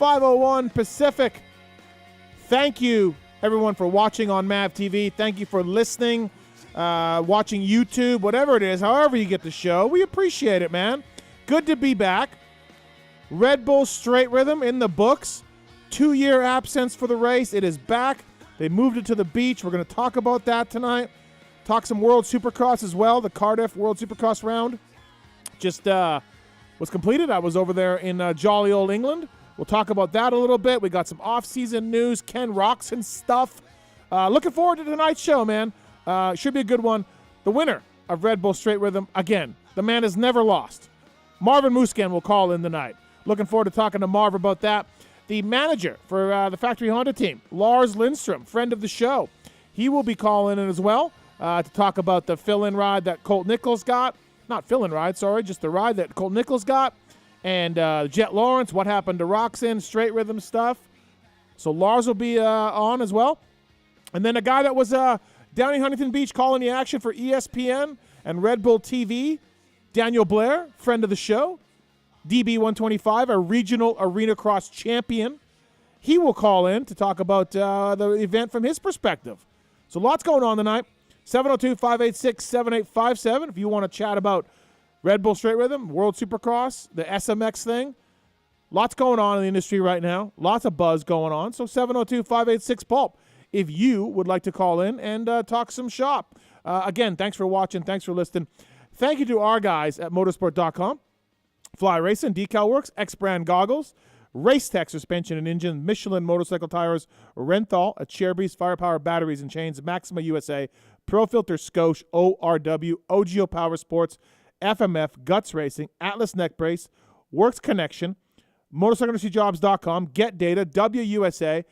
5:01 Pacific. Thank you, everyone, for watching on MAV TV. Thank you for listening, watching YouTube, whatever it is, however you get the show. We appreciate it, man. Good to be back. Red Bull Straight Rhythm in the books. 2-year absence for the race. It is back. They moved it to the beach. We're going to talk about that tonight. Talk some World Supercross as well. The Cardiff World Supercross round just was completed. I was over there in jolly old England. We'll talk about that a little bit. We got some off-season news, Ken Roczen stuff. Looking forward to tonight's show, man. Should be a good one. The winner of Red Bull Straight Rhythm, again, the man has never lost. Marvin Musquin will call in tonight. Looking forward to talking to Marv about that. The manager for the Factory Honda team, Lars Lindstrom, friend of the show, he will be calling in as well to talk about the fill-in ride that Colt Nichols got. Not fill-in ride, sorry, just the ride that Colt Nichols got. And Jet Lawrence, what happened to Roczen, Straight Rhythm stuff. So Lars will be on as well. And then a guy that was down in Huntington Beach calling the action for ESPN and Red Bull TV, Daniel Blair, friend of the show. DB125, a regional arena cross champion. He will call in to talk about the event from his perspective. So lots going on tonight. 702-586-7857 if you want to chat about Red Bull Straight Rhythm, World Supercross, the SMX thing. Lots going on in the industry right now. Lots of buzz going on. So 702-586-PULP if you would like to call in and talk some shop. Again, thanks for watching. Thanks for listening. Thank you to our guys at motorsport.com. Fly Racing, Decal Works, X-Brand Goggles, Race Tech Suspension and Engine, Michelin Motorcycle Tires, Renthal, Chairbeast, Firepower Batteries and Chains, Maxima USA, Pro Filter Scotia, ORW, OGO Power Sports, FMF, Guts Racing, Atlas Neck Brace, Works Connection, MotorcycleIndustryJobs.com, Get Data, WUSA.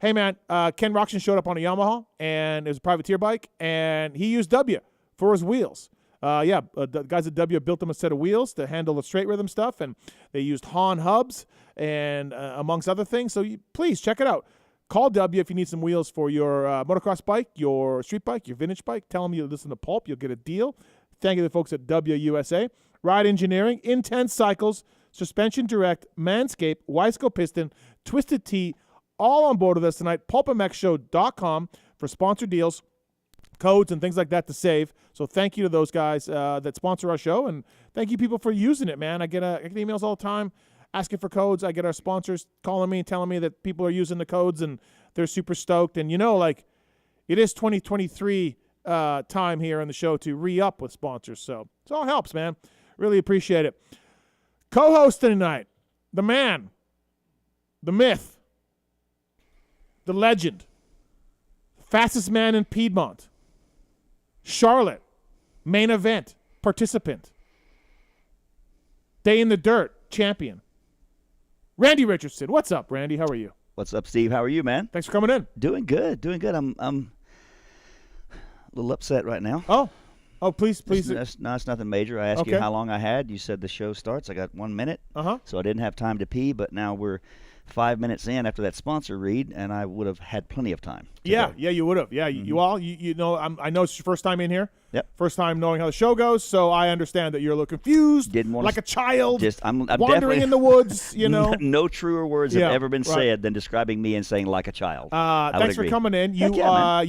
Hey, man, Ken Roczen showed up on a Yamaha, and it was a privateer bike, and he used W for his wheels. The guys at W built them a set of wheels to handle the straight rhythm stuff, and they used Hahn hubs and amongst other things. So please check it out. Call W if you need some wheels for your motocross bike, your street bike, your vintage bike. Tell them you listen to Pulp. You'll get a deal. Thank you to the folks at WUSA. Ride Engineering, Intense Cycles, Suspension Direct, Manscaped, Wiseco Piston, Twisted Tea, all on board with us tonight. PulpMXShow.com for sponsor deals, codes, and things like that to save. So thank you to those guys that sponsor our show, and thank you people for using it, man. I get emails all the time asking for codes. I get our sponsors calling me and telling me that people are using the codes, and they're super stoked. And, it is 2023 time here on the show to re-up with sponsors. So it all helps, man. Really appreciate it. Co-host tonight, the man, the myth, the legend, fastest man in Piedmont, Charlotte, main event, participant, Day in the Dirt, champion, Randy Richardson. What's up, Randy? How are you? What's up, Steve? How are you, man? Thanks for coming in. Doing good. I'm a little upset right now. Oh, please. It's nothing major. I asked you how long I had. You said the show starts. I got 1 minute. So I didn't have time to pee, but now we're 5 minutes in after that sponsor read, and I would have had plenty of time. Yeah, you would have. Yeah, mm-hmm. I know it's your first time in here. Yep. First time knowing how the show goes, so I understand that you're a little confused. Didn't want like a child. I'm wandering in the woods. No truer words have ever been said than describing me and saying like a child. Thanks for coming in. You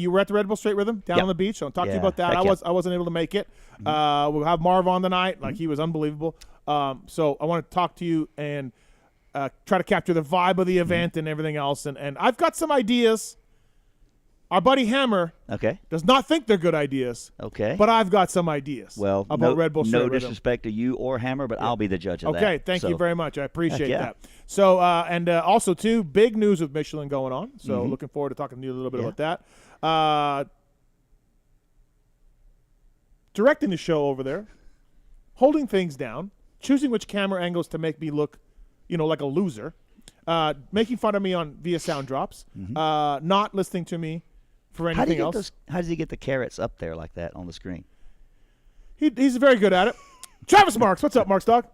were at the Red Bull Straight Rhythm down on the beach. So I'll talk to you about that. I wasn't able to make it. Mm-hmm. We'll have Marv on tonight. Like he was unbelievable. So I want to talk to you and try to capture the vibe of the event and everything else. And I've got some ideas. Our buddy Hammer does not think they're good ideas. Okay. But I've got some ideas about Red Bull Straight Rhythm. No disrespect to you or Hammer, but I'll be the judge of that. Okay, thank you very much. I appreciate that. So, also, too, big news with Michelin going on. So looking forward to talking to you a little bit about that. Directing the show over there, holding things down, choosing which camera angles to make me look like a loser, making fun of me via sound drops, not listening to me for anything else. How does he get the carrots up there like that on the screen? He's very good at it. Travis Marks, what's up, Marks Dog?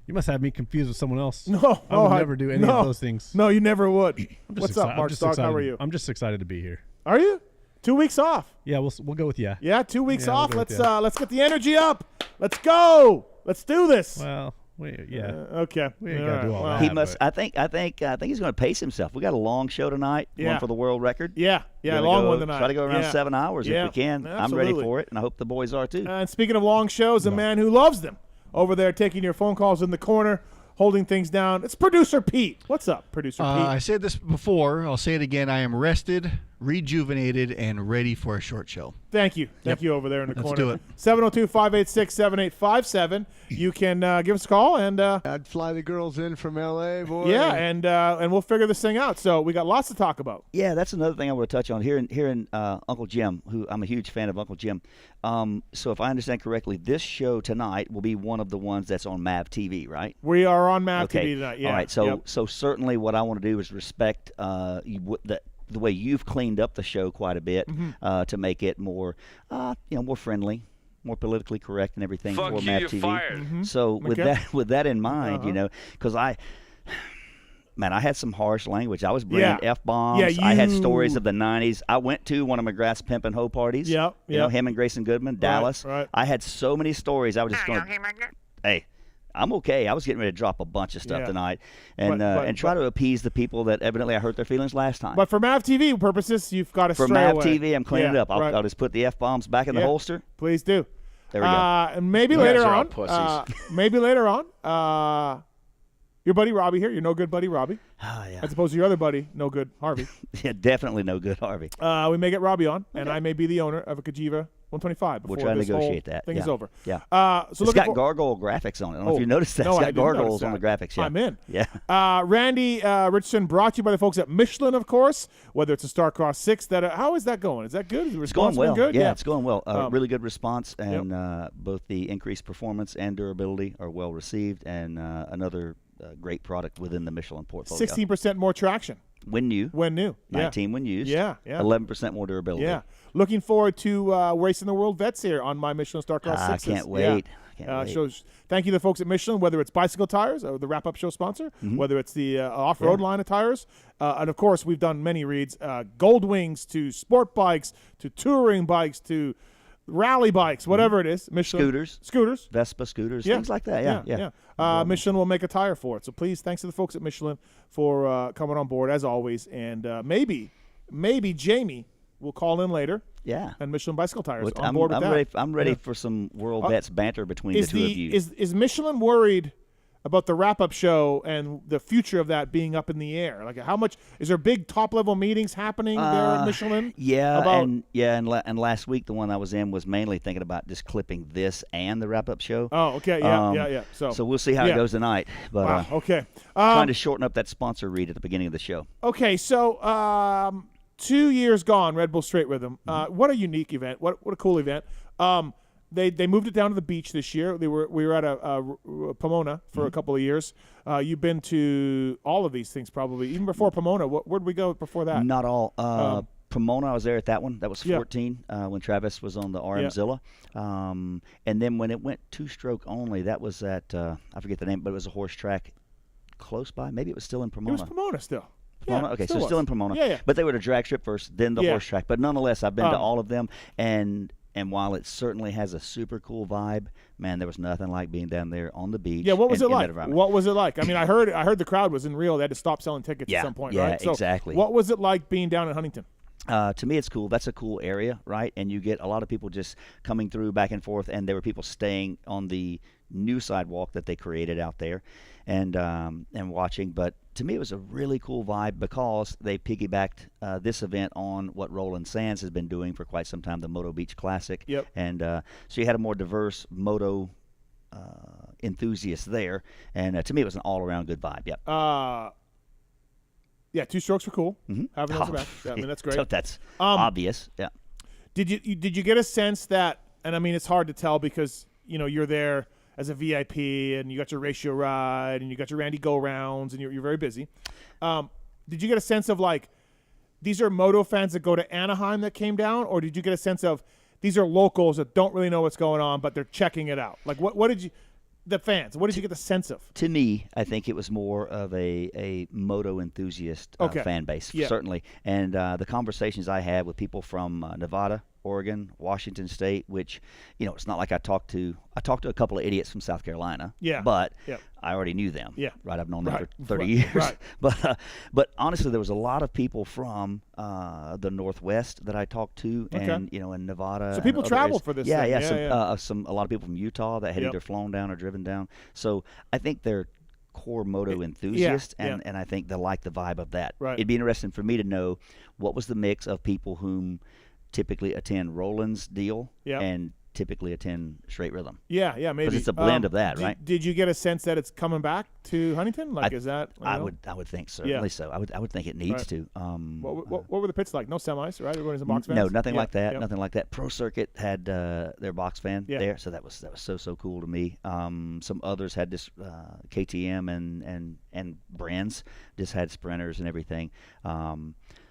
You must have me confused with someone else. No, I would never do any of those things. No, you never would. What's up, Marks Dog? How are you? I'm just excited to be here. Are you? 2 weeks off. Yeah, we'll go with yeah. Yeah, 2 weeks off. Let's get the energy up. Let's go. Let's do this. Well, Okay. We ain't gotta do all that. He must. I think he's going to pace himself. We got a long show tonight. One for the world record. Yeah. Long one tonight. Try to go around 7 hours if we can. Absolutely. I'm ready for it, and I hope the boys are too. And speaking of long shows, a man who loves them over there taking your phone calls in the corner, holding things down. It's Producer Pete. What's up, Producer Pete? I said this before. I'll say it again. I am rested, rejuvenated, and ready for a short show. Thank you. Thank you over there in the corner. Let's do it. 702-586-7857. You can give us a call. And I'd fly the girls in from L.A., boy. Yeah, and we'll figure this thing out. So we got lots to talk about. Yeah, that's another thing I want to touch on. Here in Uncle Jim, who I'm a huge fan of Uncle Jim. So if I understand correctly, this show tonight will be one of the ones that's on MAV TV, right? We are on MAV TV tonight, yeah. All right, so certainly what I want to do is respect the way you've cleaned up the show quite a bit to make it more, more friendly, more politically correct and everything for MAV TV. Fired. So with that in mind, because I had some harsh language. I was bringing F-bombs. I had stories of the 90s. I went to one of McGrath's Pimp and Hoe parties. You know, him and Grayson Goodman, Dallas. Right. I had so many stories. I was just going, hey, I'm okay. I was getting ready to drop a bunch of stuff tonight and try to appease the people that evidently I hurt their feelings last time. But for MAV TV purposes, you've got to stray away. For MAV TV, I'm cleaning it up. I'll just put the F-bombs back in the holster. Please do. There we go. And maybe later on, your buddy Robbie here, your no good buddy Robbie. Oh, yeah. As opposed to your other buddy, no good Harvey. Yeah, definitely no good Harvey. We may get Robbie on, and I may be the owner of a Kajiva 125 before we'll try to this negotiate whole that thing is over. Yeah. So it's got gargoyle graphics on it. I don't know if you noticed that. It's got gargoyles on the graphics. Yeah. I'm in. Yeah. Randy Richardson brought to you by the folks at Michelin, of course, whether it's a Starcross 6. How is that going? Is that good? Is the response it's going well. Good? Yeah, it's going well. Really good response, and both the increased performance and durability are well received, and another great product within the Michelin portfolio. 16% more traction. When new. 19 when used. Yeah. 11% more durability. Yeah. Looking forward to racing the World Vets here on my Michelin Starcross 6s. I can't wait. Thank you to the folks at Michelin, whether it's bicycle tires, the wrap-up show sponsor, whether it's the off-road line of tires. And, of course, we've done many reads, Gold Wings to sport bikes to touring bikes to rally bikes, whatever it is. Michelin. Scooters. Vespa scooters, things like that. Yeah. Michelin will make a tire for it. So please, thanks to the folks at Michelin for coming on board as always. And maybe Jamie will call in later. Yeah. And Michelin bicycle tires on board with that. I'm ready for some World Vets banter between the two of you. Is Michelin worried about the wrap-up show and the future of that being up in the air? Like, how much is there big top-level meetings happening there at Michelin? And last week the one I was in was mainly thinking about just clipping this and the wrap-up show. Oh, okay, yeah. So we'll see how it goes tonight. But okay. Trying to shorten up that sponsor read at the beginning of the show. Okay, so 2 years gone, Red Bull Straight Rhythm. What a unique event! What a cool event. They moved it down to the beach this year. We were at Pomona for a couple of years. You've been to all of these things probably, even before Pomona. Where'd we go before that? Not all. Pomona, I was there at that one. That was 14 when Travis was on the RMzilla. And then when it went two-stroke only, that was at, I forget the name, but it was a horse track close by. Maybe it was still in Pomona. It was Pomona still. Pomona? Yeah, okay, still in Pomona. Yeah. But they were at a drag strip first, then the horse track. But nonetheless, I've been to all of them. And while it certainly has a super cool vibe, man, there was nothing like being down there on the beach. Yeah, what was it like? What was it like? I mean, I heard the crowd was unreal. They had to stop selling tickets at some point, right? Yeah, exactly. What was it like being down in Huntington? To me, it's cool. That's a cool area, right? And you get a lot of people just coming through back and forth, and there were people staying on the new sidewalk that they created out there and watching. But to me, it was a really cool vibe because they piggybacked this event on what Roland Sands has been doing for quite some time, the Moto Beach Classic. Yep. And so you had a more diverse moto enthusiast there. And to me, it was an all-around good vibe. Yep. Yeah, two strokes were cool. Having those back. Yeah, I mean, that's great. So that's obvious. Yeah. Did you get a sense that, and I mean, it's hard to tell because, you're there as a VIP and you got your ratio ride and you got your Randy go rounds and you're very busy. Did you get a sense of like, these are moto fans that go to Anaheim that came down, or did you get a sense of these are locals that don't really know what's going on, but they're checking it out? Like what did you, the fans, what did you get the sense of? To me, I think it was more of a moto enthusiast fan base, certainly. And the conversations I had with people from Nevada, Oregon, Washington State, which, it's not like I talked to a couple of idiots from South Carolina. Yeah. But Yep. I already knew them. Yeah. Right. I've known them Right. for 30 Right. years. Right. But honestly, there was a lot of people from the Northwest that I talked to, Okay. and in Nevada. So and people other travel areas. for this Yeah, thing. yeah. Yeah, A lot of people from Utah that had Yep. either flown down or driven down. So I think they're core moto enthusiasts, yeah. and I think they like the vibe of that. Right. It'd be interesting for me to know what was the mix of people whom typically attend Roland's deal Yep. and typically attend Straight Rhythm. Yeah, maybe. Because it's a blend of that, right? Did you get a sense that it's coming back to Huntington? Like, is that? I would think certainly so. I would think it needs Right. to. What were the pits like? No semis, right? Everybody's a box fan. No, nothing like that. Yep. Nothing like that. Pro Circuit had their box fan Yeah. there, so that was so cool to me. Some others had this KTM and brands just had sprinters and everything.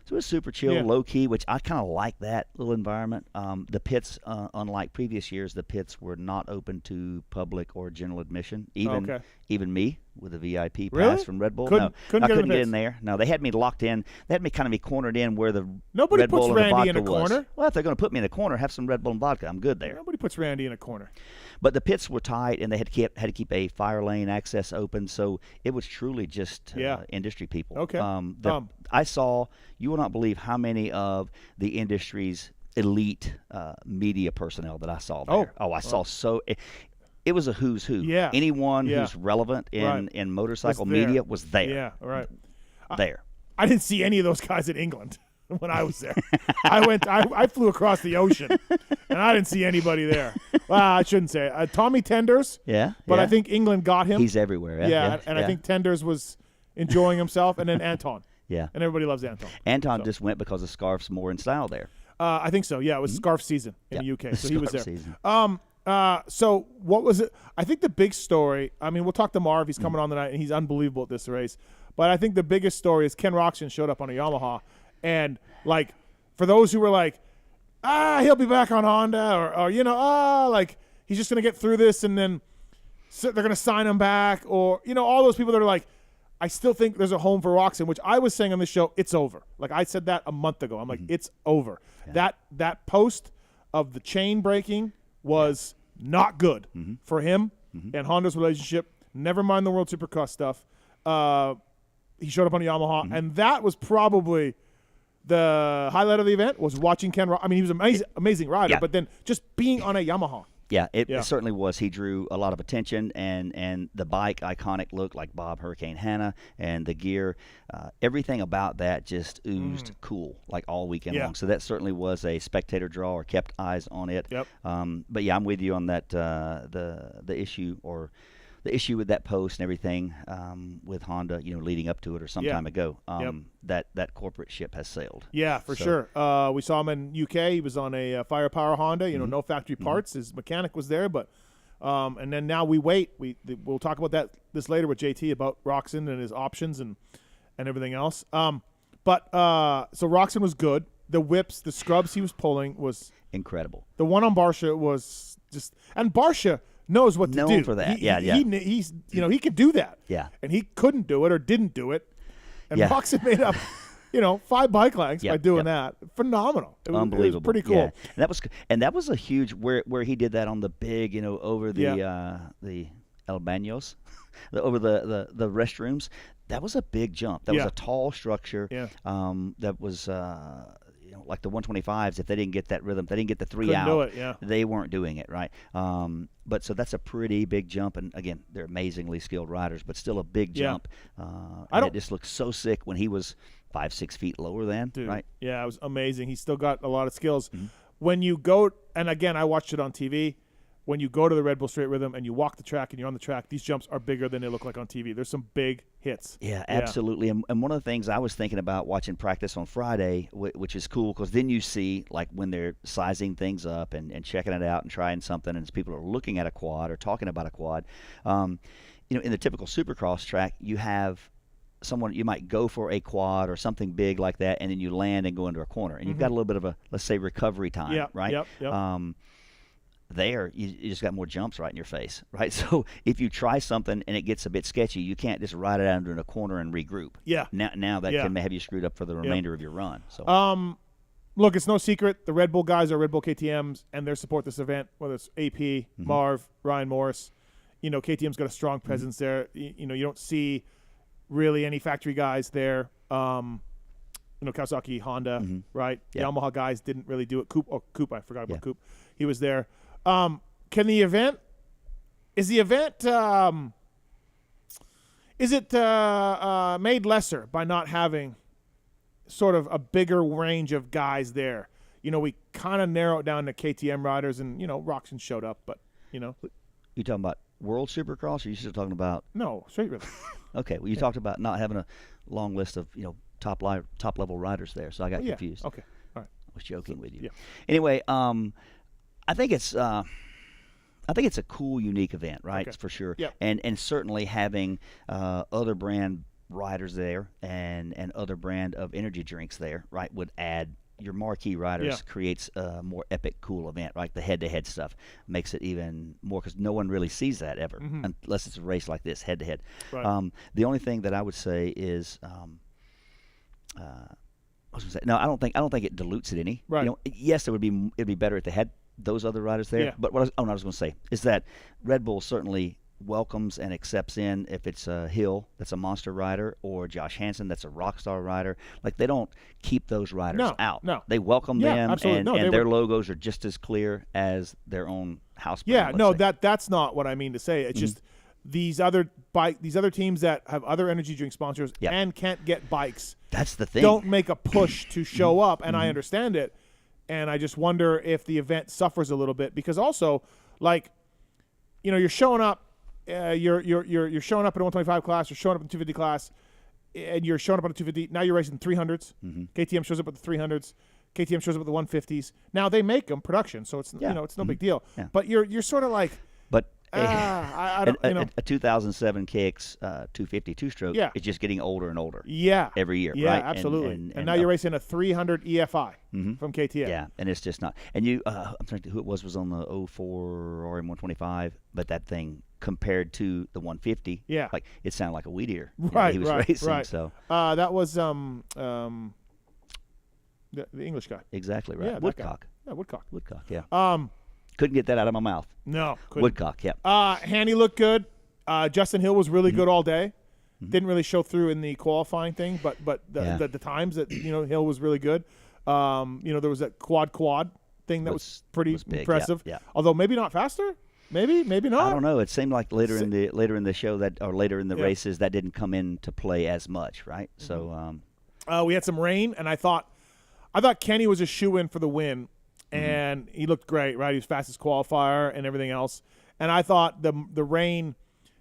So it was super chill, Yeah. low key, which I kind of like that little environment. The pits, unlike previous years, the pits were not open to public or general admission. Even me with a VIP pass Really? from Red Bull. Couldn't I get in couldn't the get pits? in there. No, they had me locked in. They had me kind of cornered in where the Nobody Red puts Bull and the Randy in vodka a was. corner. Well, if they're going to put me in a corner, have some Red Bull and vodka. I'm good there. Nobody puts Randy in a corner. But the pits were tight, and they had to keep a fire lane access open, so it was truly just industry people. Okay. I saw, you will not believe how many of the industry's elite media personnel that I saw there. I saw so. It was a who's who. Yeah. Anyone Yeah. who's relevant Right. in motorcycle Was there. media was there. Yeah, right. There. I didn't see any of those guys in England when I was there. I flew across the ocean, and I didn't see anybody there. Well, I shouldn't say it. Tommy Tenders. Yeah. But yeah. I think England got him. He's everywhere. Yeah, and I think Tenders was enjoying himself, and then Anton. Yeah. And everybody loves Anton. Anton just went because the scarf's more in style there. I think so. Yeah, it was scarf season in the UK, so he was there. Scarf season. So what was it? I think the big story. I mean, we'll talk to Marv. He's coming on tonight, and he's unbelievable at this race. But I think the biggest story is Ken Roczen showed up on a Yamaha, and like for those who were like, he'll be back on Honda, or like he's just gonna get through this, and then they're gonna sign him back, or all those people that are like, I still think there's a home for Roczen, which I was saying on this show, it's over. Like I said that a month ago. I'm like, it's over. Yeah. That post of the chain breaking was not good for him and Honda's relationship. Never mind the World Supercross stuff. He showed up on a Yamaha, and that was probably the highlight of the event. Was watching Ken. I mean, he was an amazing rider, but then just being on a Yamaha. Yeah, it certainly was. He drew a lot of attention, and the bike, iconic look like Bob Hurricane Hanna, and the gear, everything about that just oozed cool like all weekend long. So that certainly was a spectator draw, or kept eyes on it. Yep. But yeah, I'm with you on that. The issue with that post and everything with Honda, leading up to it or some time ago, that corporate ship has sailed. Yeah, for sure. We saw him in UK. He was on a Firepower Honda. No factory parts. His mechanic was there, but and then now we wait. We'll talk about this later with JT about Roczen and his options and everything else. But so Roczen was good. The whips, the scrubs he was pulling was incredible. The one on Barsha was just, and Barsha knows what to do. Known for that. He's he could do that. Yeah. And he couldn't do it or didn't do it. And Roczen made up 5 bike lengths by doing that. Phenomenal. Unbelievable. It was pretty cool. Yeah. And that was a huge where he did that on the big, over the El Baños, over the restrooms. That was a big jump. That was a tall structure. Yeah. That was like the 125s. If they didn't get that rhythm, if they didn't get the 3 Couldn't out, do it, yeah. they weren't doing it right. But so that's a pretty big jump, and again, they're amazingly skilled riders, but still a big jump. And it just looked so sick when he was 5-6 feet lower than. Dude, right? Yeah, it was amazing. He's still got a lot of skills. When you go, and again, I watched it on TV. When you go to the Red Bull Straight Rhythm and you walk the track and you're on the track, these jumps are bigger than they look like on TV. There's some big hits. Yeah, absolutely. And one of the things I was thinking about watching practice on Friday, which is cool, because then you see like when they're sizing things up and checking it out and trying something, and as people are looking at a quad or talking about a quad, in the typical Supercross track, you have someone, you might go for a quad or something big like that, and then you land and go into a corner, and you've got a little bit of a, let's say, recovery time, right? Yep. There, you just got more jumps right in your face, right? So if you try something and it gets a bit sketchy, you can't just ride it out into a corner and regroup. Yeah. Now that can have you screwed up for the remainder of your run. So look, it's no secret the Red Bull guys are Red Bull KTMs, and they support this event, whether it's AP, Marv, Ryan Morris. KTM's got a strong presence there. You don't see really any factory guys there. Kawasaki, Honda, right? Yeah. Yamaha guys didn't really do it. Coop, I forgot about Coop. He was there. Is the event is it made lesser by not having sort of a bigger range of guys there? We kind of narrow it down to KTM riders, and Roczen showed up, but You talking about World Supercross, or you still talking about? No, straight rhythm. Okay, well, you talked about not having a long list of top level riders there, so I got confused. Okay, all right. I was joking with you. Yeah. Anyway, I think it's a cool, unique event, right? Okay. For sure. Yep. And certainly having other brand riders there and other brand of energy drinks there, right, would add your marquee riders, creates a more epic, cool event, right? The head-to-head stuff makes it even more, because no one really sees that ever, unless it's a race like this, head-to-head. Right. The only thing that I would say is, I was gonna say, no, I don't think it dilutes it any. Right. Yes, it'd be better if they had those other riders there. Yeah. But what I was going to say is that Red Bull certainly welcomes and accepts in if it's a Hill that's a monster rider, or Josh Hansen that's a rock star rider. Like, they don't keep those riders out. No. They welcome them, absolutely. and their logos are just as clear as their own house brand. Yeah, let's no, say. that's not what I mean to say. It's just these other teams that have other energy drink sponsors and can't get bikes. That's the thing. Don't make a push to show up, and I understand it. And I just wonder if the event suffers a little bit, because also, you're showing up, you're showing up in a 125 class, you're showing up in 250 class, and you're showing up on a 250. Now you're racing 300s. KTM shows up with the 300s. KTM shows up with the 150s. Now they make them production, so it's it's no big deal. Yeah. But you're sort of like, But I don't, a 2007 KX 250 two-stroke is just getting older and older. Yeah. Every year. Yeah, right? absolutely. And now you're racing a 300 EFI from KTM. Yeah, and it's just not. And I'm trying to think who it was on the 04 RM125, but that thing compared to the 150, like, it sounded like a weed eater. Right, he was racing. right. So that was the English guy. exactly right. Yeah, Woodcock. Yeah, Woodcock. Woodcock. Yeah. Couldn't get that out of my mouth. No, couldn't. Woodcock. Yeah. Hanny looked good. Justin Hill was really good all day. Didn't really show through in the qualifying thing, but the times that Hill was really good. There was that quad thing that was pretty big, impressive. yeah. Although maybe not faster. Maybe not. I don't know. It seemed like later in the show later in the races that didn't come into play as much, right? So we had some rain, and I thought Kenny was a shoe-in for the win, and he looked great, right? He was fastest qualifier and everything else. And I thought the rain.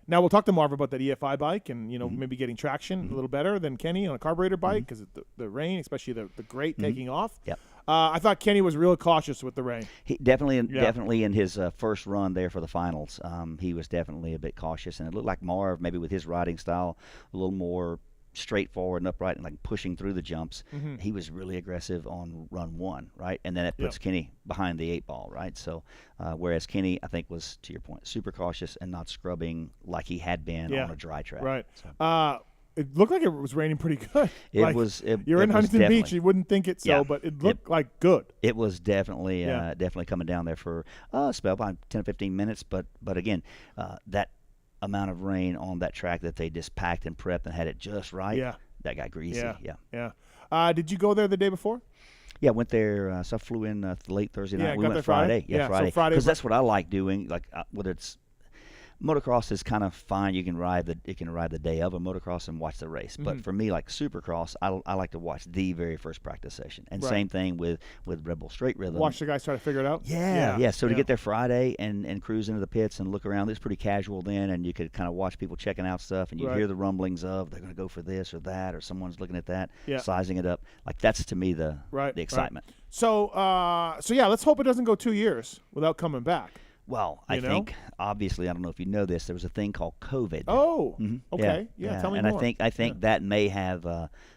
Now we'll talk to Marv about that EFI bike, and maybe getting traction a little better than Kenny on a carburetor bike, because the rain, especially the grate taking off. Yep. I thought Kenny was real cautious with the rain. He definitely in his first run there for the finals, he was definitely a bit cautious, and it looked like Marv, maybe with his riding style, a little more straightforward and upright and like pushing through the jumps. He was really aggressive on run one, right? And then it puts Kenny behind the 8-ball, right? So whereas Kenny, I think, was, to your point, super cautious and not scrubbing like he had been on a dry track. Right. So. It looked like it was raining pretty good. You're in Huntington Beach, you wouldn't think it so, but it looked like good. It was definitely definitely coming down there for a spell, about 10 or 15 minutes. But again, that amount of rain on that track that they just packed and prepped and had it just right, that got greasy. Yeah. Did you go there the day before? Yeah, went there. So I flew in late Thursday night. We got went there Friday. Friday. Friday. So Friday, because that's what I like doing. Like whether it's motocross is kind of fine. You can ride the day of a motocross and watch the race. But for me, like Supercross, I like to watch the very first practice session. And same thing with Red Bull Straight Rhythm. Watch the guys try to figure it out. Yeah. So to get there Friday and cruise into the pits and look around, it's pretty casual then, and you could kind of watch people checking out stuff, and you hear the rumblings of they're going to go for this or that, or someone's looking at that, sizing it up. Like, that's to me the excitement. Right. So let's hope it doesn't go 2 years without coming back. Well, I think, obviously, I don't know if you know this, there was a thing called COVID. Oh, okay. Yeah, tell me more. And I think that may have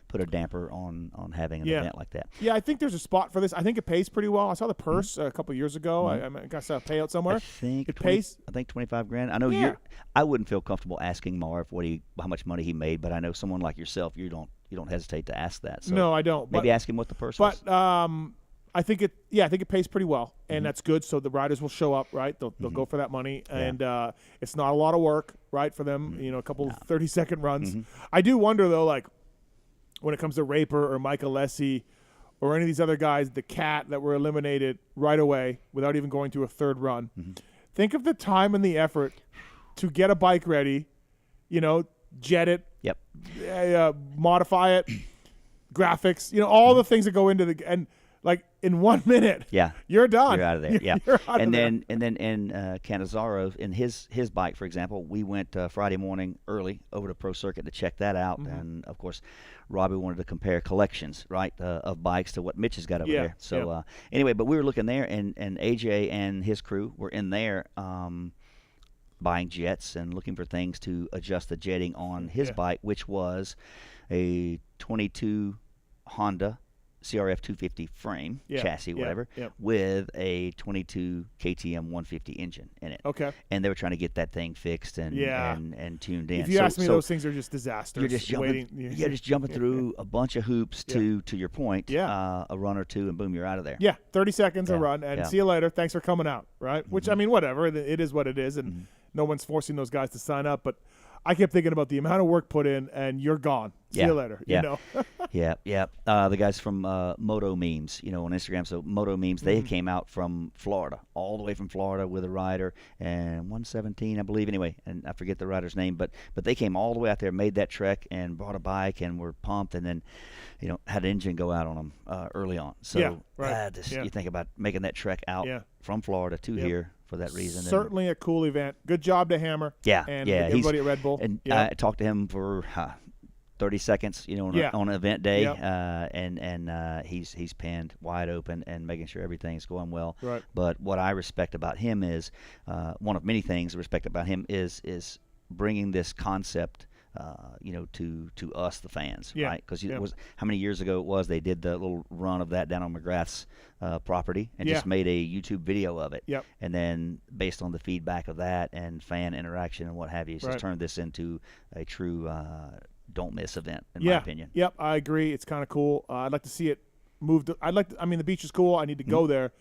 put a damper on having an event like that. Yeah, I think there's a spot for this. I think it pays pretty well. I saw the purse a couple of years ago. I got a payout somewhere. I think it pays. I think $25,000. I know I wouldn't feel comfortable asking Marv how much money he made, but I know someone like yourself, you don't hesitate to ask that. So no, I don't. Maybe ask him what the purse was. But I think it pays pretty well, and that's good. So the riders will show up, right? They'll go for that money, and it's not a lot of work, right, for them. A couple 30-second runs. I do wonder though, like when it comes to Raper or Michael Lessie or any of these other guys, the Cat that were eliminated right away without even going to a third run. Think of the time and the effort to get a bike ready, jet it, modify it, graphics, all the things that go into and like in 1 minute, you're done. You're out of there. You're out and of then there. and then in Canizaro, in his bike, for example, we went Friday morning early over to Pro Circuit to check that out, and of course, Robbie wanted to compare collections, right, of bikes to what Mitch has got over there. So anyway, but we were looking there, and AJ and his crew were in there. Buying jets and looking for things to adjust the jetting on his bike, which was a 22 Honda CRF 250 frame, chassis, whatever, with a 22 KTM 150 engine in it. Okay. And they were trying to get that thing fixed and tuned in. If you ask me, those things are just disasters. You're just jumping, just jumping through a bunch of hoops to your point, a run or two, and boom, you're out of there. Yeah, 30 seconds a run, and see you later. Thanks for coming out, right? Which, I mean, whatever. It is what it is, and no one's forcing those guys to sign up, but I kept thinking about the amount of work put in, and you're gone. See you later. The guys from Moto Memes, on Instagram. So Moto Memes, they came out from Florida, all the way from Florida with a rider, and 117, I believe. Anyway, and I forget the rider's name, but they came all the way out there, made that trek, and brought a bike, and were pumped, and then, had an engine go out on them early on. So you think about making that trek out from Florida to here for that reason. Certainly a cool event. Good job to Hammer. And everybody at Red Bull. And I talked to him for 30 seconds, on event day, and he's penned wide open and making sure everything's going well. Right. But what I respect about him is one of many things I respect about him is bringing this concept. To us, the fans, right? Because it was how many years ago it was they did the little run of that down on McGrath's property and just made a YouTube video of it. And then based on the feedback of that and fan interaction and what have you, just turned this into a true don't miss event, in my opinion. I agree. It's kind of cool. I'd like to see it moved. The beach is cool. I need to go there,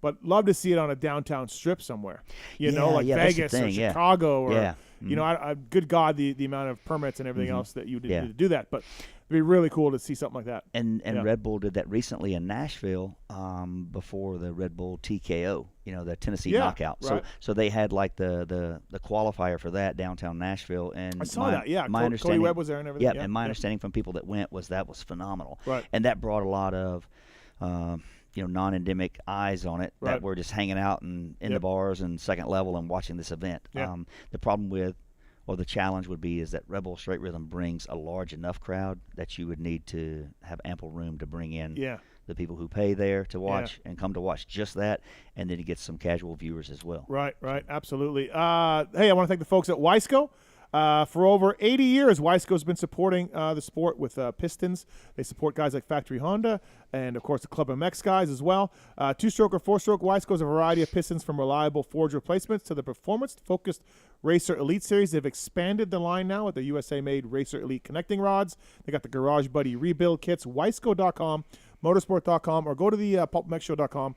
but love to see it on a downtown strip somewhere. Like Vegas or Chicago or. Good God, the amount of permits and everything else that you did to do that. But it'd be really cool to see something like that. And Red Bull did that recently in Nashville before the Red Bull TKO, the Tennessee Knockout. Right. So they had like the qualifier for that downtown Nashville. And I saw that. Yeah, my Cody Webb was there and everything. And my understanding from people that went was that was phenomenal. Right. And that brought a lot of non-endemic eyes on it that were just hanging out in the bars and second level and watching this event. The problem or the challenge would be is that Red Bull Straight Rhythm brings a large enough crowd that you would need to have ample room to bring in the people who pay there to watch and come to watch just that, and then to get some casual viewers as well. Right, absolutely. Hey, I want to thank the folks at Wiseco. For over 80 years, Wiseco's been supporting the sport with pistons. They support guys like Factory Honda and, of course, the PulpMX guys as well. Two-stroke or four-stroke, Wiseco's a variety of pistons from reliable forge replacements to the performance-focused Racer Elite Series. They've expanded the line now with the USA-made Racer Elite connecting rods. They got the Garage Buddy rebuild kits, Wiseco.com, motorsport.com, or go to the PulpMXshow.com.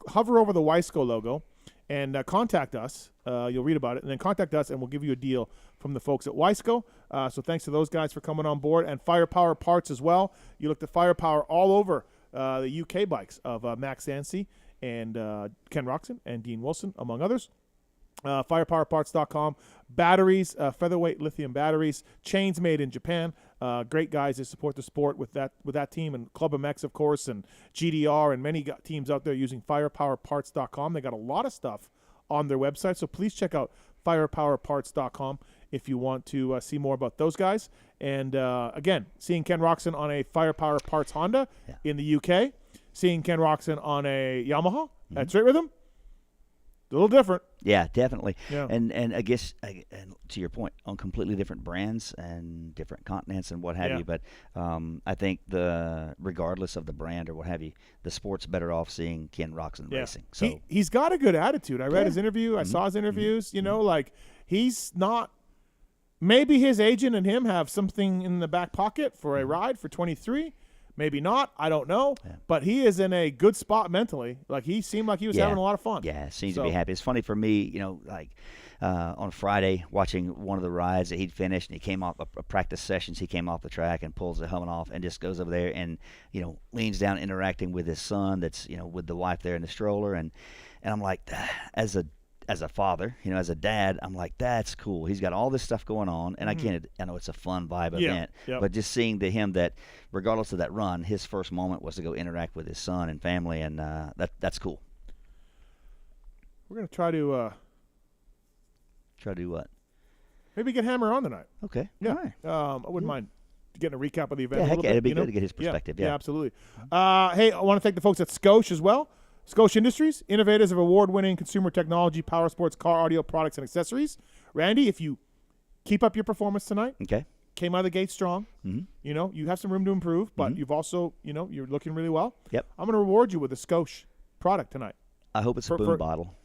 Hover over the Wiseco logo and contact us. You'll read about it, and then contact us, and we'll give you a deal from the folks at Wiseco. So thanks to those guys for coming on board, and Firepower Parts as well. You look at Firepower all over the UK bikes of Max Dancy and Ken Roczen and Dean Wilson, among others. Firepowerparts.com. Batteries, featherweight lithium batteries, chains made in Japan. Great guys that support the sport with that team, and PulpMX, of course, and GDR, and many teams out there using firepowerparts.com. They got a lot of stuff on their website, so please check out firepowerparts.com if you want to see more about those guys. And again, seeing Ken Roczen on a Firepower Parts Honda in the UK, seeing Ken Roczen on a Yamaha at Straight Rhythm, a little different. Yeah, definitely. Yeah. And I guess, and to your point, on completely different brands and different continents and what have you. But I think regardless of the brand or what have you, the sport's better off seeing Ken Roczen racing. So he's got a good attitude. I read his interview. I saw his interviews. Like he's not. Maybe his agent and him have something in the back pocket for a ride for 23. Maybe not. I don't know. Yeah. But he is in a good spot mentally. Like, he seemed like he was having a lot of fun. Yeah, seems to be happy. It's funny for me, on Friday watching one of the rides that he'd finished, and he came off a practice sessions. He came off the track and pulls the helmet off and just goes over there and leans down interacting with his son. That's with the wife there in the stroller, and I'm like, as a father, as a dad, I'm like, that's cool. He's got all this stuff going on, and again, I know it's a fun vibe event, but just seeing him that regardless of that run, his first moment was to go interact with his son and family, and that's cool. We're gonna try to. Try to do what? Maybe get Hammer on tonight. Okay. Yeah. All right. I wouldn't mind getting a recap of the event. Yeah, a little bit, it'd be good to get his perspective. Yeah, absolutely. Hey, I want to thank the folks at Scotia as well. Scotia Industries, innovators of award-winning consumer technology, power sports, car audio products, and accessories. Randy, if you keep up your performance tonight, okay, came out of the gate strong. Mm-hmm. You have some room to improve, but you've also, you're looking really well. Yep. I'm going to reward you with a Scotia product tonight. I hope it's a boom bottle.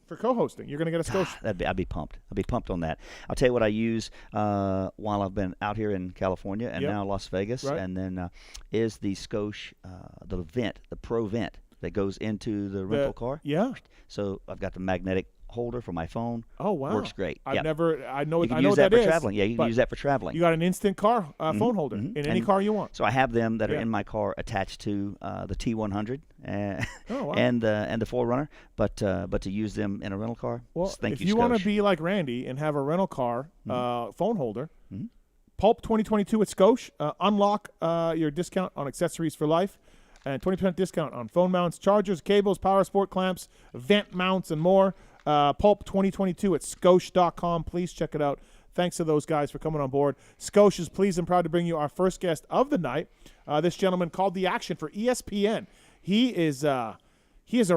For co-hosting, you're going to get a Scotia. I'd be pumped. I'd be pumped on that. I'll tell you what I use while I've been out here in California and now Las Vegas, and then is the Scotia, the Pro Vent that goes into the rental car. Yeah. So I've got the magnetic holder for my phone. Oh wow, works great. I know you can I know use what that for is, traveling. Yeah, you can use that for traveling. You got an instant car phone holder in any car you want. So I have them that are in my car attached to the T100 and the 4Runner, but to use them in a rental car. Well, if you want to be like Randy and have a rental car phone holder, Pulp 2022 at Scotia, unlock your discount on accessories for life. And 20% discount on phone mounts, chargers, cables, power sport clamps, vent mounts, and more. Pulp 2022 at Scotia.com. Please check it out. Thanks to those guys for coming on board. Scotia is pleased and proud to bring you our first guest of the night. This gentleman called the action for ESPN. He is a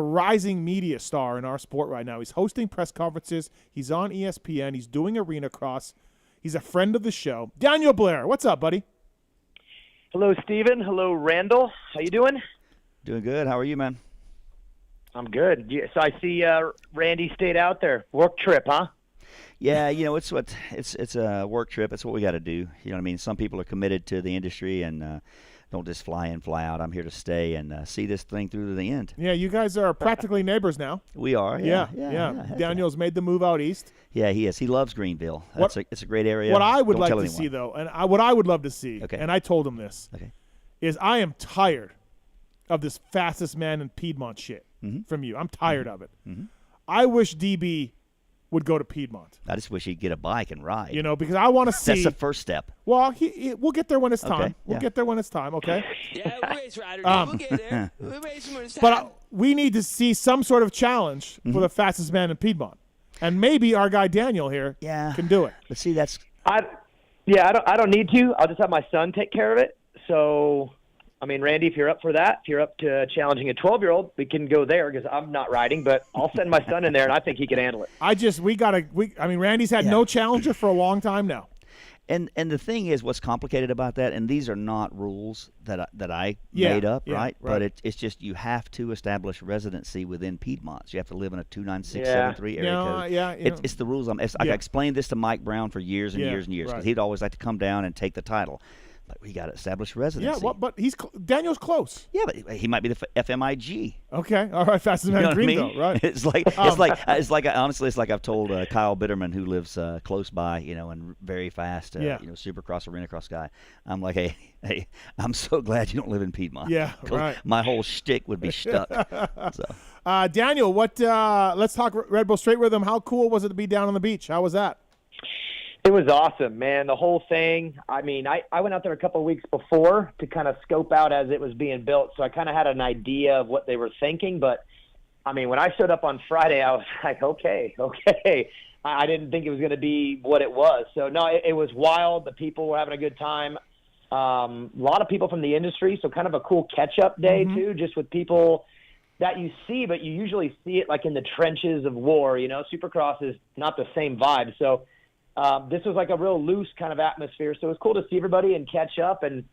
rising media star in our sport right now. He's hosting press conferences. He's on ESPN. He's doing arena cross. He's a friend of the show. Daniel Blair, what's up, buddy? Hello, Steven. Hello, Randall. How you doing? Doing good. How are you, man? I'm good. So I see Randy stayed out there. Work trip, huh? Yeah, it's a work trip. It's what we got to do. You know what I mean? Some people are committed to the industry and don't just fly in, fly out. I'm here to stay and see this thing through to the end. Yeah, you guys are practically neighbors now. We are. Yeah. Daniel's made the move out east. Yeah, he is. He loves Greenville. It's a great area. What I would like to see, though, what I would love to see, okay, and I told him this, is I am tired of this fastest man in Piedmont shit from you. I'm tired of it. I wish DB would go to Piedmont. I just wish he'd get a bike and ride. Because I want to see. That's the first step. Well, we'll get there when it's time. We'll get there when it's time, okay? Yeah, we'll race Ryder. We'll get there. We'll race when it's time. But we need to see some sort of challenge for the fastest man in Piedmont. And maybe our guy Daniel here can do it. But see, that's I don't need to. I'll just have my son take care of it. So, I mean, Randy, if you're up for that, if you're up to challenging a 12-year-old, we can go there because I'm not riding. But I'll send my son in there, and I think he can handle it. Randy's had no challenger for a long time now. And the thing is, what's complicated about that, and these are not rules that I made up, right? But it's just you have to establish residency within Piedmont. So you have to live in a 29673 area code. It's the rules. I explained this to Mike Brown for years and years and years because he'd always like to come down and take the title. But we got to establish residency. Yeah, but Daniel's close. Yeah, but he might be the FMIG. Okay, all right, fastest man in Greenville, right? It's like honestly, it's like I've told Kyle Bitterman, who lives close by, and very fast, Supercross, arena cross guy. I'm like, hey, I'm so glad you don't live in Piedmont. Yeah, right. My whole shtick would be stuck. So, Daniel, let's talk Red Bull Straight Rhythm. How cool was it to be down on the beach? How was that? It was awesome, man. The whole thing. I mean, I went out there a couple of weeks before to kind of scope out as it was being built, so I kind of had an idea of what they were thinking. But, I mean, when I showed up on Friday, I was like, okay. I didn't think it was going to be what it was. So, no, it was wild. The people were having a good time. A lot of people from the industry, so kind of a cool catch-up day, too, just with people that you see, but you usually see it like in the trenches of war. Supercross is not the same vibe. So, this was like a real loose kind of atmosphere, so it was cool to see everybody and catch up and,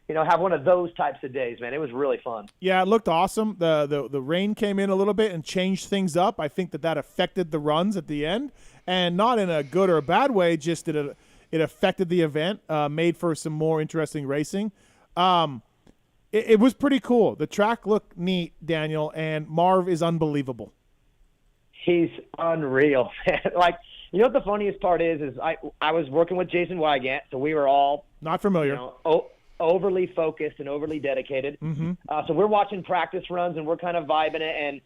have one of those types of days, man. It was really fun. Yeah, it looked awesome. The rain came in a little bit and changed things up. I think that affected the runs at the end, and not in a good or a bad way, just it affected the event, made for some more interesting racing. it was pretty cool. The track looked neat, Daniel, and Marv is unbelievable. He's unreal, man. Like, you know what the funniest part is I was working with Jason Wygant, so we were all not familiar. Overly focused and overly dedicated. Mm-hmm. So we're watching practice runs and we're kind of vibing it. And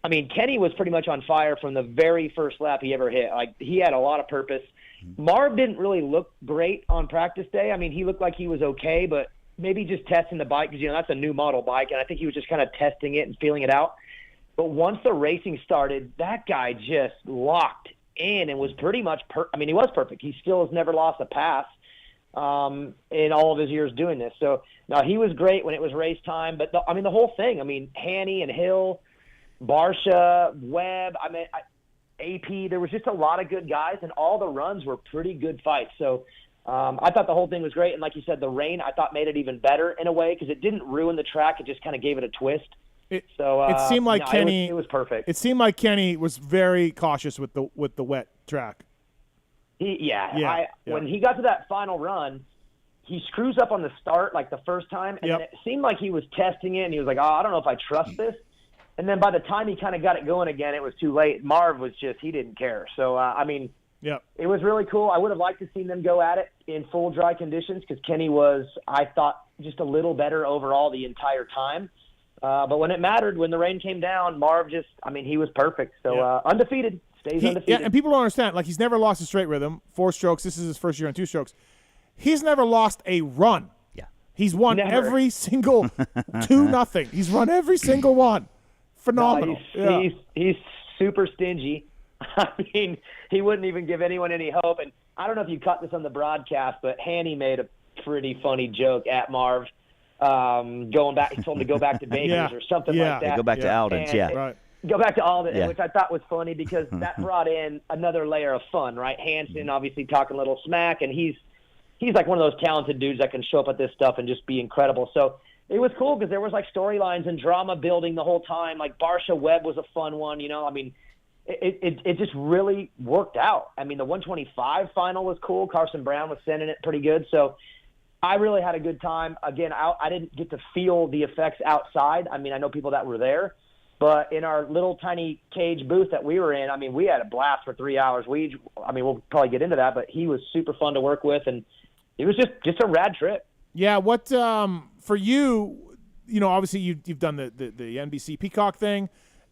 I mean, Kenny was pretty much on fire from the very first lap he ever hit. Like, he had a lot of purpose. Marv didn't really look great on practice day. I mean, he looked like he was okay, but maybe just testing the bike because, that's a new model bike, and I think he was just kind of testing it and feeling it out. But once the racing started, that guy just locked in and was pretty much he was perfect. He still has never lost a pass in all of his years doing this. So, no, he was great when it was race time. But, the whole thing, Hanny and Hill, Barsha, Webb, AP, there was just a lot of good guys, and all the runs were pretty good fights. So I thought the whole thing was great. And like you said, the rain, I thought, made it even better in a way because it didn't ruin the track. It just kind of gave it a twist. It seemed like Kenny. It was perfect. It seemed like Kenny was very cautious with the wet track. When he got to that final run, he screws up on the start like the first time, and it seemed like he was testing it, and he was like, I don't know if I trust this. And then by the time he kind of got it going again, it was too late. Marv was he didn't care. So, it was really cool. I would have liked to see them go at it in full dry conditions because Kenny was, I thought, just a little better overall the entire time. But when it mattered, when the rain came down, Marv he was perfect. So undefeated, stays undefeated. Yeah, and people don't understand. Like, he's never lost a straight rhythm. 4 strokes. This is his first year on 2 strokes. He's never lost a run. Yeah. He's won every single 2-0. He's run every single one. Phenomenal. No, he's super stingy. He wouldn't even give anyone any hope. And I don't know if you caught this on the broadcast, but Hanny made a pretty funny joke at Marv. Going back, he told him to go back to Baker's or something like that. Yeah, go back to Alden's, Right. Go back to Alden, which I thought was funny because that brought in another layer of fun, right? Hansen obviously talking a little smack, and he's like one of those talented dudes that can show up at this stuff and just be incredible. So it was cool because there was like storylines and drama building the whole time. Like Barsha Webb was a fun one, It just really worked out. The 125 final was cool. Carson Brown was sending it pretty good. So I really had a good time. Again, I didn't get to feel the effects outside. I know people that were there. But in our little tiny cage booth that we were in, we had a blast for 3 hours. We'll probably get into that, but he was super fun to work with, and it was just a rad trip. Yeah, what for you, obviously you've done the NBC Peacock thing,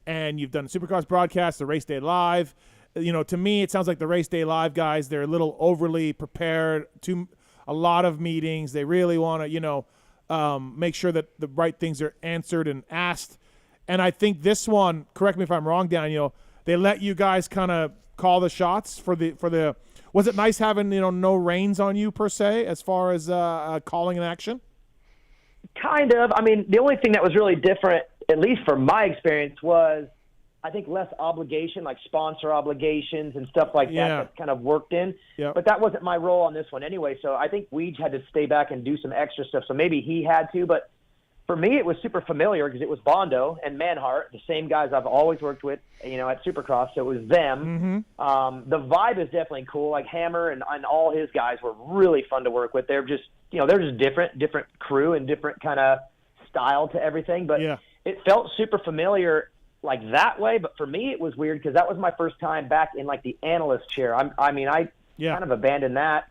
and you've done the Supercross broadcast, the Race Day Live. To me, it sounds like the Race Day Live guys, they're a little overly prepared to a lot of meetings. They really want to, make sure that the right things are answered and asked. And I think this one, correct me if I'm wrong, Daniel, they let you guys kind of call the shots for the. Was it nice having no reins on you per se as far as calling an action? Kind of. The only thing that was really different, at least from my experience, was I think less obligation, like sponsor obligations and stuff like that kind of worked in. Yep. But that wasn't my role on this one anyway. So I think Weege had to stay back and do some extra stuff. So maybe he had to, but for me, it was super familiar because it was Bondo and Manhart, the same guys I've always worked with, at Supercross. So it was them. Mm-hmm. The vibe is definitely cool. Like Hammer and all his guys were really fun to work with. They're just, they're just different crew and different kind of style to everything. But it felt super familiar like that way. But for me, it was weird because that was my first time back in like the analyst chair. I kind of abandoned that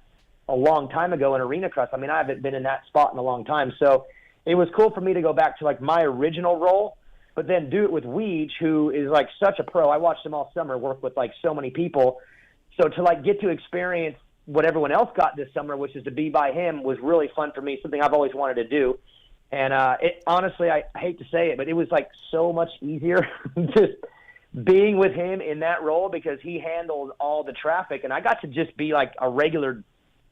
a long time ago in Arena Cross. I haven't been in that spot in a long time. So it was cool for me to go back to like my original role, but then do it with Weege, who is like such a pro. I watched him all summer work with like so many people. So to like get to experience what everyone else got this summer, which is to be by him, was really fun for me, something I've always wanted to do. And it honestly, I hate to say it, but it was like so much easier just being with him in that role because he handled all the traffic. And I got to just be like a regular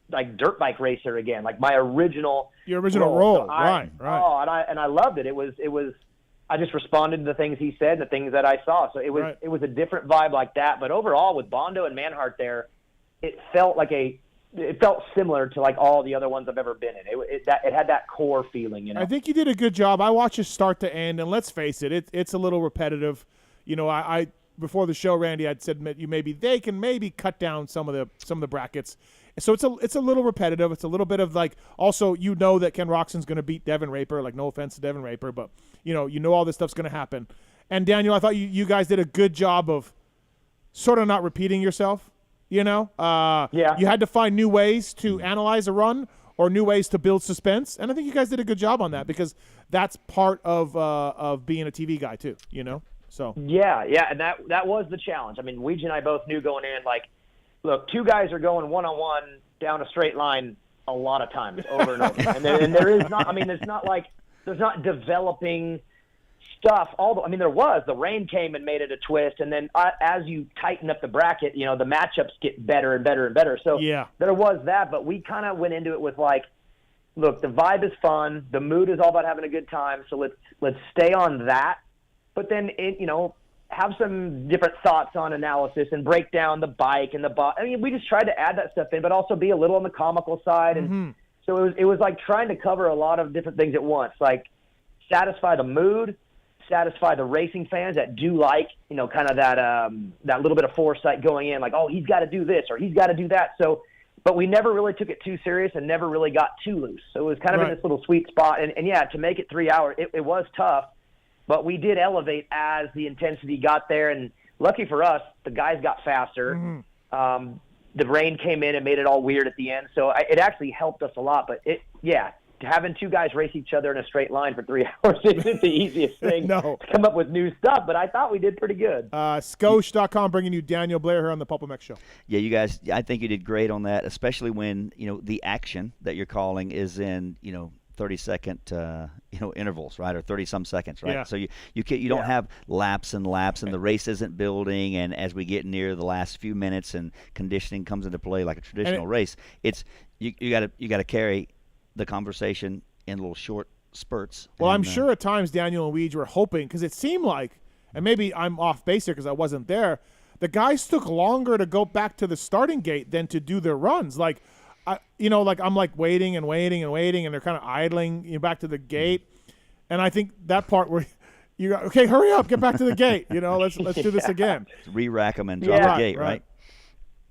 like dirt bike racer again, like my original role. So right. Oh, and I loved it. It was I just responded to the things he said, the things that I saw. So it was a different vibe like that. But overall, with Bondo and Manhart there, it felt similar to like all the other ones I've ever been in. It had that core feeling, I think you did a good job. I watched it start to end, and let's face it, it's a little repetitive. I before the show, Randy, I'd said they can maybe cut down some of the brackets. So it's a little repetitive. It's a little bit of like, also, that Ken Roczen's going to beat Devin Raper. Like, no offense to Devin Raper, but you know all this stuff's going to happen. And Daniel, I thought you guys did a good job of sort of not repeating yourself. Yeah. You had to find new ways to analyze a run or new ways to build suspense, and I think you guys did a good job on that because that's part of being a TV guy too. So yeah, and that was the challenge. I mean, Weege and I both knew going in, like, look, two guys are going one-on-one down a straight line a lot of times over and over, and there is not. I mean, it's not like there's not developing stuff. The rain came and made it a twist, and then as you tighten up the bracket, the matchups get better and better and better. So there was that, but we kind of went into it with like, look, the vibe is fun, the mood is all about having a good time, so let's stay on that. But then have some different thoughts on analysis and break down the bike and the bot. I mean, we just tried to add that stuff in, but also be a little on the comical side, and so it was like trying to cover a lot of different things at once, like satisfy the mood, satisfy the racing fans that do like, kind of that little bit of foresight going in, like, oh, he's got to do this or he's got to do that. So, but we never really took it too serious and never really got too loose. So it was kind of in this little sweet spot. And yeah, to make it 3 hours, it was tough, but we did elevate as the intensity got there. And lucky for us, the guys got faster. The rain came in and made it all weird at the end. So it actually helped us a lot. But having two guys race each other in a straight line for 3 hours isn't the easiest thing to come up with new stuff, but I thought we did pretty good. Skosh.com bringing you Daniel Blair here on the PulpMX show. Yeah, you guys, I think you did great on that, especially when, the action that you're calling is in, 30-second, intervals, right, or 30-some seconds, right? Yeah. So you don't have laps and laps, and the race isn't building, and as we get near the last few minutes and conditioning comes into play like a traditional race, it's you got to carry the conversation in little short spurts. Well, I'm sure at times Daniel and Weege were hoping, because it seemed like, and maybe I'm off base here because I wasn't there, the guys took longer to go back to the starting gate than to do their runs. Like, I'm like waiting and waiting and waiting, and they're kind of idling back to the gate. And I think that part where you go, okay, hurry up, get back to the gate. Let's do this again. Re-rack them and drop the gate, right?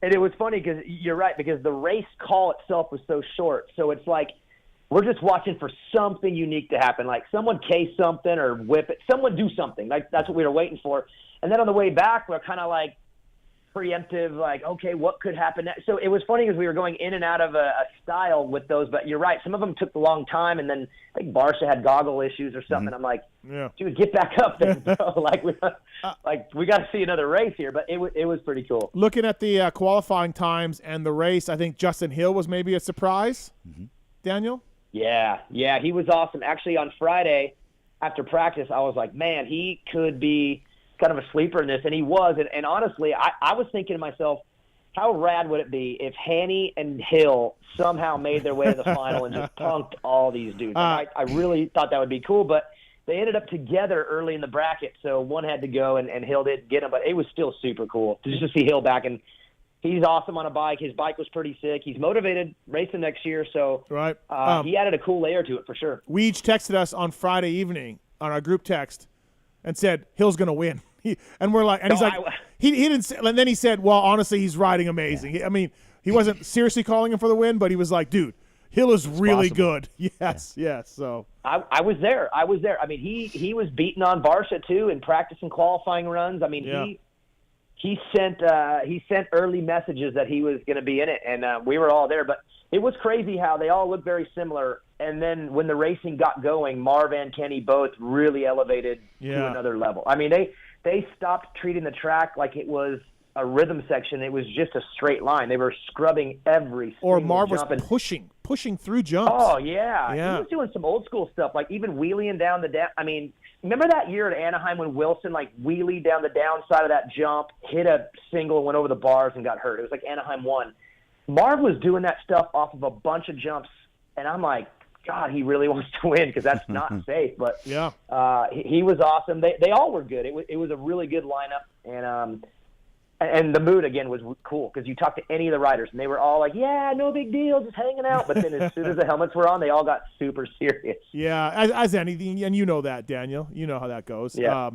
And it was funny because you're right, because the race call itself was so short. So it's like, we're just watching for something unique to happen, like someone case something or whip it, someone do something. Like, that's what we were waiting for. And then on the way back, we're kind of like preemptive, like, okay, what could happen next? So it was funny because we were going in and out of a style with those, but you're right. Some of them took a long time, and then I think Barsha had goggle issues or something. I'm like, dude, get back up there, bro. we got to see another race here, but it was pretty cool. Looking at the qualifying times and the race, I think Justin Hill was maybe a surprise. Daniel? Yeah, he was awesome. Actually, on Friday after practice, I was like, man, he could be kind of a sleeper in this, and he was. And honestly, I was thinking to myself, how rad would it be if Haney and Hill somehow made their way to the final and just punked all these dudes? I really thought that would be cool, but they ended up together early in the bracket, so one had to go, and Hill didn't get him, but it was still super cool just to see Hill back. And he's awesome on a bike. His bike was pretty sick. He's motivated racing next year, so he added a cool layer to it for sure. Weege texted us on Friday evening on our group text and said Hill's going to win. And we're like, and he's like, he didn't say, and then he said, well, honestly, he's riding amazing. Yeah. He wasn't seriously calling him for the win, but he was like, dude, Hill is really good. Yes. So I was there. I mean, he was beating on Barsha too in practice and qualifying runs. I mean, he sent early messages that he was going to be in it, and we were all there. But it was crazy how they all looked very similar. And then when the racing got going, Marv and Kenny both really elevated to another level. I mean, they stopped treating the track like it was a rhythm section. It was just a straight line. They were scrubbing every single Or Marv was jump pushing through jumps. Oh, yeah. He was doing some old school stuff, like even wheeling down the down. I mean, remember that year at Anaheim when Wilson wheelied down the downside of that jump, hit a single, and went over the bars and got hurt? It was like Anaheim 1. Marv was doing that stuff off of a bunch of jumps, and I'm like, God, he really wants to win because that's not safe. But he was awesome. They all were good. It was a really good lineup, and the mood again was cool because you talk to any of the riders and they were all like, "Yeah, no big deal, just hanging out." But then as soon as the helmets were on, they all got super serious. Yeah, as anything, and you know that, Daniel. You know how that goes. Yeah.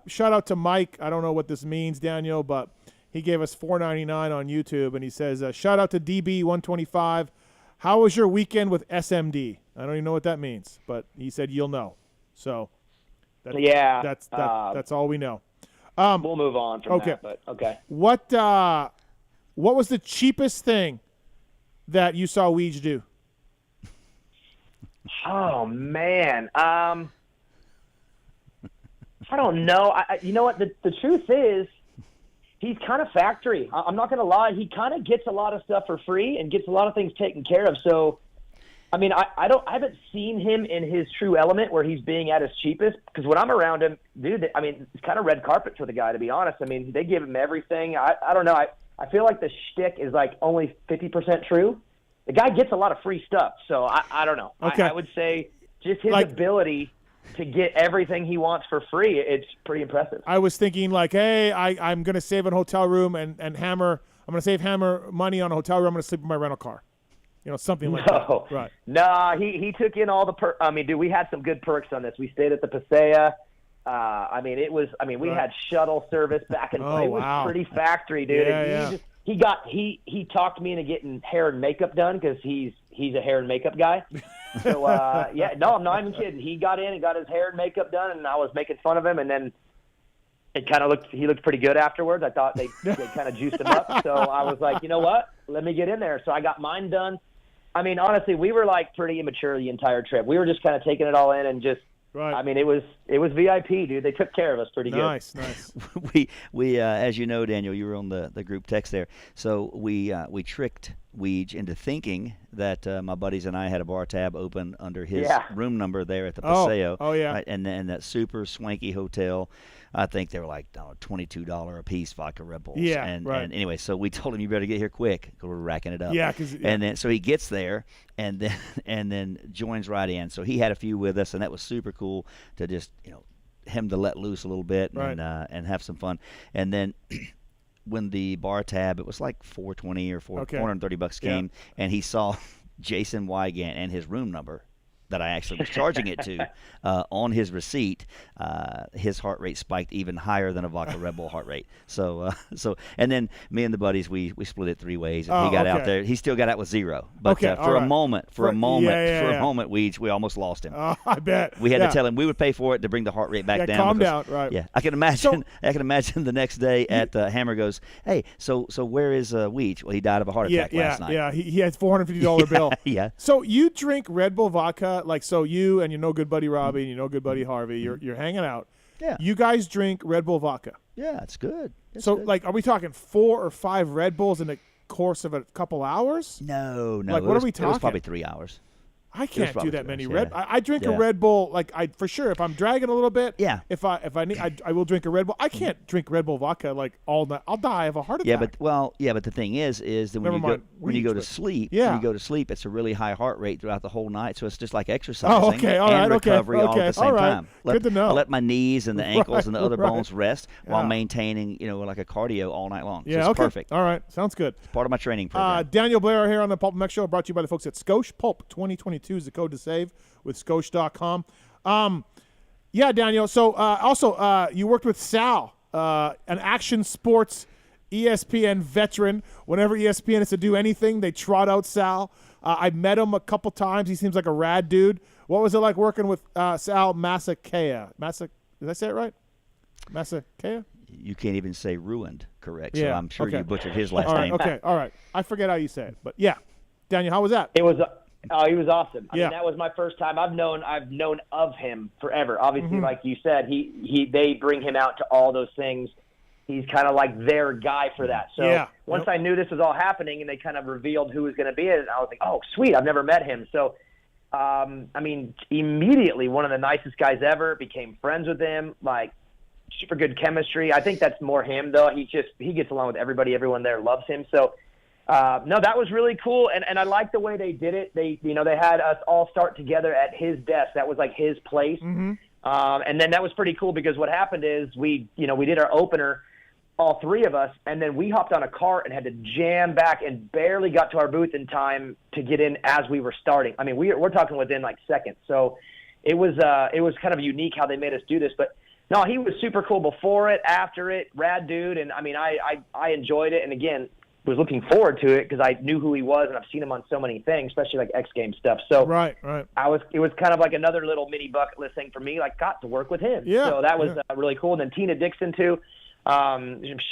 Shout out to Mike. I don't know what this means, Daniel, but He gave us $4.99 on YouTube, and he says, shout out to DB125. How was your weekend with SMD? I don't even know what that means, but he said you'll know. So that's all we know. We'll move on from okay. that, but okay. What was the cheapest thing that you saw Weege do? Oh, man. I don't know. You know what? The truth is, he's kind of factory. I'm not going to lie. He kind of gets a lot of stuff for free and gets a lot of things taken care of. So, I mean, I haven't seen him in his true element where he's being at his cheapest. Because when I'm around him, dude, I mean, it's kind of red carpet for the guy, to be honest. I mean, they give him everything. I don't know. I feel like the shtick is like only 50% true. The guy gets a lot of free stuff. So I don't know. Okay. I would say just his ability to get everything he wants for free, it's pretty impressive. I was thinking like, hey, I'm going to save a hotel room and Hammer. I'm going to save Hammer money on a hotel room. I'm going to sleep in my rental car. You know, something like that. Right. Nah, he took in all the perks. I mean, dude, we had some good perks on this. We stayed at the Paseo. We had shuttle service back and forth. It was pretty factory, dude. Yeah, He talked me into getting hair and makeup done because he's a hair and makeup guy. So I'm not even kidding. He got in and got his hair and makeup done, and I was making fun of him, and then he looked pretty good afterwards. I thought they kind of juiced him up. So I was like, you know what? Let me get in there. So I got mine done. I mean, honestly, we were like pretty immature the entire trip. We were just kind of taking it all in and just. Right. I mean, it was VIP, dude. They took care of us pretty good. Nice. we as you know, Daniel, you were on the group text there. So we tricked Weege into thinking that my buddies and I had a bar tab open under his room number there at the Paseo. Oh yeah. Right? And then that super swanky hotel. I think they were like $22 a piece vodka Red Bulls. Yeah, and right. So we told him you better get here quick because we're racking it up. Yeah, and then so he gets there and then joins right in. So he had a few with us, and that was super cool to just him to let loose a little bit and have some fun. And then when the bar tab, it was like $420 or $430 came, and he saw Jason Wygant and his room number that I actually was charging it to on his receipt, his heart rate spiked even higher than a vodka Red Bull heart rate. So and then me and the buddies we split it three ways, and he got out there. He still got out with zero, but for a moment, we almost lost him. Oh, I bet we had to tell him we would pay for it to bring the heart rate back down. Calm down, right? Yeah, I can imagine. I can imagine the next day at Hammer goes, hey, so where is Weege? Well, he died of a heart attack last night. Yeah, he had $450 bill. Yeah. So you drink Red Bull vodka. Like, so you and your no good buddy Robbie and your no good buddy Harvey, you're hanging out. Yeah. You guys drink Red Bull vodka. Yeah, it's good. Like, are we talking 4 or 5 Red Bulls in the course of a couple hours? No. Like, what are we talking? It was probably 3 hours. I can't do that many Red. I drink a Red Bull like for sure. If I'm dragging a little bit, If I need, I will drink a Red Bull. I can't drink Red Bull vodka like all night. I'll die of a heart attack. But the thing is that when you go to sleep, it's a really high heart rate throughout the whole night. So it's just like exercising and recovery all at the same time. Good to know. I let my knees and the ankles and the other bones rest while maintaining, like a cardio all night long. So it's perfect. All right, sounds good. It's part of my training program. Daniel Blair here on the PulpMX Show, brought to you by the folks at Scotia. Pulp 2022 is the code to save with Scotia.com. Daniel. So also you worked with Sal, an action sports ESPN veteran. Whenever ESPN has to do anything, they trot out Sal. I met him a couple times. He seems like a rad dude. What was it like working with Sal Masakea? Did I say it right? Masakea? You can't even say ruined correct, yeah, so I'm sure you butchered his last name. Okay, all right. I forget how you say it, but yeah. Daniel, how was that? It was he was awesome. I mean, that was my first time. I've known of him forever. Obviously, like you said, they bring him out to all those things. He's kind of like their guy for that. So once I knew this was all happening and they kind of revealed who was going to be it, I was like, oh, sweet, I've never met him. So, immediately one of the nicest guys ever, became friends with him, like super good chemistry. I think that's more him, though. He gets along with everybody. Everyone there loves him. So, no, that was really cool, and I like the way they did it. They had us all start together at his desk. That was like his place, and then that was pretty cool because what happened is we did our opener, all three of us, and then we hopped on a cart and had to jam back and barely got to our booth in time to get in as we were starting. I mean, we're talking within like seconds. So it was kind of unique how they made us do this, but No, he was super cool before it, after it, rad dude. And, I mean, I enjoyed it. And, again, was looking forward to it because I knew who he was, and I've seen him on so many things, especially like X Games stuff. So right. It was kind of like another little mini bucket list thing for me. Like, got to work with him. Yeah. So that was really cool. And then Tina Dixon too.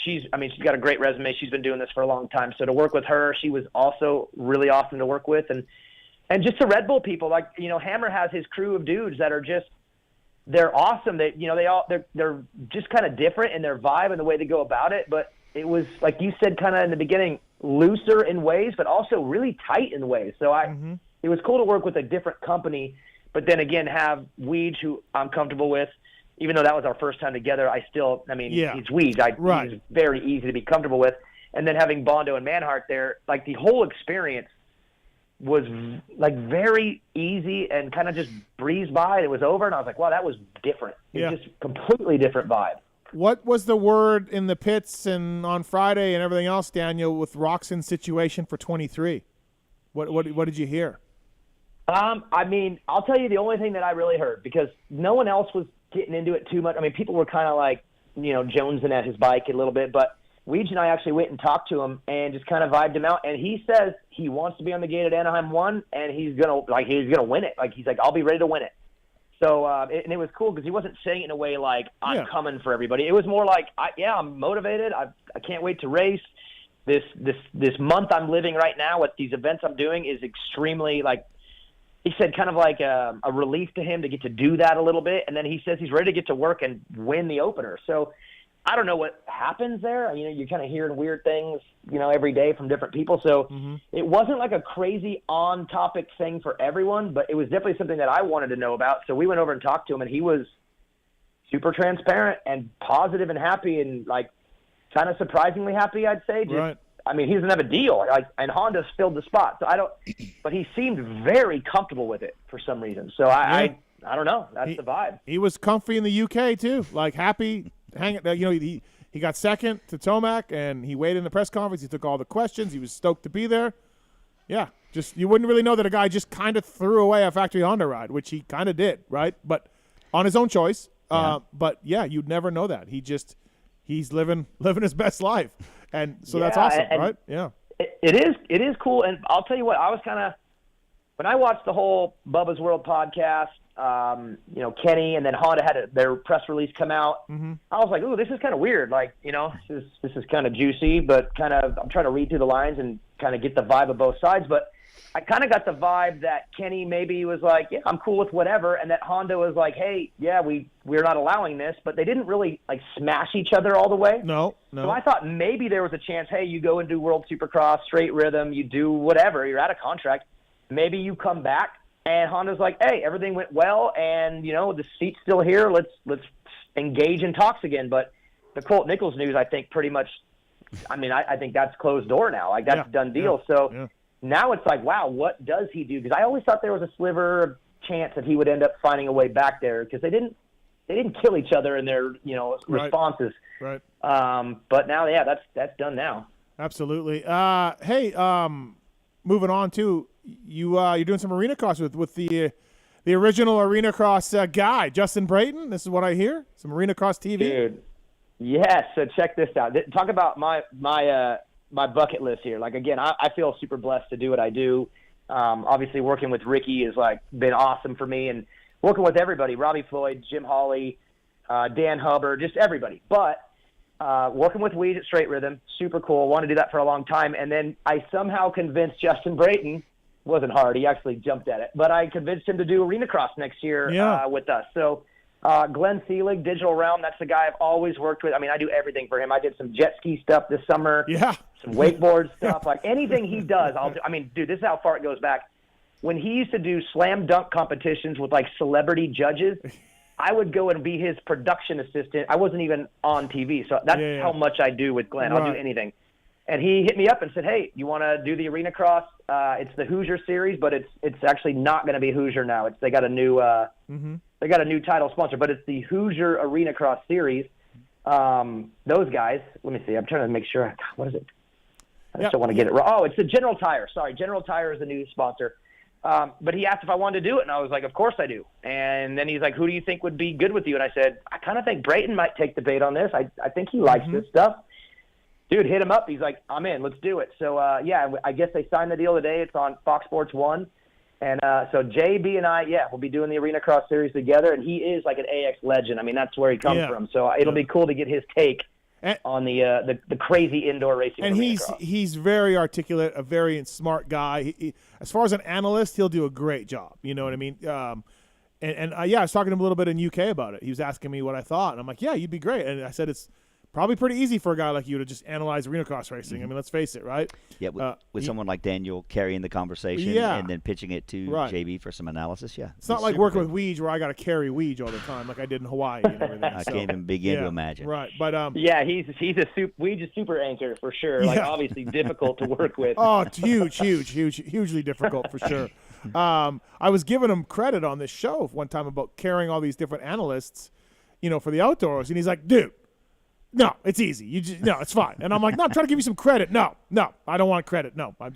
She's got a great resume. She's been doing this for a long time. So to work with her, she was also really awesome to work with. And just the Red Bull people, like, Hammer has his crew of dudes that are just, they're awesome. They're just kind of different in their vibe and the way they go about it. But it was, like you said, kind of in the beginning, looser in ways, but also really tight in ways. So it was cool to work with a different company, but then again, have Weege, who I'm comfortable with, even though that was our first time together. He's Weege. He's very easy to be comfortable with. And then having Bondo and Manhart there, like the whole experience was like very easy and kind of just breezed by, and it was over. And I was like, wow, that was different. It was just completely different vibe. What was the word in the pits and on Friday and everything else, Daniel, with Roczen's situation for 23? What did you hear? I mean, I'll tell you the only thing that I really heard, because no one else was getting into it too much. I mean, people were kind of like, jonesing at his bike a little bit, but Weege and I actually went and talked to him and just kind of vibed him out. And he says he wants to be on the gate at Anaheim 1, and he's gonna win it. Like, he's like, I'll be ready to win it. So, and it was cool because he wasn't saying it in a way like, I'm coming for everybody. It was more like, I'm motivated. I can't wait to race. This month I'm living right now with these events I'm doing is extremely, like, he said, kind of like a relief to him to get to do that a little bit. And then he says he's ready to get to work and win the opener. So I don't know what happens there. You're kind of hearing weird things, every day from different people. So it wasn't like a crazy on-topic thing for everyone, but it was definitely something that I wanted to know about. So we went over and talked to him, and he was super transparent and positive and happy, and like kind of surprisingly happy, I'd say. Right. I mean, he doesn't have a deal, and Honda's filled the spot. So but he seemed very comfortable with it for some reason. So I don't know. That's the vibe. He was comfy in the UK too, like happy. He got second to Tomac, and he waited in the press conference. He took all the questions. He was stoked to be there. Yeah, just you wouldn't really know that a guy just kind of threw away a factory Honda ride, which he kind of did, right? But on his own choice. But yeah, you'd never know that. He's living his best life, and so that's awesome, right? Yeah, it is cool. And I'll tell you what, I was kind of, when I watched the whole Bubba's World podcast. Kenny and then Honda had their press release come out. I was like, ooh, this is kind of weird. Like, this is kind of juicy, but kind of, I'm trying to read through the lines and kind of get the vibe of both sides. But I kind of got the vibe that Kenny maybe was like, yeah, I'm cool with whatever. And that Honda was like, hey, yeah, we're not allowing this, but they didn't really like smash each other all the way. No. So I thought maybe there was a chance, hey, you go and do World Supercross, straight rhythm, you do whatever, you're out of contract. Maybe you come back. And Honda's like, hey, everything went well, and, the seat's still here. Let's engage in talks again. But the Colt Nichols news, I think, pretty much, I think that's closed door now. Like, that's a done deal. Now it's like, wow, what does he do? Because I always thought there was a sliver of chance that he would end up finding a way back there, because they didn't kill each other in their, responses. Right. But now, that's done now. Absolutely. Hey, moving on to, you're doing some arena cross with the original arena cross guy, Justin Brayton. This is what I hear. Some arena cross TV. Dude, yes. So check this out. Talk about my bucket list here. Like, again, I feel super blessed to do what I do. Obviously, working with Ricky has been awesome for me, and working with everybody: Robbie Floyd, Jim Hawley, Dan Hubbard, just everybody. But working with Weed at Straight Rhythm, super cool. Wanted to do that for a long time, and then I somehow convinced Justin Brayton. Wasn't hard. He actually jumped at it. But I convinced him to do arena cross next year with us. So Glenn Seelig, Digital Realm, that's the guy I've always worked with. I do everything for him. I did some jet ski stuff this summer. Yeah. Some wakeboard stuff. Like, anything he does, I'll do. Dude, this is how far it goes back. When he used to do slam dunk competitions with, celebrity judges, I would go and be his production assistant. I wasn't even on TV. So that's how much I do with Glenn. Right. I'll do anything. And he hit me up and said, hey, you want to do the arena cross? It's the Hoosier series, but it's actually not going to be Hoosier now. They got a new title sponsor, but it's the Hoosier Arena Cross series. Those guys, let me see. I'm trying to make sure. What is it? I just don't want to get it wrong. Oh, it's the General Tire. Sorry, General Tire is the new sponsor. But he asked if I wanted to do it, and I was like, of course I do. And then he's like, who do you think would be good with you? And I said, I kind of think Brayton might take the bait on this. I think he likes this stuff. Dude, hit him up. He's like, I'm in. Let's do it. So, I guess they signed the deal today. It's on Fox Sports 1. And so JB and I, we'll be doing the Arena Cross Series together, and he is like an AX legend. I mean, that's where he comes from. So it'll be cool to get his take on the crazy indoor racing. And he's very articulate, a very smart guy. He, as far as an analyst, he'll do a great job. You know what I mean? I was talking to him a little bit in UK about it. He was asking me what I thought, and I'm like, yeah, you'd be great. And I said it's probably pretty easy for a guy like you to just analyze arena cross racing. I mean, let's face it, right? Yeah, with someone like Daniel carrying the conversation and then pitching it to JB for some analysis. Yeah, it's not like working with Weege where I got to carry Weege all the time like I did in Hawaii and everything. I can't even begin to imagine. Right, but Weege is super anchor for sure. Like obviously difficult to work with. Oh, it's hugely difficult for sure. I was giving him credit on this show one time about carrying all these different analysts, for the outdoors, and he's like, dude. No, it's easy. It's fine. And I'm like, no, I'm trying to give you some credit. No, I don't want credit. No, I'm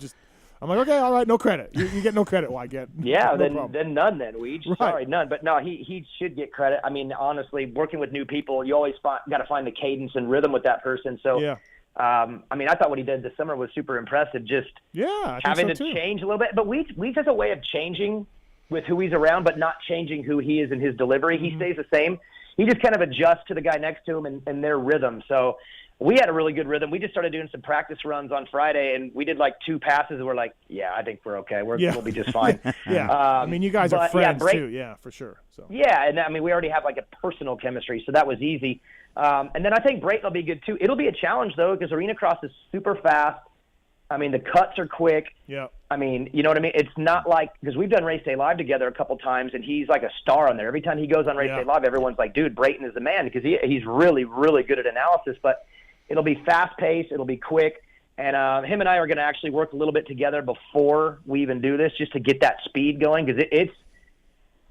like, okay, all right, no credit. You get no credit. Why get? Yeah, no then none. Then Weege. Right. Sorry, none. But no, he should get credit. I mean, honestly, working with new people, you always got to find the cadence and rhythm with that person. So, I mean, I thought what he did this summer was super impressive. Just having to change a little bit. But Weege has a way of changing with who he's around, but not changing who he is in his delivery. He stays the same. He just kind of adjusts to the guy next to him and their rhythm. So we had a really good rhythm. We just started doing some practice runs on Friday, and we did like 2 passes. And we're like, I think we're okay. We'll be just fine. I mean, you guys are friends too. Yeah, for sure. So and I mean, we already have like a personal chemistry, so that was easy. And then I think Brayton will be good too. It'll be a challenge though, because Arena Cross is super fast. I mean, the cuts are quick. Yeah. I mean, you know what I mean? It's not like – because we've done Race Day Live together a couple times, and he's like a star on there. Every time he goes on Race Day Live, everyone's like, dude, Brayton is the man, because he's really, really good at analysis. But it'll be fast-paced. It'll be quick. And him and I are going to actually work a little bit together before we even do this just to get that speed going, because it's –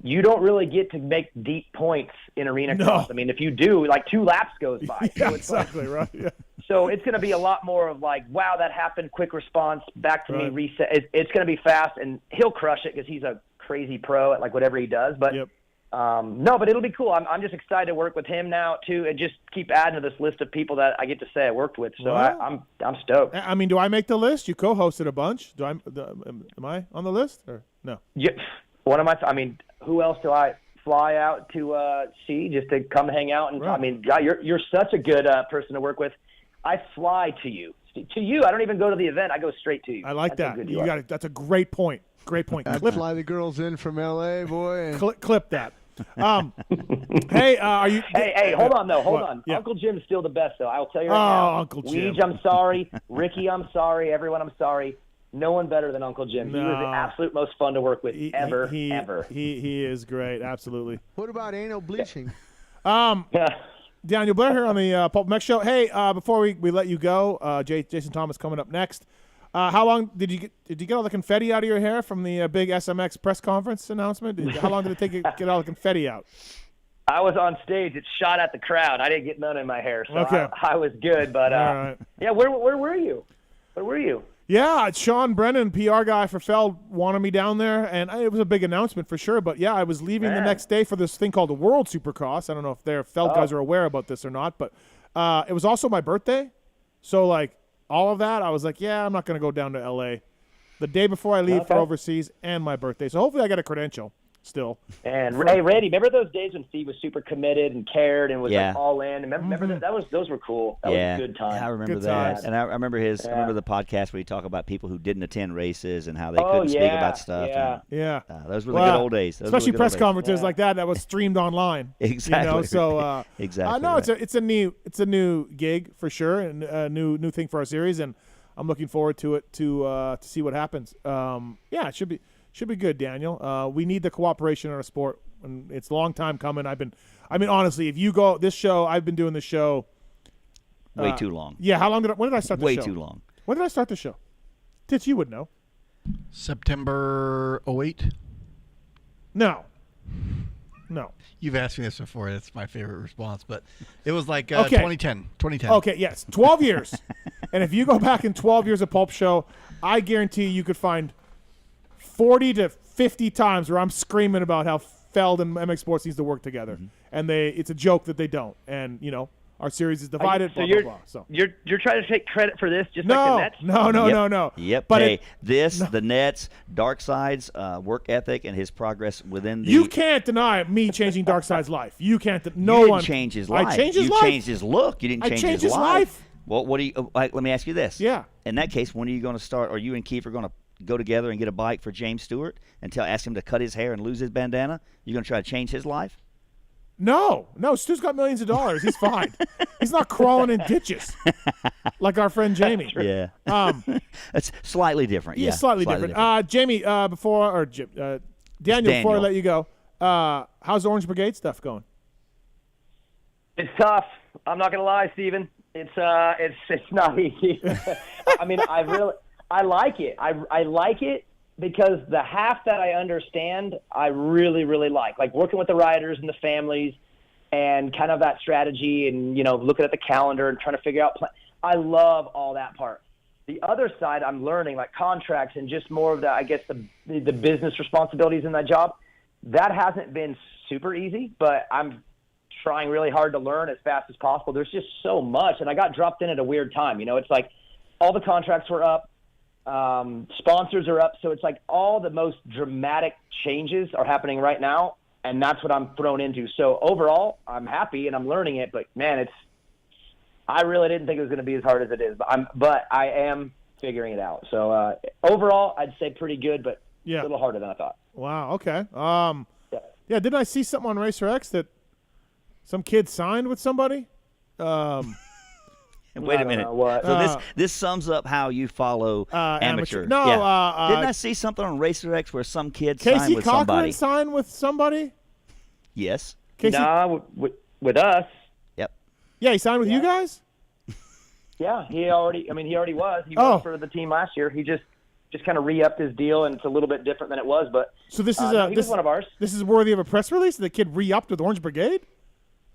you don't really get to make deep points in Arena Cross. I mean, if you do, like 2 laps goes by. Yeah, so exactly, right. Yeah. So it's going to be a lot more of like, wow, that happened, quick response, back to me, reset. It's going to be fast, and he'll crush it because he's a crazy pro at like whatever he does. But no, but it'll be cool. I'm just excited to work with him now too, and just keep adding to this list of people that I get to say I worked with. So I'm stoked. I mean, do I make the list? You co-hosted a bunch. Am I on the list or no? Yeah, I mean, who else do I fly out to see just to come hang out? And I mean, God, you're such a good person to work with. I fly to you. To you, I don't even go to the event. I go straight to you. I like that. You got it. That's a great point. Great point. Fly the girls in from L.A., boy. And clip that. Hey, are you? Hey, hold on though. Hold on. Yeah. Uncle Jim's still the best though. I'll tell you right now. Uncle Jim. Weege, I'm sorry. Ricky, I'm sorry. Everyone, I'm sorry. No one better than Uncle Jim. No. He was the absolute most fun to work with ever. He is great. Absolutely. what about anal bleaching? Daniel Blair here on the PulpMX show. Hey, before we let you go, Jason Thomas coming up next. How long did you get all the confetti out of your hair from the big SMX press conference announcement? How long did it take you to get all the confetti out? I was on stage. It shot at the crowd. I didn't get none in my hair, so okay. I was good. But right. yeah, where were you? Where were you? Yeah, Sean Brennan, PR guy for Feld, wanted me down there, and it was a big announcement for sure. But, yeah, I was leaving the next day for this thing called the World Supercross. I don't know if their Feld guys are aware about this or not, but it was also my birthday. So, like, all of that, I was like, yeah, I'm not going to go down to L.A. the day before I leave for overseas and my birthday. So, hopefully I get a credential still. And, hey, Randy, remember those days when Steve was super committed and cared and was like all in? Remember those were cool. That was a good time. Yeah, I remember good that. Times. And I remember I remember the podcast where he talked about people who didn't attend races and how they couldn't speak about stuff. Yeah. And, those were the good old days. Especially press conferences like that was streamed online. Exactly. So exactly. No, it's a new gig for sure, and a new thing for our series, and I'm looking forward to it to see what happens. It should be good, Daniel. We need the cooperation in our sport, and it's a long time coming. Honestly, if you go this show, I've been doing the show way too long. Yeah, when did I start the show? Way too long. When did I start the show? Tits, you would know. September 2008. No. You've asked me this before. That's my favorite response, but it was like Okay. 2010. Okay, yes, 12 years. And if you go back in 12 years of Pulp Show, I guarantee you could find 40 to 50 times where I'm screaming about how Feld and MX Sports needs to work together, and it's a joke that they don't. And our series is divided. So blah, blah, blah. So you're trying to take credit for this, just like the Nets? No. Yep. But Hey, the Nets, Darkside's work ethic and his progress within the. You can't deny me changing Darkside's life. You can't. You didn't one change his life. I changed his you life. changed his look. You didn't I change changed his his life. Well, what do you? Let me ask you this. Yeah. In that case, when are you going to start? Or you and Keith are going to go together and get a bike for James Stewart and ask him to cut his hair and lose his bandana? You're going to try to change his life? No. Stu's got millions of dollars. He's fine. He's not crawling in ditches like our friend Jamie. Yeah. It's slightly different. Yeah, Yeah, slightly different. Jamie, Daniel, before I let you go, how's the Orange Brigade stuff going? It's tough. I'm not gonna lie, Steven. It's not easy. I mean, I like it. I like it because the half that I understand, I really, really like working with the riders and the families and kind of that strategy and, looking at the calendar and trying to figure out I love all that part. The other side I'm learning, like contracts and just more of the, I guess, the business responsibilities in that job. That hasn't been super easy, but I'm trying really hard to learn as fast as possible. There's just so much, and I got dropped in at a weird time. It's like all the contracts were up. Sponsors are up, so it's like all the most dramatic changes are happening right now, and that's what I'm thrown into. So overall, I'm happy and I'm learning it, but man, I really didn't think it was going to be as hard as it is, but I am figuring it out. So overall, I'd say pretty good, but a little harder than I thought. Wow. Okay. Yeah. Didn't I see something on Racer X that some kid signed with somebody? Wait a minute. What? So this sums up how you follow amateur. No, yeah. Didn't I see something on Racer X where some kid Casey signed with Cochran somebody? signed with somebody? Yes. Casey? Nah, with us. Yep. Yeah, he signed with you guys? Yeah, he already was. He was for the team last year. He just kind of re-upped his deal, and it's a little bit different than it was. But so this is he was one of ours. This is worthy of a press release. The kid re-upped with Orange Brigade.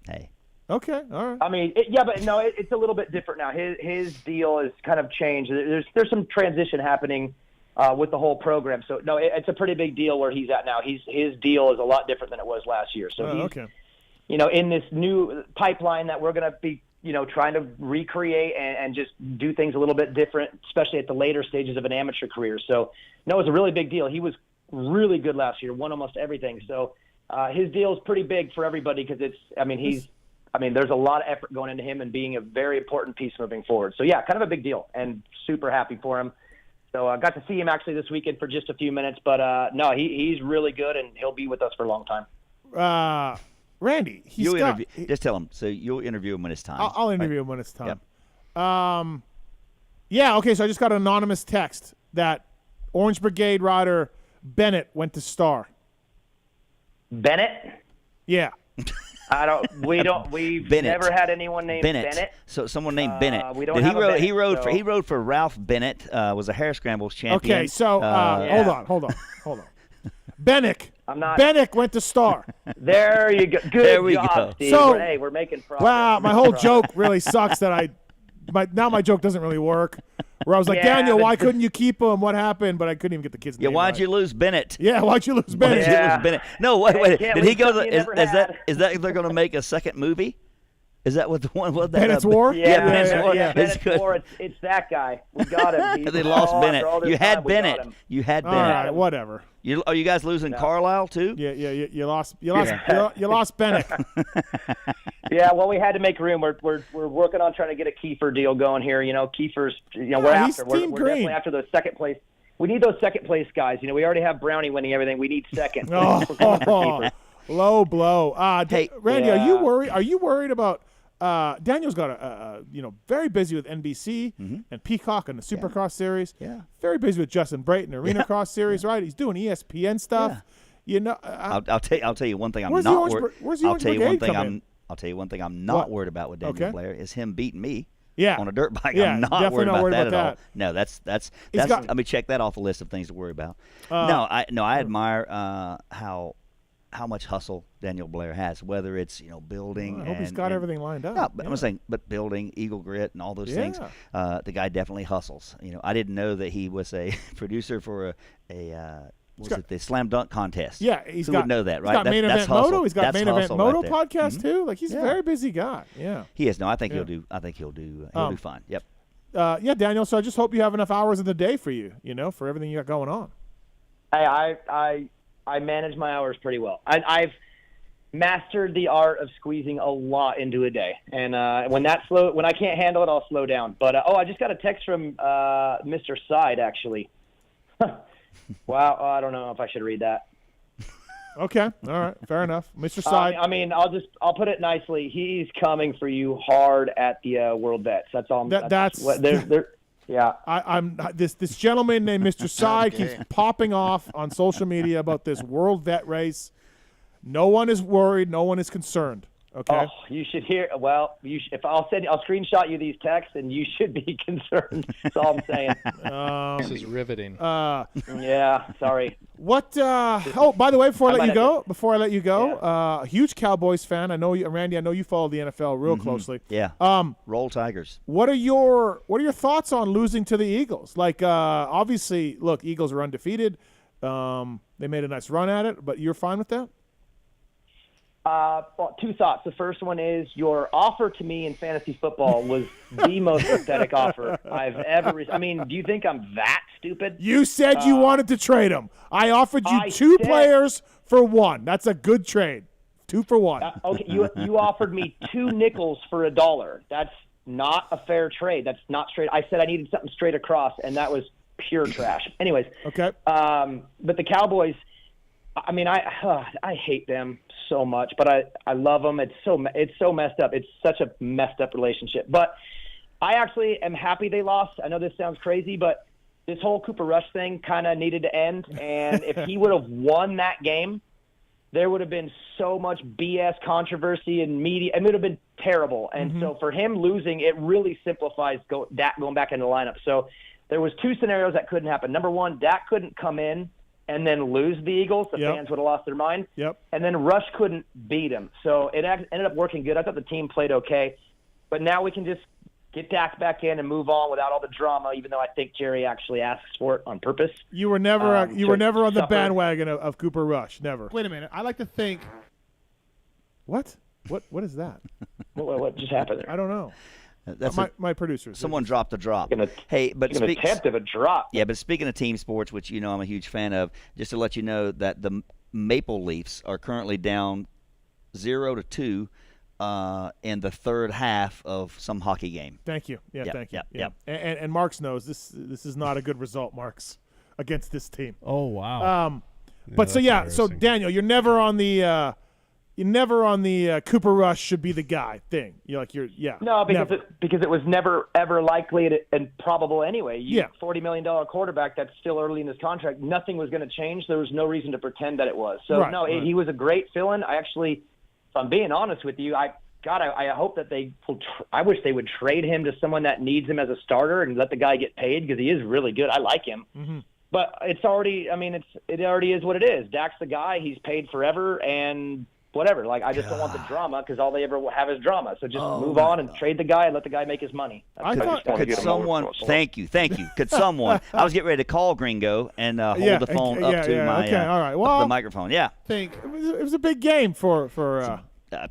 Hey. Okay, all right. I mean, but no, it's a little bit different now. His deal has kind of changed. There's some transition happening with the whole program. So no, it's a pretty big deal where he's at now. His deal is a lot different than it was last year. So he's, okay. In this new pipeline that we're going to be, trying to recreate and just do things a little bit different, especially at the later stages of an amateur career. So no, it's a really big deal. He was really good last year, won almost everything. So his deal is pretty big for everybody because there's a lot of effort going into him and being a very important piece moving forward. So, yeah, kind of a big deal and super happy for him. So I got to see him actually this weekend for just a few minutes. But, no, he's really good, and he'll be with us for a long time. Randy, just tell him. So you'll interview him when it's time. I'll interview him when it's time. Yep. Yeah, okay, so I just got an anonymous text that Orange Brigade rider Bennett went to Star. Bennett? Yeah. We've never had anyone named Bennett. So someone named Bennett. We don't have a Bennett, he rode for Ralph Bennett, was a hare scrambles champion. Okay, so hold on. Bennick went to Star. There you go. Good there we job, go. Steve. So, hey, we're making progress. Wow, my whole joke really sucks that my joke doesn't really work. Where I was like, Daniel, why couldn't you keep him? What happened? But I couldn't even get the kid's name. Yeah, why'd you lose Bennett? Yeah, why'd you lose Bennett? No, wait. Did he go? Is that they're going to make a second movie? Is that what the one? What that? Bennett's War? Yeah, Bennett's War. Yeah. Bennett's War. It's that guy. We got him. They lost Bennett. You had Bennett. You had Bennett. All right, whatever. Are you guys losing Carlisle too? Yeah. You lost Bennett. Yeah, well, we had to make room. We're working on trying to get a Kiefer deal going here. Kiefer's. We're after. We're definitely after those second place. We need those second place guys. We already have Brownie winning everything. We need second. We're going for Kiefer. Low blow. Hey, Randy, yeah. Are you worried about? Daniel's got very busy with NBC and Peacock and the Supercross series. Yeah. Very busy with Justin Brayton, Arena Cross series, right? He's doing ESPN stuff. Yeah. I'll tell you one thing. Where's the Orange Brigade come in? I'll tell you one thing I'm not worried about with Daniel Blair is him beating me. Yeah. On a dirt bike. Yeah, I'm not definitely worried about that at all. that. No, that's let me check that off the list of things to worry about. I admire how much hustle Daniel Blair has, whether it's building. I hope he's got everything lined up. No, but I'm saying, but building, Eagle Grit, and all those things. The guy definitely hustles. I didn't know that he was a producer for a was it the slam dunk contest? Yeah, Who would know that, right? He's got Main that's Event Moto. hustle. He's got That's Main Event hustle Moto right there. podcast too. Like he's a very busy guy. Yeah. He is. No, I think Yeah. he'll do. I think he'll do fine. Yep. Yeah, Daniel. So I just hope you have enough hours in the day for you. For everything you got going on. I manage my hours pretty well. I've mastered the art of squeezing a lot into a day, and when I can't handle it, I'll slow down. But I just got a text from Mr. Side actually. Wow, I don't know if I should read that. Okay, all right, fair enough, Mr. Side. I'll put it nicely. He's coming for you hard at the World Vets. That's all. Yeah. I'm this gentleman named Mr. Side keeps popping off on social media about this World Vet race. No one is worried. No one is concerned. Okay. Oh, you should hear. Well, if I'll screenshot you these texts, and you should be concerned. That's all I'm saying. This is riveting. Yeah. Sorry. What? Oh, by the way, before I let you go, huge Cowboys fan. I know you, Randy. I know you follow the NFL real closely. Yeah. Roll Tigers. What are your thoughts on losing to the Eagles? Like, obviously, look, Eagles are undefeated. They made a nice run at it, but you're fine with that? Well, two thoughts. The first one is your offer to me in fantasy football was the most pathetic offer I've ever received. I mean, do you think I'm that stupid? You said you wanted to trade him. I offered you two players for one. That's a good trade. 2 for 1. Okay, you offered me 2 nickels for $1. That's not a fair trade. That's not straight. I said I needed something straight across, and that was pure trash. Anyways. Okay. But the Cowboys, I mean, I hate them so much, but I love them. It's so messed up. It's such a messed up relationship. But I actually am happy they lost. I know this sounds crazy, but this whole Cooper Rush thing kind of needed to end. And if he would have won that game, there would have been so much BS controversy and media. It would have been terrible. And so for him losing, it really simplifies going back into the lineup. So there was 2 scenarios that couldn't happen. Number one, Dak couldn't come in and then lose the Eagles. The fans would have lost their mind. Yep. And then Rush couldn't beat him. So it ended up working good. I thought the team played okay. But now we can just get Dak back in and move on without all the drama, even though I think Jerry actually asks for it on purpose. You were never on the bandwagon of Cooper Rush. Never. Wait a minute. I like to think. What? What is that? What just happened there? I don't know. That's my producers. Someone dropped a drop. An attempt of a drop. Yeah, but speaking of team sports, which I'm a huge fan of, just to let you know that the Maple Leafs are currently down 0-2 in the third half of some hockey game. Thank you. Yeah, Yep, thank you. yep. And Marks knows this is not a good result, Marks, against this team. Oh wow. So Daniel, you're never on the Cooper Rush should be the guy thing. No, because it was never ever likely and probable anyway. $40 million quarterback that's still early in his contract. Nothing was going to change. There was no reason to pretend that it was. So he was a great fill-in. I actually, if I'm being honest with you, I hope that I wish they would trade him to someone that needs him as a starter and let the guy get paid because he is really good. I like him. Mm-hmm. But it already is what it is. Dak's the guy. He's paid forever and whatever. Like, I just don't want the drama because all they ever have is drama. So just move on and trade the guy and let the guy make his money. Could someone? Thank you. Could someone? I was getting ready to call Gringo and hold the phone up to my the microphone. Yeah. It was a big game for.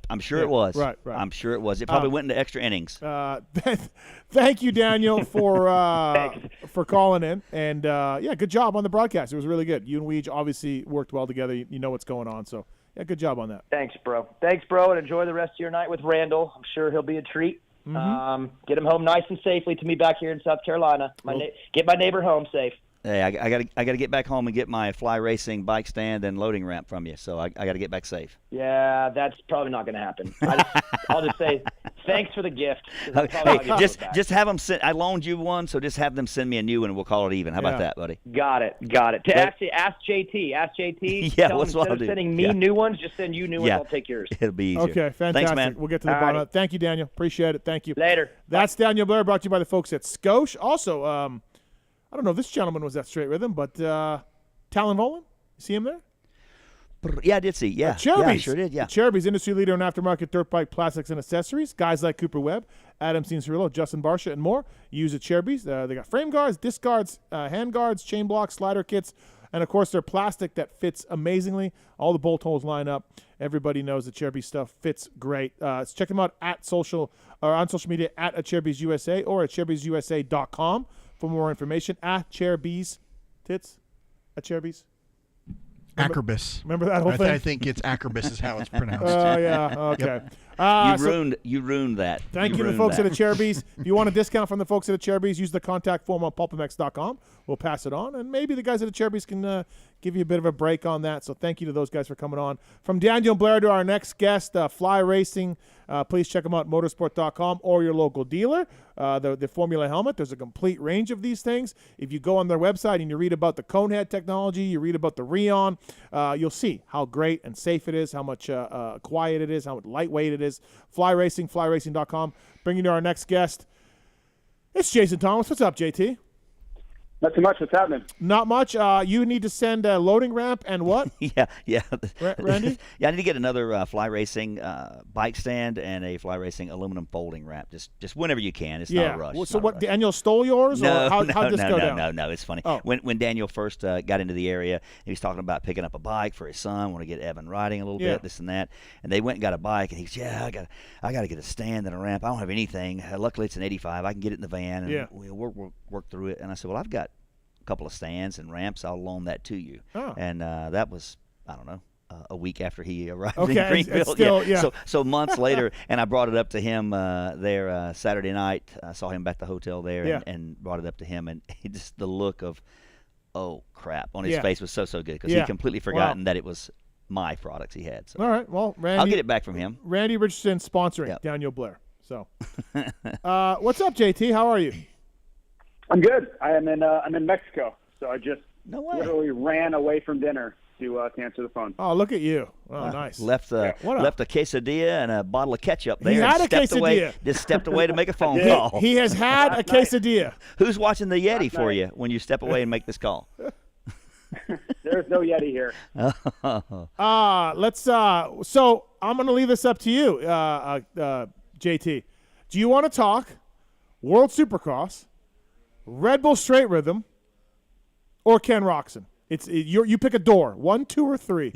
I'm sure it was. Right. I'm sure it was. It probably went into extra innings. Thank you, Daniel, for calling in. And, good job on the broadcast. It was really good. You and Weege obviously worked well together. You know what's going on. So, yeah, good job on that. Thanks, bro. And enjoy the rest of your night with Randall. I'm sure he'll be a treat. Mm-hmm. Get him home nice and safely to me back here in South Carolina. Get my neighbor home safe. Hey, I got to get back home and get my fly racing bike stand and loading ramp from you. So I got to get back safe. Yeah, that's probably not going to happen. I'll just say thanks for the gift. Hey, just have them send. I loaned you one, so just have them send me a new one, and we'll call it even. How about that, buddy? Got it. Ask JT. Yeah, tell what's him instead of sending me new ones, just send you new ones. I'll take yours. It'll be easier. Okay, fantastic. Thanks, man. We'll get to the bottom. Thank you, Daniel. Appreciate it. Thank you. Later. That's Daniel Blair, brought to you by the folks at Scotia. Also, I don't know if this gentleman was at Straight Rhythm, but Talon Volan, you see him there? Yeah, I did see. Yeah, Cherubies. I sure did. Yeah. Cherubies, industry leader in aftermarket dirt bike plastics and accessories. Guys like Cooper Webb, Adam Cianciarillo, Justin Barsha, and more use at Cherubies. They got frame guards, disc guards, hand guards, chain blocks, slider kits, And, of course, they're plastic that fits amazingly. All the bolt holes line up. Everybody knows the Chairbees stuff fits great. Check them out on social media at Chairbees USA or at chairbeesusa.com for more information. At Chairbees. Tits? At Chairbees? Acrobus. Remember that whole thing? I think it's Acrobus is how it's pronounced. Oh, yeah. Okay. You ruined that. Thank you to the folks at the Chairbees. If you want a discount from the folks at the Chairbees, use the contact form on PulpMX.com. We'll pass it on, and maybe the guys at the Chairbees can give you a bit of a break on that. So thank you to those guys for coming on. From Daniel and Blair to our next guest, Fly Racing. Please check them out at motorsport.com or your local dealer. The Formula helmet, there's a complete range of these things. If you go on their website and you read about the Conehead technology, you read about the Rheon, you'll see how great and safe it is, how much quiet it is, how lightweight it is. Fly Racing, flyracing.com. Bringing to our next guest, it's Jason Thomas. What's up, JT? Not too much. What's happening? Not much. You need to send a loading ramp and what? Yeah. Randy? Yeah, I need to get another Fly Racing bike stand and a Fly Racing aluminum folding ramp. Just whenever you can. It's not a rush. Well, so what? Daniel stole yours, or how'd this go down? No. It's funny. Oh. When Daniel first got into the area, he was talking about picking up a bike for his son. Want to get Evan riding a little bit, this and that. And they went and got a bike, and he said, "Yeah, I got to get a stand and a ramp. I don't have anything. Luckily, it's an 85. I can get it in the van, and we'll work through it." And I said, "Well, I've got couple of stands and ramps. I'll loan that to you." And that was, I don't know, a week after he arrived in Greenville. So months later, and I brought it up to him there Saturday night. I saw him back at the hotel there and brought it up to him, and just the look of, oh crap, on his face was so good because he'd completely forgotten that it was my products he had. So all right, well, Randy, I'll get it back from him. Randy Richardson sponsoring Daniel Blair. So what's up, JT? How are you? I'm good. I'm in Mexico, so I just literally ran away from dinner to answer the phone. Oh, look at you! Oh, nice. Left a quesadilla and a bottle of ketchup there. He had and a stepped quesadilla. Away, just stepped away to make a phone call. He has had a quesadilla. Who's watching the Yeti for you when you step away and make this call? There's no Yeti here. Let's. So I'm going to leave this up to you, JT. Do you want to talk World Supercross, Red Bull Straight Rhythm, or Ken Roczen? You pick a door, 1, 2, or 3.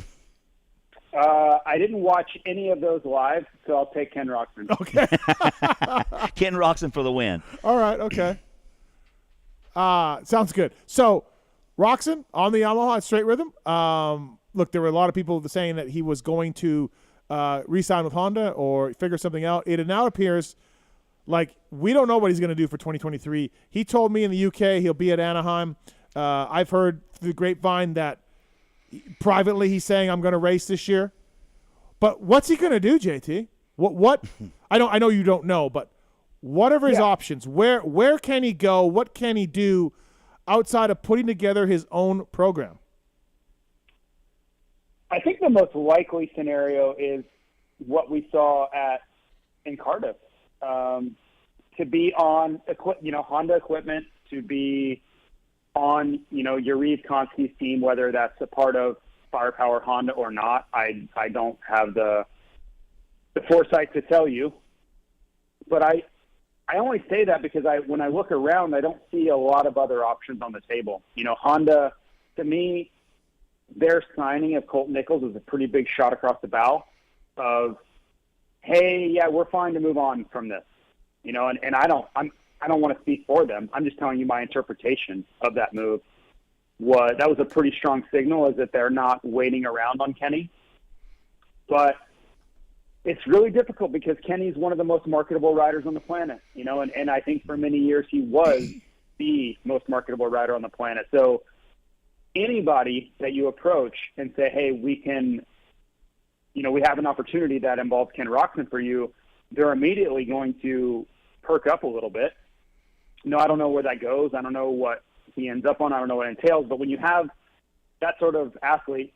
I didn't watch any of those live, so I'll take Ken Roczen. Okay. Ken Roczen for the win. All right. Okay. Sounds good. So, Roczen on the Yamaha at Straight Rhythm. Look, there were a lot of people saying that he was going to re-sign with Honda or figure something out. It now appears like we don't know what he's going to do for 2023. He told me in the UK he'll be at Anaheim. I've heard through the grapevine that privately he's saying I'm going to race this year. But what's he going to do, JT? What? I know you don't know, but what are his options? Where can he go? What can he do outside of putting together his own program? I think the most likely scenario is what we saw in Cardiff. To be on Honda equipment, to be on Yuriv Konski's team, whether that's a part of Firepower Honda or not, I don't have the foresight to tell you. But I only say that because when I look around, I don't see a lot of other options on the table. Honda, to me, their signing of Colt Nichols is a pretty big shot across the bow of, hey, yeah, we're fine to move on from this. And I don't want to speak for them. I'm just telling you my interpretation of that move. That was a pretty strong signal, is that they're not waiting around on Kenny. But it's really difficult because Kenny's one of the most marketable riders on the planet, and I think for many years he was the most marketable rider on the planet. So anybody that you approach and say, hey, we have an opportunity that involves Ken Roczen for you, they're immediately going to perk up a little bit. I don't know where that goes. I don't know what he ends up on. I don't know what it entails. But when you have that sort of athlete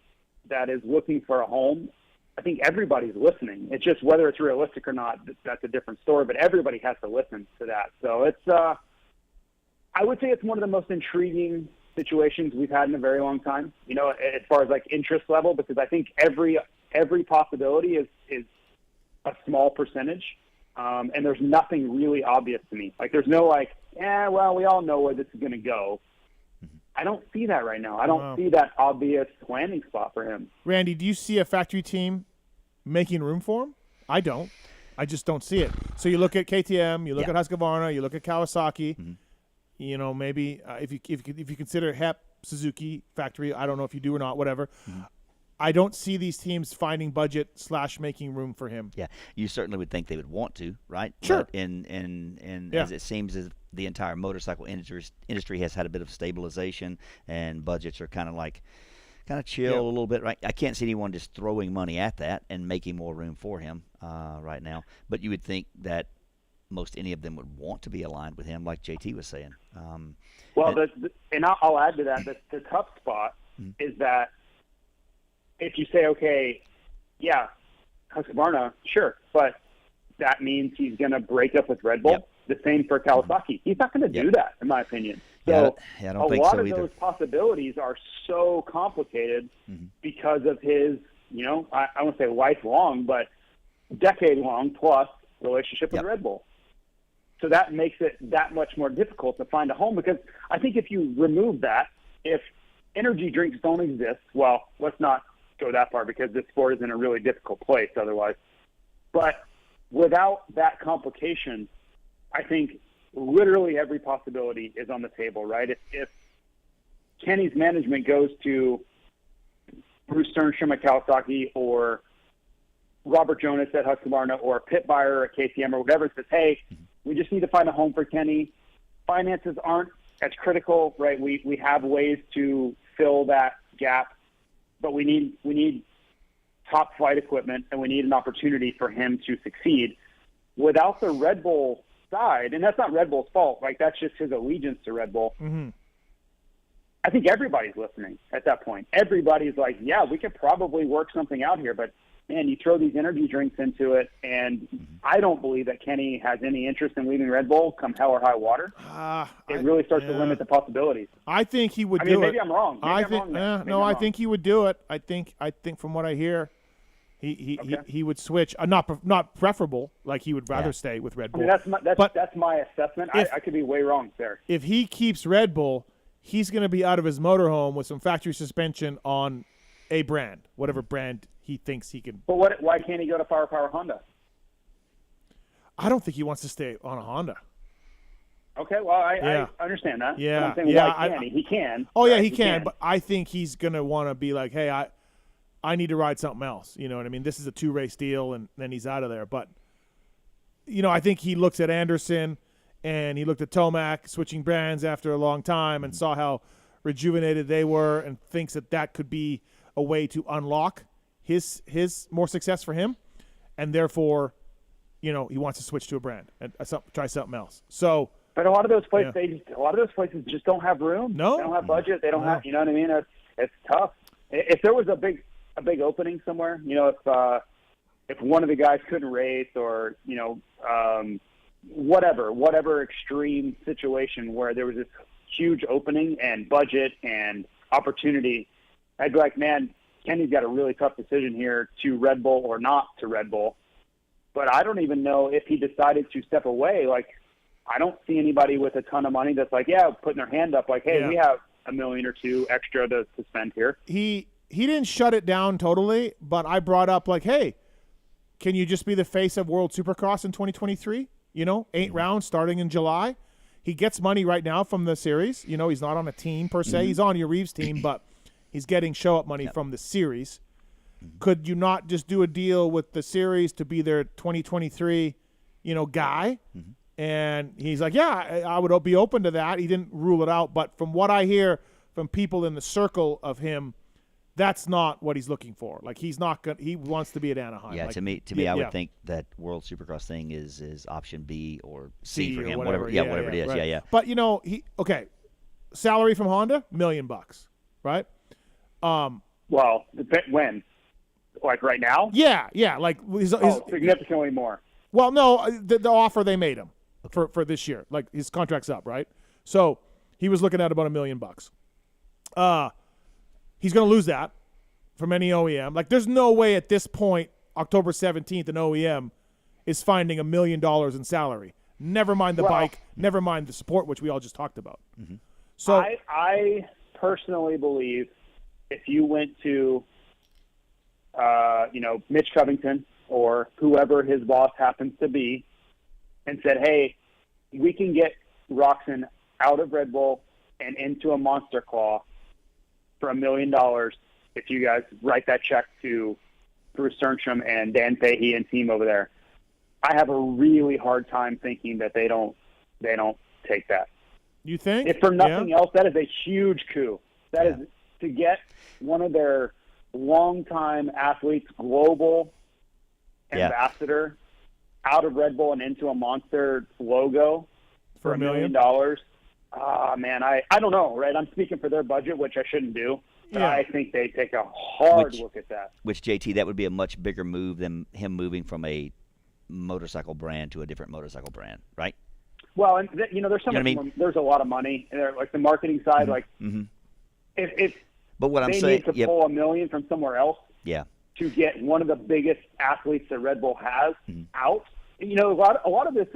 that is looking for a home, I think everybody's listening. It's just whether it's realistic or not, that's a different story. But everybody has to listen to that. So it's, I would say it's one of the most intriguing situations we've had in a very long time, as far as like interest level, because I think every possibility is a small percentage. And there's nothing really obvious to me. Like there's no we all know where this is going to go. I don't see that right now. I don't see that obvious landing spot for him. Randy, do you see a factory team making room for him? I don't. I just don't see it. So you look at KTM, you look at Husqvarna, you look at Kawasaki. You know, maybe if you consider HEP, Suzuki factory, I don't know if you do or not, whatever. I don't see these teams finding budget / making room for him. Yeah, you certainly would think they would want to, right? Sure. But in as it seems as the entire motorcycle industry has had a bit of stabilization and budgets are kind of chill a little bit, right? I can't see anyone just throwing money at that and making more room for him right now. But you would think that most any of them would want to be aligned with him, like JT was saying. And I'll add to that, the tough spot is that if you say, okay, yeah, Husqvarna, sure, but that means he's going to break up with Red Bull. Yep. The same for Kawasaki. He's not going to do that, in my opinion. So I don't think so either. Those possibilities are so complicated because of his, I won't say lifelong, but decade-long plus relationship with Red Bull. So that makes it that much more difficult to find a home, because I think if you remove that, if energy drinks don't exist, well, let's not go that far because this sport is in a really difficult place otherwise. But without that complication, I think literally every possibility is on the table, right? If Kenny's management goes to Bruce Sternstrom at Kawasaki or Robert Jonas at Husqvarna or a pit buyer at KTM or whatever, says, hey, we just need to find a home for Kenny. Finances aren't as critical, right? We have ways to fill that gap, but we need top flight equipment and we need an opportunity for him to succeed. Without the Red Bull side, and that's not Red Bull's fault, like that's just his allegiance to Red Bull. I think everybody's listening at that point. Everybody's like, yeah, we could probably work something out here, but man, you throw these energy drinks into it, and I don't believe that Kenny has any interest in leaving Red Bull come hell or high water. It really starts to limit the possibilities. I think he would I do mean, it. maybe I'm wrong. I think he would do it. I think from what I hear, he would switch. Not preferable. Like he would rather stay with Red Bull. I mean, that's my assessment. I could be way wrong there. If he keeps Red Bull, he's going to be out of his motorhome with some factory suspension on a brand, whatever brand he thinks he can. But why can't he go to Power Honda? I don't think he wants to stay on a Honda. Okay, well, I understand that. Yeah, but I'm saying, why can't he? He can. Oh, yeah, he can. But I think he's going to want to be like, hey, I need to ride something else. You know what I mean? This is a 2-race deal, and then he's out of there. But, I think he looks at Anderson, and he looked at Tomac switching brands after a long time and saw how rejuvenated they were and thinks that could be a way to unlock his more success for him. And therefore, he wants to switch to a brand and try something else. So, but a lot of those places, a lot of those places just don't have room. No, they don't have budget. They don't have. You know what I mean? It's tough. If there was a big opening somewhere, if one of the guys couldn't race or whatever extreme situation where there was this huge opening and budget and opportunity, I'd be like, man, Kenny's got a really tough decision here to Red Bull or not to Red Bull. But I don't even know if he decided to step away. Like, I don't see anybody with a ton of money that's like, putting their hand up like, hey, we have $1 million or $2 million extra to spend here. He didn't shut it down totally, but I brought up like, hey, can you just be the face of World Supercross in 2023? 8 rounds starting in July. He gets money right now from the series. He's not on a team per se. He's on your Reeves team, but he's getting show-up money from the series. Could you not just do a deal with the series to be their 2023, guy? And he's like, yeah, I would be open to that. He didn't rule it out. But from what I hear from people in the circle of him, that's not what he's looking for. Like, he's not going. He wants to be at Anaheim. Yeah, like, to me, I would think that World Supercross thing is option B or C for him, whatever. Yeah, whatever it is. Right. Yeah. But salary from Honda, $1 million, right? Well, when? Like right now? Yeah. Like significantly more. Well, no, the offer they made him for this year, like his contract's up, right? So he was looking at about $1 million. He's going to lose that from any OEM. Like, there's no way at this point, October 17th, an OEM is finding $1 million in salary. Never mind the bike, never mind the support, which we all just talked about. So I personally believe if you went to, Mitch Covington or whoever his boss happens to be and said, hey, we can get Roczen out of Red Bull and into a Monster Claw for $1 million if you guys write that check to Bruce Sternstrom and Dan Fahey and team over there. I have a really hard time thinking that they don't take that. You think? If for nothing else, that is a huge coup. That is to get one of their longtime athletes, global ambassador, out of Red Bull and into a Monster logo for $1 million. Man, I don't know, right? I'm speaking for their budget, which I shouldn't do. But I think they take a hard look at that. Which, JT, that would be a much bigger move than him moving from a motorcycle brand to a different motorcycle brand, right? Well, and there's so much more, there's a lot of money, like the marketing side. Like, if but what I'm they saying, need to pull $1 million from somewhere else, to get one of the biggest athletes that Red Bull has out. A lot of this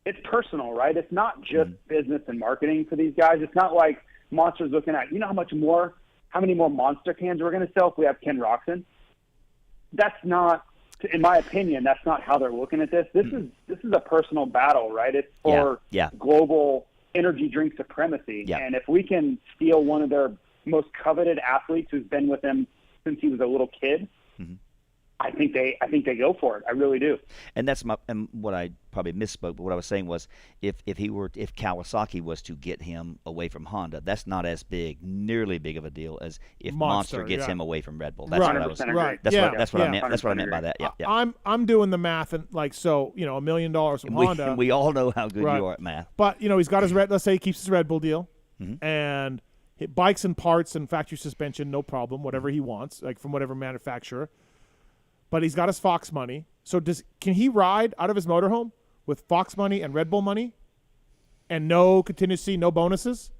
it's personal, right? It's not just business and marketing for these guys. It's not like Monster's looking at, how many more Monster cans we're going to sell if we have Ken Roczen. That's not, in my opinion, that's not how they're looking at this. This is a personal battle, right? It's for global energy drink supremacy. Yeah. And if we can steal one of their most coveted athletes who's been with them since he was a little kid, I think they go for it. I really do. And that's what I probably misspoke. But what I was saying was, if Kawasaki was to get him away from Honda, that's not as nearly big of a deal as if Monster gets him away from Red Bull. That's what I was. Right. That's what I meant. That's what I meant by that. Yeah. I'm doing the math and $1 million from Honda. We all know how good you are at math. But he's got his let's say he keeps his Red Bull deal, and bikes and parts and factory suspension, no problem, whatever he wants, like from whatever manufacturer. But he's got his Fox money. So can he ride out of his motorhome with Fox money and Red Bull money and no contingency, no bonuses?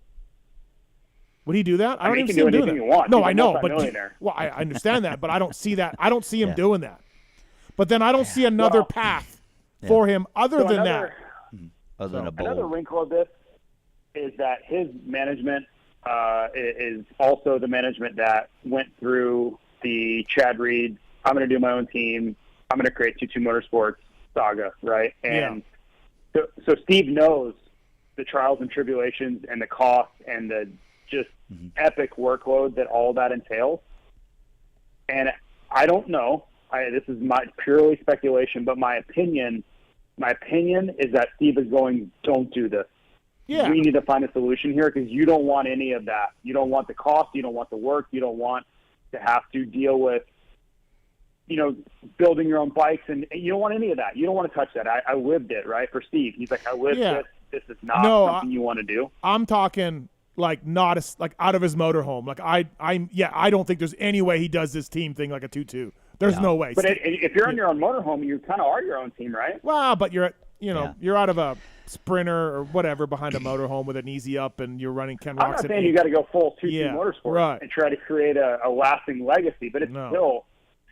Would he do that? I don't even see him doing that. No, I know, but I understand that, but I don't see that. I don't see him doing that. But then I don't see another path for him other than that. Other than a bowl. Another wrinkle of this is that his management is also the management that went through the Chad Reed, I'm going to do my own team, I'm going to create 22 Motorsports saga, right? And so Steve knows the trials and tribulations and the costs and the just epic workload that all that entails. And I don't know. This is my purely speculation, but my opinion is that Steve is going, don't do this. Yeah. We need to find a solution here because you don't want any of that. You don't want the cost. You don't want the work. You don't want to have to deal with, building your own bikes, and you don't want any of that. You don't want to touch that. I lived it, right, for Steve. He's like, I lived this. This is not something you want to do. I'm talking not out of his motorhome. Like I don't think there's any way he does this team thing like a 2-2. There's no way. But if you're on your own motorhome, you kind of are your own team, right? Well, but you're out of a Sprinter or whatever behind a motorhome with an easy up, and you're running Ken Roczen. I'm not saying you got to go full 2-2 Motorsport and try to create a lasting legacy, but it's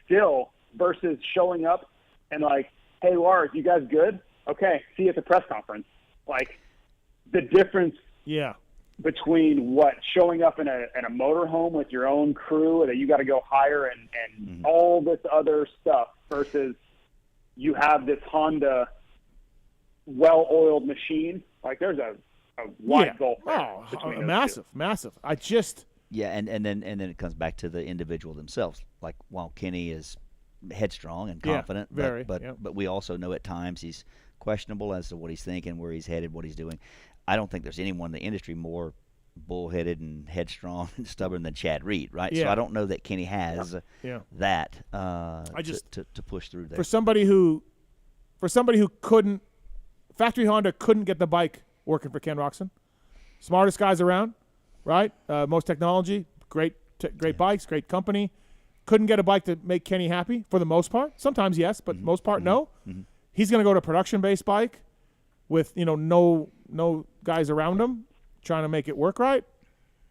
still versus showing up and like, hey, Lars, you guys good? Okay, see you at the press conference. Like the difference between showing up in a motorhome with your own crew that you got to go hire and all this other stuff versus you have this Honda well-oiled machine. Like there's a wide gulf there. Massive. I just and then it comes back to the individual themselves. Like while Kenny is headstrong and confident, but we also know at times he's questionable as to what he's thinking, where he's headed, what he's doing. I don't think there's anyone in the industry more bullheaded and headstrong and stubborn than Chad Reed, right? So I don't know that Kenny has that to push through there. For somebody who couldn't, Factory Honda couldn't get the bike working for Ken Roczen. Smartest guys around, right? Most technology, great bikes, great company. Couldn't get a bike to make Kenny happy for the most part. Sometimes yes, but most part no. He's going to go to a production-based bike with no guys around him trying to make it work right.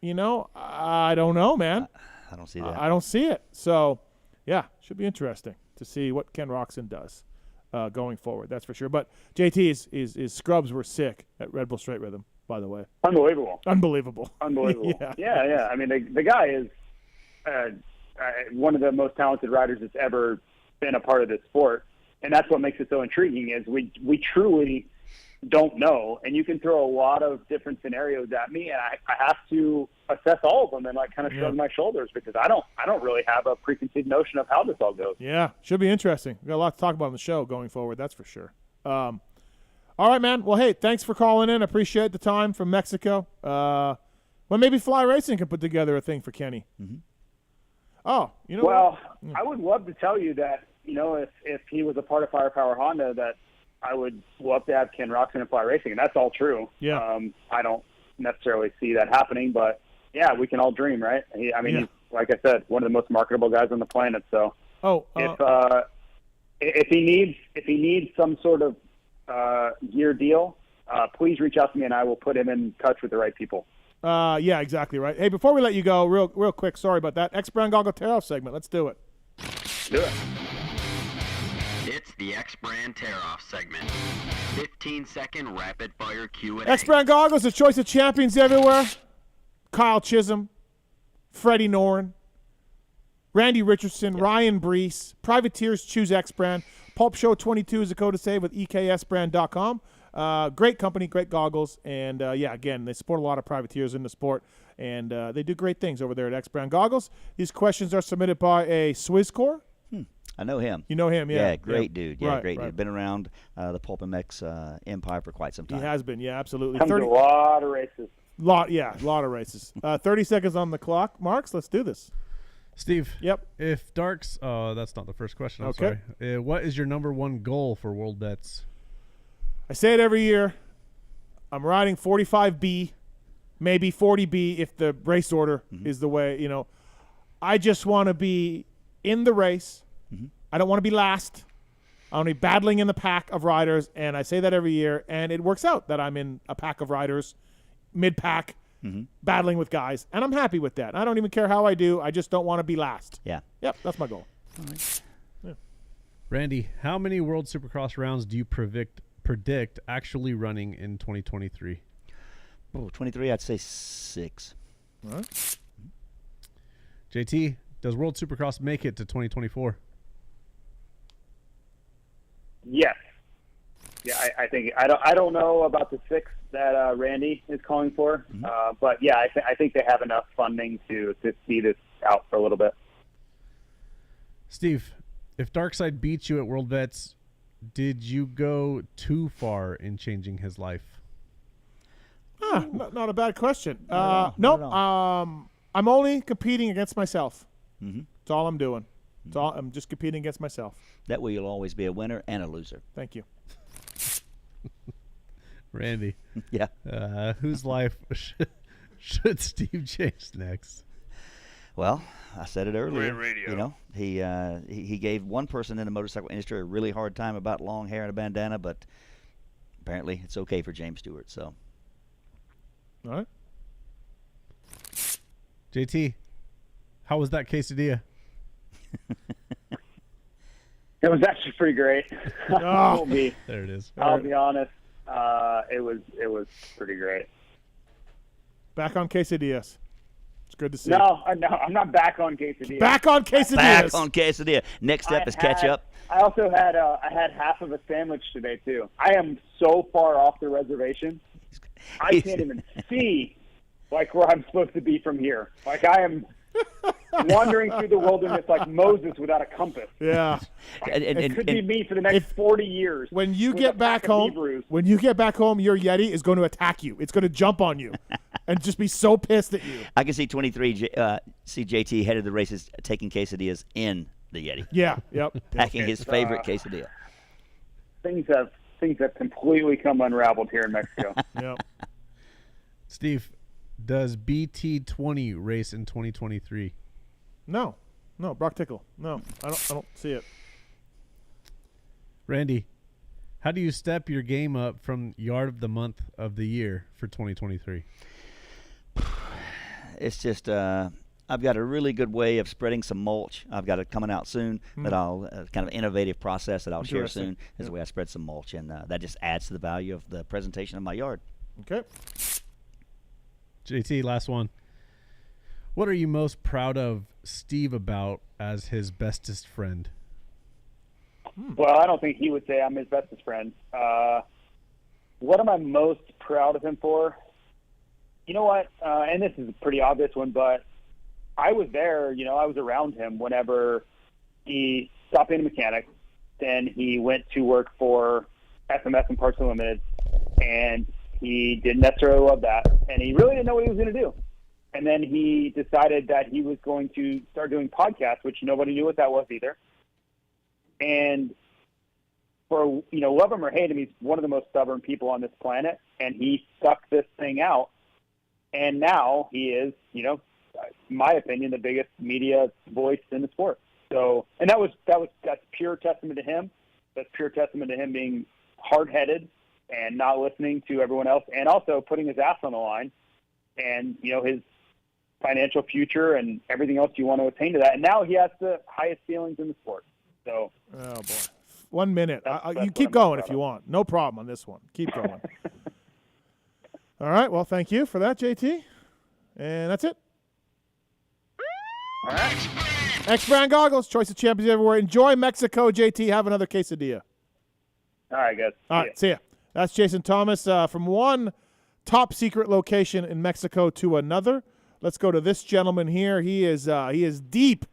I don't know, man. I don't see that. I don't see it. So, should be interesting to see what Ken Roczen does going forward. That's for sure. But JT, his scrubs were sick at Red Bull Straight Rhythm. by the way. Unbelievable. Unbelievable. Yeah. I mean, the guy is one of the most talented riders that's ever been a part of this sport, and that's what makes it so intriguing. Is we truly don't know, and you can throw a lot of different scenarios at me, and I have to assess all of them and kind of shrug my shoulders, because I don't really have a preconceived notion of how this all goes. Yeah, should be interesting. We got a lot to talk about on the show going forward, that's for sure. All right, man. Well, hey, thanks for calling in. Appreciate the time from Mexico. Well, maybe Fly Racing can put together a thing for Kenny. Mm-hmm. Oh, you know. Well, I would love to tell you that if he was a part of Firepower Honda, that I would love to have Ken Roczen and Fly Racing, and that's all true. Yeah. I don't necessarily see that happening, but yeah, we can all dream, right? He's, like I said, one of the most marketable guys on the planet. So if he needs some sort of gear deal, please reach out to me, and I will put him in touch with the right people. Yeah, exactly right. Hey, before we let you go, real quick, sorry about that. X-Brand Goggle Tear-Off segment. Let's do it. Do it. It's the X-Brand Tear-Off segment. 15-second rapid-fire Q&A. X-Brand Goggles, the choice of champions everywhere. Kyle Chisholm, Freddie Noren, Randy Richardson, Ryan Brees. Privateers choose X-Brand. Pulp Show 22 is the code to save with EKSbrand.com. Great company, great goggles, and again, they support a lot of privateers in the sport, and they do great things over there at X-Brand Goggles. These questions are submitted by a Swisscore. I know him. You know him, yeah. Yeah, great dude. Yeah, right, great right. dude. Been around the PulpMX empire for quite some time. He has been, yeah, absolutely. Comes 30, a lot of races. lot of races. 30 seconds on the clock. Marks, let's do this. Steve. Yep. If Darks, that's not the first question. I'm Okay. sorry. What is your number one goal for World Bets? I say it every year. I'm riding 45B, maybe 40B if the race order is the way, I just want to be in the race. I don't want to be last. I want to be battling in the pack of riders, and I say that every year, and it works out that I'm in a pack of riders, mid-pack, battling with guys, and I'm happy with that. I don't even care how I do. I just don't want to be last. Yeah. Yep, that's my goal. Yeah. Randy, how many World Supercross rounds do you predict actually running in 2023? 23, I'd say 6. All right. JT, does World Supercross make it to 2024? Yes. Yeah, I think I don't know about the 6 that Randy is calling for, but yeah, I think they have enough funding to see this out for a little bit. Steve, if Darkside beats you at World Vets, did you go too far in changing his life? Not a bad question. No, nope. not at all. I'm only competing against myself. Mm-hmm. That's all I'm doing. I'm just competing against myself. That way you'll always be a winner and a loser. Thank you. Randy. Yeah. Whose life should Steve change next? Well, I said it earlier. He gave one person in the motorcycle industry a really hard time about long hair and a bandana, but apparently it's okay for James Stewart. So, all right. JT, how was that quesadilla? It was actually pretty great. Oh, there it is. I'll be honest. It was pretty great. Back on quesadillas. It's good to see. No, I'm not back on quesadillas. Back on quesadillas. Back on quesadilla. Next step is catch up. I also had I had half of a sandwich today too. I am so far off the reservation. I can't even see where I'm supposed to be from here. I am wandering through the wilderness like Moses without a compass. Yeah. It could be me for the next 40 years. When you get back home, your Yeti is going to attack you. It's going to jump on you and just be so pissed at you. I can see 23 see JT headed the races taking quesadillas in the Yeti. Yeah, yep. Packing his favorite quesadilla. Things have completely come unraveled here in Mexico. Yep. Steve, does BT20 race in 2023? No, Brock Tickle. No, I don't see it. Randy, how do you step your game up from Yard of the Month of the Year for 2023? It's just I've got a really good way of spreading some mulch. I've got it coming out soon that I'll kind of innovative process that I'll share soon. Is the way I spread some mulch, and that just adds to the value of the presentation of my yard. Okay. JT, last one. What are you most proud of Steve about as his bestest friend? Well, I don't think he would say I'm his bestest friend. What am I most proud of him for? You know what? And this is a pretty obvious one, but I was there. I was around him whenever he stopped being a mechanic. Then he went to work for SMS and Parts Unlimited, and he didn't necessarily love that, and he really didn't know what he was going to do. And then he decided that he was going to start doing podcasts, which nobody knew what that was either. And for, love him or hate him, he's one of the most stubborn people on this planet, and he stuck this thing out. And now he is, in my opinion, the biggest media voice in the sport. So, and that's pure testament to him. That's pure testament to him being hard-headed and not listening to everyone else, and also putting his ass on the line, and his financial future and everything else you want to attain to that. And now he has the highest ceilings in the sport. So, oh boy, 1 minute. That's You keep going if you want. No problem on this one. Keep going. All right. Well, thank you for that, JT. And that's it. All right. X-Brand goggles, choice of champions everywhere. Enjoy Mexico, JT. Have another quesadilla. All right, guys. All right, see ya. That's Jason Thomas from one top secret location in Mexico to another. Let's go to this gentleman here. He is deep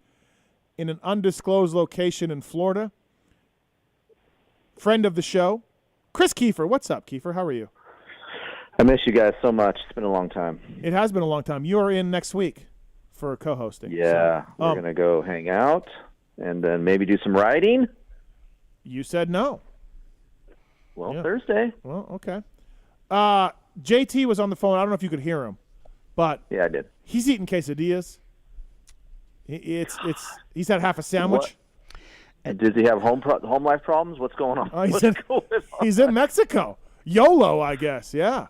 in an undisclosed location in Florida. Friend of the show, Chris Kiefer. What's up, Kiefer? How are you? I miss you guys so much. It's been a long time. It has been a long time. You are in next week for co-hosting. Yeah, so, we're going to go hang out and then maybe do some riding. You said no. Well, Yeah. Thursday. Well, okay. JT was on the phone. I don't know if you could hear him, but yeah, I did. He's eating quesadillas. He's had half a sandwich. What? Does he have home life problems? What's going on? He's What's going on? He's in Mexico. YOLO, I guess. Yeah.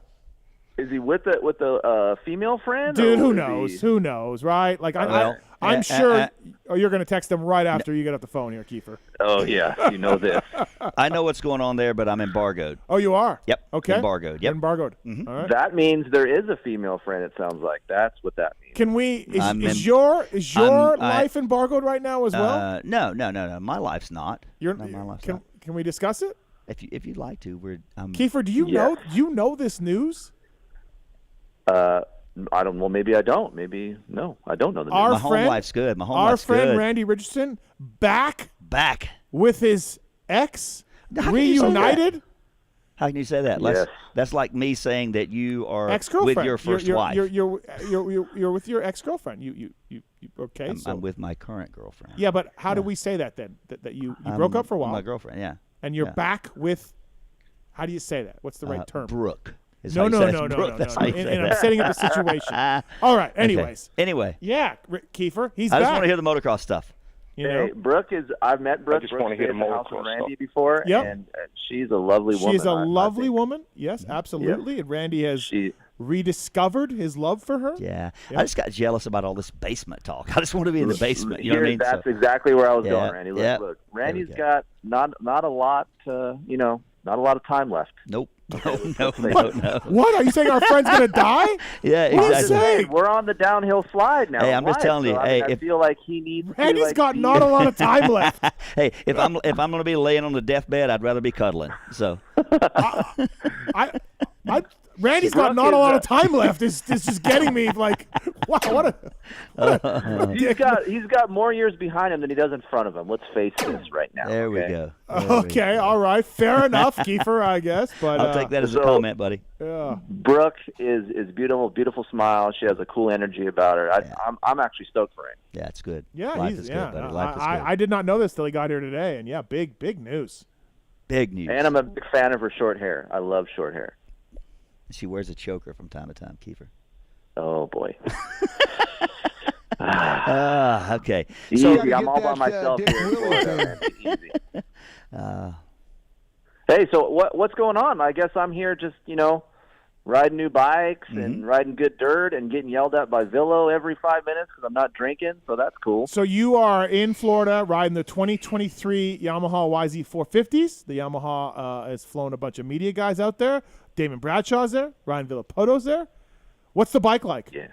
Is he with a female friend? Dude, or who is knows? he- Who knows, right? Like I'm sure you're going to text him right after you get off the phone here, Kiefer. Oh yeah, you know this. I know what's going on there, but I'm embargoed. Oh, you are? Yep. Okay. Embargoed. Yep. Embargoed. Mhm. All right. That means there is a female friend. It sounds like that's what that means. Can we? Is your life embargoed right now as well? No. My life's not. My life's not. Can we discuss it? If you'd like to, Kiefer, do you know this news? I don't. Well, maybe I don't. Maybe no. I don't know the news. My home life's good. My home life's good. Our friend Randy Richardson back with his ex, reunited. How can you say that? Yes. That's like me saying that you are ex-girlfriend. with your 1st wife. You're with your ex-girlfriend. You okay? I'm with my current girlfriend. Yeah, but how do we say that then? That you broke up for a while. My girlfriend, yeah. And you're back with. How do you say that? What's the right term? Brooke. No. And I'm setting up a situation. All right. Anyways. Okay. Anyway. Yeah, Kiefer. He's I back. just want to hear the motocross stuff. Hey, Brooke is. I've met Brooke. I just want to hear the house with motocross Randy stuff. before, Yep. and she's a lovely woman. She's a I lovely think. woman. Yes, absolutely. Yep. And Randy has rediscovered his love for her. Yeah. Yep. I just got jealous about all this basement talk. I just want to be in the basement. You know what I mean? That's exactly where I was Yeah, going, Randy. yeah. Look, Randy's got not a lot. Not a lot of time left. Nope. No. What? Are you saying our friend's going to die? Yeah, What are you exactly. saying? We're on the downhill slide now. Hey, I'm just telling you. So, Hey, I feel like he needs. Randy's got not a lot of time left. Hey, if I'm going to be laying on the deathbed, I'd rather be cuddling. So. Randy's got not a lot of time left. It's just getting me like, wow, what a He's got more years behind him than he does in front of him. Let's face this right now. There we okay? go. Okay, all right, fair enough, Kiefer, I guess. But I'll take that as a comment, buddy. Yeah. Brooke is beautiful smile. She has a cool energy about her. I'm actually stoked for him. Yeah, it's good. Yeah, Life is good, buddy. Life is good. I did not know this till he got here today, and yeah, big news. Big news. And I'm a big fan of her short hair. I love short hair. She wears a choker from time to time, Kiefer. Oh boy. Okay. Easy, So I'm all by myself Dick here in Willie Florida. thing. Easy. Hey, so what's going on? I guess I'm here just, riding new bikes and riding good dirt and getting yelled at by Villo every 5 minutes because I'm not drinking, so that's cool. So you are in Florida riding the 2023 Yamaha YZ450s. The Yamaha has flown a bunch of media guys out there. Damon Bradshaw's there. Ryan Villapoto's there. What's the bike like? Yeah.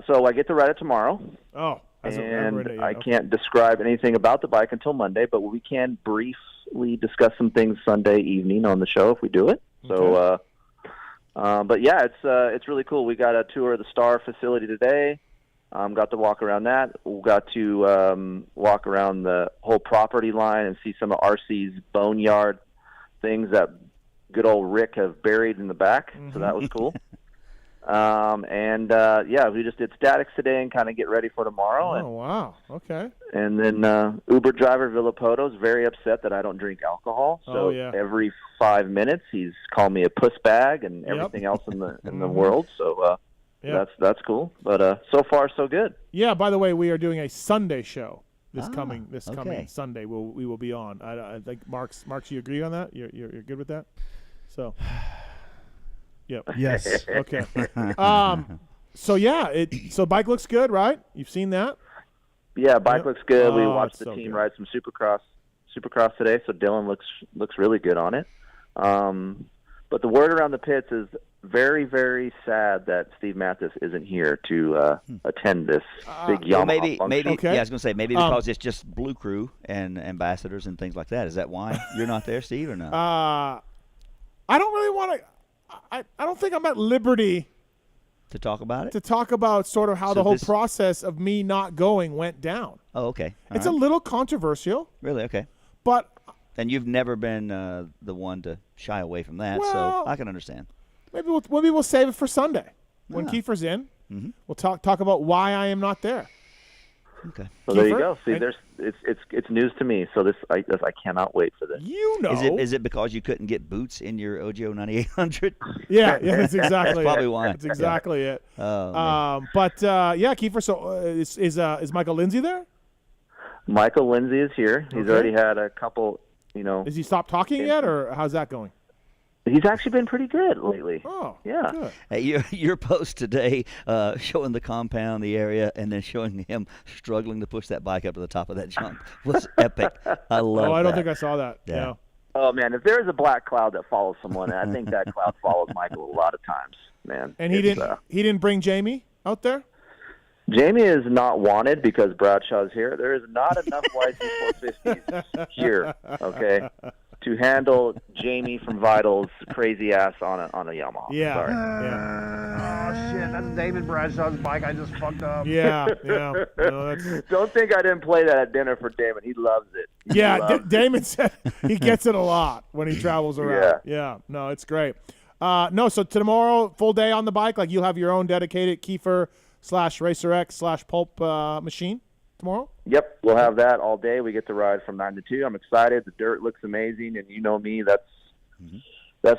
So I get to ride it tomorrow. Oh, and I can't describe anything about the bike until Monday, but we can briefly discuss some things Sunday evening on the show if we do it. So, but yeah, it's really cool. We got a tour of the Star facility today. Got to walk around that. We got to walk around the whole property line and see some of RC's boneyard things that good old Rick have buried in the back. So that was cool. Yeah, we just did statics today and kind of get ready for tomorrow. Oh, wow. Okay. And then Uber driver Villapoto's very upset that I don't drink alcohol. So every 5 minutes he's called me a puss bag and everything else in the world. So that's cool. But so far so good. Yeah. By the way, we are doing a Sunday show coming Sunday. We will be on. I think Marks, you agree on that? You're good with that? So. Yep. Yes. Okay. So bike looks good, right? You've seen that? Yeah, bike looks good. We Oh, watched it's the so team good. ride some Supercross today, so Dylan looks really good on it. But the word around the pits is very, very sad that Steve Mathis isn't here to attend this big Yamaha maybe. function. Yeah, I was going to say maybe because it's just Blue Crew and ambassadors and things like that. Is that why you're not there, Steve, or no? I don't really want to. I don't think I'm at liberty to talk about it. to talk about sort of how the whole process of me not going went down. Oh, okay. It's a little controversial. Really? Okay. But and you've never been the one to shy away from that, so Well, I can understand. maybe we'll save it for Sunday when Kiefer's in. Mhm. We'll talk about why I am not there. Okay. So there you Kiefer? go. See, it's news to me. So I cannot wait for this. You know. Is it because you couldn't get boots in your OGO 9800? Yeah, that's exactly That's probably it. why. That's exactly it. Oh, man. Kiefer. So is Michael Lindsay there? Michael Lindsay is here. He's Okay. already had a couple. Has he stopped talking yet, or how's that going? He's actually been pretty good lately. Oh, yeah. Good. Hey, your post today showing the compound, the area, and then showing him struggling to push that bike up to the top of that jump was epic. I love Oh, I don't that. think I saw that. Yeah. Yeah. Oh man, if there's a black cloud that follows someone, I think that cloud follows Michael a lot of times, man. And he didn't bring Jamie out there? Jamie is not wanted because Bradshaw's here. There is not enough YC450s here, okay, to handle Jamie from Vital's crazy ass on a Yamaha. Yeah. Sorry. Oh shit, that's David Bradshaw's bike. I just fucked up. Yeah. No, that's... Don't think I didn't play that at dinner for Damon. He loves it. He Yeah, loves it. Damon said he gets it a lot when he travels around. Yeah. No, it's great. So tomorrow, full day on the bike, like you'll have your own dedicated Kiefer/RacerX/Pulp machine tomorrow? Yep, we'll have that all day. We get to ride from 9 to 2. I'm excited. The dirt looks amazing, and you know me, that's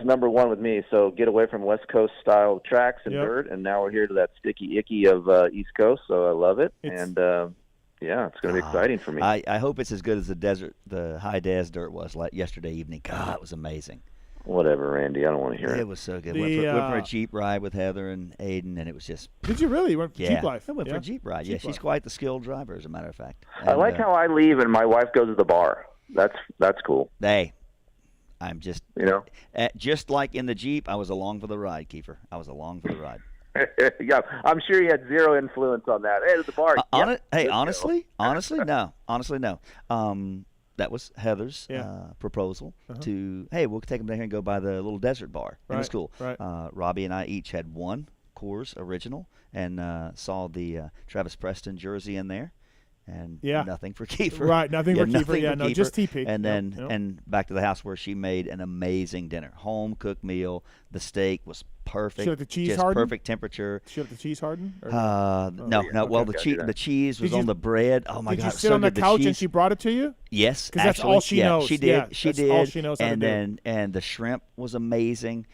number one with me. So get away from West Coast style tracks and dirt, and now we're here to that sticky icky of East Coast. So I love it, and it's going to be exciting for me. I hope it's as good as the high des dirt was like yesterday evening. God, it was amazing. Whatever, Randy. I don't want to hear it. It was so good. Went for a Jeep ride with Heather and Aiden, and it was just. Did you really? You went for Jeep Life? I went for a Jeep ride. Jeep She's life. quite the skilled driver, as a matter of fact. I like how I leave and my wife goes to the bar. That's cool. Hey, I'm just just like in the Jeep. I was along for the ride, Kiefer. I was along for the ride. Yeah, I'm sure you had zero influence on that. Hey, to the bar. Honestly, no. That was Heather's proposal to, hey, we'll take them down here and go by the little desert bar in the school. Right. Robbie and I each had one Coors original and saw the Travis Preston jersey in there. And nothing for Kiefer. Right, nothing for Kiefer. Yeah, no, just TP. And then and back to the house where she made an amazing dinner. Home cooked meal. The steak was perfect. She let the cheese just harden? perfect temperature. Did she let the cheese harden? No. Well, the cheese was on the bread. Oh my God! Did you sit so on the good. couch cheese, and she brought it to you? Yes, because that's all she knows. She did. Yeah, she that's did. all she knows how to do. And the shrimp was amazing.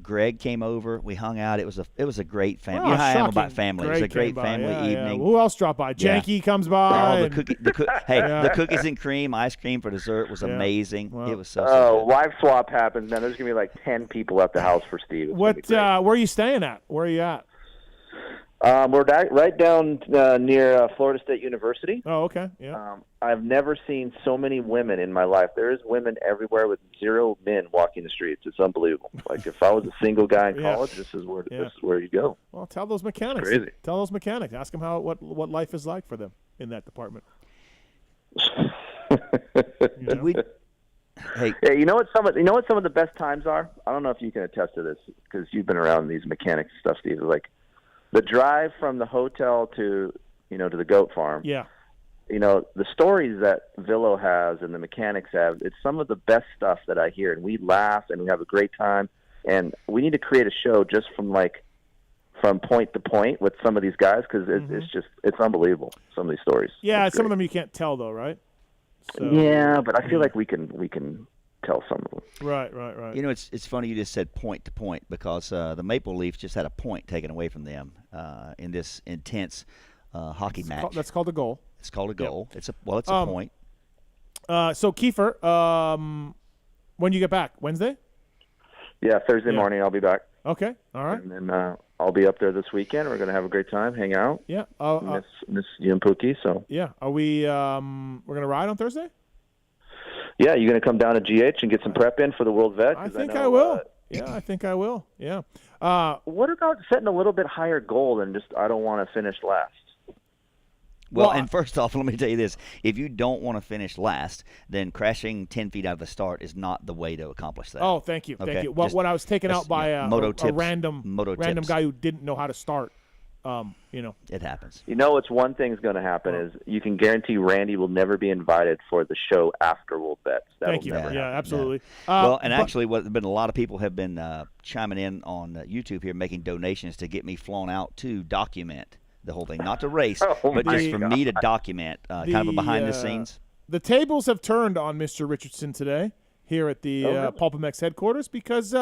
Greg came over. We hung out. It was a great family. You know how I am about family. It was a great family evening. Who else dropped by? Janky comes by. Oh, the cookies and cream, ice cream for dessert was amazing. It was so good. Wife swap happens, man. There's gonna be like 10 people at the house for Steve. Where are you staying at? Where are you at? We're right down near Florida State University. Oh, okay. Yeah. I've never seen so many women in my life. There is women everywhere with 0 men walking the streets. It's unbelievable. Like if I was a single guy in college, this is where you go. Well, tell those mechanics. It's crazy. Tell those mechanics. Ask them what life is like for them in that department. Hey, you know what some of the best times are? I don't know if you can attest to this because you've been around these mechanics stuff, Steve. Like the drive from the hotel to the goat farm. Yeah. The stories that Villo has and the mechanics have, it's some of the best stuff that I hear, and we laugh and we have a great time. And we need to create a show just from point to point with some of these guys because it's unbelievable. Some of these stories. Yeah, some of them you can't tell though, right? So, yeah, but I feel like we can tell some of them. Right. It's funny you just said point to point because the Maple Leafs just had a point taken away from them in this intense hockey match. That's called a goal. It's called a goal. Yep. It's a point. So Kiefer, when you get back? Wednesday? Yeah, Thursday morning I'll be back. Okay, all right. And then I'll be up there this weekend. We're going to have a great time, hang out. Yeah. Miss you and Pookie. So. Yeah. Are we? We're going to ride on Thursday? Yeah, you going to come down to GH and get some prep in for the World Vet? I think I will. Yeah, I think I will. Yeah. What about setting a little bit higher goal than just I don't want to finish last? Well, and first off, let me tell you this. If you don't want to finish last, then crashing 10 feet out of the start is not the way to accomplish that. Oh, thank you. Okay? Thank you. Well, when I was taken out by a random tips. guy who didn't know how to start, It happens. It's one thing's going to happen is you can guarantee Randy will never be invited for the show after World Vets. Thank you. Yeah, absolutely. Yeah. Actually, been a lot of people have been chiming in on YouTube here, making donations to get me flown out to document the whole thing, not to race, but just for me to document kind of a behind the scenes. The tables have turned on Mr. Richardson today here at the PulpMX headquarters because,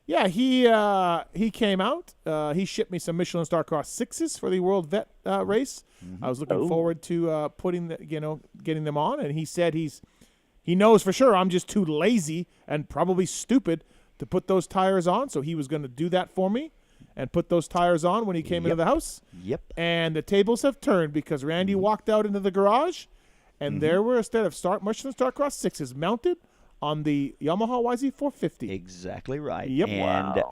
he came out. He shipped me some Michelin Star Cross 6s for the World Vet race. I was looking forward to getting them on, and he said he knows for sure I'm just too lazy and probably stupid to put those tires on, so he was going to do that for me and put those tires on when he came into the house. Yep. And the tables have turned because Randy walked out into the garage, and there were instead of Michelin Star Cross 6s mounted on the Yamaha YZ450. Exactly right. Yep.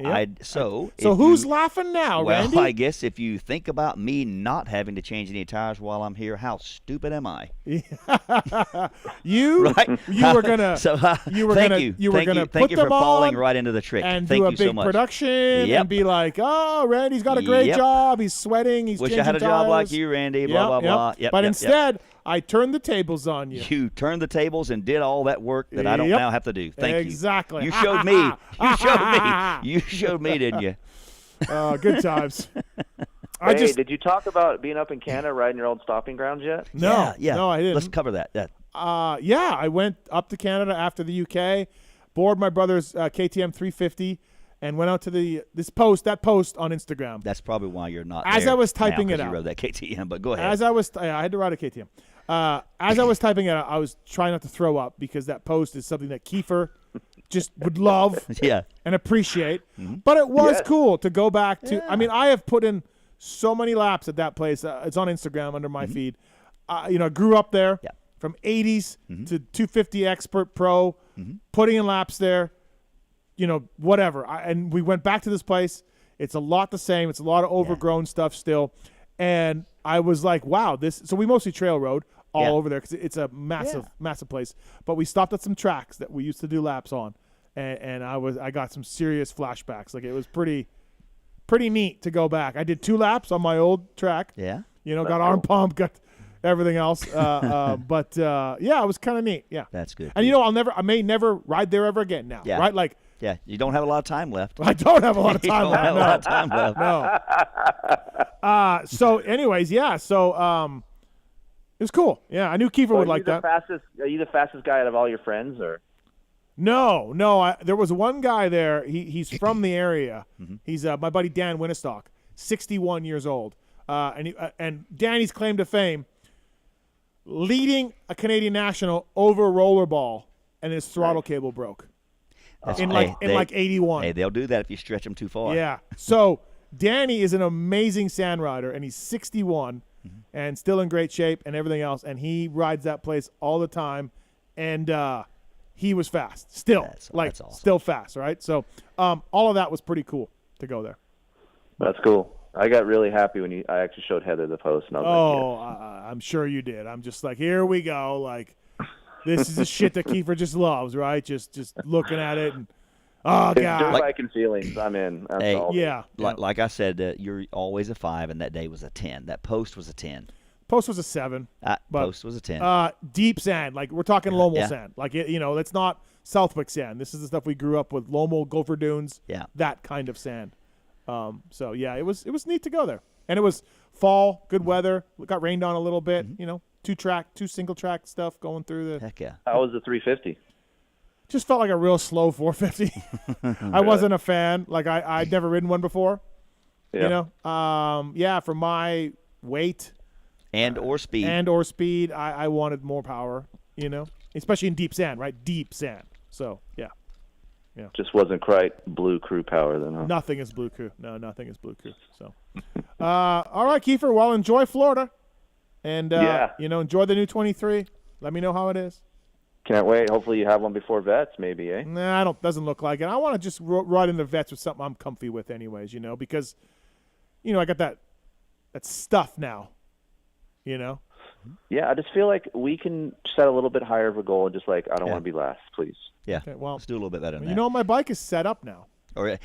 And so who's laughing now, Randy? Well, I guess if you think about me not having to change any tires while I'm here, how stupid am I? You were gonna. Thank you for falling right into the trick. And thank do a you big so much. production and be like, oh, Randy's got a great job. He's sweating. He's Wish changing I had a tires. job like you, Randy. Blah blah blah. Yep, but instead, I turned the tables on you. You turned the tables and did all that work that I don't now have to do. Thank you. Exactly. You showed me. You showed me, didn't you? Good times. Did you talk about being up in Canada riding your old stomping grounds yet? No, yeah. No, I didn't. Let's cover that. I went up to Canada after the UK, boarded my brother's KTM 350, and went out to that post on Instagram. That's probably why you're not as there I was typing now, it out. You rode that KTM, but go ahead. As I had to ride a KTM. As I was typing it out, I was trying not to throw up because that post is something that Kiefer just would love and appreciate. But it was cool to go back to. I mean, I have put in so many laps at that place. It's on Instagram under my feed. I grew up there from 80s to 250 Expert Pro, putting in laps there, whatever. And we went back to this place. It's a lot the same. It's a lot of overgrown stuff still. And I was like, wow, so we mostly trail rode all over there because it's a massive place. But we stopped at some tracks that we used to do laps on. And I got some serious flashbacks. Like it was pretty neat to go back. I did 2 laps on my old track. Yeah. Got arm pump, got everything else. But it was kind of neat. Yeah. That's good. And I may never ride there ever again now. Yeah. Right? Like. Yeah, you don't have a lot of time left. I don't have a lot of time you left. Don't have a lot of time left. No. So, anyways, so it was cool. Yeah, I knew Kiefer would like that. Are you the fastest guy out of all your friends, or? No. There was one guy there. He's from the area. He's my buddy Dan Winnestock, 61 years old, and Danny's claim to fame, leading a Canadian national over a rollerball, and his throttle cable broke. In 81. Hey, they'll do that if you stretch them too far. Yeah. So Danny is an amazing sand rider, and he's 61 and still in great shape and everything else, and he rides that place all the time, and he was fast still. That's awesome. Still fast, right? So all of that was pretty cool to go there. That's cool. I got really happy when I actually showed Heather the post. And I was like, I'm sure you did. I'm just like, here we go. Like, this is the shit that Kiefer just loves, right? Just looking at it and God. Dirt bike and feelings. I'm in. That's all. Yeah. Like I said, you're always a 5, and that day was a 10. That post was a 10. Post was a 7. Post was a 10. Deep sand, like we're talking Lomo sand. Like it's not Southwick sand. This is the stuff we grew up with. Lomo, Gopher Dunes. Yeah. That kind of sand. So yeah, it was neat to go there, and it was fall, good weather. It got rained on a little bit. Two single track stuff going through the. Heck yeah. How was the 350? Just felt like a real slow 450. I wasn't a fan. Like I'd never ridden one before. Yeah. For my weight or speed. I wanted more power. Especially in deep sand, right? Deep sand. So yeah. Just wasn't quite Blue Crew power then, huh? Nothing is Blue Crew. No, nothing is Blue Crew. So, all right, Kiefer. Well, enjoy Florida, and enjoy the new 23. Let me know how it is. Can't wait. Hopefully, you have one before vets, maybe, eh? Nah, doesn't look like it. I want to just ride into vets with something I'm comfy with, anyways. Because, I got that stuff now. Yeah, I just feel like we can set a little bit higher of a goal and just I don't want to be last, please. Yeah. Okay, well, let's do a little bit better than that. My bike is set up now. All right.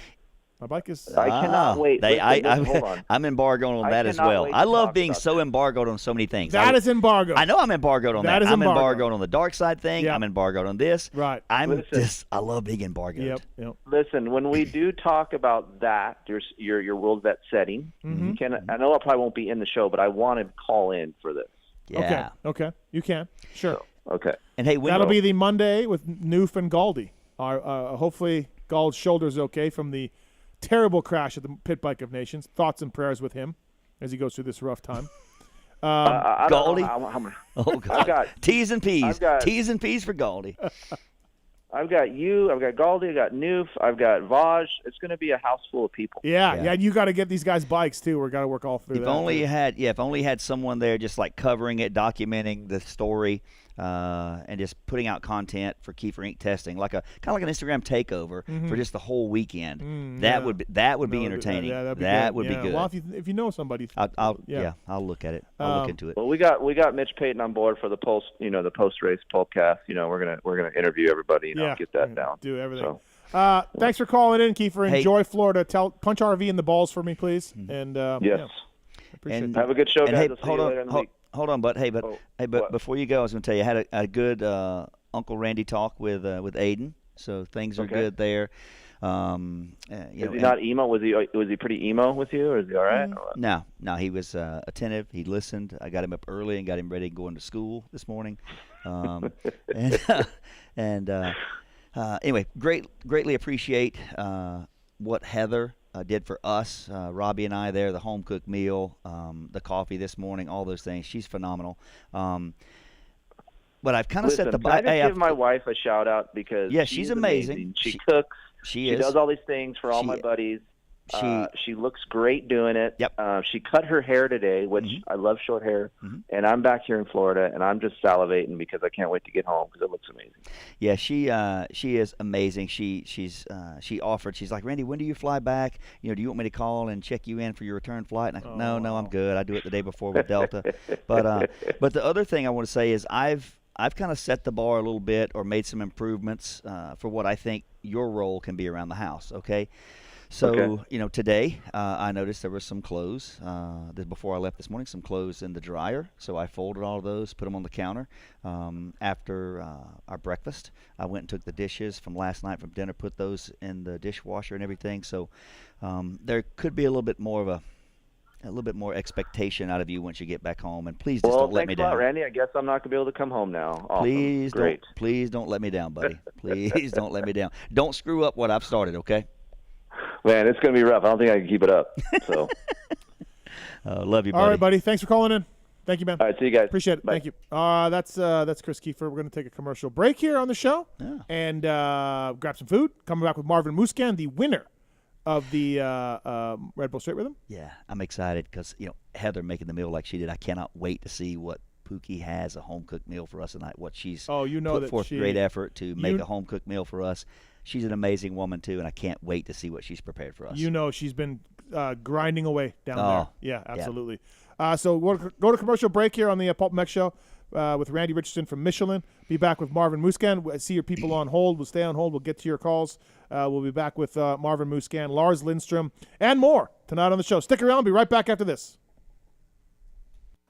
My bike is. I cannot wait. Hold on. I'm embargoed on that as well. I love being so embargoed on so many things. That is embargoed. I know I'm embargoed on that. Is I'm embargoed on the dark side thing. Yep. I'm embargoed on this. Right. I love being embargoed. Yep. Listen, when we do talk about that, your world vet setting, I know I probably won't be in the show, but I want to call in for this. Yeah. Okay. You can. Sure. Okay. And hey, that'll be the Monday with Noof and Galdi. Hopefully, Gald's shoulder's okay from the terrible crash at the Pit Bike of Nations. Thoughts and prayers with him as he goes through this rough time. Galdi. Oh God. I've got T's and P's. T's and P's for Galdi. I've got you. I've got Galdi. I've got Noof. I've got Vaj. It's going to be a house full of people. Yeah. You got to get these guys bikes too. We're got to work all through that. If only had someone there just covering it, documenting the story, and just putting out content for Kiefer Inc. testing, kind of like an Instagram takeover for just the whole weekend. That would be entertaining. That would be good. Well, if you know somebody, I'll look at it. I'll look into it. Well, we got Mitch Payton on board for the post race PulpCast. We're gonna interview everybody. Get that down. Do everything. So. Thanks for calling in, Kiefer. Enjoy Florida. Punch RV in the balls for me, please. And yes. Appreciate that. Have a good show, guys. Hold on, bud. But before you go, I was going to tell you, I had a good Uncle Randy talk with Aiden, so things are good there. Is he not emo? Was he pretty emo with you, or is he all right? No, he was attentive. He listened. I got him up early and got him ready to go into school this morning. Anyway, greatly appreciate what Heather did for us, Robbie and I there, the home cooked meal, the coffee this morning, all those things. She's phenomenal. But I've kind of set the bar. Can I just give my wife a shout out because she's amazing. She cooks. She does all these things for all my buddies. She looks great doing it. Yep. She cut her hair today, which I love short hair. And I'm back here in Florida, and I'm just salivating because I can't wait to get home because it looks amazing. Yeah, she is amazing. She offered. She's like, Randy, when do you fly back? Do you want me to call and check you in for your return flight? And I go, no, I'm good. I do it the day before with Delta. But the other thing I want to say is I've kind of set the bar a little bit or made some improvements for what I think your role can be around the house. Okay. So, today I noticed there were some clothes before I left this morning, some clothes in the dryer. So I folded all of those, put them on the counter. After our breakfast, I went and took the dishes from last night from dinner, put those in the dishwasher and everything. So there could be a little bit more expectation out of you once you get back home. And please just don't let me down. Well, Randy. I guess I'm not going to be able to come home now. Awesome. Please don't let me down, buddy. Please don't let me down. Don't screw up what I've started, okay? Man, it's going to be rough. I don't think I can keep it up. So, love you, buddy. All right, buddy. Thanks for calling in. Thank you, man. All right, see you guys. Appreciate it. Bye. Thank you. That's Chris Kiefer. We're going to take a commercial break here on the show and grab some food. Coming back with Marvin Musquin, the winner of the Red Bull Straight Rhythm? Yeah, I'm excited because Heather making the meal like she did. I cannot wait to see what Pookie has, a home cooked meal for us tonight. What she's put forth great effort to make a home cooked meal for us. She's an amazing woman too, and I can't wait to see what she's prepared for us. She's been grinding away down there. Yeah, absolutely. Yeah. So we'll go to commercial break here on the PulpMX show with Randy Richardson from Michelin. Be back with Marvin Musquin. I see your people on hold. We'll stay on hold. We'll get to your calls. We'll be back with Marvin Musquin, Lars Lindstrom, and more tonight on the show. Stick around. Be right back after this.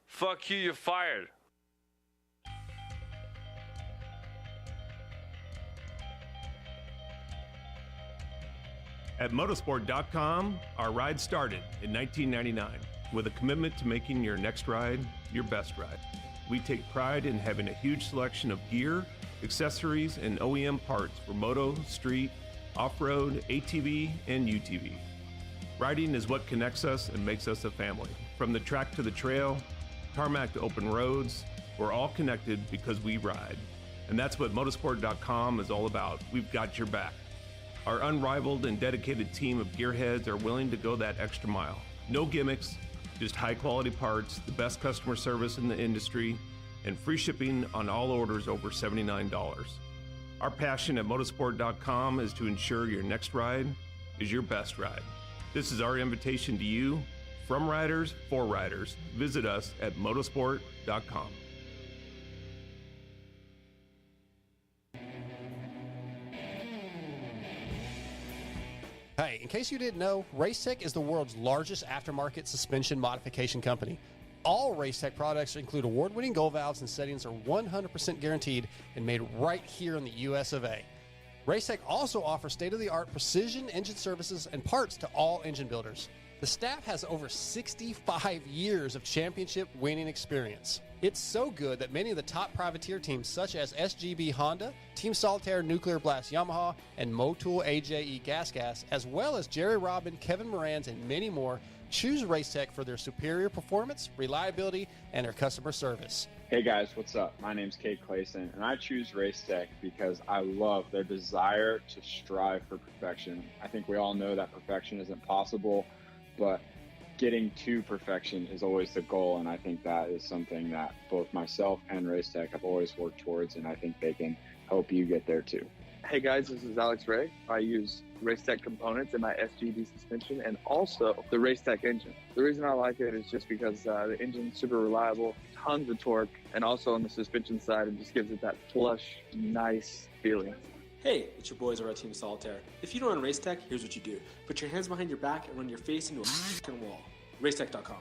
Fuck you, you're fired. At motorsport.com, our ride started in 1999 with a commitment to making your next ride your best ride. We take pride in having a huge selection of gear, accessories, and OEM parts for moto, street, off-road, ATV, and UTV. Riding is what connects us and makes us a family. From the track to the trail, tarmac to open roads, we're all connected because we ride. And that's what motorsport.com is all about. We've got your back. Our unrivaled and dedicated team of gearheads are willing to go that extra mile. No gimmicks, just high-quality parts, the best customer service in the industry, and free shipping on all orders over $79. Our passion at motorsport.com is to ensure your next ride is your best ride. This is our invitation to you, from riders for riders. Visit us at motorsport.com. Hey, in case you didn't know, Racetech is the world's largest aftermarket suspension modification company. All Racetech products include award-winning gold valves and settings are 100% guaranteed and made right here in the US of A. Racetech also offers state-of-the-art precision engine services and parts to all engine builders. The staff has over 65 years of championship winning experience. It's so good that many of the top privateer teams such as SGB Honda, Team Solitaire Nuclear Blast Yamaha, and Motul AJE Gas, as well as Jerry Robin, Kevin Morans, and many more, choose Racetech for their superior performance, reliability, and their customer service. Hey guys, what's up? My name's Kate Clayson, and I choose Racetech because I love their desire to strive for perfection. I think we all know that perfection isn't possible, but getting to perfection is always the goal, and I think that is something that both myself and Racetech have always worked towards, and I think they can help you get there too. Hey guys, this is Alex Ray. I use Racetech components in my SGB suspension and also the Racetech engine. The reason I like it is just because the engine's super reliable, tons of torque, and also on the suspension side, it just gives it that plush, nice feeling. Hey, it's your boys over at Team Solitaire. If you don't run Racetech, here's what you do. Put your hands behind your back and run your face into a f***ing wall. Racetech.com.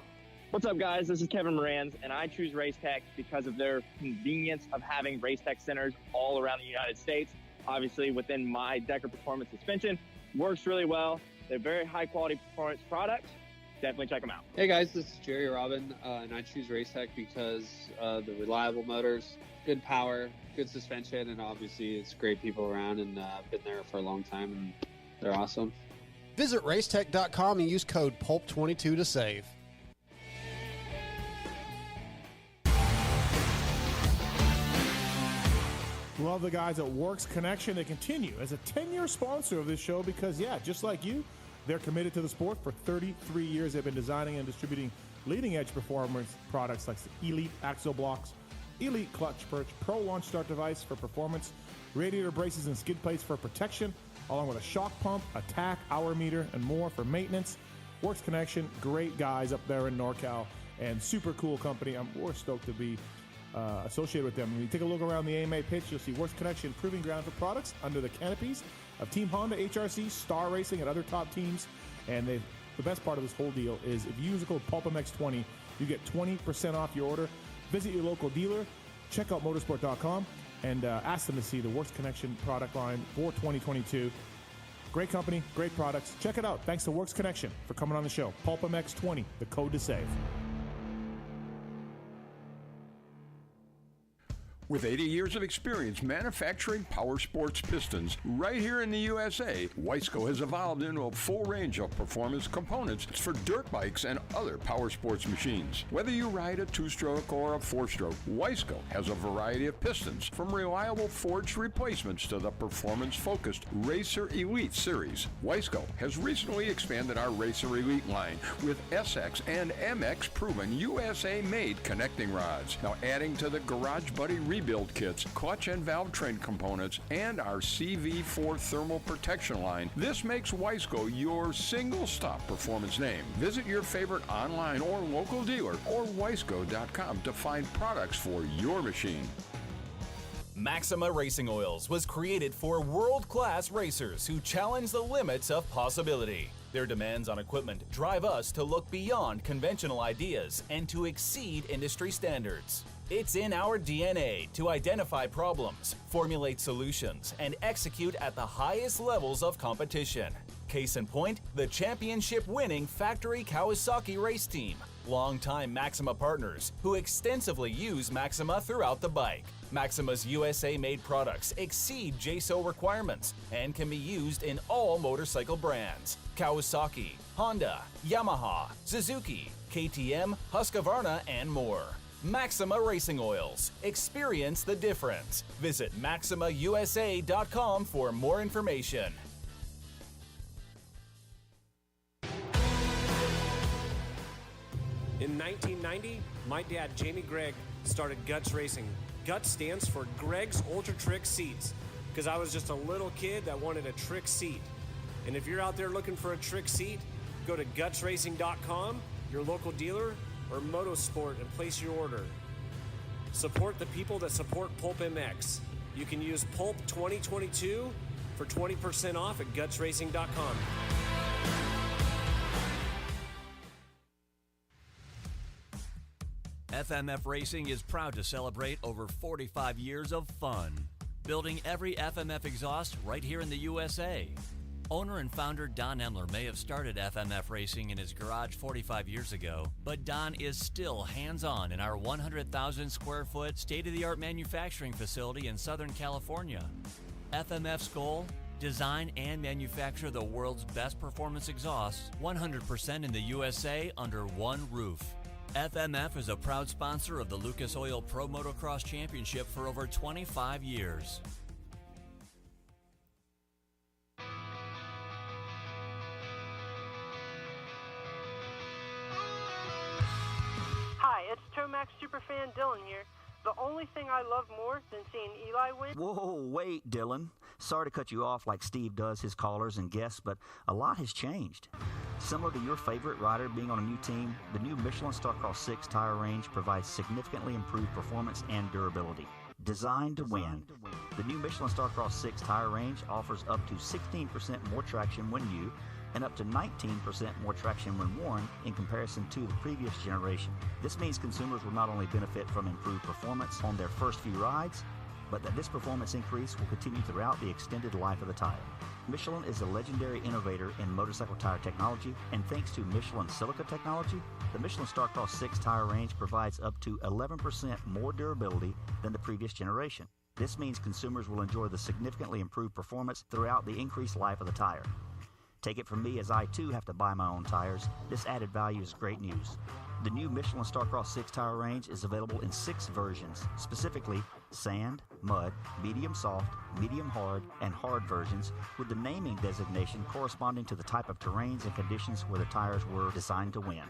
What's up, guys? This is Kevin Morans, and I choose Racetech because of their convenience of having Racetech centers all around the United States. Obviously, within my Decker Performance suspension, works really well. They're very high-quality performance products. Definitely check them out. Hey, guys, this is Jerry Robin, and I choose Racetech because the reliable motors, good power, good suspension, and obviously it's great people around, and I've been there for a long time, and they're awesome. Visit Racetech.com and use code PULP22 to save. Love the guys at Works Connection. They continue as a 10-year sponsor of this show because, just like you, they're committed to the sport. For 33 years, they've been designing and distributing leading-edge performance products like Elite Axle Blocks, Elite Clutch Perch, Pro Launch Start Device for performance, radiator braces and skid plates for protection, along with a shock pump, a tack, hour meter, and more for maintenance. Works Connection, great guys up there in NorCal, and super cool company. We're stoked to be associated with them. When you take a look around the AMA pitch, you'll see Works Connection proving ground for products under the canopies of Team Honda, HRC, Star Racing, and other top teams. And the best part of this whole deal is if you use the code PulpMX20, you get 20% off your order. Visit your local dealer, check out motorsport.com, and ask them to see the Works Connection product line for 2022. Great company, great products. Check it out. Thanks to Works Connection for coming on the show. PulpMX20, the code to save. With 80 years of experience manufacturing power sports pistons right here in the USA, Wiseco has evolved into a full range of performance components for dirt bikes and other power sports machines. Whether you ride a 2-stroke or a 4-stroke, Wiseco has a variety of pistons, from reliable forged replacements to the performance-focused Racer Elite series. Wiseco has recently expanded our Racer Elite line with SX and MX proven USA-made connecting rods. Now adding to the Garage Buddy rebuild kits, clutch and valve train components, and our CV4 thermal protection line, this makes Wiseco your single-stop performance name. Visit your favorite online or local dealer or wiseco.com to find products for your machine. Maxima Racing Oils was created for world-class racers who challenge the limits of possibility. Their demands on equipment drive us to look beyond conventional ideas and to exceed industry standards. It's in our DNA to identify problems, formulate solutions, and execute at the highest levels of competition. Case in point, the championship-winning Factory Kawasaki race team, longtime Maxima partners who extensively use Maxima throughout the bike. Maxima's USA-made products exceed JSO requirements and can be used in all motorcycle brands: Kawasaki, Honda, Yamaha, Suzuki, KTM, Husqvarna, and more. Maxima Racing Oils. Experience the difference. Visit MaximaUSA.com for more information. In 1990, my dad, Jamie Gregg, started Guts Racing. Guts stands for Greg's Ultra Trick Seats, because I was just a little kid that wanted a trick seat. And if you're out there looking for a trick seat, go to gutsracing.com, your local dealer, or Motosport, and place your order. Support the people that support PulpMX. You can use Pulp 2022 for 20% off at gutsracing.com. FMF Racing is proud to celebrate over 45 years of fun, building every FMF exhaust right here in the USA. Owner and founder Don Emler may have started FMF Racing in his garage 45 years ago, but Don is still hands-on in our 100,000 square foot state-of-the-art manufacturing facility in Southern California. FMF's goal? Design and manufacture the world's best performance exhausts 100% in the USA under one roof. FMF is a proud sponsor of the Lucas Oil Pro Motocross Championship for over 25 years. Hi, it's Tomax Superfan Dylan here. The only thing I love more than seeing Eli win... Whoa, wait, Dylan. Sorry to cut you off like Steve does his callers and guests, but a lot has changed. Similar to your favorite rider being on a new team, the new Michelin Starcross 6 tire range provides significantly improved performance and durability. Designed to win, the new Michelin Starcross 6 tire range offers up to 16% more traction when new and up to 19% more traction when worn in comparison to the previous generation. This means consumers will not only benefit from improved performance on their first few rides, but that this performance increase will continue throughout the extended life of the tire. Michelin is a legendary innovator in motorcycle tire technology, and thanks to Michelin silica technology, the Michelin Starcross 6 tire range provides up to 11% more durability than the previous generation. This means consumers will enjoy the significantly improved performance throughout the increased life of the tire. Take it from me, as I too have to buy my own tires, this added value is great news. The new Michelin Starcross 6 tire range is available in 6 versions, specifically sand, mud, medium soft, medium hard, and hard versions, with the naming designation corresponding to the type of terrains and conditions where the tires were designed to win.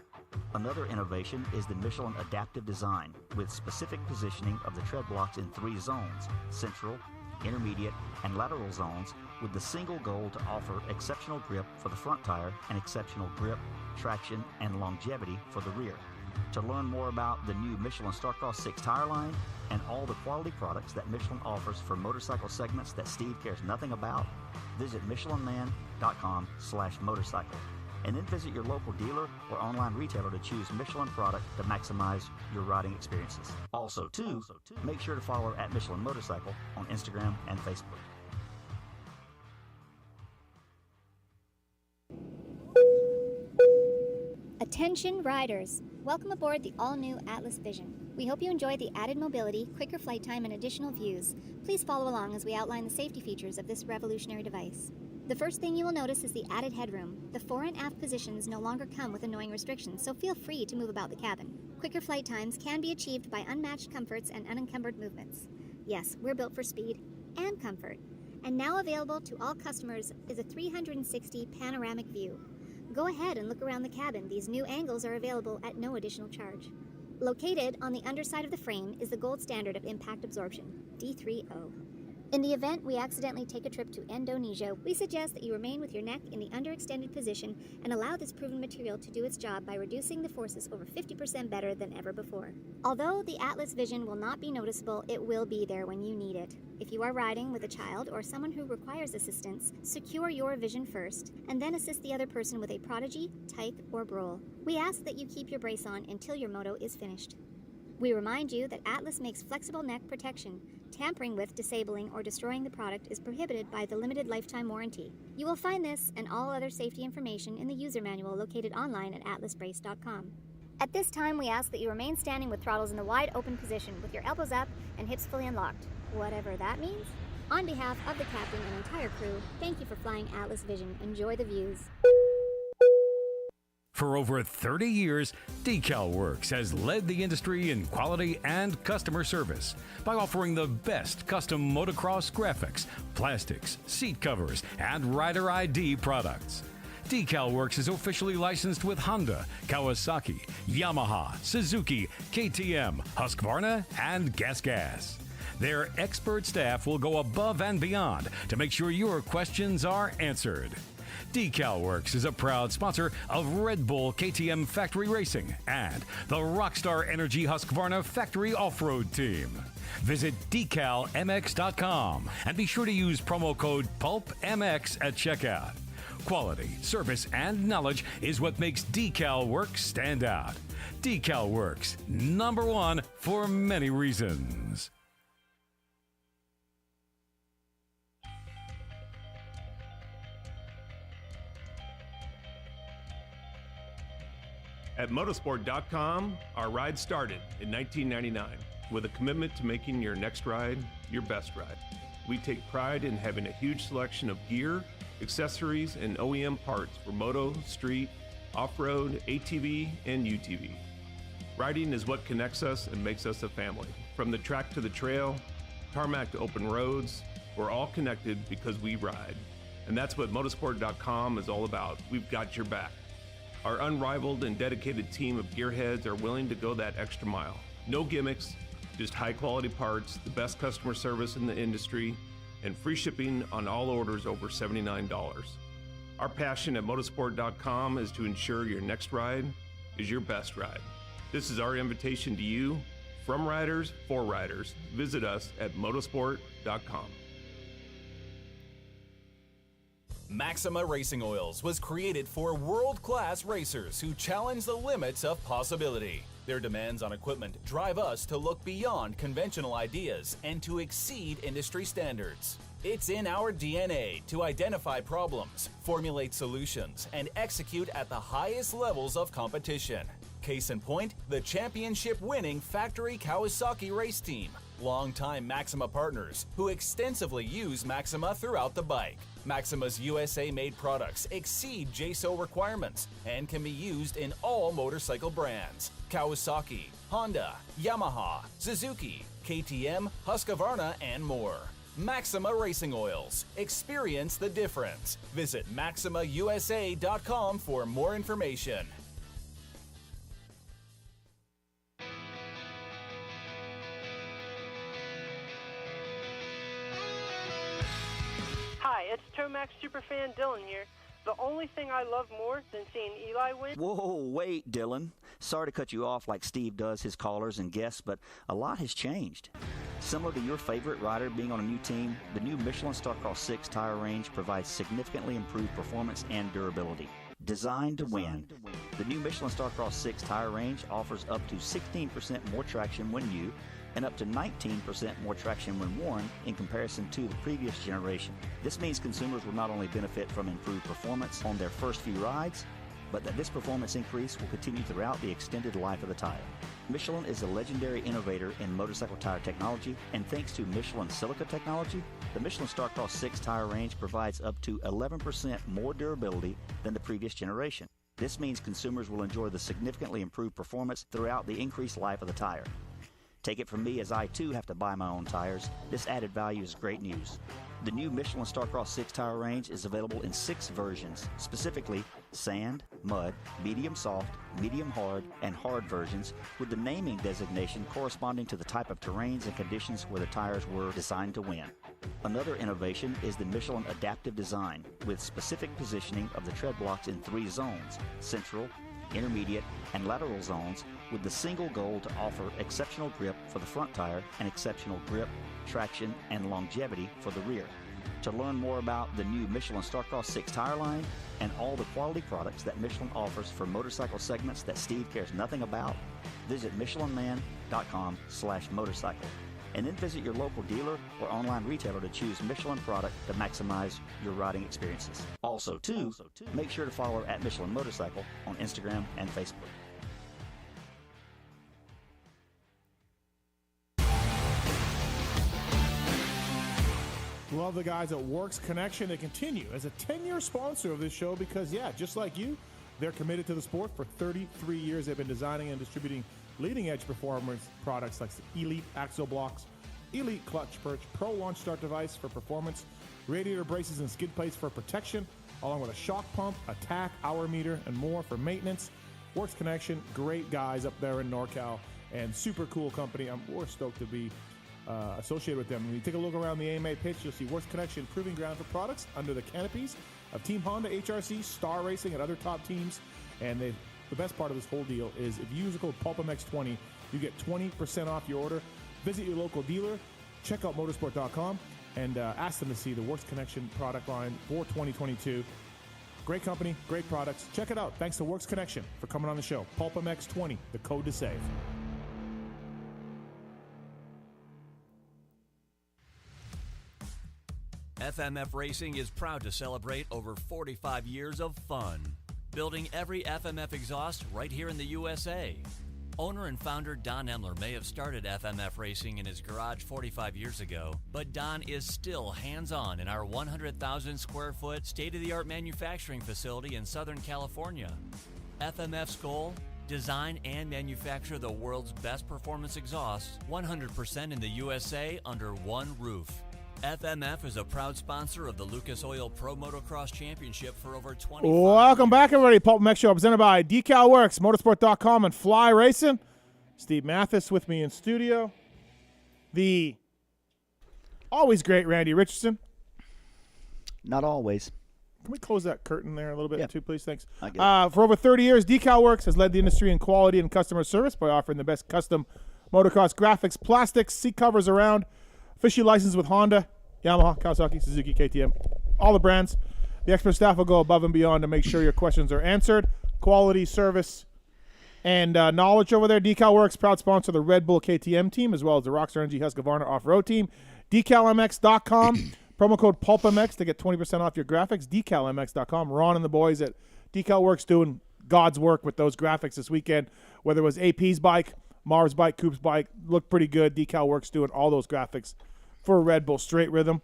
Another innovation is the Michelin adaptive design, with specific positioning of the tread blocks in 3 zones: central, intermediate, and lateral zones, with the single goal to offer exceptional grip for the front tire and exceptional grip, traction, and longevity for the rear. To learn more about the new Michelin Starcross 6 tire line and all the quality products that Michelin offers for motorcycle segments that Steve cares nothing about, visit michelinman.com/motorcycle, and then visit your local dealer or online retailer to choose Michelin product to maximize your riding experiences. Also, make sure to follow at Michelin Motorcycle on Instagram and Facebook. Attention riders, welcome aboard the all-new Atlas Vision. We hope you enjoy the added mobility, quicker flight time, and additional views. Please follow along as we outline the safety features of this revolutionary device. The first thing you will notice is the added headroom. The fore and aft positions no longer come with annoying restrictions, so feel free to move about the cabin. Quicker flight times can be achieved by unmatched comforts and unencumbered movements. Yes, we're built for speed and comfort. And now available to all customers is a 360 panoramic view. Go ahead and look around the cabin. These new angles are available at no additional charge. Located on the underside of the frame is the gold standard of impact absorption, D3O. In the event we accidentally take a trip to Indonesia, we suggest that you remain with your neck in the underextended position and allow this proven material to do its job by reducing the forces over 50% better than ever before. Although the Atlas Vision will not be noticeable, it will be there when you need it. If you are riding with a child or someone who requires assistance, secure your vision first, and then assist the other person with a Prodigy, Tyke, or Brole. We ask that you keep your brace on until your moto is finished. We remind you that Atlas makes flexible neck protection. Tampering with, disabling, or destroying the product is prohibited by the limited lifetime warranty. You will find this and all other safety information in the user manual located online at atlasbrace.com. At this time, we ask that you remain standing with throttles in the wide open position with your elbows up and hips fully unlocked, whatever that means. On behalf of the captain and entire crew, thank you for flying Atlas Vision. Enjoy the views. For over 30 years, DecalWorks has led the industry in quality and customer service by offering the best custom motocross graphics, plastics, seat covers, and rider ID products. DecalWorks is officially licensed with Honda, Kawasaki, Yamaha, Suzuki, KTM, Husqvarna, and GasGas. Their expert staff will go above and beyond to make sure your questions are answered. DecalWorks is a proud sponsor of Red Bull KTM Factory Racing and the Rockstar Energy Husqvarna Factory Off-Road Team. Visit decalmx.com and be sure to use promo code PulpMX at checkout. Quality, service, and knowledge is what makes DecalWorks stand out. DecalWorks, #1 for many reasons. At motorsport.com, our ride started in 1999 with a commitment to making your next ride your best ride. We take pride in having a huge selection of gear, accessories, and OEM parts for moto, street, off-road, ATV, and UTV. Riding is what connects us and makes us a family. From the track to the trail, tarmac to open roads, we're all connected because we ride. And that's what motorsport.com is all about. We've got your back. Our unrivaled and dedicated team of gearheads are willing to go that extra mile. No gimmicks, just high quality parts, the best customer service in the industry, and free shipping on all orders over $79. Our passion at motorsport.com is to ensure your next ride is your best ride. This is our invitation to you, from riders for riders. Visit us at motorsport.com. Maxima Racing Oils was created for world-class racers who challenge the limits of possibility. Their demands on equipment drive us to look beyond conventional ideas and to exceed industry standards. It's in our DNA to identify problems, formulate solutions, and execute at the highest levels of competition. Case in point, the championship-winning factory Kawasaki race team, longtime Maxima partners who extensively use Maxima throughout the bike. Maxima's USA-made products exceed JSO requirements and can be used in all motorcycle brands: Kawasaki, Honda, Yamaha, Suzuki, KTM, Husqvarna, and more. Maxima Racing Oils. Experience the difference. Visit MaximaUSA.com for more information. Hi, it's Tomax Superfan Dylan here. The only thing I love more than seeing Eli win... Whoa, wait, Dylan. Sorry to cut you off like Steve does his callers and guests, but a lot has changed. Similar to your favorite rider being on a new team, the new Michelin Starcross 6 tire range provides significantly improved performance and durability. Designed to win, the new Michelin Starcross 6 tire range offers up to 16% more traction when new and up to 19% more traction when worn in comparison to the previous generation. This means consumers will not only benefit from improved performance on their first few rides, but that this performance increase will continue throughout the extended life of the tire. Michelin is a legendary innovator in motorcycle tire technology, and thanks to Michelin silica technology, the Michelin Starcross 6 tire range provides up to 11% more durability than the previous generation. This means consumers will enjoy the significantly improved performance throughout the increased life of the tire. Take it from me, as I too have to buy my own tires, this added value is great news. The new Michelin Starcross 6 tire range is available in 6 versions, specifically sand, mud, medium soft, medium hard, and hard versions, with the naming designation corresponding to the type of terrains and conditions where the tires were designed to win. Another innovation is the Michelin adaptive design, with specific positioning of the tread blocks in 3 zones: central, intermediate, and lateral zones, with the single goal to offer exceptional grip for the front tire and exceptional grip, traction, and longevity for the rear. To learn more about the new Michelin Starcross 6 tire line and all the quality products that Michelin offers for motorcycle segments that Steve cares nothing about, visit michelinman.com/motorcycle, and then visit your local dealer or online retailer to choose Michelin product to maximize your riding experiences. Also, make sure to follow at Michelin Motorcycle on Instagram and Facebook. Love the guys at Works Connection. They continue as a 10-year sponsor of this show because, just like you, they're committed to the sport. For 33 years, they've been designing and distributing leading-edge performance products like the Elite Axle Blocks, Elite Clutch Perch, Pro Launch Start Device for performance, radiator braces and skid plates for protection, along with a shock pump, a tack, hour meter, and more for maintenance. Works Connection, great guys up there in NorCal, and super cool company. We're stoked to be associated with them. When you take a look around the AMA pitch, you'll see Works Connection proving ground for products under the canopies of Team Honda, HRC, Star Racing, and other top teams. And the best part of this whole deal is if you use the code PulpMX20, you get 20% off your order. Visit your local dealer, check out motorsport.com, and ask them to see the Works Connection product line for 2022. Great company, great products. Check it out. Thanks to Works Connection for coming on the show. PulpMX20, the code to save. FMF Racing is proud to celebrate over 45 years of fun, building every FMF exhaust right here in the USA. Owner and founder Don Emler may have started FMF Racing in his garage 45 years ago, but Don is still hands-on in our 100,000 square foot state-of-the-art manufacturing facility in Southern California. FMF's goal? Design and manufacture the world's best performance exhausts 100% in the USA under one roof. FMF is a proud sponsor of the Lucas Oil Pro Motocross Championship for over 20 years. Welcome back, everybody. PulpMX Show presented by Decal Works, Motorsport.com, and Fly Racing. Steve Mathis with me in studio. The always great Randy Richardson. Not always. Can we close that curtain there a little bit, too, please? Thanks. For over 30 years, Decal Works has led the industry in quality and customer service by offering the best custom motocross graphics, plastics, seat covers around. Officially licensed with Honda, Yamaha, Kawasaki, Suzuki, KTM, all the brands. The expert staff will go above and beyond to make sure your questions are answered. Quality, service, and knowledge over there. Decal Works, proud sponsor of the Red Bull KTM team, as well as the Roczen Energy Husqvarna off-road team. DecalMX.com, promo code PulpMX to get 20% off your graphics. DecalMX.com. Ron and the boys at Decal Works doing God's work with those graphics this weekend, whether it was AP's bike, Marv's bike, Coop's bike, looked pretty good. Decal Works doing all those graphics for Red Bull Straight Rhythm.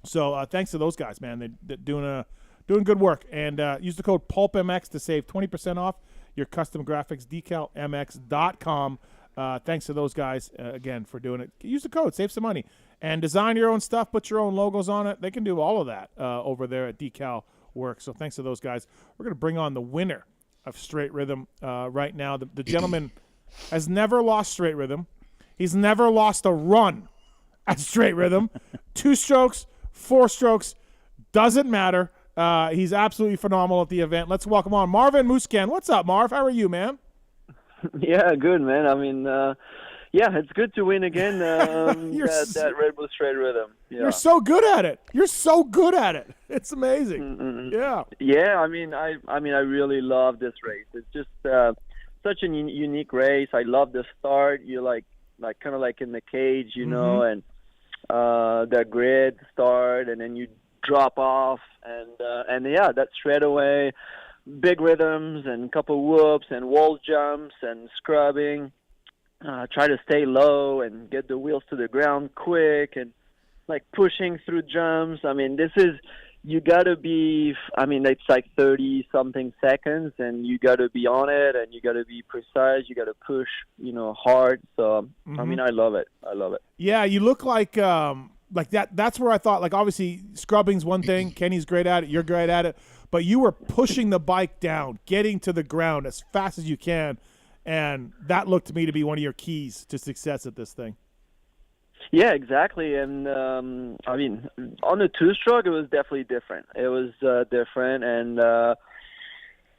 So thanks to those guys, man. They're doing good work. And use the code PulpMX to save 20% off your custom graphics. DecalMX.com. Thanks to those guys, again, for doing it. Use the code. Save some money. And design your own stuff. Put your own logos on it. They can do all of that over there at Decal Works. So thanks to those guys. We're going to bring on the winner of Straight Rhythm right now. The gentleman has never lost Straight Rhythm. He's never lost a run at Straight Rhythm. 2 strokes, 4 strokes, doesn't matter. He's absolutely phenomenal at the event. Let's welcome on Marvin Musquin. What's up, Marv? How are you, man? Yeah, good, man. I mean, it's good to win again that Red Bull Straight Rhythm. Yeah. You're so good at it. It's amazing. Mm-hmm. Yeah. Yeah, I mean, I really love this race. It's just such a unique race. I love the start. You're like kind of like in the cage, you know, and the grid start, and then you drop off, and that straightaway, big rhythms and a couple whoops and wall jumps and scrubbing. try to stay low and get the wheels to the ground quick and like pushing through jumps. I mean, you got to be, I mean, it's like 30 something seconds and you got to be on it and you got to be precise. You got to push, hard. So, I mean, I love it. Yeah, you look like that. That's where I thought, like, obviously scrubbing's one thing. Kenny's great at it. You're great at it. But you were pushing the bike down, getting to the ground as fast as you can. And that looked to me to be one of your keys to success at this thing. Yeah, exactly. And, I mean, on the two-stroke, it was definitely different. It was different. And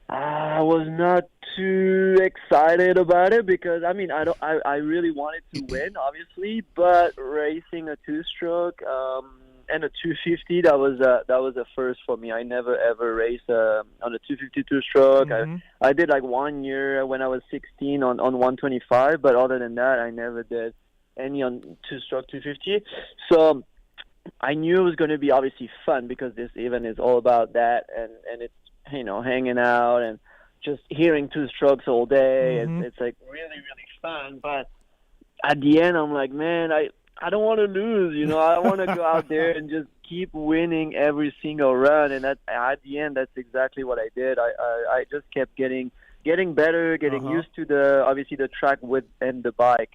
I was not too excited about it because, I mean, I really wanted to win, obviously. But racing a two-stroke and a 250, that was a first for me. I never ever raced on a 250 two-stroke. I did like 1 year when I was 16 on 125, but other than that, I never did any on two-stroke 250. So I knew it was going to be obviously fun because this event is all about that, and it's hanging out and just hearing two strokes all day. It's like really really fun. But at the end, I'm like, man, I don't want to lose, I want to go out there and just keep winning every single run. And at the end, that's exactly what I did. I just kept getting better, getting used to the track and the bike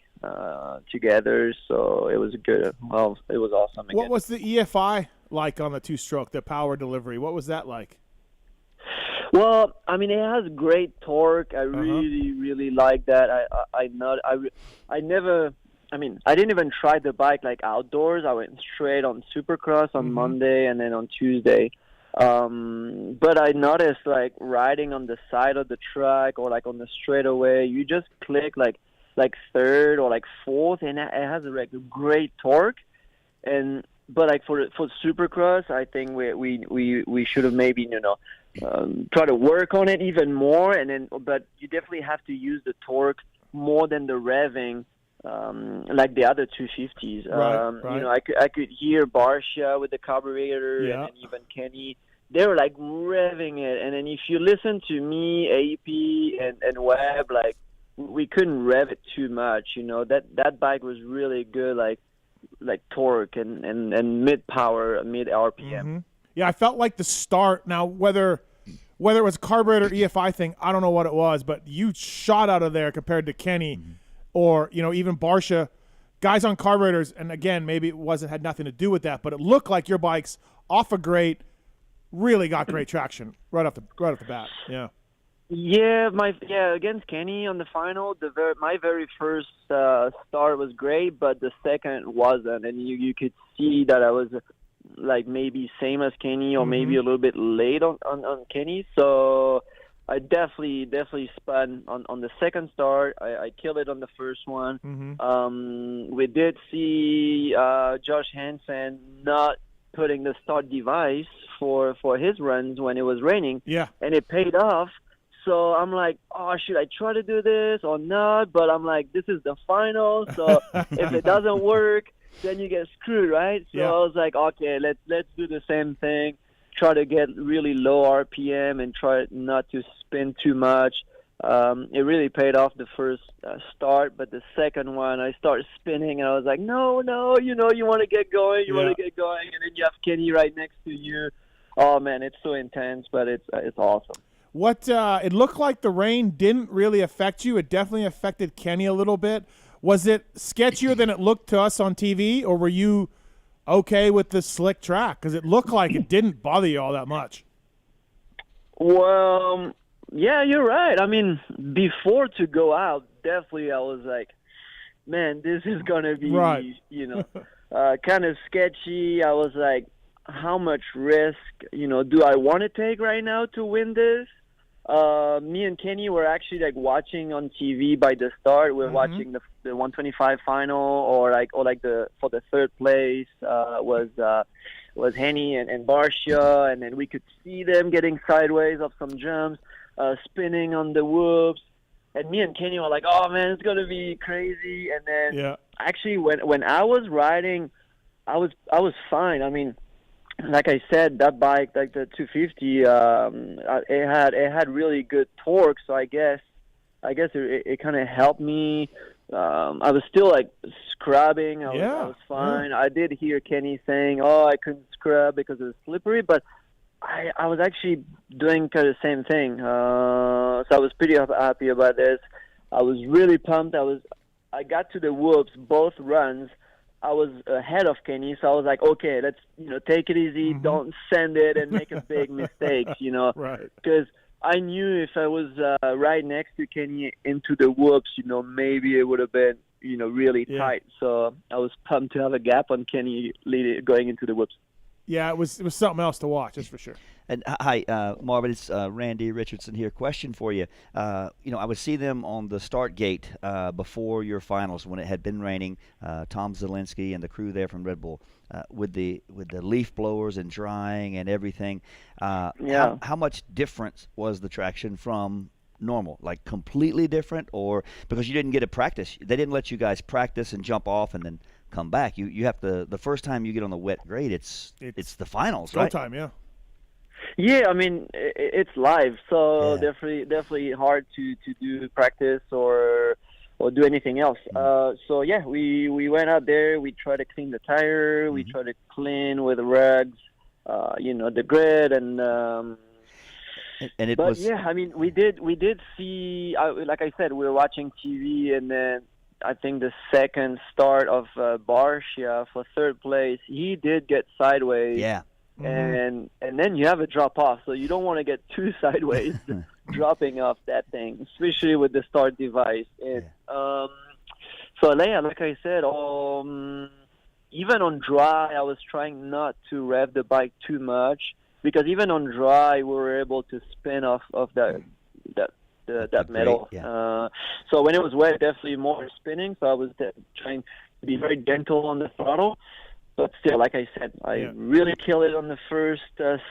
together. So it was good. Well, it was awesome. Again. What was the EFI like on the two-stroke, the power delivery? What was that like? Well, I mean, it has great torque. I really, really like that. I didn't even try the bike like outdoors. I went straight on Supercross on Monday and then on Tuesday. But I noticed like riding on the side of the track or like on the straightaway, you just click like third or like fourth, and it has like a great torque. But like for Supercross, I think we should have maybe try to work on it even more. But you definitely have to use the torque more than the revving. Like the other 250s. Right. I could hear Barsha with the carburetor and then even Kenny. They were like revving it. And then if you listen to me, AP and Webb, like we couldn't rev it too much. That bike was really good, like torque and mid power, mid RPM. Yeah, I felt like the start. Now whether it was carburetor EFI thing, I don't know what it was, but you shot out of there compared to Kenny. Or, even Barsha, guys on carburetors, and again, maybe it had nothing to do with that, but it looked like your bikes off a grate really got great traction right off the bat. Yeah. Yeah, against Kenny on the final, my very first start was great, but the second wasn't, and you could see that I was like maybe same as Kenny or maybe a little bit late on Kenny, so I definitely spun on the second start. I killed it on the first one. We did see Josh Hansen not putting the start device for his runs when it was raining. Yeah. And it paid off. So I'm like, oh, should I try to do this or not? But I'm like, this is the final. So if it doesn't work, then you get screwed, right? So I was like, okay, let's do the same thing. Try to get really low RPM and try not to spin too much. It really paid off the first start, but the second one I started spinning and I was like, no, you want to get going, want to get going, and then you have Kenny right next to you. Oh man, it's so intense, but it's awesome. What it looked like the rain didn't really affect you. It definitely affected Kenny a little bit. Was it sketchier than it looked to us on TV, or were you okay with the slick track? Because it looked like it didn't bother you all that much. Well, yeah, you're right. I mean, before to go out, definitely I was like, man, this is going to be, kind of sketchy. I was like, how much risk, do I want to take right now to win this? Me and Kenny were actually like watching on TV by the start. We're watching the 125 final, or for the third place was Henny and Barsha, and then we could see them getting sideways of some jumps, spinning on the whoops, and me and Kenny were like, oh man, it's gonna be crazy. And then actually when I was riding, I was fine. I mean, like I said, that bike, like the 250, it had really good torque. So I guess it kind of helped me I was still like scrubbing. I was fine. I did hear Kenny saying, "Oh, I couldn't scrub because it was slippery," but I was actually doing kind of the same thing. So I was pretty happy about this. I was really pumped. I got to the whoops both runs. I was ahead of Kenny, so I was like, okay, let's take it easy. Don't send it and make a big mistake, Right. Because I knew if I was right next to Kenny into the whoops, maybe it would have been really tight. So I was pumped to have a gap on Kenny going into the whoops. Yeah, it was something else to watch, that's for sure. And hi, Marvin, it's Randy Richardson here. Question for you. I would see them on the start gate before your finals when it had been raining. Tom Zielinski and the crew there from Red Bull with the leaf blowers and drying and everything. How much difference was the traction from normal? Like completely different, or because you didn't get a practice? They didn't let you guys practice and jump off and then come back. You have to, the first time you get on the wet grade, it's the finals, right? Showtime, yeah. Yeah, I mean it's live, so definitely hard to do practice or do anything else. So yeah, we went out there. We tried to clean the tire. We tried to clean with rags, the grid and it but was. Yeah, I mean we did see. Like I said, we were watching TV, and then I think the second start of Barcia for third place, he did get sideways. Yeah. And then you have a drop off, so you don't want to get too sideways dropping off that thing, especially with the start device. And so yeah, like I said, even on dry, I was trying not to rev the bike too much, because even on dry, we were able to spin off of that metal. So when it was wet, definitely more spinning. So I was trying to be very gentle on the throttle. But still, like I said, I really killed it on the first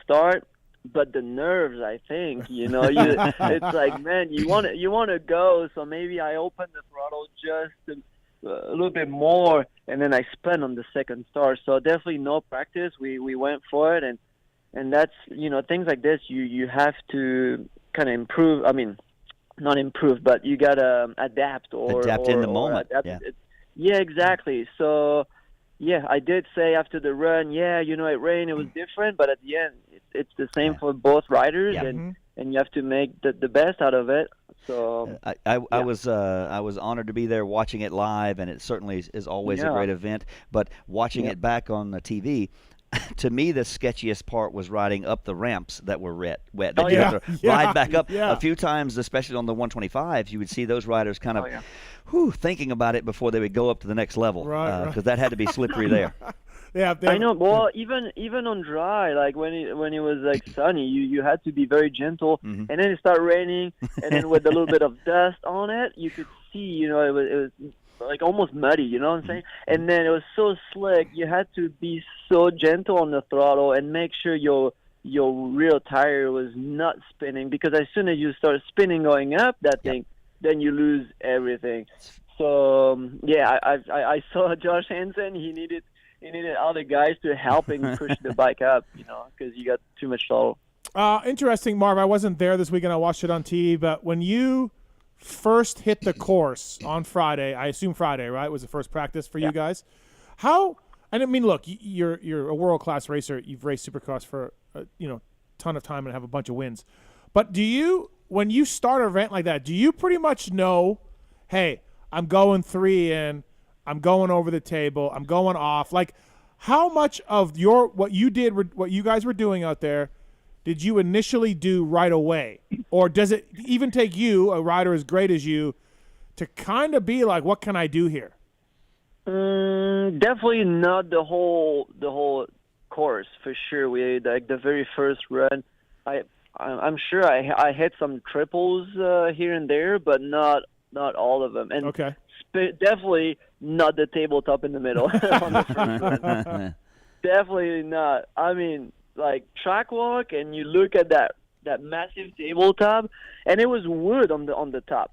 start. But the nerves, I think, it's like, man, you want to go. So maybe I opened the throttle just a little bit more, and then I spun on the second start. So definitely no practice. We went for it, and that's things like this. You have to kind of improve. I mean, not improve, but you gotta adapt in the moment. Yeah, exactly. So. Yeah, I did say after the run, it rained, it was different, but at the end, it's the same for both riders, and you have to make the best out of it. So I was honored to be there watching it live, and it certainly is always a great event. But watching it back on the TV, to me, the sketchiest part was riding up the ramps that were wet. That you have to ride back up a few times, especially on the 125s. You would see those riders kind of thinking about it before they would go up to the next level, because that had to be slippery there. I know. Well, even on dry, like when it was like sunny, you had to be very gentle, and then it started raining, and then with a little bit of dust on it, you could see, it was like almost muddy, you know what I'm saying? And then it was so slick, you had to be so gentle on the throttle and make sure your rear tire was not spinning, because as soon as you start spinning going up that thing, then you lose everything. So I saw Josh Hansen. He needed other guys to help him push the bike up, because you got too much throttle. Interesting, Marv. I wasn't there this weekend. I watched it on TV, but when you first hit the course on Friday, I assume Friday, right, was the first practice for you guys. How? And I mean, look, you're a world-class racer. You've raced Supercross for a ton of time and have a bunch of wins. But when you start an event like that, do you pretty much know, hey, I'm going 3 in, I'm going over the table, I'm going off? Like, how much of what you guys were doing out there did you initially do right away? Or does it even take you, a rider as great as you, to kind of be like, what can I do here? Definitely not the whole course, for sure. We like the very first run. I'm sure I hit some triples here and there, but not all of them. And definitely not the tabletop in the middle on the first run. Definitely not. I mean, like track walk, and you look at that massive tabletop, and it was wood on the top.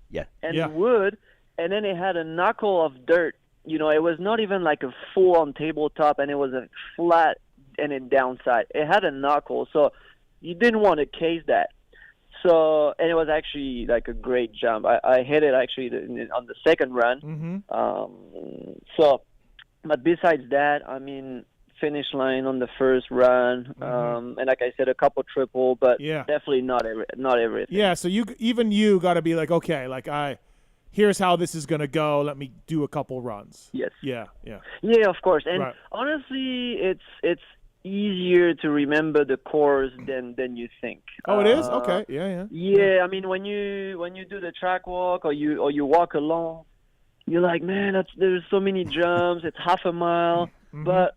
Wood, and then it had a knuckle of dirt. It was not even like a full-on tabletop, and it was a flat and a downside. It had a knuckle, so you didn't want to case that. So, and it was actually like a great jump. I hit it actually on the second run. So, but besides that, I mean, finish line on the first run, and like I said, a couple triple, but definitely not everything. Yeah, so you got to be like, okay, like here's how this is gonna go. Let me do a couple runs. Yes. Yeah, of course. And honestly, it's easier to remember the course than you think. Oh, it is? Okay. Yeah. Yeah, I mean, when you do the track walk or you walk along, you're like, man, there's so many jumps. It's half a mile, but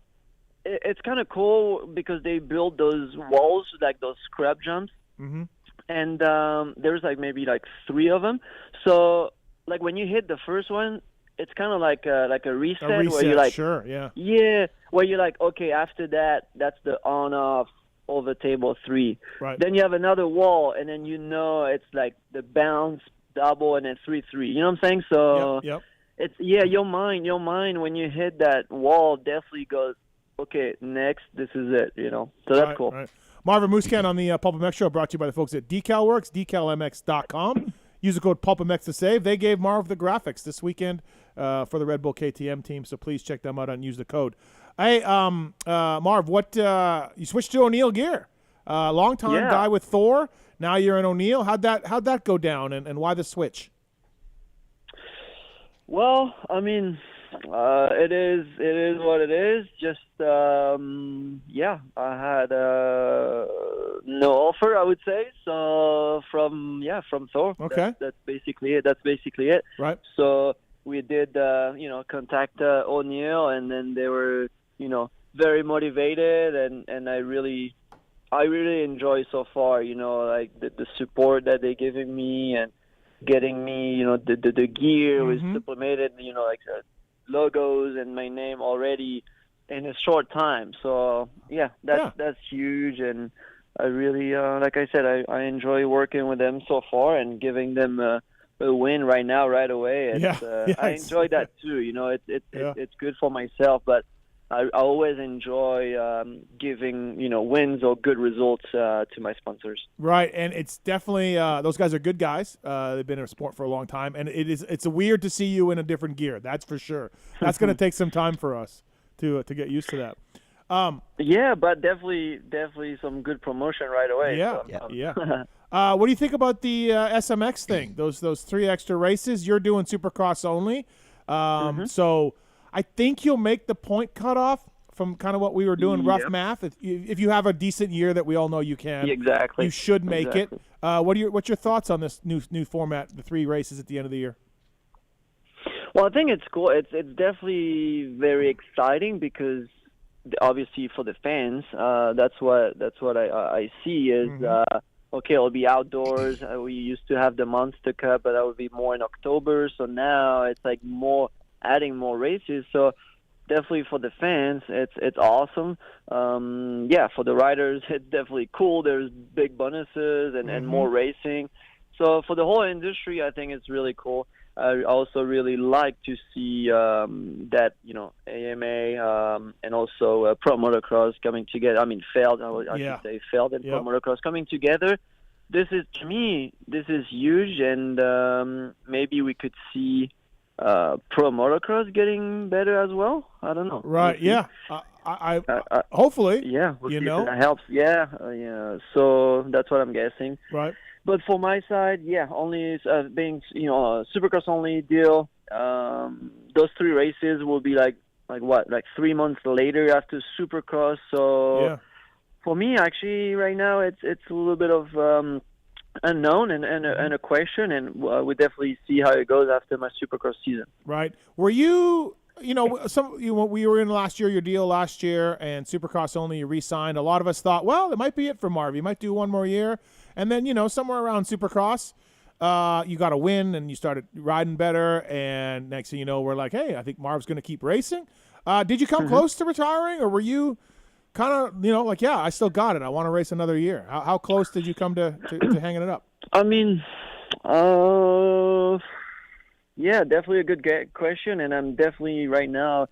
it's kind of cool because they build those walls, like those scrub jumps, and there's like maybe like 3 of them. So like when you hit the first one, it's kind of like a reset, where you're like, sure, yeah, where you're like, okay, after that, that's the on-off over table 3. Right. Then you have another wall, and then it's like the bounce, double, and then 3-3. You know what I'm saying? So Yep. it's your mind when you hit that wall definitely goes, okay, next, this is it. So that's cool. Right. Marvin Musquin on the PulpMX show, brought to you by the folks at DecalWorks, decalmx.com. Use the code PulpMX to save. They gave Marv the graphics this weekend for the Red Bull KTM team, so please check them out and use the code. Hey, Marv, what you switched to O'Neill gear? Long time guy with Thor. Now you're in O'Neill. How'd that go down, and why the switch? Well, I mean, it is what it is. Just I had no offer, I would say. So from Thor. Okay, that's basically it. Right. So we did contact O'Neill, and then they were very motivated, and I really enjoy so far. Like the support that they're giving me and getting me, the gear was supplemented, like logos and my name already in a short time. So that's huge, and I really, like I said, I enjoy working with them so far and giving them a win right away. And, I enjoy that too. It's good for myself, but I always enjoy giving wins or good results to my sponsors. Right, and it's definitely those guys are good guys. They've been in sport for a long time, and it's weird to see you in a different gear. That's for sure. That's going to take some time for us to get used to that. But definitely some good promotion right away. What do you think about the SMX thing? Those 3 extra races. You're doing Supercross only, so I think you'll make the point cutoff from kind of what we were doing, rough math. If you have a decent year that we all know you can, exactly, you should make it. What's your thoughts on this new format, the 3 races at the end of the year? Well, I think it's cool. It's definitely very exciting because obviously for the fans, that's what I see is okay. It'll be outdoors. We used to have the Monster Cup, but that would be more in October. So now it's like adding more races. So definitely for the fans, it's awesome. For the riders, it's definitely cool. There's big bonuses and more racing. So for the whole industry, I think it's really cool. I also really like to see that AMA and also Pro Motocross coming together. I mean, Feld, I should say Feld and Pro Motocross coming together. This is, to me, huge, and maybe we could see Pro Motocross getting better as well. I don't know. Right? We'll I hopefully. We'll see if that helps. So that's what I'm guessing. Right. But for my side, only being a Supercross only deal. Those 3 races will be like 3 months later after Supercross. So for me, actually, right now it's a little bit of unknown and a question, and we definitely see how it goes after my Supercross season. Right? Were you? We were in last year, your deal last year, and Supercross only, you re-signed. A lot of us thought, well, that might be it for Marv. You might do 1 more year. And then, somewhere around Supercross, you got a win and you started riding better. And next thing you know, we're like, hey, I think Marv's going to keep racing. Did you come close to retiring, or were you kind of, I still got it. I want to race another year. How close did you come to hanging it up? I mean, definitely a good question, and I'm definitely right now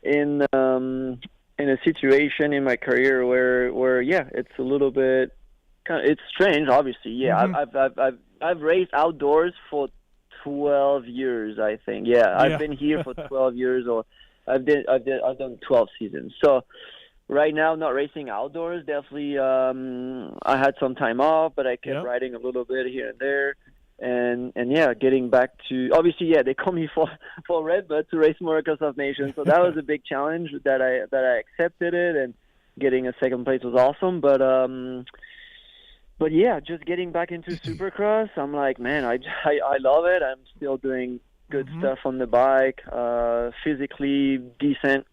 in a situation in my career where it's a little bit it's strange, obviously. Yeah, I've raced outdoors for 12 years, I think. Yeah, I've been here for 12 years, or I've done 12 seasons. So right now, not racing outdoors. Definitely, I had some time off, but I kept riding a little bit here and there. And yeah, getting back to, obviously, yeah, they call me for Redbud to race Motocross of Nations, so that was a big challenge that I accepted it, and getting a second place was awesome. But yeah, just getting back into Supercross, I'm like, man, I love it. I'm still doing good stuff on the bike, physically decent.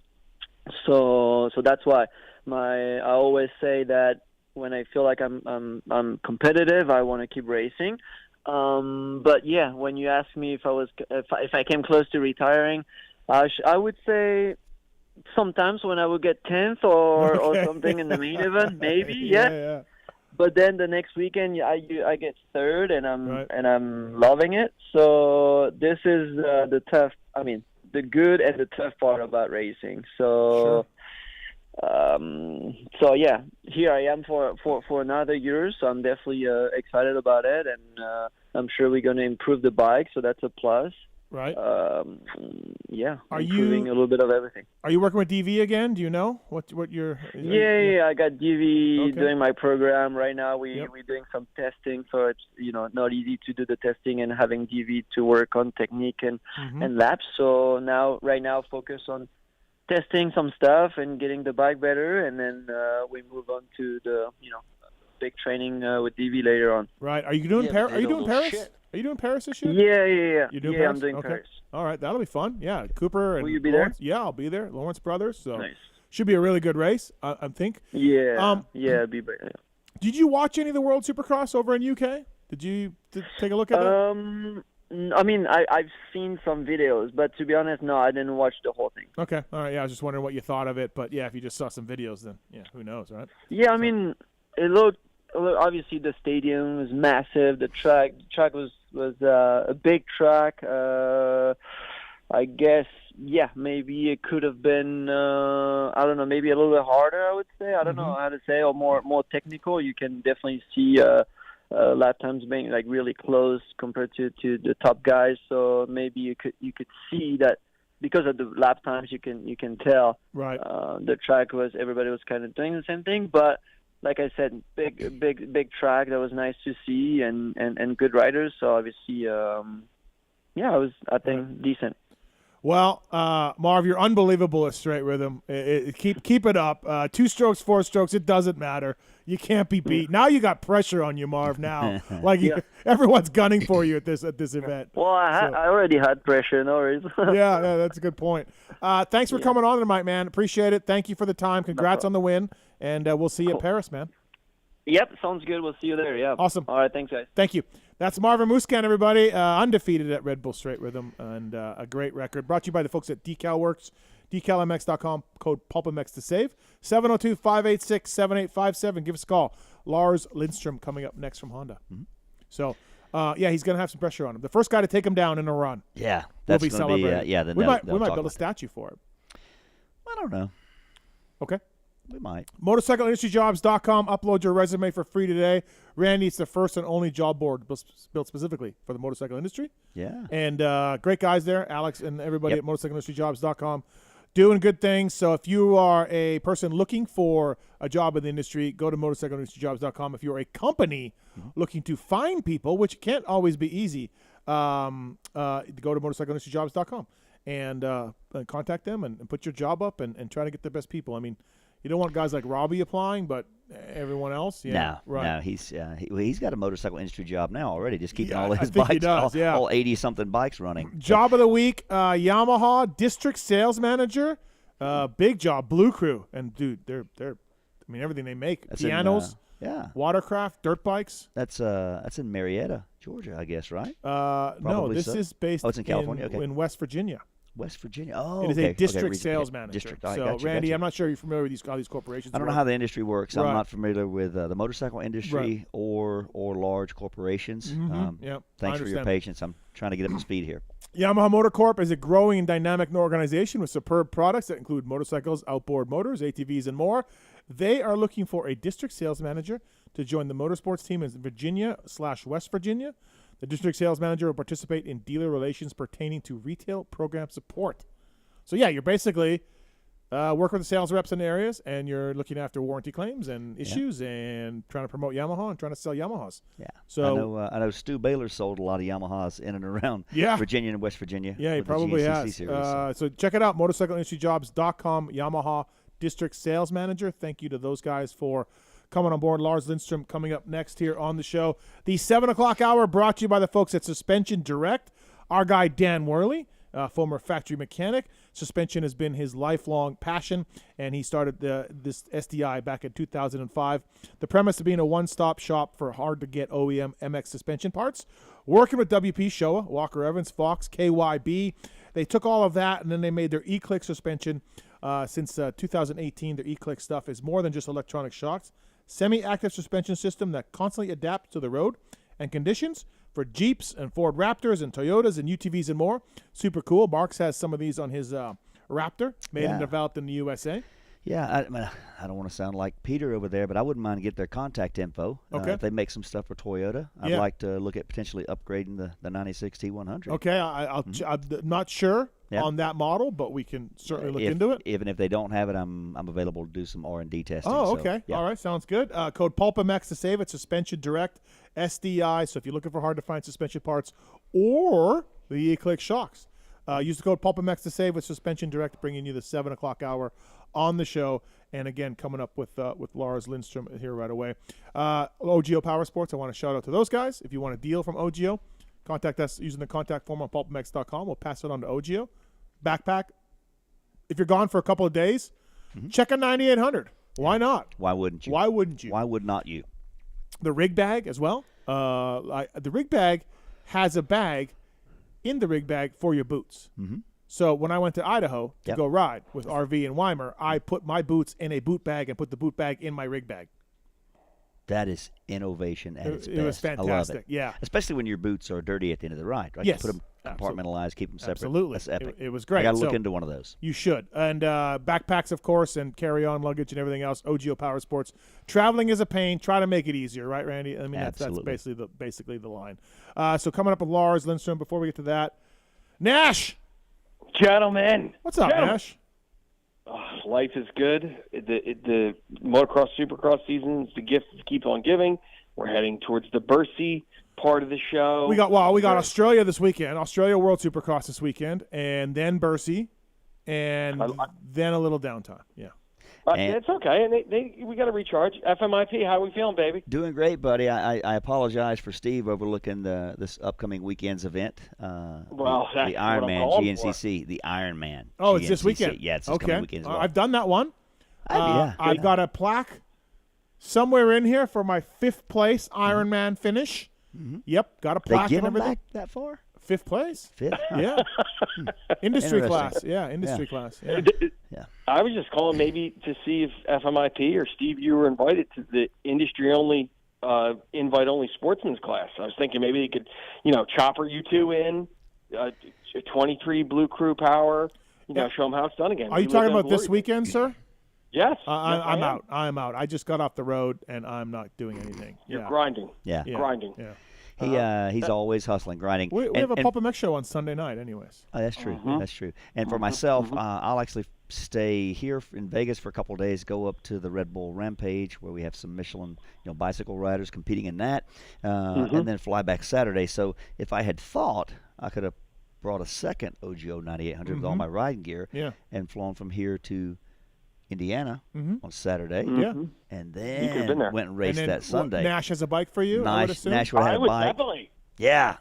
So that's why I always say that when I feel like I'm competitive, I want to keep racing. But yeah, when you ask me if I came close to retiring, I would say sometimes when I would get 10th or something in the main event, maybe, yeah. But then the next weekend, I get third, and I'm loving it. So this is the good and the tough part about racing. So. So yeah, here I am for another year. So I'm definitely excited about it, and I'm sure we're going to improve the bike. So that's a plus. Right. Yeah. Are improving a little bit of everything. Are you working with DV again? Do you know what you're? Yeah. I got DV doing my program right now. We're doing some testing, so it's not easy to do the testing and having DV to work on technique and laps. So right now focus on testing some stuff and getting the bike better, and then we move on to the big training with DV later on. Right. Are you doing Paris? Are you doing Paris? Are you doing Paris this year? Yeah. You doing Paris? I'm doing Paris. All right, that'll be fun. Yeah, Cooper and Will you be Lawrence. there? Yeah, I'll be there. Lawrence brothers. So nice. Should be a really good race, I think. Yeah. It'd be better. Did you watch any of the World Supercross over in UK? Did you take a look at that? I mean, I've seen some videos, but to be honest, no, I didn't watch the whole thing. Okay, all right. Yeah, I was just wondering what you thought of it, but yeah, if you just saw some videos, then yeah, who knows, right? Yeah, I mean, it looked obviously the stadium was massive. The track was a big track. I guess maybe it could have been I don't know, maybe a little bit harder. I would say I don't know how to say, or more technical. You can definitely see. Lap times being like really close compared to the top guys, so maybe you could see that because of the lap times you can tell the track everybody was kind of doing the same thing. But like I said, big track that was nice to see, and good riders. So obviously, it was I think decent. Well, Marv, you're unbelievable at straight rhythm. Keep it up. 2 strokes, 4 strokes, it doesn't matter. You can't be beat. Now you got pressure on you, Marv. Now, everyone's gunning for you at this event. Well, I already had pressure. No worries. yeah, that's a good point. Thanks for coming on tonight, man. Appreciate it. Thank you for the time. Congrats on the win, and we'll see you at Paris, man. Yep, sounds good. We'll see you there. Yeah. Awesome. All right, thanks, guys. Thank you. That's Marvin Musquin, everybody, undefeated at Red Bull Straight Rhythm, and a great record. Brought to you by the folks at Decal Works, decalmx.com, code PulpMX to save. 702-586-7857. Give us a call. Lars Lindstrom coming up next from Honda. So, he's going to have some pressure on him. The first guy to take him down in a run. Yeah, that's going to be celebrated. We might build a statue for it. I don't know. Okay. We might. MotorcycleIndustryJobs.com. Upload your resume for free today. Randy, it's the first and only job board built specifically for the motorcycle industry. Yeah. And great guys there, Alex and everybody at MotorcycleIndustryJobs.com, doing good things. So if you are a person looking for a job in the industry, go to MotorcycleIndustryJobs.com. If you're a company looking to find people, which can't always be easy, go to MotorcycleIndustryJobs.com and contact them and put your job up and try to get the best people. I mean, you don't want guys like Robbie applying, but everyone else, No, he's got a motorcycle industry job now already, just keeping all his bikes, all 80-something bikes running. Job of the week, Yamaha District Sales Manager, big job, Blue Crew, and dude, they're everything they make, That's pianos, watercraft, dirt bikes. That's in Marietta, Georgia, I guess, right? No, this is based. Oh, it's in California. In West Virginia. West Virginia. Oh, it is a district sales manager. District. So, Randy, I'm not sure you're familiar with how these corporations I don't know how the industry works. Right. I'm not familiar with the motorcycle industry or large corporations. Thanks for your patience. I'm trying to get up to speed here. Yamaha Motor Corp is a growing and dynamic organization with superb products that include motorcycles, outboard motors, ATVs, and more. They are looking for a district sales manager to join the motorsports team in Virginia/West Virginia. The district sales manager will participate in dealer relations pertaining to retail program support. So, yeah, you're basically working with the sales reps in the areas, and you're looking after warranty claims and issues and trying to promote Yamaha and trying to sell Yamahas. Yeah. So I know Stu Baylor sold a lot of Yamahas in and around Virginia and West Virginia. Yeah, he with the probably GNCC has. Series, So check it out, motorcycleindustryjobs.com, Yamaha District Sales Manager. Thank you to those guys for coming on board. Lars Lindstrom coming up next here on the show. The 7 o'clock hour brought to you by the folks at Suspension Direct. Our guy Dan Worley, former factory mechanic. Suspension has been his lifelong passion, and he started this SDI back in 2005. The premise of being a one-stop shop for hard-to-get OEM MX suspension parts. Working with WP Showa, Walker Evans, Fox, KYB. They took all of that, and then they made their E-Click suspension. Since 2018, their E-Click stuff is more than just electronic shocks. Semi-active suspension system that constantly adapts to the road and conditions for Jeeps and Ford Raptors and Toyotas and UTVs and more. Super cool. Marks has some of these on his Raptor, made and developed in the USA. Yeah, I don't want to sound like Peter over there, but I wouldn't mind to get their contact info. Okay. If they make some stuff for Toyota, I'd like to look at potentially upgrading the 96 T100. Okay, I'm not sure on that model, but we can certainly look into it. Even if they don't have it, I'm available to do some R&D testing. Oh, okay. All right, sounds good. Code PulpMX to save it. Suspension Direct SDI. So if you're looking for hard-to-find suspension parts or the E-Click shocks, use the code PulpMX to save with Suspension Direct, bringing you the 7 o'clock hour on the show. And again, coming up with Lars Lindstrom here right away. OGO Power Sports, I want to shout out to those guys. If you want a deal from OGO, contact us using the contact form on PulpMX.com. We'll pass it on to OGO. Backpack, if you're gone for a couple of days, check a 9800. Why not? Why wouldn't you? Why wouldn't you? Why would not you? The rig bag as well. The rig bag has a bag in the rig bag for your boots. Mm-hmm. So when I went to Idaho to go ride with RV and Weimer, I put my boots in a boot bag and put the boot bag in my rig bag. That is innovation at its best. It was fantastic. I love it. Yeah. Especially when your boots are dirty at the end of the ride, right? Yes. You put them compartmentalized, keep them separate. Absolutely. That's epic. It was great. I got to look So into one of those. You should. And backpacks, of course, and carry-on luggage and everything else. OGO Power Sports. Traveling is a pain. Try to make it easier, right, Randy? I mean, that's basically the line. So coming up with Lars Lindstrom. Before we get to that, Nash. Gentlemen. What's up, Nash? Life is good. The motocross, supercross seasons, the gift keeps on giving. We're heading towards the Bercy part of the show. We got Australia this weekend, Australia World Supercross this weekend, and then Bercy, and then a little downtime. Yeah. It's okay, and we got to recharge. FMIP, how are we feeling, baby? Doing great, buddy. I apologize for Steve overlooking this upcoming weekend's event. Well, the Ironman GNCC, the Ironman. Oh, GNCC. It's this weekend. Yeah, it's this coming weekend as well. I've done that one. I've got a plaque somewhere in here for my 5th place Ironman finish. Mm-hmm. Yep, got a plaque They give and them everything. back that far? 5th place. 5th? Huh. Yeah. Industry Interesting. class. Yeah, industry class. Yeah. I was just calling maybe to see if FMIP or Steve, you were invited to the industry-only, invite-only sportsman's class. I was thinking maybe they could, chopper you two in, 23 Blue Crew Power, show them how it's done again. Are you talking about this weekend, sir? Yes. I'm out. I'm out. I just got off the road, and I'm not doing anything. You're grinding. Yeah. Grinding. Yeah. He's always hustling, grinding. We have a PulpMX show on Sunday night anyways. Oh, that's true. That's true. And for myself, I'll actually stay here in Vegas for a couple of days, go up to the Red Bull Rampage where we have some Michelin bicycle riders competing in that, and then fly back Saturday. So if I had thought, I could have brought a second OGO 9800 with all my riding gear and flown from here to Indiana on Saturday, and then went and raced that Sunday. Nash has a bike for you. Nash would have had a bike. Definitely. Yeah.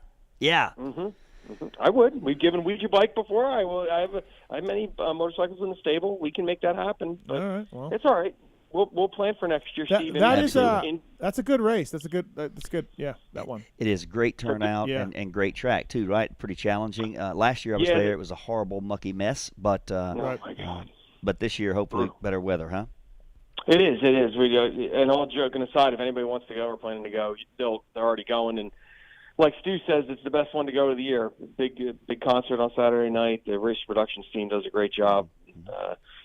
I would. We've given Ouija bike before. I have many motorcycles in the stable. We can make that happen. But all right. Well, it's all right. We'll plan for next year, Steve. That's a good race. That's good. Yeah, that one. It is great turnout and great track too, right? Pretty challenging. Last year I was there. It was a horrible, mucky mess, but oh my God. But this year, hopefully, better weather, huh? It is. We go. And all joking aside, if anybody wants to go or planning to go, they're already going. And like Stu says, it's the best one to go of the year. Big concert on Saturday night. The race productions team does a great job.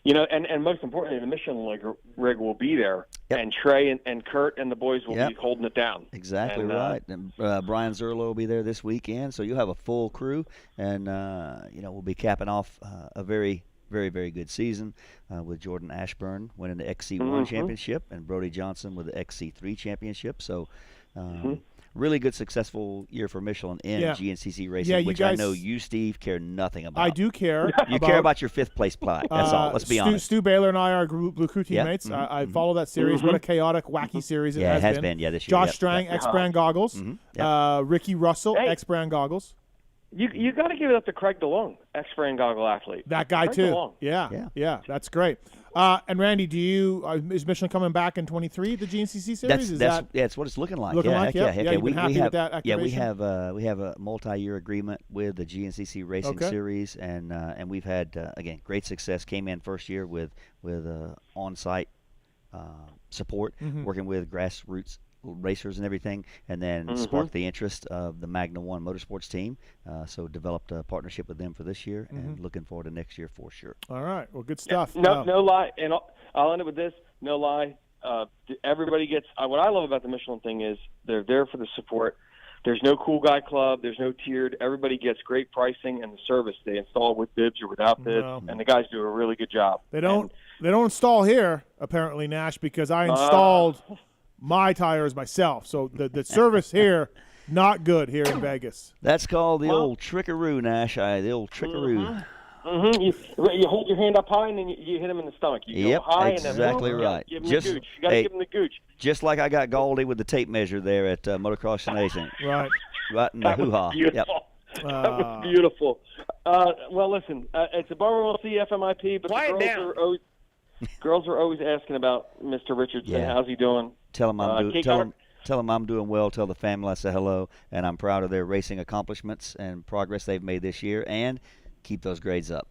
and most importantly, the Michelin rig will be there, and Trey and Kurt and the boys will be holding it down. Exactly right. And Brian Zerlo will be there this weekend, so you'll have a full crew, and we'll be capping off a very, very, very good season with Jordan Ashburn winning the XC1 championship and Brody Johnson with the XC3 championship. So. Really good, successful year for Michelin in GNCC racing, which I know you, Steve, care nothing about. I do care. You care about your 5th place plaque. That's all. Let's be honest. Stu Baylor and I are Blue Crew teammates. I follow that series. What a chaotic, wacky series it has been. Yeah, this year. Josh Strang, X-Brand Goggles. Ricky Russell, X-Brand Goggles. You got to give it up to Craig DeLong, X-Brand Goggle athlete. That guy Craig too. DeLong. Yeah, that's great. And Randy, is Michelin coming back in 23? The GNCC series? That's what it's looking like. You've been happy with that activation? we have a multi-year agreement with the GNCC Racing Series, and we've had again great success. Came in first year with on-site support, working with grassroots racers and everything, and then sparked the interest of the Magna One Motorsports team. So developed a partnership with them for this year, and looking forward to next year for sure. All right, well, good stuff. No lie, and I'll end it with this. No lie, everybody gets. What I love about the Michelin thing is they're there for the support. There's no cool guy club. There's no tiered. Everybody gets great pricing and the service. They install with bibs or without bibs, and the guys do a really good job. They don't install here apparently, Nash, because I installed my tires myself. So the service here, not good here in Vegas. That's called the old trickaroo, Nash. The old trickaroo. You hold your hand up high and then you hit him in the stomach. You go high exactly and then right. Give him the gooch. You got to give him the gooch. Just like I got Galdi with the tape measure there at Motocross Nation. Right. Right in the hoo-ha. Beautiful. That was beautiful. Well, listen, it's a bummer we'll see FMIP, but girls are always asking about Mr. Richardson. Yeah. How's he doing? Tell him I'm doing well. Tell the family I say hello, and I'm proud of their racing accomplishments and progress they've made this year, and keep those grades up.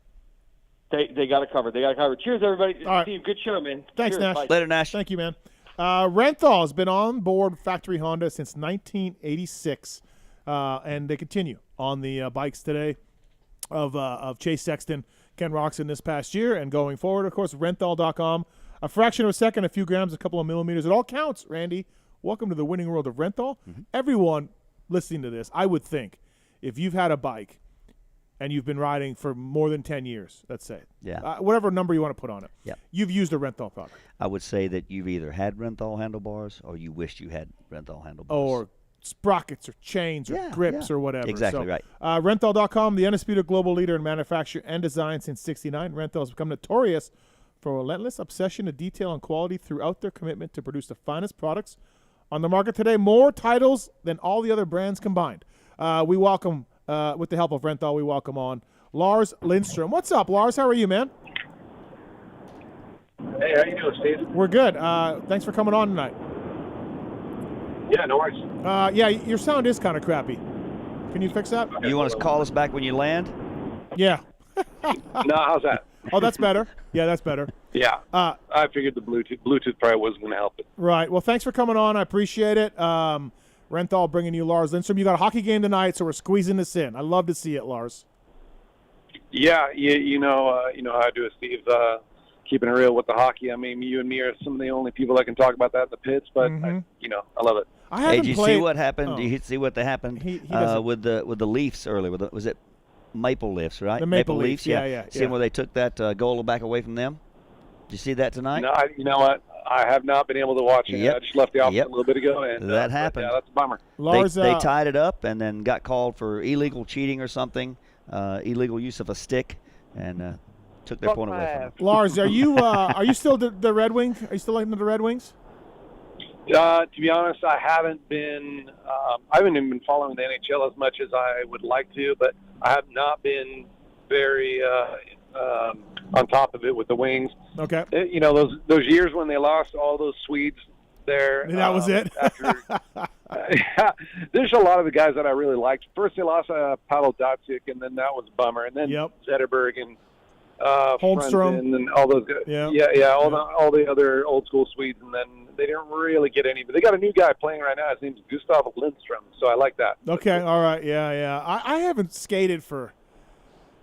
They got it covered. Cheers, everybody. All right. Steve, good show, man. Thanks, Cheers. Nash. Bye. Later, Nash. Thank you, man. Renthal has been on board Factory Honda since 1986, and they continue on the bikes today of Chase Sexton, Ken Roczen this past year, and going forward, of course, renthal.com. A fraction of a second, a few grams, a couple of millimeters. It all counts, Randy. Welcome to the winning world of Renthal. Everyone listening to this, I would think, if you've had a bike and you've been riding for more than 10 years, let's say, whatever number you want to put on it, you've used a Renthal product. I would say that you've either had Renthal handlebars or you wished you had Renthal handlebars. Or sprockets or chains or grips or whatever. Exactly right. Renthal.com, the undisputed global leader in manufacture and design since '69. Renthal has become notorious for relentless obsession to detail and quality throughout their commitment to produce the finest products on the market today. More titles than all the other brands combined. We welcome, with the help of Renthal, we welcome on Lars Lindstrom. What's up, Lars? How are you, man? Hey, how you doing, Steve? We're good. Thanks for coming on tonight. Yeah, no worries. Your sound is kind of crappy. Can you fix that? You want to call us back when you land? Yeah. No, how's that? Oh, that's better. Yeah, that's better. Yeah. I figured the Bluetooth probably wasn't going to help it. Right. Well, thanks for coming on. I appreciate it. Renthal bringing you Lars Lindstrom. You got a hockey game tonight, so we're squeezing this in. I love to see it, Lars. Yeah, you know how I do it, Steve. Keeping it real with the hockey. I mean, you and me are some of the only people that can talk about that in the pits, but I love it. Hey, did you see what happened? Did you see what happened with the Leafs earlier? Was it Maple Leafs, right? The Maple Leafs, yeah. Seeing where they took that goal back away from them? Did you see that tonight? No, you know what? I have not been able to watch it. I just left the office a little bit ago. And, that happened. Yeah, that's a bummer. Lars, they tied it up and then got called for illegal cheating or something, illegal use of a stick, and took their point away from them. Lars, are you still the Red Wing? Are you still liking the Red Wings? To be honest, I haven't been. I haven't even been following the NHL as much as I would like to, but I have not been very on top of it with the Wings. Okay. Those years when they lost all those Swedes there. That was it. There's a lot of the guys that I really liked. First they lost Pavel Datsyuk, and then that was a bummer. And then Zetterberg and Holmstrom and all those guys. All the other old school Swedes, and then they didn't really get any. But they got a new guy playing right now. His name's Gustav Lindstrom, so I like that. Okay, all right, yeah. I haven't skated for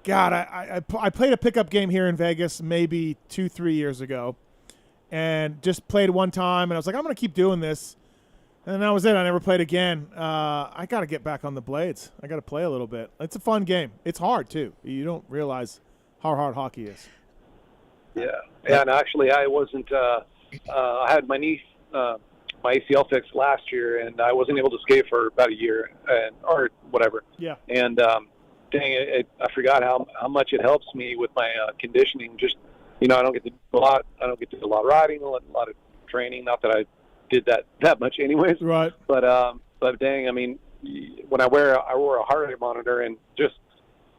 God, I played a pickup game here in Vegas maybe 2-3 years ago, and just played one time, and I was like, I'm going to keep doing this. And that was it. I never played again. I got to get back on the blades. I got to play a little bit. It's a fun game. It's hard, too. You don't realize how hard hockey is. Yeah. And actually, I wasn't I had my knee, my ACL fixed last year, and I wasn't able to skate for about a year or whatever. Yeah. And dang it, I forgot how much it helps me with my conditioning. Just, I don't get to do a lot. I don't get to do a lot of riding, a lot of training. Not that I did that much anyways. Right. But dang, I mean, when I wore a heart rate monitor, and just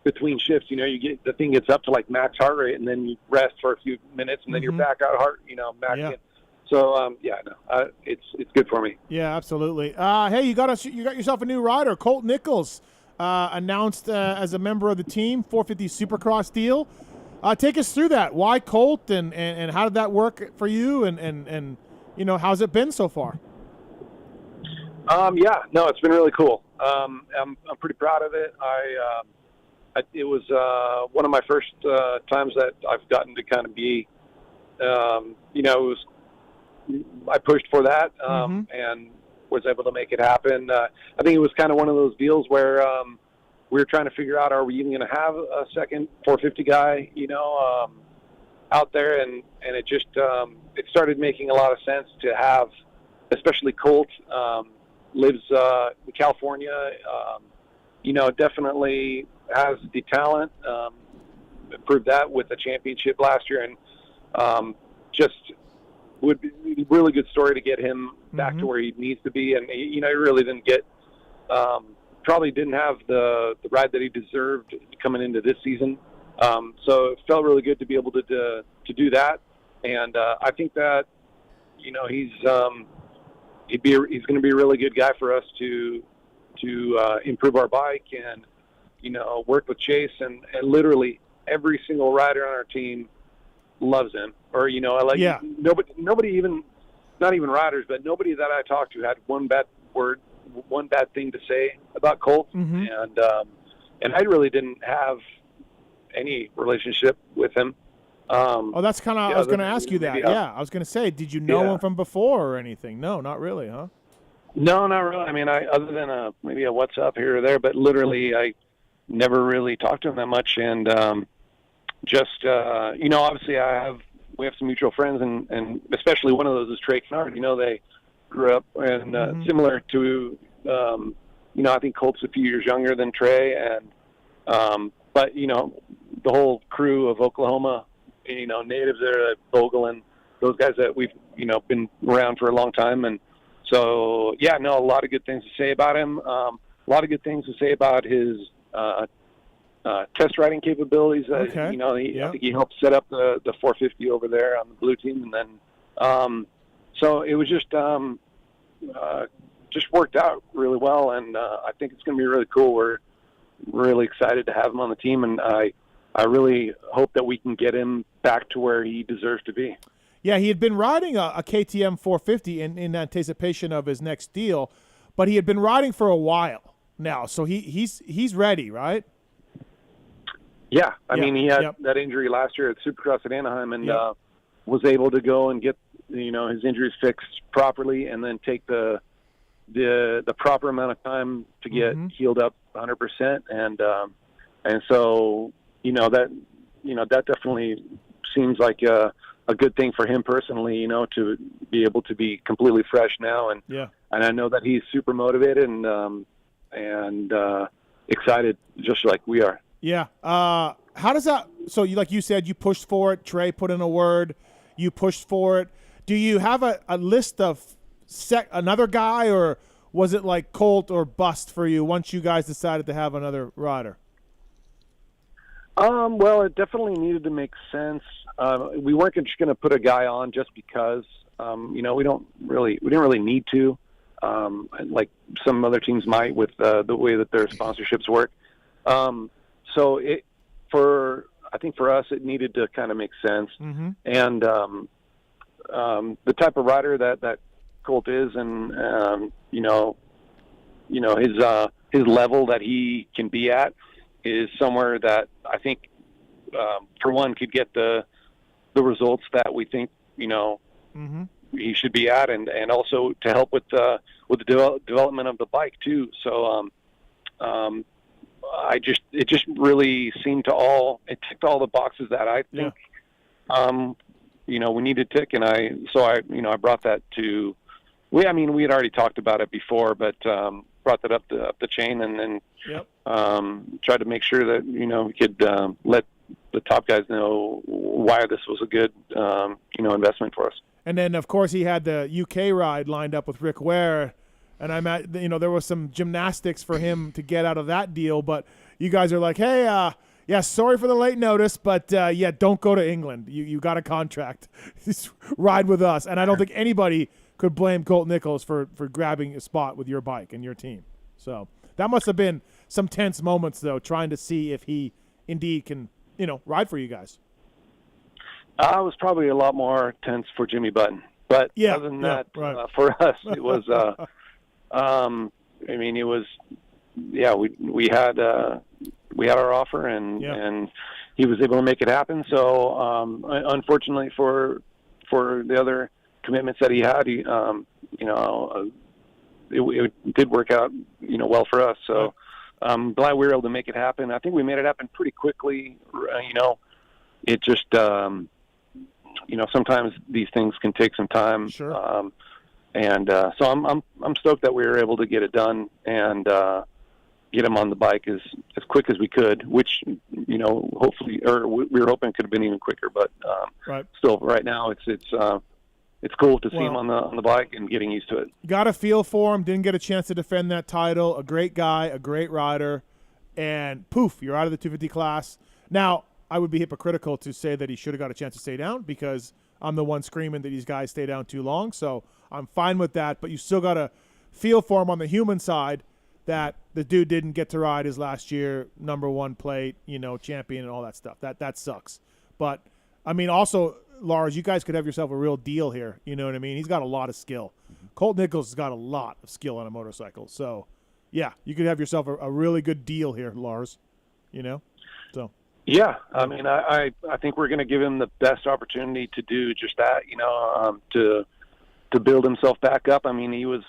between shifts, you get the thing gets up to like max heart rate, and then you rest for a few minutes, and then you're back out back in. So it's good for me. Yeah, absolutely. Hey, you got yourself a new rider, Colt Nichols, announced as a member of the team, 450 Supercross deal. Take us through that. Why Colt, and how did that work for you, and how's it been so far? It's been really cool. I'm pretty proud of it. It was one of my first times that I've gotten to kind of be, I pushed for that and was able to make it happen. I think it was kind of one of those deals where we were trying to figure out, are we even going to have a second 450 guy, out there, and it just it started making a lot of sense to have, especially Colt, lives in California, definitely has the talent, proved that with the championship last year, and just would be a really good story to get him back to where he needs to be. And he really didn't get, probably didn't have the ride that he deserved coming into this season. So it felt really good to be able to do that. And I think that he's going to be a really good guy for us to improve our bike and work with Chase, and literally every single rider on our team loves him. Or nobody even, not even riders, but nobody that I talked to had one bad word, one bad thing to say about Colt. And I really didn't have any relationship with him. That's kind of, I was going to ask you that. I was going to say, did you know him from before or anything? No, not really, huh? No, not really. I mean, other than maybe a what's up here or there, but literally I never really talked to him that much. And obviously we have some mutual friends, and especially one of those is Trey Kennard. They grew up, and similar to, I think Colt's a few years younger than Trey, and but the whole crew of Oklahoma, natives there, Vogel and those guys that we've been around for a long time, and so a lot of good things to say about him. A lot of good things to say about his test riding capabilities. I think he helped set up the 450 over there on the blue team, and then so it was just worked out really well, and I think it's going to be really cool. We're really excited to have him on the team, and I really hope that we can get him back to where he deserves to be. Yeah, he had been riding a KTM 450 in anticipation of his next deal, but he had been riding for a while now, so he's ready, right? Yeah, I mean, he had that injury last year at Supercross at Anaheim, and was able to go and get his injuries fixed properly, and then take the proper amount of time to get healed up 100%, and so that definitely seems like a good thing for him personally, to be able to be completely fresh now, and I know that he's super motivated and excited, just like we are. Yeah. How does that? So, like you said, you pushed for it. Trey put in a word. You pushed for it. Do you have a list of another guy, or was it like Colt or bust for you once you guys decided to have another rider? Well, it definitely needed to make sense. We weren't just going to put a guy on just because. We didn't really need to, like some other teams might with the way that their sponsorships work. So I think for us, it needed to kind of make sense. And the type of rider that Colt is, and his level that he can be at, is somewhere that I think, for one, could get the results that we think, Mm-hmm. he should be at, and also to help with the development of the bike too. So it just really seemed it ticked all the boxes that I think we need to tick, and I brought that to we had already talked about it before, but brought that up the chain, and then tried to make sure that we could let the top guys know why this was a good investment for us. And then, of course, he had the UK ride lined up with Rick Ware, and there was some gymnastics for him to get out of that deal. But you guys are like, hey, sorry for the late notice, but don't go to England. You got a contract. Just ride with us. And I don't think anybody could blame Colt Nichols for grabbing a spot with your bike and your team. So that must have been some tense moments, though, trying to see if he indeed can, ride for you guys. I was probably a lot more tense for Jimmy Button, but other than that, right. For us, it was. It was. Yeah, we had our offer, and he was able to make it happen. So, unfortunately for the other commitments that he had, it did work out, well for us. So, I'm glad we were able to make it happen. I think we made it happen pretty quickly. It just. Sometimes these things can take some time. Sure. So I'm stoked that we were able to get it done and get him on the bike as quick as we could, which hopefully, or we were hoping it could have been even quicker. But still, right now it's cool to see him on the bike and getting used to it. Got a feel for him. Didn't get a chance to defend that title. A great guy, a great rider, and poof, you're out of the 250 class. Now, I would be hypocritical to say that he should have got a chance to stay down, because I'm the one screaming that these guys stay down too long. So I'm fine with that. But you still got to feel for him on the human side that the dude didn't get to ride his last year, number one plate, champion and all that stuff. That sucks. But, also, Lars, you guys could have yourself a real deal here. You know what I mean? He's got a lot of skill. Colt Nichols has got a lot of skill on a motorcycle. So, yeah, you could have yourself a really good deal here, Lars. So. Yeah, I think we're going to give him the best opportunity to do just that, to build himself back up. He was,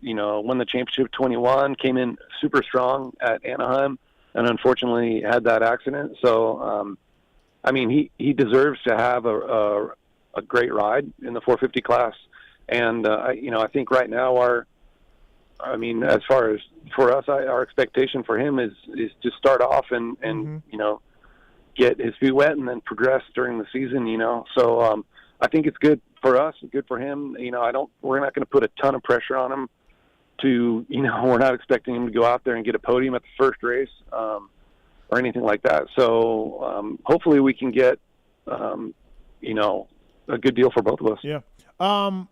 won the championship 21, came in super strong at Anaheim, and unfortunately had that accident. So, he deserves to have a great ride in the 450 class. And, I think right now as far as for us, our expectation for him is to start off and get his feet wet and then progress during the season, So I think it's good for us, good for him. We're not going to put a ton of pressure on him to, we're not expecting him to go out there and get a podium at the first race or anything like that. So hopefully we can get, a good deal for both of us. Yeah.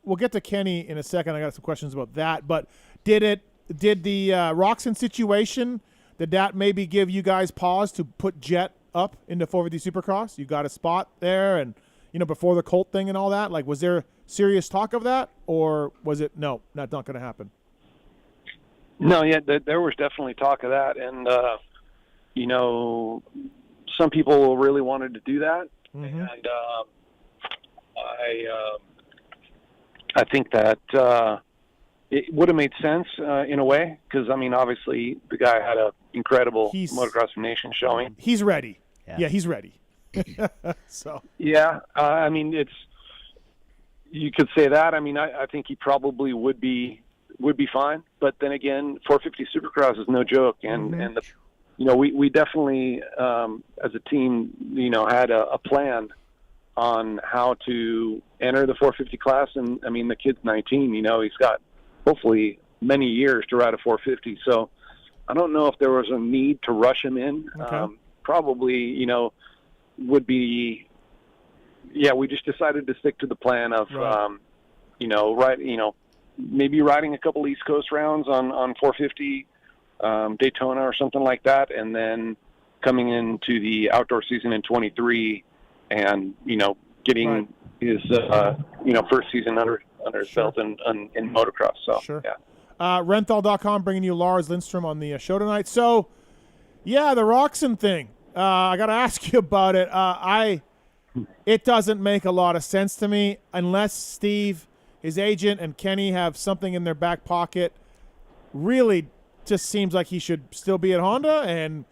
We'll get to Kenny in a second. I got some questions about that. But did the Roczen situation, did that maybe give you guys pause to put Jet up into 450 Supercross? You got a spot there, and before the Colt thing and all that, like, was there serious talk of that, or was it not going to happen? No, yeah, there was definitely talk of that, and some people really wanted to do that, and I think that it would have made sense in a way, because obviously the guy had a incredible Motocross Nation showing. He's ready. Yeah, he's ready. So yeah, it's, you could say that. I think he probably would be fine. But then again, 450 Supercross is no joke, and we definitely as a team had a plan on how to enter the 450 class, and the kid's 19. He's got hopefully many years to ride a 450. So I don't know if there was a need to rush him in. Okay. Probably, would be, we just decided to stick to the plan of, maybe riding a couple East Coast rounds on 450, Daytona or something like that. And then coming into the outdoor season in 23 and, getting his, first season under his belt in motocross. So, sure. Yeah. Renthal.com bringing you Lars Lindstrom on the show tonight. So Yeah, the Roczen thing. I got to ask you about it. It doesn't make a lot of sense to me unless Steve, his agent, and Kenny have something in their back pocket. Really just seems like he should still be at Honda. And,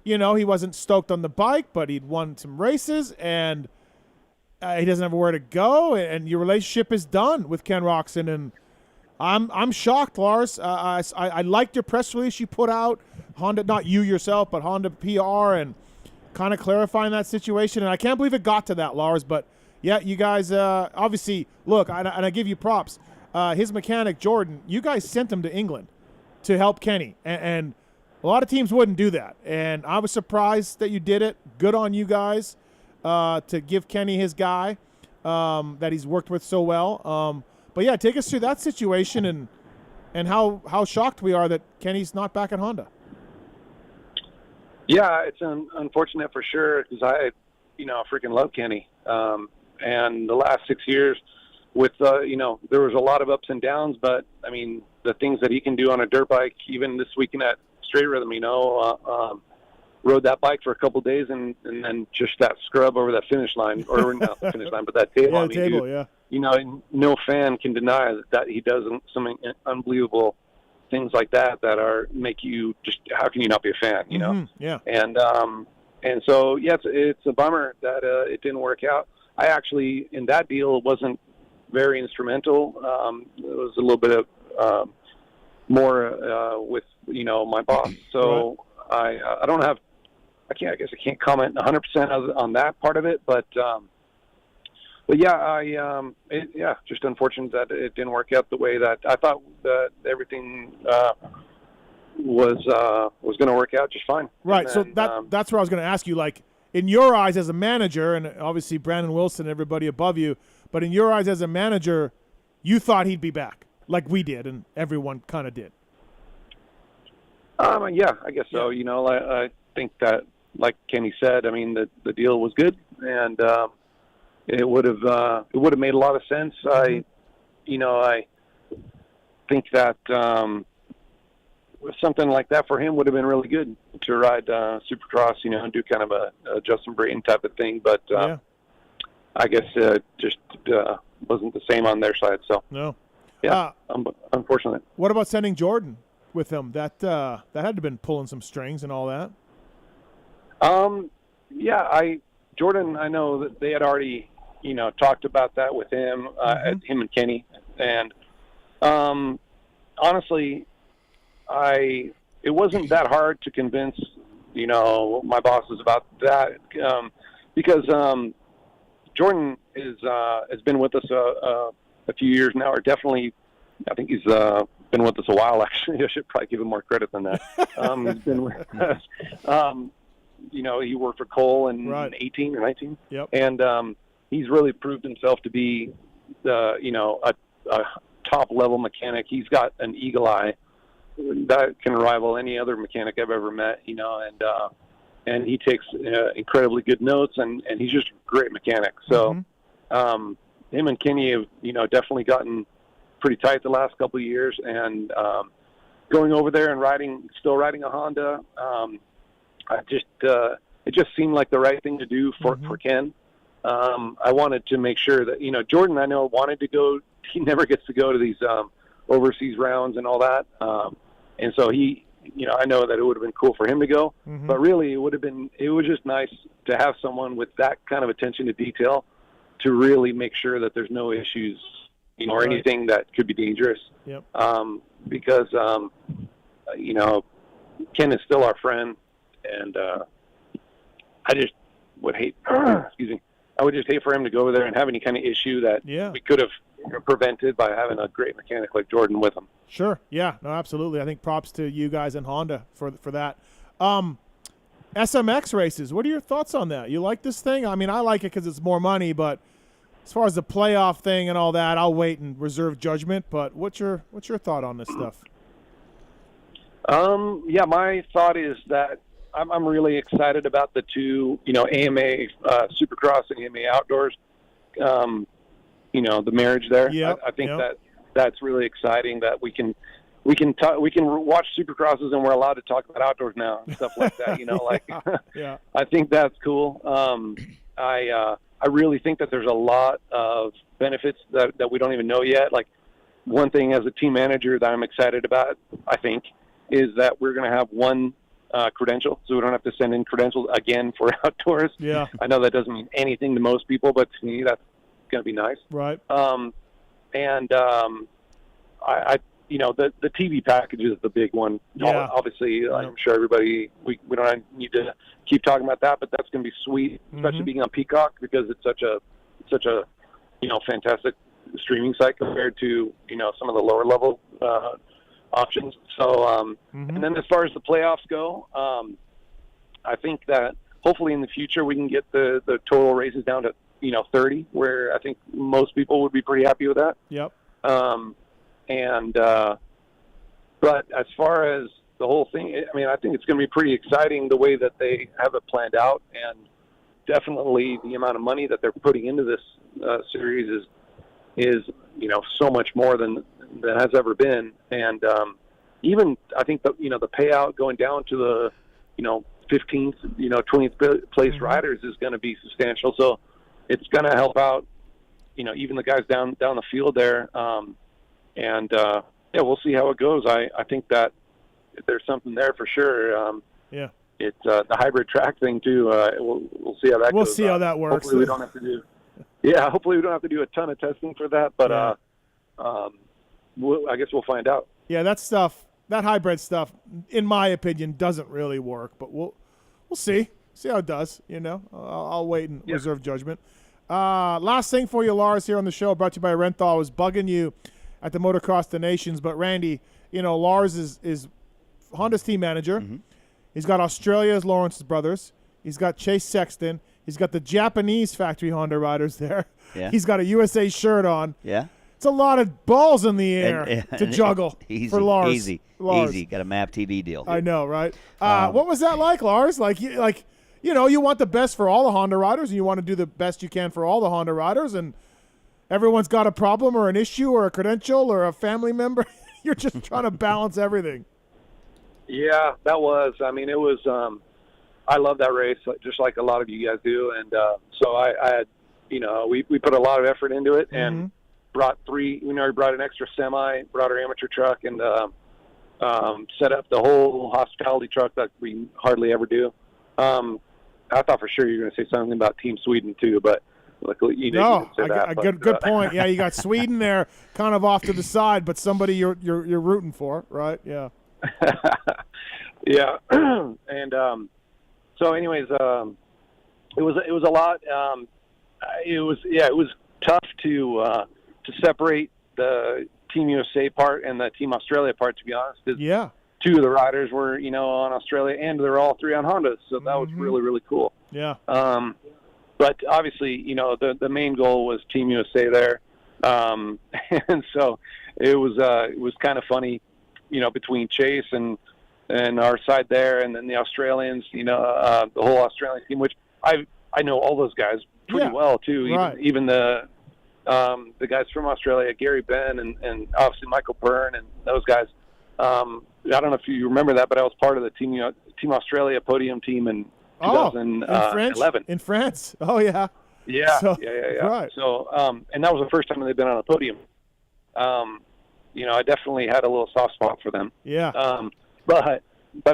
he wasn't stoked on the bike, but he'd won some races, and he doesn't have where to go. And your relationship is done with Ken Roczen. And I'm shocked, Lars. I liked your press release you put out, Honda, not you yourself, but Honda PR, and kind of clarifying that situation. And I can't believe it got to that, Lars. But yeah, you guys obviously look, and I give you props. His mechanic Jordan, you guys sent him to England to help Kenny, and a lot of teams wouldn't do that. And I was surprised that you did it. Good on you guys to give Kenny his guy that he's worked with so well. But yeah, take us through that situation and how shocked we are that Kenny's not back at Honda. Yeah, it's unfortunate for sure because I freaking love Kenny. And the last 6 years with, there was a lot of ups and downs, but I mean, the things that he can do on a dirt bike, even this weekend at Straight Rhythm, rode that bike for a couple of days and then just that scrub over that finish line, or not the finish line, but that table. Yeah, I mean, table, yeah. No fan can deny that he does some unbelievable things like that make you just, how can you not be a fan, Yeah. And so, yeah, it's a bummer that it didn't work out. I actually, in that deal, wasn't very instrumental. It was a little bit of more with, my boss. So right. I guess I can't comment 100% on that part of it, but yeah, just unfortunate that it didn't work out the way that I thought that everything was going to work out just fine. Right. Then, so that's where I was going to ask you, like, in your eyes as a manager, and obviously Brandon Wilson, everybody above you, but in your eyes as a manager, you thought he'd be back, like we did, and everyone kind of did. Yeah, I guess so. I think that, like Kenny said, I mean, the deal was good, and it would have made a lot of sense. Mm-hmm. I think that something like that for him would have been really good to ride Supercross, and do kind of a Justin Brayton type of thing. But I guess just wasn't the same on their side. So no, yeah, unfortunate. What about sending Jordan with him? That had to have been pulling some strings and all that. Jordan, I know that they had already, talked about that with him, him and Kenny. And honestly, it wasn't that hard to convince, my bosses about that, because Jordan has been with us a few years now, or definitely, I think he's been with us a while. Actually, I should probably give him more credit than that. He's been with us. He worked for Cole in 18 or 19. Yep. And he's really proved himself to be, a top-level mechanic. He's got an eagle eye that can rival any other mechanic I've ever met, and he takes incredibly good notes, and he's just a great mechanic. So him and Kenny have, definitely gotten pretty tight the last couple of years, and going over there and still riding a Honda, it just seemed like the right thing to do for Ken. I wanted to make sure that, Jordan, I know, wanted to go. He never gets to go to these overseas rounds and all that. And so I know that it would have been cool for him to go, but really it was just nice to have someone with that kind of attention to detail to really make sure that there's no issues, or anything that could be dangerous. Yep. Because, Ken is still our friend, and I just would hate, excuse me, I would just hate for him to go over there and have any kind of issue that we could have prevented by having a great mechanic like Jordan with him. Sure. Yeah. No, absolutely. I think props to you guys and Honda for that. SMX races. What are your thoughts on that? You like this thing? I mean, I like it because it's more money, but as far as the playoff thing and all that, I'll wait and reserve judgment. But what's your thought on this stuff? Yeah, my thought is that I'm really excited about the two, AMA Supercross and AMA Outdoors. The marriage there. Yep, I think that's really exciting that we can we can watch Supercrosses and we're allowed to talk about outdoors now and stuff like that. Yeah. I think that's cool. I really think that there's a lot of benefits that we don't even know yet. Like, one thing as a team manager that I'm excited about, I think, is that we're going to have one credential, so we don't have to send in credentials again for outdoors. Yeah. I know that doesn't mean anything to most people, but to me, that's going to be nice. Right. The TV package is the big one. Yeah. Obviously, I'm sure everybody, we don't need to keep talking about that, but that's going to be sweet, especially being on Peacock, because it's such a fantastic streaming site compared to, some of the lower level options. So, and then as far as the playoffs go, I think that hopefully in the future we can get the total races down to, 30, where I think most people would be pretty happy with that. Yep. But as far as the whole thing, I think it's going to be pretty exciting the way that they have it planned out, and definitely the amount of money that they're putting into this series is so much more than has ever been. And even I think the payout going down to the 15th, 20th place riders is going to be substantial. So it's going to help out even the guys down the field there. We'll see how it goes. I think that there's something there for sure. Yeah. It's the hybrid track thing too. We'll see how that goes. We'll see how that works. Hopefully we don't have to do. Yeah, hopefully we don't have to do a ton of testing for that, but I guess we'll find out. Yeah, that hybrid stuff, in my opinion, doesn't really work, but we'll see. See how it does. I'll wait and reserve judgment. Last thing for you, Lars, here on the show, brought to you by Renthal. I was bugging you at the Motocross the Nations, but Randy, Lars is Honda's team manager. Mm-hmm. He's got Australia's Lawrence's brothers. He's got Chase Sexton. He's got the Japanese factory Honda riders there. Yeah. He's got a USA shirt on. Yeah. It's a lot of balls in the air to juggle for Lars. Easy. Got a MAP TV deal. I know, right? What was that like, Lars? You want the best for all the Honda riders, and you want to do the best you can for all the Honda riders, and everyone's got a problem or an issue or a credential or a family member. You're just trying to balance everything. Yeah, that was. It was. I love that race, just like a lot of you guys do, and so I had, we put a lot of effort into it, and brought three. We brought an extra semi, brought our amateur truck, and set up the whole hospitality truck that we hardly ever do. I thought for sure you were going to say something about Team Sweden too, but luckily you didn't say that. Good point. Yeah, you got Sweden there, kind of off to the side, but somebody you're rooting for, right? Yeah. Yeah, and so anyways, it was a lot. It was tough to separate the Team USA part and the Team Australia part, to be honest. Yeah. Two of the riders were, on Australia, and they're all three on Hondas, so that was really, really cool. Yeah. But obviously, the main goal was Team USA there, and so it was kind of funny, between Chase and our side there, and then the Australians, the whole Australian team, which I know all those guys pretty well too, even the guys from Australia, Gary Ben and obviously Michael Byrne and those guys. I don't know if you remember that, but I was part of the Team Australia podium team in 2011. In France? Oh, yeah. Yeah, so, yeah. Right. So, and that was the first time they've been on a podium. I definitely had a little soft spot for them. Yeah. But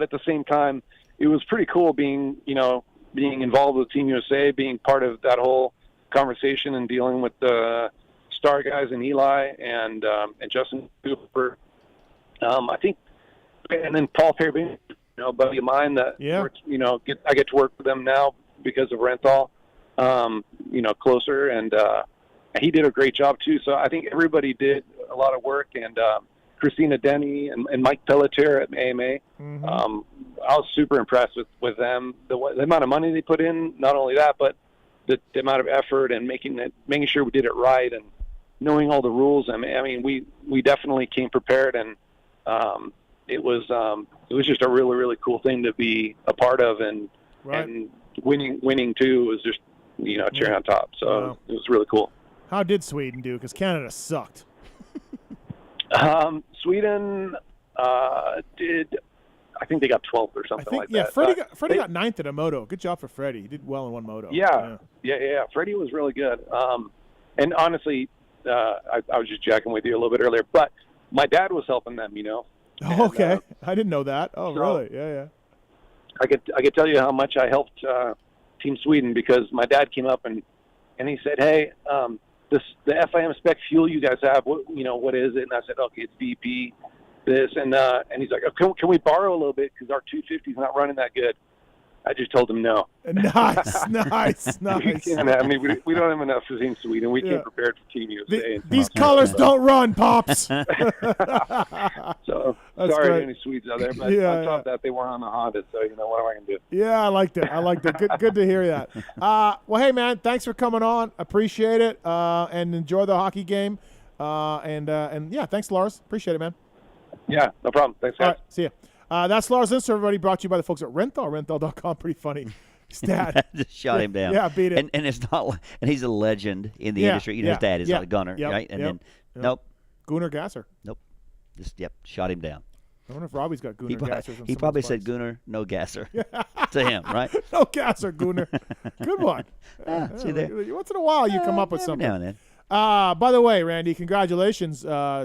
at the same time, it was pretty cool being involved with Team USA, being part of that whole conversation and dealing with the star guys and Eli and Justin Cooper. I think, and then Paul Perry, a buddy of mine that works, I get to work with them now because of Renthal, closer, and he did a great job too. So I think everybody did a lot of work, and Christina Denny and Mike Pelletier at AMA. I was super impressed with them. The amount of money they put in, not only that, but the amount of effort and making sure we did it right and knowing all the rules. We definitely came prepared, and it was just a really, really cool thing to be a part of, and winning too was just cherry on top. So it was really cool. How did Sweden do? Because Canada sucked. Sweden, I think they got 12th or something like that. Freddie got 9th in a moto. Good job for Freddie. He did well in one moto. Yeah. Freddie was really good. And honestly, I was just jacking with you a little bit earlier, but my dad was helping them, Oh, okay. I didn't know that. Oh, really? Yeah. I could tell you how much I helped Team Sweden, because my dad came up and he said, "Hey, the FIM spec fuel you guys have, what is it?" And I said, "Okay, it's VP, this," and he's like, "Can we borrow a little bit, because our 250 is not running that good?" I just told him no. Nice. We don't have enough for Team Sweden. We came prepared for Team USA. These colors don't run, Pops. So That's sorry great. to any Swedes out there, but on top of that, they weren't on the Honda, so what am I going to do? Yeah, I liked it. Good to hear that. Well, hey, man, thanks for coming on. Appreciate it. And enjoy the hockey game. And yeah, thanks, Lars. Appreciate it, man. Yeah, no problem. Thanks, guys. All right, see ya. That's Lars Lindstrom, everybody, brought to you by the folks at Renthal. Renthal.com. Pretty funny. His dad just shot him down. Yeah, beat it. And it's not. And he's a legend in the industry. His dad is a gunner, right? And then nope. Gunnar Gasser. Nope. Just shot him down. I wonder if Robbie's got Gunnar Gasser. He probably said Gunnar, no Gasser to him, right? No Gasser, Gunnar. Good one. See there. Once in a while, you come up with something. Now and then. By the way, Randy, congratulations.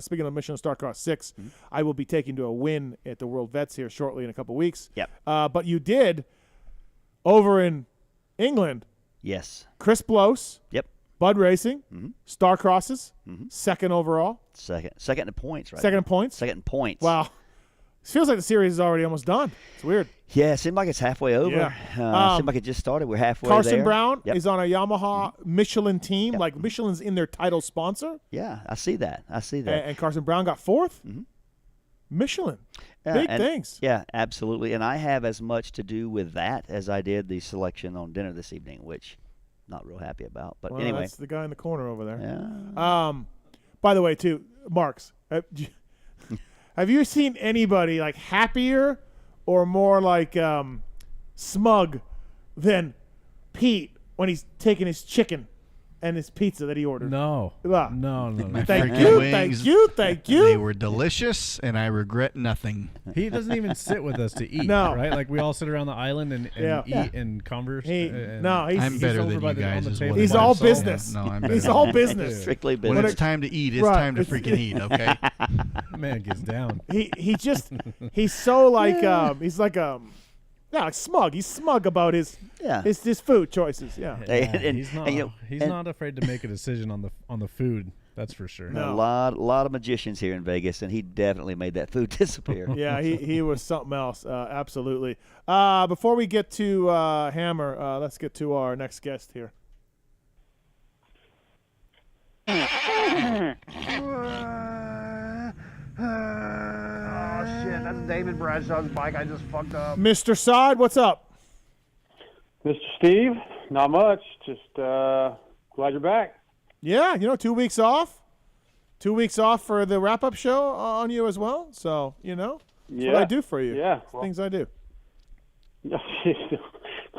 Speaking of Michelin Star Cross 6, I will be taking to a win at the World Vets here shortly in a couple weeks. Yep. But you did over in England. Yes. Chris Blows. Yep. Bud Racing. Star Crosses. 2nd overall. Second in points, right? Second in points. Second in points. Wow. It feels like the series is already almost done. It's weird. Yeah, it seemed like it's halfway over. Yeah. Seemed like it just started. We're halfway Carson there. Brown is on a Yamaha Michelin team. Like Michelin's in their title sponsor. Yeah, I see that. And Carson Brown got 4th. Michelin. Big things. Yeah, absolutely. And I have as much to do with that as I did the selection on dinner this evening, which not real happy about. But anyway. That's the guy in the corner over there. Yeah. By the way, too, Marks, have you seen anybody like happier or more like smug than Pete when he's taking his chicken and his pizza that he ordered? No. No. Thank you. They were delicious, and I regret nothing. He doesn't even sit with us to eat, right? Like, we all sit around the island and eat and converse. I'm better than you guys. He's all business. No, I'm better. He's all business. Strictly business. When it's time to eat, it's time to freaking eat, okay? Man gets down. He's so like like smug. He's smug about his food choices. Yeah. He's not afraid to make a decision on the food. That's for sure. No. A lot of magicians here in Vegas, and he definitely made that food disappear. Yeah, he was something else. Absolutely. Before we get to Hammer, let's get to our next guest here. Oh, shit. That's David Bradshaw's bike. I just fucked up. Mr. Side, what's up? Mr. Steve, not much. Just glad you're back. Yeah, 2 weeks off. 2 weeks off for the wrap-up show on you as well. So, that's what I do for you. Yeah. Things I do. It's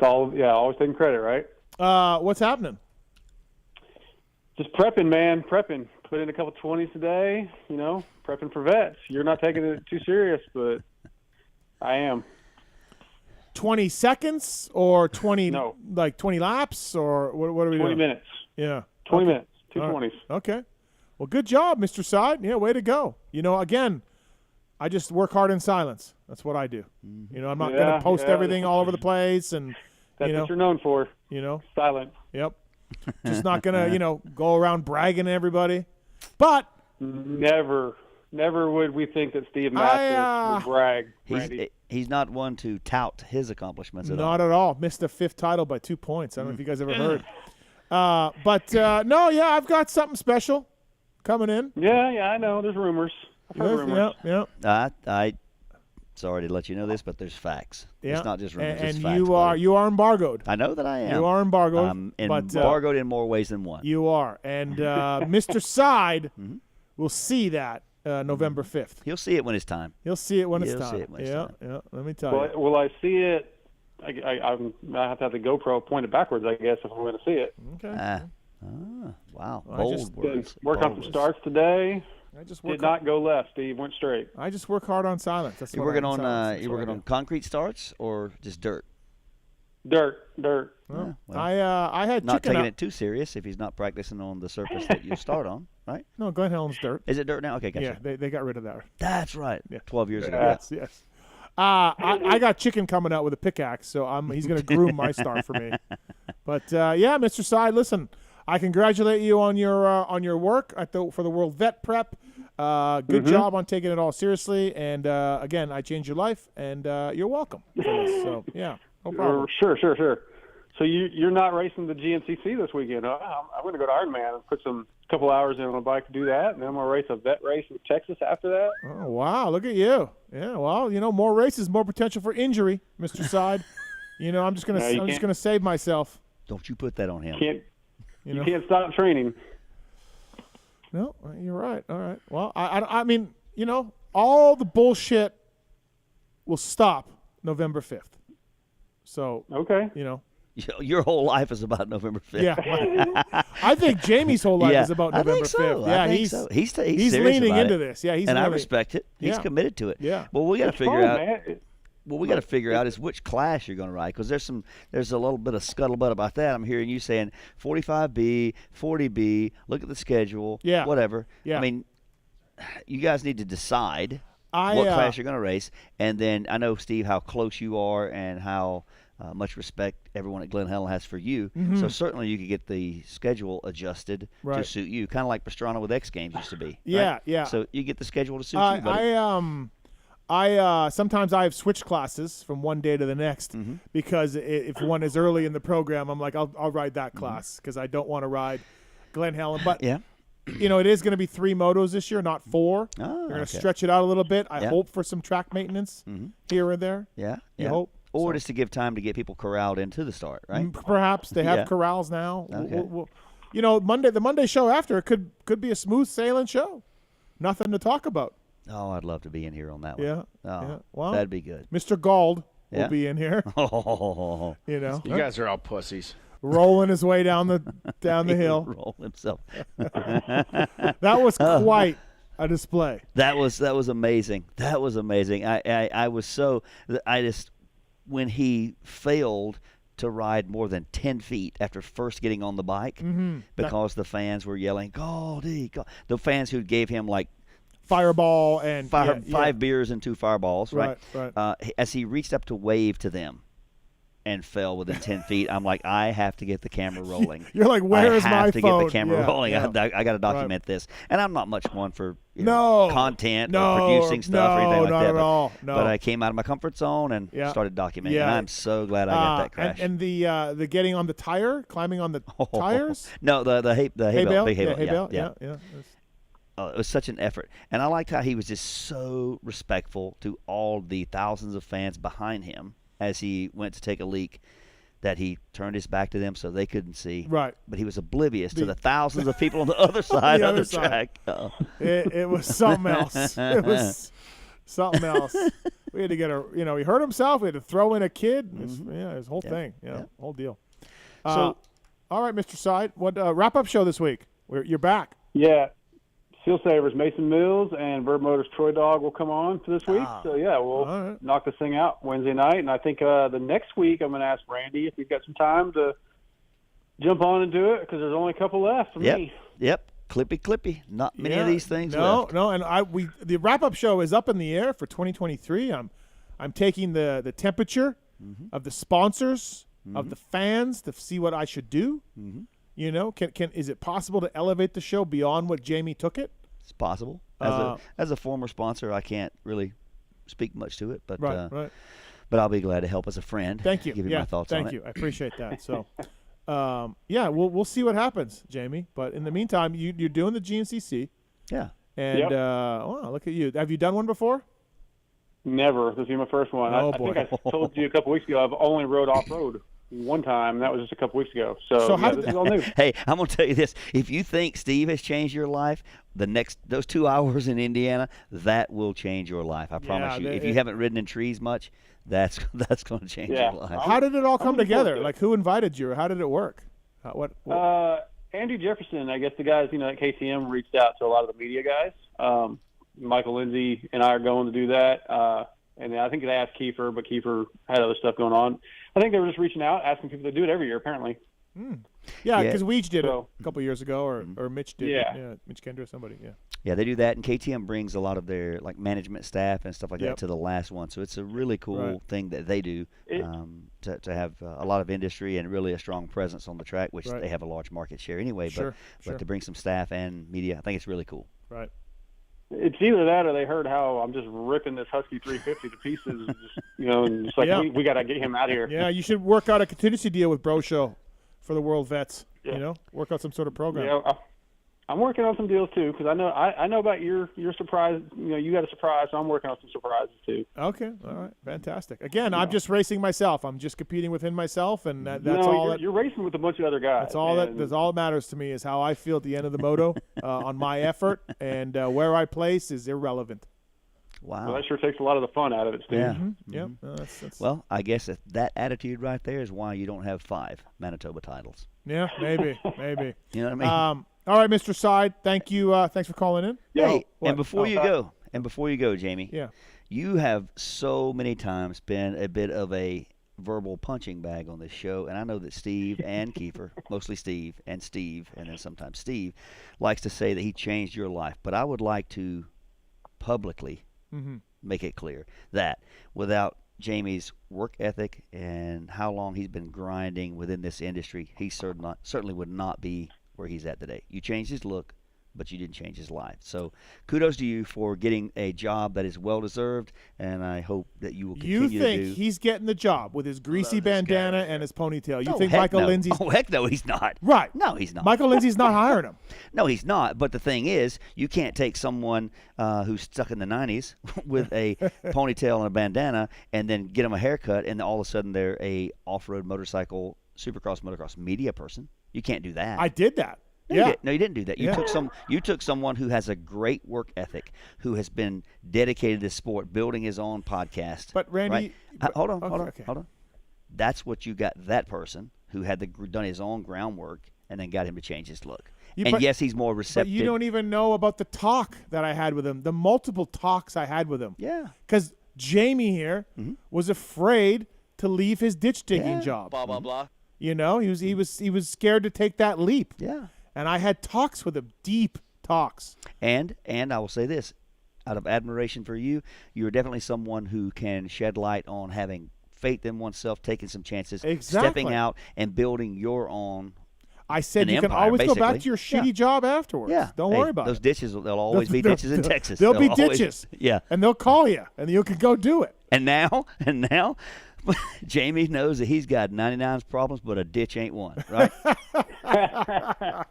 all, always taking credit, right? What's happening? Just prepping, man. Prepping. Put in a couple 20s today, prepping for vets. You're not taking it too serious, but I am. 20 seconds or 20, like 20 laps, or what are we 20 doing? 20 minutes. Yeah. 20 minutes. 2 All 20s. Right. Okay. Well, good job, Mr. Side. Yeah, way to go. Again, I just work hard in silence. That's what I do. I'm not going to post everything all over the place. And That's what you're known for. Silent. Yep. Just not going to, go around bragging to everybody. But never would we think that Steve Mathis would brag, Randy. He's not one to tout his accomplishments at all. Not at all. Missed the 5th title by 2 points. I don't know if you guys ever heard. I've got something special coming in. Yeah, I know. There's rumors. I've heard rumors. Yeah. I sorry to let you know this, but there's facts. Yeah. It's not just rumors. And it's facts, you are embargoed. I know that I am. You are embargoed. I'm embargoed in more ways than one. You are. And Mr. Side will see that November 5th. He'll see it when it's time. He'll see it when it's time. See it when it's time. Yeah. Let me tell you. Will I see it? I have to have the GoPro pointed backwards, I guess, if I'm going to see it. Okay. Wow. Well, Bold words. Work on some starts today. Did not go left, Steve. Went straight. I just work hard on silence. That's You what working I- on silence. you That's what working I on do. concrete starts or just dirt? Dirt. Well, well, I had not chicken taking out- it too serious if he's not practicing on the surface that you start on, right? No, Glen Helen's dirt. Is it dirt now? Okay, gotcha. Yeah, they got rid of that. That's right. Yeah. 12 years ago. Yes. I got chicken coming out with a pickaxe, so he's going to groom my start for me. But yeah, Mr. Side, listen, I congratulate you on your work for the World Vet Prep. Good job on taking it all seriously, and again, I changed your life, and you're welcome for this. So yeah, no problem. Sure. So you're not racing the GNCC this weekend? Huh? I'm going to go to Ironman and put some couple hours in on a bike to do that, and then I'm going to race a vet race in Texas after that. Oh wow, look at you! Yeah, well, more races, more potential for injury, Mr. Side. I'm just gonna save myself. Don't you put that on him? You can't stop training. No, you're right. All right. Well, I mean, all the bullshit will stop November 5th. So okay, Your whole life is about November 5th. Yeah. I think Jamie's whole life is about November 5th. Yeah, I think so. He's he's serious leaning about into it. this. Yeah, he's and I really, respect it. He's Yeah. committed to it. Yeah. Well, we got to It's figure fun, out. man. What we got to figure out is which class you're going to ride, because there's a little bit of scuttlebutt about that. I'm hearing you saying 45B, 40B. Look at the schedule. Yeah. Whatever. Yeah. I mean, you guys need to decide what class you're going to race, and then I know, Steve, how close you are and how much respect everyone at Glen Helen has for you. Mhm. So certainly you could get the schedule adjusted to Right. suit you, kind of like Pastrana with X Games used to be. Yeah, right? yeah. So you get the schedule to suit you, buddy. I sometimes I have switched classes from one day to the next because if one is early in the program, I'm like, I'll ride that class because I don't want to ride Glen Helen. But yeah. It is going to be 3 motos this year, not 4. They're going to okay. stretch it out a little bit. I Yeah. hope for some track maintenance here and there. Yeah. You yeah. hope. Or just to give time to get people corralled into the start, right? Perhaps they have Yeah. corrals now. Okay. The Monday show after could be a smooth sailing show. Nothing to talk about. Oh, I'd love to be in here on that one. Yeah. Oh, yeah. Well, that'd be good. Mr. Gald will Yeah. be in here. Oh. You guys are all pussies. Rolling his way down the hill. Roll himself. That was quite a display. That was amazing. That was amazing. I was so when he failed to ride more than 10 feet after first getting on the bike because the fans were yelling, "Goldie!" The fans who gave him like Fireball and five beers and 2 fireballs, right? Right. As he reached up to wave to them and fell within 10 feet, I'm like, I have to get the camera rolling. You're like, where is my I have to get phone? the camera Yeah, rolling. yeah. I got to document this. And I'm not much one for No. content No, or producing stuff or anything like not that. at but, all. No. but I came out of my comfort zone and Yeah. started documenting. Yeah. And I'm so glad I got that crash. And the getting on the tire, climbing on the tires. No, the hay bale, big hay bale. hay bale. Yeah. Yeah. It was such an effort. And I liked how he was just so respectful to all the thousands of fans behind him as he went to take a leak, that he turned his back to them so they couldn't see. Right. But he was oblivious to the thousands of people on the other side of the track. Oh. It was something else. It was something else. We had to get he hurt himself. We had to throw in a kid. His whole thing. Whole deal. So, all right, Mr. Side, what wrap-up show this week? You're back. Yeah. Seal Savers, Mason Mills, and Verb Motors Troy Dog will come on for this week. So, yeah, we'll knock this thing out Wednesday night. And I think the next week I'm going to ask Randy if he's got some time to jump on and do it, because there's only a couple left for me. Yep. Clippy. Not many of these things left. No, and the wrap-up show is up in the air for 2023. I'm taking the temperature of the sponsors, of the fans, to see what I should do. Is it possible to elevate the show beyond what Jamie took it? It's possible. As a former sponsor, I can't really speak much to it, but right. But I'll be glad to help as a friend. Thank you. Give you my thoughts on it. Thank you. I appreciate that. So, we'll see what happens, Jamie. But in the meantime, you're doing the GNCC. Yeah. And wow, look at you. Have you done one before? Never. This will be my first one. Oh, I boy. think I told you a couple weeks ago I've only rode off-road one time, and that was just a couple weeks ago. So this is all new. Hey, I'm going to tell you this. If you think Steve has changed your life, those 2 hours in Indiana, that will change your life. I promise you. If you haven't ridden in trees much, that's going to change your life. How did it all come together? Like, who invited you, or how did it work? Andy Jefferson, I guess the guys, at KTM reached out to a lot of the media guys. Michael Lindsay and I are going to do that. And I think they asked Kiefer, but Kiefer had other stuff going on. I think they were just reaching out, asking people to do it every year, apparently. Yeah, because Weege did it a couple years ago, or Mitch did. Yeah, Mitch Kendra, somebody. Yeah. Yeah, they do that, and KTM brings a lot of their management staff and stuff like that to the last one. So it's a really cool thing that they do to have a lot of industry and really a strong presence on the track, which they have a large market share anyway. But to bring some staff and media, I think it's really cool. Right. It's either that or they heard how I'm just ripping this Husky 350 to pieces, and it's like we got to get him out of here. Yeah, you should work out a contingency deal with Bro Show for the World Vets. Yeah. Work out some sort of program. Yeah, I'm working on some deals too because I know about your surprise. You got a surprise, so I'm working on some surprises too. Okay, all right, fantastic. Again, I'm just racing myself. I'm just competing within myself, and that's all. You're racing with a bunch of other guys. That's all that's all that matters to me is how I feel at the end of the moto on my effort, and where I place is irrelevant. Wow. Well, that sure takes a lot of the fun out of it, Steve. Yeah. Yeah. That's... Well, I guess that attitude right there is why you don't have 5 Manitoba titles. Yeah, maybe. You know what I mean? All right, Mr. Side, thank you. Thanks for calling in. Hey, and before you go, Jamie, yeah, you have so many times been a bit of a verbal punching bag on this show, and I know that Steve and Kiefer, mostly Steve, and then sometimes Steve, likes to say that he changed your life. But I would like to publicly make it clear that without Jamie's work ethic and how long he's been grinding within this industry, he certainly would not be where he's at today. You changed his look, but you didn't change his life. So kudos to you for getting a job that is well-deserved, and I hope that you will continue to do. You think he's getting the job with his greasy bandana and his ponytail. You think heck Michael no. Lindsay's – Oh, heck no, he's not. Right. No, he's not. Michael Lindsay's not hiring him. No, he's not. But the thing is, you can't take someone who's stuck in the 90s with a ponytail and a bandana and then get them a haircut, and all of a sudden they're a off-road motorcycle, supercross, motocross media person. You can't do that. I did that. No, you didn't do that. You took someone who has a great work ethic, who has been dedicated to this sport, building his own podcast. But Randy, right? Hold on. That's what you got. That person who had done his own groundwork and then got him to change his look. Yes, he's more receptive. But you don't even know about the talk that I had with him, the multiple talks I had with him. Yeah. Because Jamie here was afraid to leave his ditch digging job. Blah blah blah. He was scared to take that leap. Yeah. And I had talks with him, deep talks. And I will say this, out of admiration for you, you're definitely someone who can shed light on having faith in oneself, taking some chances, stepping out and building your own. I said you can always go back to your shitty job afwards. Yeah. Don't worry about those ditches. There'll always be ditches in Texas. There'll be ditches. Yeah. And they'll call you, and you can go do it. And now, Jamie knows that he's got 99 problems, but a ditch ain't one, right? That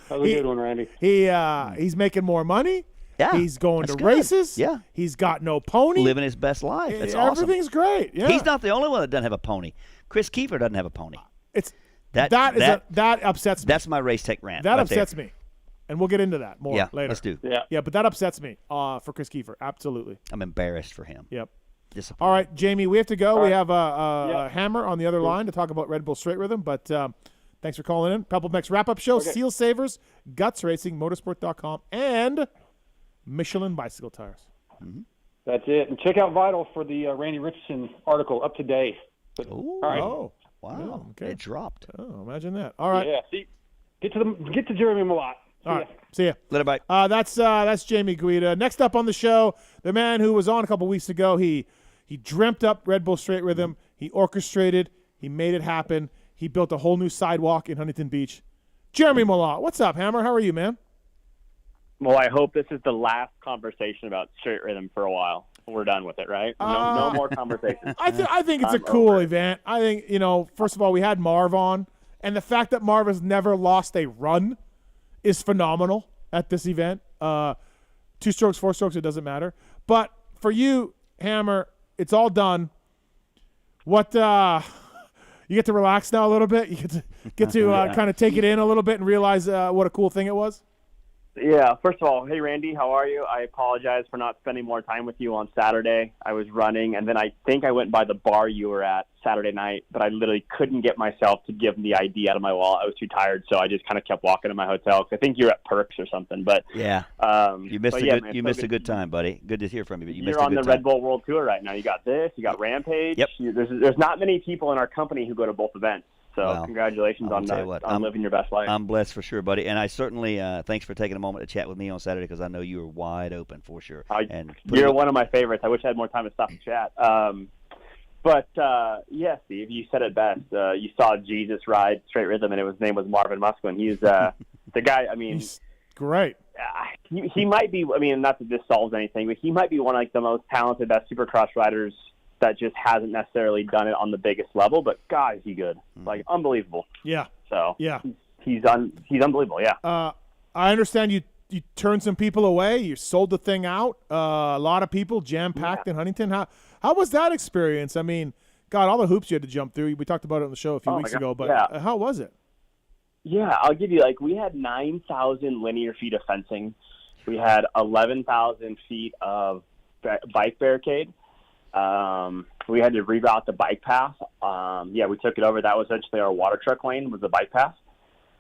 was a good one, Randy. He's making more money. Yeah, he's going to races. Yeah, he's got no pony. Living his best life. That's awesome. Everything's great. Yeah, he's not the only one that doesn't have a pony. Chris Kiefer doesn't have a pony. That upsets me. That's my race tech rant. That upsets me, and we'll get into that more later. Let's do. Yeah, but that upsets me for Chris Kiefer. Absolutely. I'm embarrassed for him. Yep. All right, Jamie, we have to go. We have a Hammer on the other line to talk about Red Bull Straight Rhythm, but thanks for calling in. PulpMX wrap-up show, Seal Savers, Guts Racing, Motorsport.com, and Michelin Bicycle Tires. That's it. And check out Vital for the Randy Richardson article up to date. All right. Oh, wow. Okay. It dropped. Oh, imagine that. All right. Yeah, see, get to Jeremy Malott. All right. See ya. Later, bye. That's Jamie Guida. Next up on the show, the man who was on a couple weeks ago, he dreamt up Red Bull Straight Rhythm. He orchestrated. He made it happen. He built a whole new sidewalk in Huntington Beach. Jeremy Malott. What's up, Hammer? How are you, man? Well, I hope this is the last conversation about Straight Rhythm for a while. We're done with it, right? No more conversations. I think it's a cool event. I think, first of all, we had Marv on, and the fact that Marv has never lost a run is phenomenal at this event. 2 strokes, 4 strokes, it doesn't matter. But for you, Hammer, it's all done. What you get to relax now a little bit? You get to kind of take it in a little bit and realize what a cool thing it was? Yeah, first of all, hey, Randy, how are you? I apologize for not spending more time with you on Saturday. I was running, and then I think I went by the bar you were at Saturday night, but I literally couldn't get myself to give the ID out of my wallet. I was too tired, so I just kind of kept walking to my hotel. I think you're at Perks or something. But yeah, you missed a good time, buddy. Good to hear from you. But you're on the Red Bull World Tour right now. You got this. You got Rampage. Yep. There's not many people in our company who go to both events. So congratulations on living your best life. I'm blessed for sure, buddy. And I certainly thanks for taking a moment to chat with me on Saturday because I know you were wide open for sure. You're one of my favorites. I wish I had more time to stop and chat. But yeah, Steve, you said it best. You saw Jesus ride straight rhythm, and his name was Marvin Musquin. He's the guy. I mean, he's great. He might be. I mean, not that this solves anything, but he might be one of the most talented, best Supercross riders that just hasn't necessarily done it on the biggest level, but God, is he good. Like, unbelievable. Yeah. So, yeah. He's unbelievable, yeah. I understand you turned some people away. You sold the thing out. A lot of people jam-packed in Huntington. How was that experience? I mean, God, all the hoops you had to jump through. We talked about it on the show a few weeks ago, but how was it? Yeah, I'll give you, we had 9,000 linear feet of fencing. We had 11,000 feet of bike barricade. We had to reroute the bike path. We took it over. That was essentially our water truck lane was the bike path.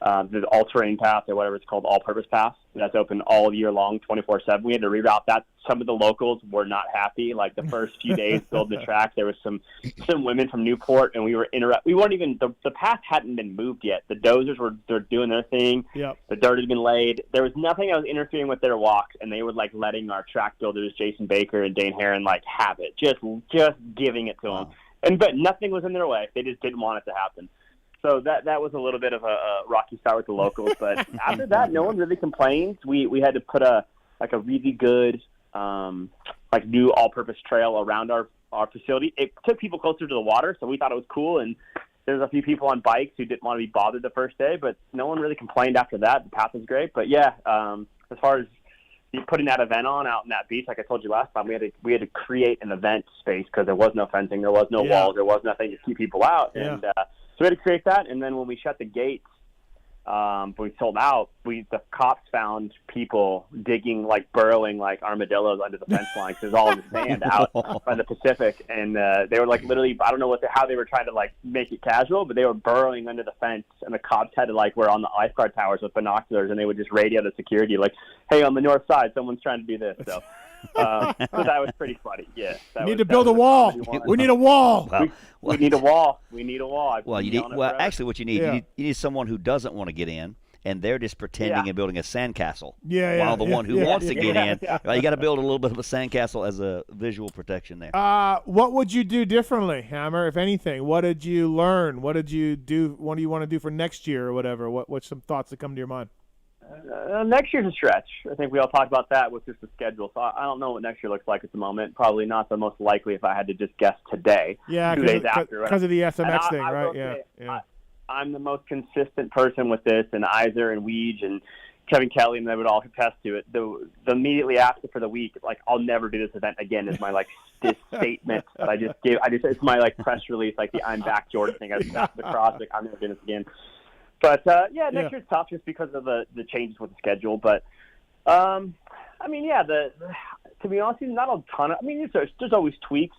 The all-terrain path or whatever it's called, all-purpose path. That's open all year long, 24/7. We had to reroute that. Some of the locals were not happy. Like the first few days building the track, there was some women from Newport, and we weren't even the path hadn't been moved yet. The dozers they're doing their thing. Yep. The dirt had been laid. There was nothing that was interfering with their walk, and they were letting our track builders, Jason Baker and Dane Herron, have it, just giving it to them. But nothing was in their way. They just didn't want it to happen. So that was a little bit of a rocky start with the locals, but after that, no one really complained. We had to put a really good new all-purpose trail around our facility. It took people closer to the water, so we thought it was cool. And there was a few people on bikes who didn't want to be bothered the first day, but no one really complained after that. The path was great, but yeah, as far as putting that event on out in that beach, like I told you last time, we had to create an event space because there was no fencing, there was no walls, there was nothing to keep people out, and so we had to create that, and then when we shut the gates, we sold out. The cops found people digging, burrowing like armadillos under the fence line because there's all the sand out by the Pacific, and they were literally, I don't know how they were trying to make it casual, but they were burrowing under the fence, and the cops had to were on the lifeguard towers with binoculars, and they would just radio the security hey, on the north side, someone's trying to do this. So. So that was pretty funny. Yeah, we need to build a wall. We need a wall. We need a wall. We need a wall. Actually, what you need, you need someone who doesn't want to get in, and they're just pretending and building a sandcastle. While the one who wants to get in, you got to build a little bit of a sandcastle as a visual protection there. What would you do differently, Hammer, if anything? What did you learn? What did you do? What do you want to do for next year or whatever? What's some thoughts that come to your mind? Next year's a stretch. I think we all talked about that with just the schedule. So I don't know what next year looks like at the moment. Probably not the most likely if I had to just guess today. Yeah, 2 days after. Because of the SMX thing, right? Yeah. I'm the most consistent person with this, and Iser and Weege and Kevin Kelly, and they would all attest to it. The immediately after for the week, I'll never do this event again is my this statement that I just gave. It's my press release, the I'm back Jordan thing. I stopped the cross. I'm never doing this again. But, next year's tough just because of the changes with the schedule. But, to be honest, not a ton of – there's always tweaks.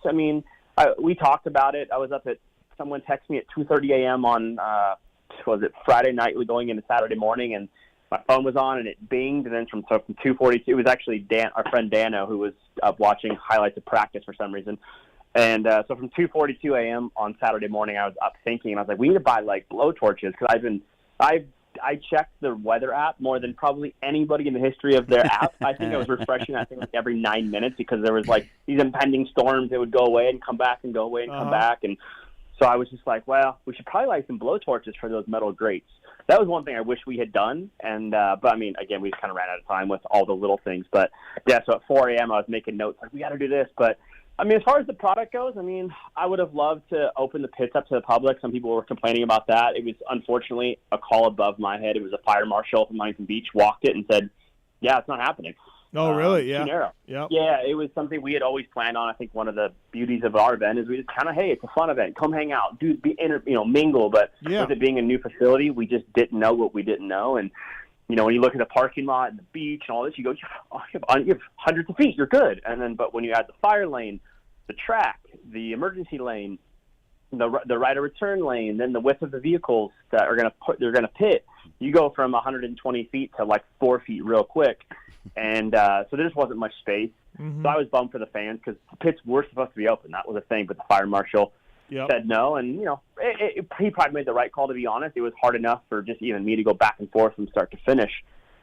We talked about it. I was up at – someone texted me at 2:30 a.m. on, Friday night going into Saturday morning, and my phone was on, and it binged. And then from 2:42 – it was actually our friend Dano who was up watching highlights of practice for some reason. And so from 2:42 a.m. on Saturday morning, I was up thinking, and I was like, we need to buy, blow torches because I checked the weather app more than probably anybody in the history of their app. I think I was refreshing, every 9 minutes because there was these impending storms that would go away and come back and go away and come back. And so I was just we should probably light some blowtorches for those metal grates. That was one thing I wish we had done. And, again, we just kind of ran out of time with all the little things. But yeah, so at 4 a.m. I was making notes we got to do this. But as far as the product goes, I would have loved to open the pits up to the public. Some people were complaining about that. It was unfortunately a call above my head. It was a fire marshal from Huntington Beach walked it and said, yeah, it's not happening. Oh, really? Yeah. Yep. Yeah, it was something we had always planned on. I think one of the beauties of our event is we just kind of, hey, it's a fun event. Come hang out, mingle. But with it being a new facility, we just didn't know what we didn't know. And when you look at the parking lot and the beach and all this, you go, oh, you have hundreds of feet, you're good. And then, but when you add the fire lane, the track, the emergency lane, the right of return lane, then the width of the vehicles that are they're gonna pit, you go from 120 feet to like 4 feet real quick. And so there just wasn't much space. Mm-hmm. So I was bummed for the fans because the pits were supposed to be open. That was a thing, but the fire marshal said no. And, he probably made the right call, to be honest. It was hard enough for just even me to go back and forth from start to finish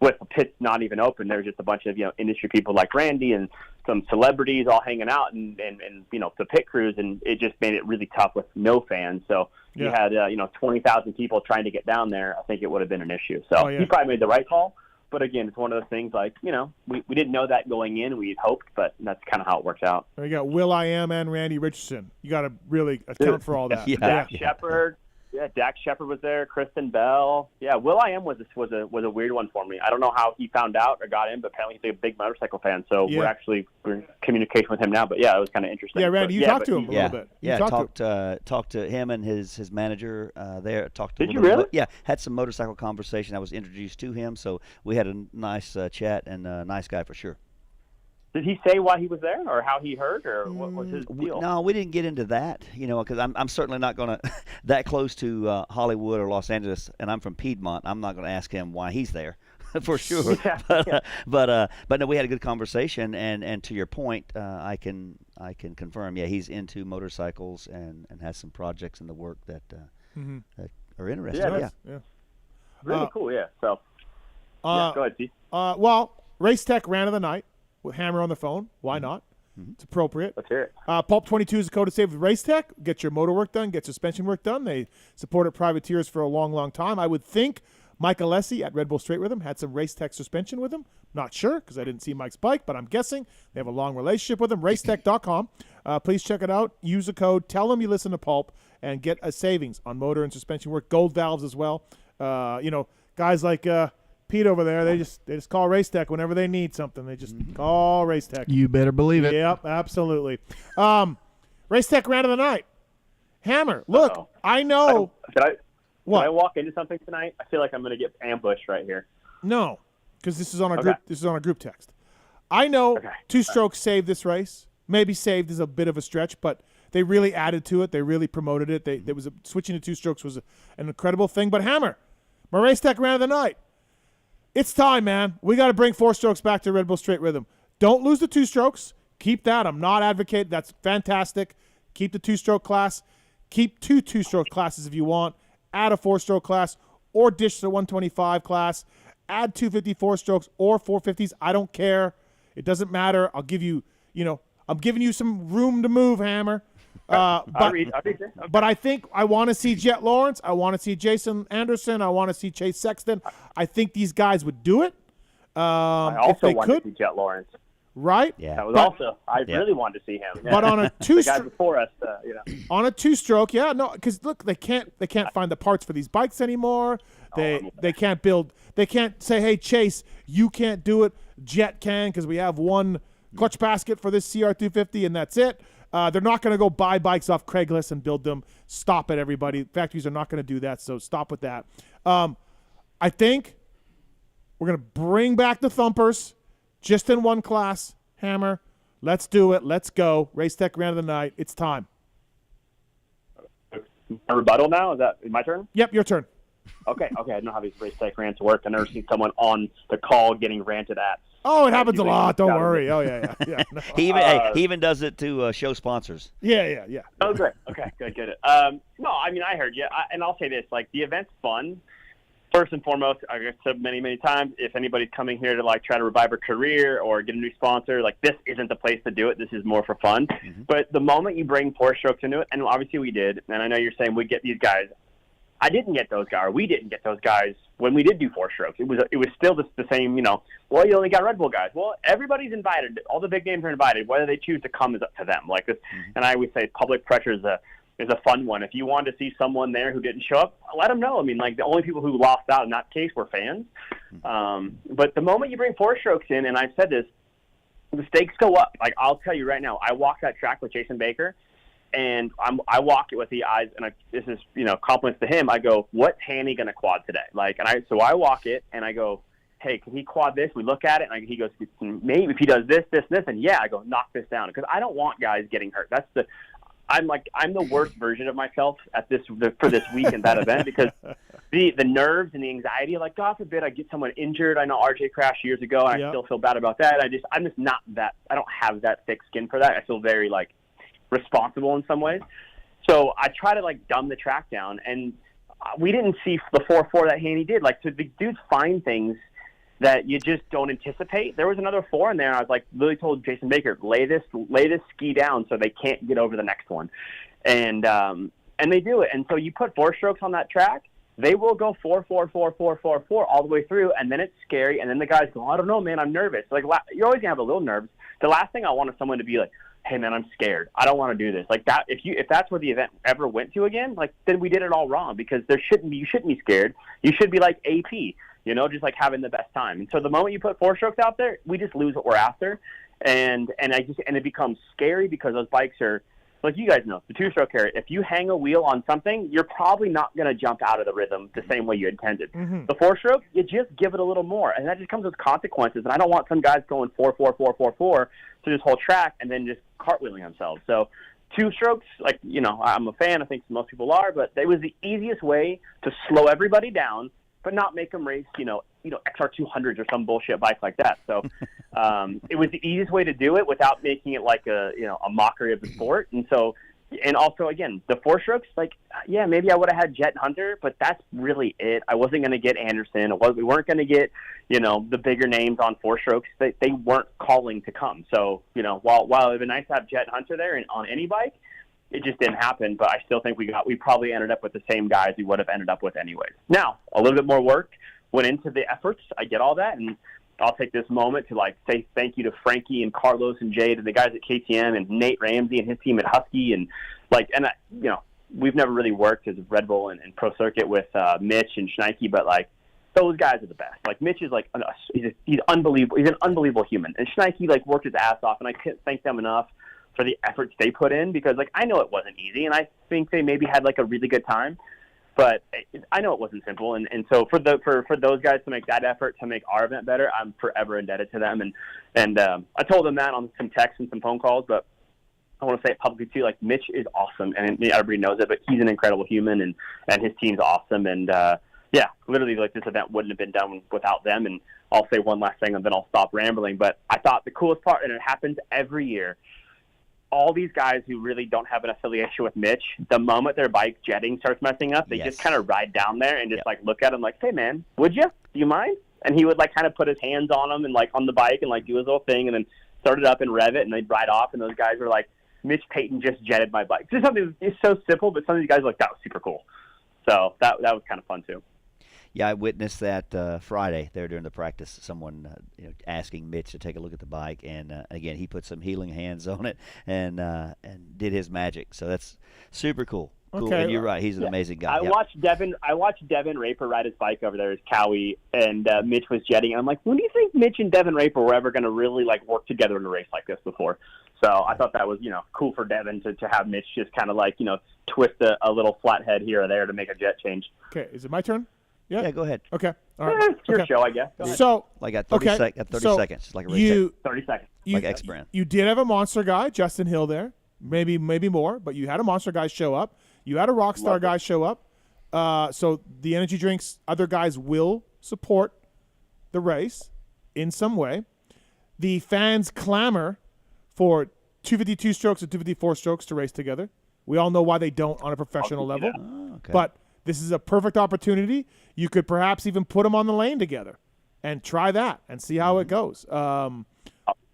with the pits not even open. There was just a bunch of, industry people like Randy and some celebrities all hanging out and the pit crews, and it just made it really tough with no fans. So you had, 20,000 people trying to get down there. I think it would have been an issue. So he probably made the right call. But again, it's one of those things like, we didn't know that going in. We had hoped, but that's kind of how it works out. You got Will.i.am and Randy Richardson. You got to really account for all that. Dak Shepard. Yeah, Dak Shepard was there. Kristen Bell. Yeah, Will.i.am was a weird one for me. I don't know how he found out or got in, but apparently he's a big motorcycle fan. So we're in communication with him now. But yeah, it was kind of interesting. Yeah, Randy, you talked to him a little bit. Talked to him and his manager there. Did you really? Yeah, had some motorcycle conversation. I was introduced to him, so we had a nice chat, and a nice guy for sure. Did he say why he was there, or how he heard, or what was his deal? No, we didn't get into that, because I'm certainly not going to that close to Hollywood or Los Angeles, and I'm from Piedmont. I'm not going to ask him why he's there, for sure. But no, we had a good conversation, and to your point, I can confirm. Yeah, he's into motorcycles and has some projects in the work that are interesting. Yeah. Really cool. Yeah. So. Go ahead, Steve. Well, Race Tech ran of the night. With Hammer on the phone. Why not? It's appropriate. Let's hear it. Pulp 22 is a code to save with Race Tech. Get your motor work done. Get suspension work done. They supported privateers for a long, long time. I would think Mike Alessi at Red Bull Straight Rhythm had some Race Tech suspension with him. Not sure because I didn't see Mike's bike, but I'm guessing they have a long relationship with him. Racetech.com. Please check it out. Use the code. Tell them you listen to Pulp and get a savings on motor and suspension work. Gold valves as well. Guys like Pete over there, they just call Race Tech whenever they need something. They just call Race Tech. You better believe it. Yep, absolutely. Race Tech ran of the night. Hammer, look, I know. Can I walk into something tonight? I feel like I'm going to get ambushed right here. No, because this is on our group. This is on our group text. I know Two Strokes saved this race. Maybe saved is a bit of a stretch, but they really added to it. They really promoted it. Switching to Two Strokes was an incredible thing. But Hammer, my Race Tech ran of the night. It's time, man. We got to bring 4 strokes back to Red Bull Straight Rhythm. Don't lose the 2 strokes. Keep that. I'm not advocating. That's fantastic. Keep the 2-stroke class. Keep 2 2-stroke classes if you want. Add a 4-stroke class or ditch the 125 class. Add 254 strokes or 450s. I don't care. It doesn't matter. I'll give you, I'm giving you some room to move, Hammer. But I think I want to see Jet Lawrence. I want to see Jason Anderson. I want to see Chase Sexton. I think these guys would do it. I also want to see Jet Lawrence. Right? Yeah. That was I really wanted to see him. But on a the guys before us, on a 2-stroke, because look, they can't find the parts for these bikes anymore. They can't build. They can't say, hey, Chase, you can't do it. Jet can because we have one clutch basket for this CR250 and that's it. They're not going to go buy bikes off Craigslist and build them. Stop it, everybody. Factories are not going to do that, so stop with that. I think we're going to bring back the thumpers just in one class. Hammer, let's do it. Let's go. Race Tech ran of the night. It's time. A rebuttal now? Is that my turn? Yep, your turn. Okay. I don't know how these Race Tech rants work. I've never seen someone on the call getting ranted at. Oh, it happens a lot. Don't worry. Oh, yeah. No. He even does it to show sponsors. Yeah. Oh, great. Okay, good. No, I mean, I heard you. And I'll say this, the event's fun. First and foremost, I've said many, many times, if anybody's coming here to, try to revive a career or get a new sponsor, this isn't the place to do it. This is more for fun. Mm-hmm. But the moment you bring 4 strokes into it, and obviously we did, and I know you're saying we get these guys. I didn't get those guys, or we didn't get those guys when we did do 4 strokes. It was still the same, well, you only got Red Bull guys. Well, everybody's invited. All the big names are invited. Whether they choose to come is up to them. This, and I always say public pressure is a fun one. If you want to see someone there who didn't show up, let them know. I mean, the only people who lost out in that case were fans. But the moment you bring 4 strokes in, and I've said this, the stakes go up. I'll tell you right now, I walked that track with Jason Baker, and I walk it with the eyes, and this is, compliments to him. I go, what's Hanny going to quad today? So I walk it, and I go, hey, can he quad this? We look at it, and he goes, maybe if he does this, this, and this, and yeah, I go, knock this down. Because I don't want guys getting hurt. I'm the worst version of myself for this week and that event, because the nerves and the anxiety, like, God forbid I get someone injured. I know RJ crashed years ago, and I still feel bad about that. I'm just not that. I don't have that thick skin for that. I feel very responsible in some ways. So I try to dumb the track down, and we didn't see the 4.4 that Haney did. So the dudes find things that you just don't anticipate. There was another 4 in there, and I was literally told Jason Baker, lay this ski down so they can't get over the next one, and they do it. And so you put 4 strokes on that track, they will go 4, 4, 4, 4, 4, 4 all the way through, and then it's scary. And then the guys go, I don't know, man, I'm nervous. You're always gonna have a little nerves. The last thing I want is someone to be like, hey man, I'm scared. I don't want to do this. That if that's where the event ever went to again, then we did it all wrong, because you shouldn't be scared. You should be like AP, just having the best time. And so the moment you put 4 strokes out there, we just lose what we're after. And it becomes scary, because those bikes are, like you guys know, the 2-stroke area. If you hang a wheel on something, you're probably not going to jump out of the rhythm the same way you intended. Mm-hmm. The 4-stroke, you just give it a little more, and that just comes with consequences. And I don't want some guys going 4, 4, 4, 4, 4 through this whole track and then just cartwheeling themselves. So 2 strokes, I'm a fan. I think most people are, but it was the easiest way to slow everybody down, but not make them race, XR 200s or some bullshit bike like that. So it was the easiest way to do it without making it like a mockery of the sport. And so, and also, again, the 4 strokes, maybe I would have had Jet and Hunter, but that's really it. I wasn't going to get Anderson. We weren't going to get, the bigger names on 4 strokes. They weren't calling to come. So, while it would have been nice to have Jet and Hunter there and on any bike, it just didn't happen. But I still think we probably ended up with the same guys we would have ended up with anyways. Now, a little bit more work went into the efforts. I get all that, and I'll take this moment to say thank you to Frankie and Carlos and Jay, to the guys at KTM, and Nate Ramsey and his team at Husky, and we've never really worked as Red Bull and Pro Circuit with Mitch and Schneike, but those guys are the best. Mitch is he's unbelievable. He's an unbelievable human, and Schneike worked his ass off, and I can't thank them enough for the efforts they put in, because I know it wasn't easy, and I think they maybe had a really good time. But I know it wasn't simple, and so for those guys to make that effort to make our event better, I'm forever indebted to them. And I told them that on some texts and some phone calls, but I want to say it publicly too. Mitch is awesome, and everybody knows it, but he's an incredible human, and his team's awesome. And literally, this event wouldn't have been done without them. And I'll say one last thing, and then I'll stop rambling. But I thought the coolest part, and it happens every year, all these guys who really don't have an affiliation with Mitch, the moment their bike jetting starts messing up, they just kind of ride down there and just look at him hey man, would you? Do you mind? And he would kind of put his hands on him and on the bike and do his little thing, and then start it up and rev it, and they'd ride off, and those guys were Mitch Payton just jetted my bike. Just something, it's so simple, but some of these guys that was super cool. So that was kind of fun too. Yeah, I witnessed that Friday there during the practice. Someone asking Mitch to take a look at the bike, and again, he put some healing hands on it and did his magic. So that's super cool. Cool. Okay. And you're right, he's an amazing guy. I watched Devin Raper ride his bike over there as Cowie, and Mitch was jetting. And I'm when do you think Mitch and Devin Raper were ever going to really work together in a race like this before? So I thought that was cool for Devin to have Mitch just kind of twist a little flathead here or there to make a jet change. Okay, is it my turn? Yeah, go ahead. Okay. All right. It's your show, I guess. Go ahead. So I got 30 seconds, like a race. 30 seconds. Like X-Brand. You did have a monster guy, Justin Hill, there. Maybe more, but you had a monster guy show up. You had a Rockstar guy show up. So the energy drinks, other guys will support the race in some way. The fans clamor for 252 strokes and 254 strokes to race together. We all know why they don't on a professional level. Oh, okay. But this is a perfect opportunity. You could perhaps even put them on the lane together and try that and see how it goes.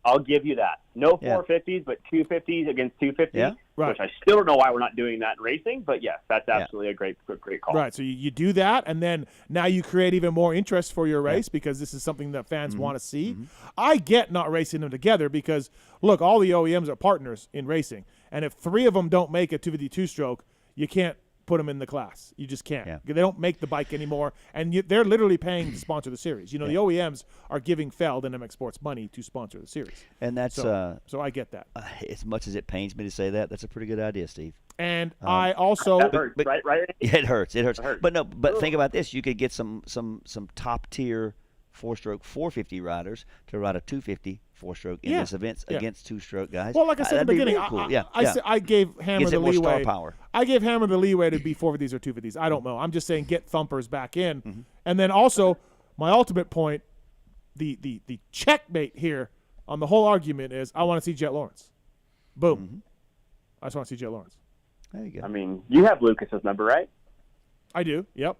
I'll give you that. No 450s, but 250s against 250, right. Which I still don't know why we're not doing that in racing, but yes, that's absolutely a great call. Right, so you do that, and then now you create even more interest for your race because this is something that fans want to see. I get not racing them together because, look, all the OEMs are partners in racing, and if 3 of them don't make a 252 stroke, you can't put them in the class. You just can't. They don't make the bike anymore, and they're literally paying to sponsor the series. The OEMs are giving Feld and MX Sports money to sponsor the series. And that's so I get that. As much as it pains me to say that, that's a pretty good idea, Steve. And I also that hurts, right? Yeah, it hurts. But no, but think about this: you could get some top tier 4-stroke 450 riders to ride a 250 4-stroke in this event against 2-stroke guys. Well, like I said at the beginning, really cool. I gave Hammer Gives the it more leeway. star power. I gave Hammer the leeway to be 450s or 250s. I don't know. I'm just saying get thumpers back in. And then also, my ultimate point, the checkmate here on the whole argument is I want to see Jet Lawrence. Boom. I just want to see Jet Lawrence. There you go. I mean, you have Lucas's number, right? I do. Yep.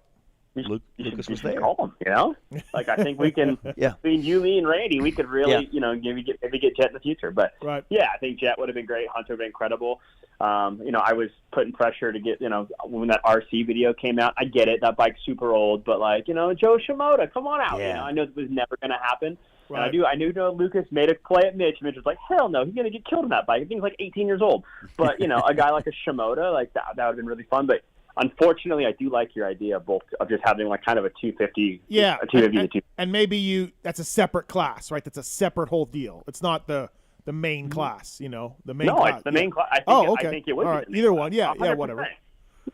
Lucas was there. Call him, you know? Like, I think we can, between you, me, and Randy, we could really, you know, maybe get Jet in the future. But, yeah, I think Jet would have been great. Hunter would have been incredible. You know, I was putting pressure to get, you know, when that RC video came out, I get it. That bike's super old. But, like, you know, Joe Shimoda, come on out. You know, I know it was never going to happen. Right. And I knew Lucas made a play at Mitch. Mitch was like, hell no, he's going to get killed in that bike. I think he's like 18 years old. But, you know, a guy like a Shimoda, like, that would have been really fun. But, unfortunately, I do like your idea of just having like kind of a 250. Yeah, a 250 and maybe that's a separate class, right? That's a separate whole deal. It's not the main class, you know, the main. No, class. it's the main class. Okay. I think it would. All be right, the main either class. one. Yeah, 100%. whatever.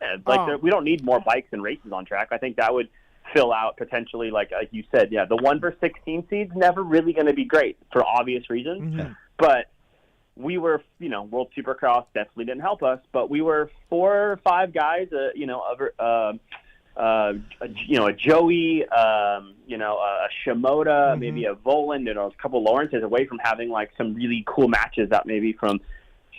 Yeah, like we don't need more bikes and races on track. I think that would fill out potentially, like you said, the 1 versus 16 seeds never really going to be great for obvious reasons, but. We were, you know, World Supercross definitely didn't help us, but we were 4 or 5 guys, you know, a Joey, you know, a Shimoda, maybe a Voland, and a couple Lawrences away from having like some really cool matches that maybe from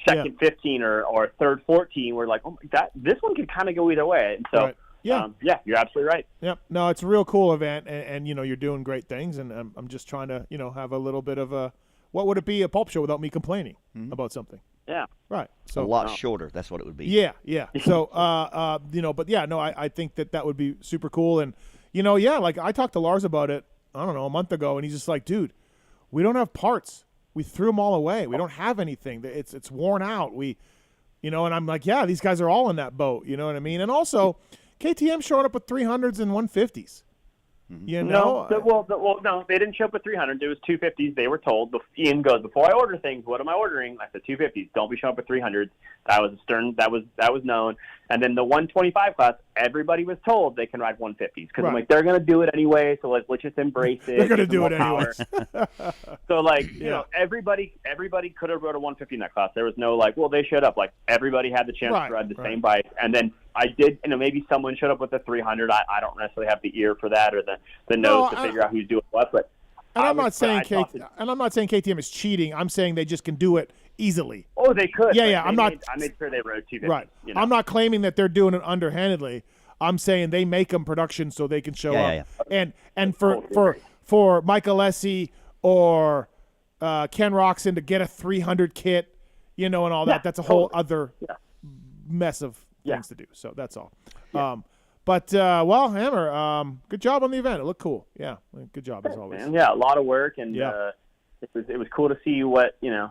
second 15 or third 14 were like, oh, this one could kind of go either way. And so, yeah, you're absolutely right. Yep. No, it's a real cool event, and you know, you're doing great things, and I'm just trying to, you know, have a little bit of a. What would it be, a pulp show without me complaining about something? Yeah. Right. So a lot shorter. That's what it would be. Yeah. So, you know, but no, I think that would be super cool. And, you know, like I talked to Lars about it, I don't know, a month ago, and he's just like, dude, we don't have parts. We threw them all away. We don't have anything. It's worn out. You know, and I'm like, yeah, these guys are all in that boat. You know what I mean? And also, KTM showing up with 300s and 150s. You know? No, they didn't show up with 300. It was 250s. They were told. Ian goes, before I order things, what am I ordering? I said 250s. Don't be showing up with 300s. That was that was known. And then the 125 class, everybody was told they can ride 150s because I'm like, they're gonna do it anyway. So let's just embrace it. They're gonna do it anyway. So like, you know, everybody could have rode a 150 in that class. There was no like, well, they showed up. Like everybody had the chance to ride the same bike. And then I did, you know, maybe someone showed up with a 300. I don't necessarily have the ear for that or the nose to figure out who's doing what. But I'm not saying KTM is cheating. I'm saying they just can do it easily. Oh, they could. Yeah. I made sure they rode 250. Right. You know? I'm not claiming that they're doing it underhandedly. I'm saying they make them production so they can show up. Yeah. And for Mike Alessi or Ken Roczen to get a 300 kit, you know, and all that, that's a whole other mess of things to do. So that's all. Yeah. But Hammer, good job on the event. It looked cool. Yeah, good job as always. Man. Yeah, a lot of work, and it was cool to see what, you know.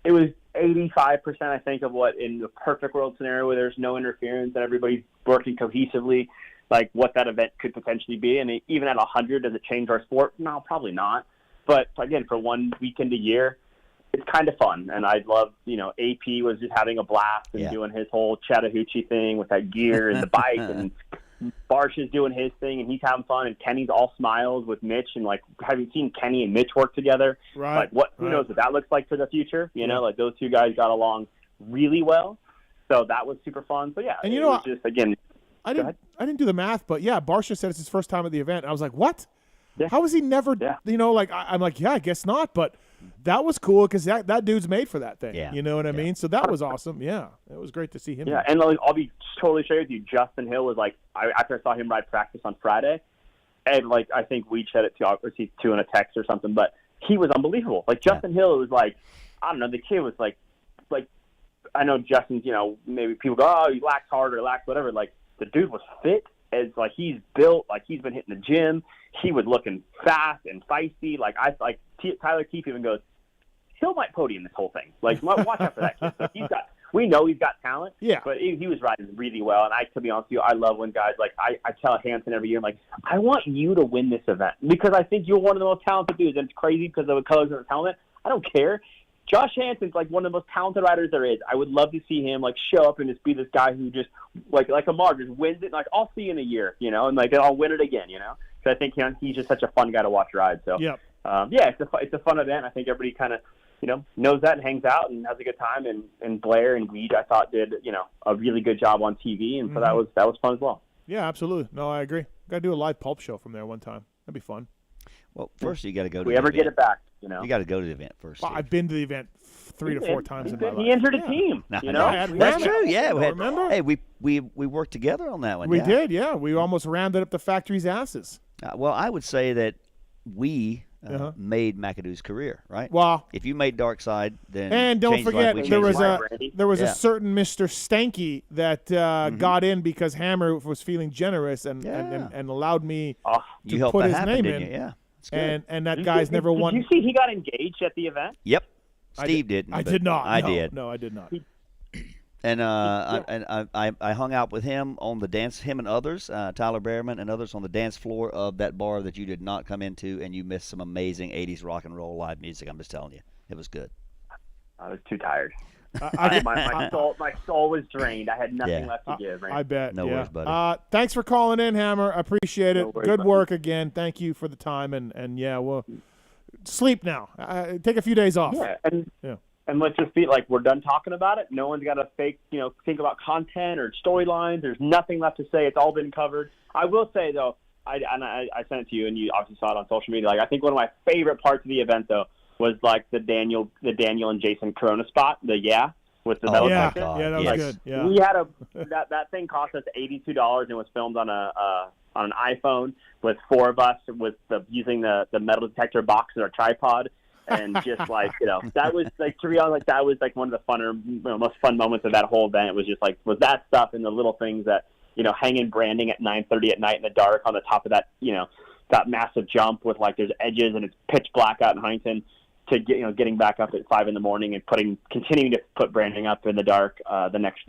It was 85%, I think, of what in the perfect world scenario where there's no interference and everybody's working cohesively, like what that event could potentially be. And even at 100, does it change our sport? No, probably not. But again, for one weekend a year, it's kind of fun. And I love, you know, AP was just having a blast and doing his whole Chattahoochee thing with that gear and the bike, and Barsh is doing his thing and he's having fun, and Kenny's all smiles with Mitch, and like, have you seen Kenny and Mitch work together? Right. Like who knows what that looks like for the future? You know, like those two guys got along really well. So that was super fun. So yeah, and you know what? Just again, I didn't do the math, but yeah, Barsh said it's his first time at the event. I was like, what? Yeah. How was he never, you know, like, I'm like, I guess not, but that was cool because that dude's made for that thing. Yeah. You know what I mean? So that was awesome. Yeah. It was great to see him. Yeah. And like, I'll be totally straight with you. Justin Hill was like, after I saw him ride practice on Friday, and like, I think we said it to in a text or something, but he was unbelievable. Like Justin Hill was like, I don't know, the kid was like, I know Justin's, you know, maybe people go, oh, he lacks hard or lacks whatever. Like the dude was fit. It's like he's built, like he's been hitting the gym. He was looking fast and feisty. Like Tyler Keefe even goes, Hill might podium this whole thing. Like watch out for that kid. So we know he's got talent. Yeah. But he was riding really well. And to be honest with you, I love when guys like I tell Hanson every year, I'm like, I want you to win this event because I think you're one of the most talented dudes. And it's crazy because of the colors of his helmet. I don't care. Josh Hanson's like one of the most talented riders there is. I would love to see him like show up and just be this guy who just like a Mark just wins it. Like I'll see you in a year, you know, and like I'll win it again, you know. because I think he's just such a fun guy to watch ride. So yep. It's a fun event. I think everybody kind of knows that and hangs out and has a good time. And Blair and Weed, I thought, did a really good job on TV, and so that was fun as well. Yeah, absolutely. No, I agree. Got to do a live pulp show from there one time. That'd be fun. Well, first you got to go to if we the ever event. get it back, You got to go to the event first. Well, I've been to the event 3 to 4 times in my life. He entered a team. That's true. Yeah, remember? Hey, we worked together on that one. We did. Yeah, we almost rounded up the factory's asses. Well, I would say that we made McAdoo's career, right? Well, if you made Dark Side, then and don't forget there was a Yeah. certain Mr. Stanky that got in because Hammer was feeling generous and allowed me You to helped put that his happen, name didn't in. you? Yeah, it's good. And that guy's never won. Did you see he got engaged at the event? Yep, Steve didn't. I but did not. I No, did. No, I did not. And I hung out with him on the dance, him and others, Tyler Behrman and others on the dance floor of that bar that you did not come into, and you missed some amazing 80s rock and roll live music. I'm just telling you. It was good. I was too tired. My soul was drained. I had nothing left to give. Right? I bet. No worries, buddy. Thanks for calling in, Hammer. I appreciate it. No worries, Good buddy. work again. Thank you for the time. And we'll sleep now. Take a few days off. Yeah, and let's just be like, we're done talking about it. No one's got to think about content or storylines. There's nothing left to say. It's all been covered. I will say though, I sent it to you, and you obviously saw it on social media. Like, I think one of my favorite parts of the event though was like the Daniel and Jason Corona spot. With the metal detector. Yeah, that was good. Yeah. We had that thing cost us $82 and was filmed on an iPhone with 4 of us using the metal detector box as our tripod. And just like, that was like, to be honest, like that was like one of the most fun moments of that whole event. Was just like, was that stuff and the little things that, hanging branding at 9:30 at night in the dark on the top of that, that massive jump with like there's edges and it's pitch black out in Huntington, to get, getting back up at 5 a.m. and continuing to put branding up in the dark the next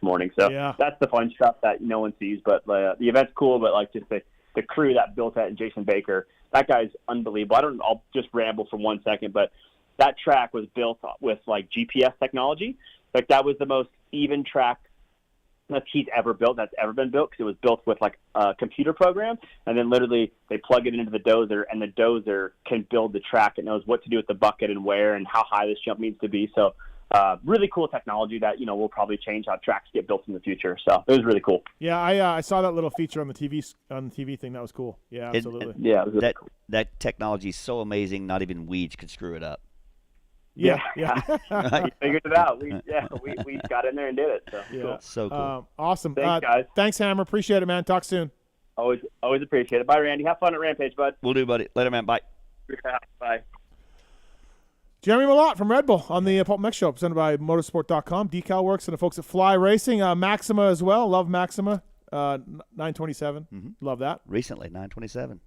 morning. So that's the fun stuff that no one sees. But the event's cool, but like just the crew that built that, and Jason Baker, that guy's unbelievable. I'll just ramble for 1 second, but that track was built with like GPS technology. Like that was the most even track that he's ever built, that's ever been built, because it was built with like a computer program, and then literally they plug it into the dozer, and the dozer can build the track. It knows what to do with the bucket and where and how high this jump needs to be. So really cool technology that will probably change how tracks get built in the future. So it was really cool. Yeah, I saw that little feature on the TV thing. That was cool. Yeah, absolutely. It was really cool. That technology is so amazing. Not even weeds could screw it up. Yeah. We figured it out. We got in there and did it. So cool. So cool. Awesome. Thanks, guys. Thanks, Hammer. Appreciate it, man. Talk soon. Always appreciate it. Bye, Randy. Have fun at Rampage, bud. We'll do, buddy. Later, man. Bye. Bye. Jeremy Malott from Red Bull on the PulpMX show, presented by Motorsport.com, Decal Works, and the folks at Fly Racing. Maxima as well. Love Maxima. 927. Love that. Recently, 927.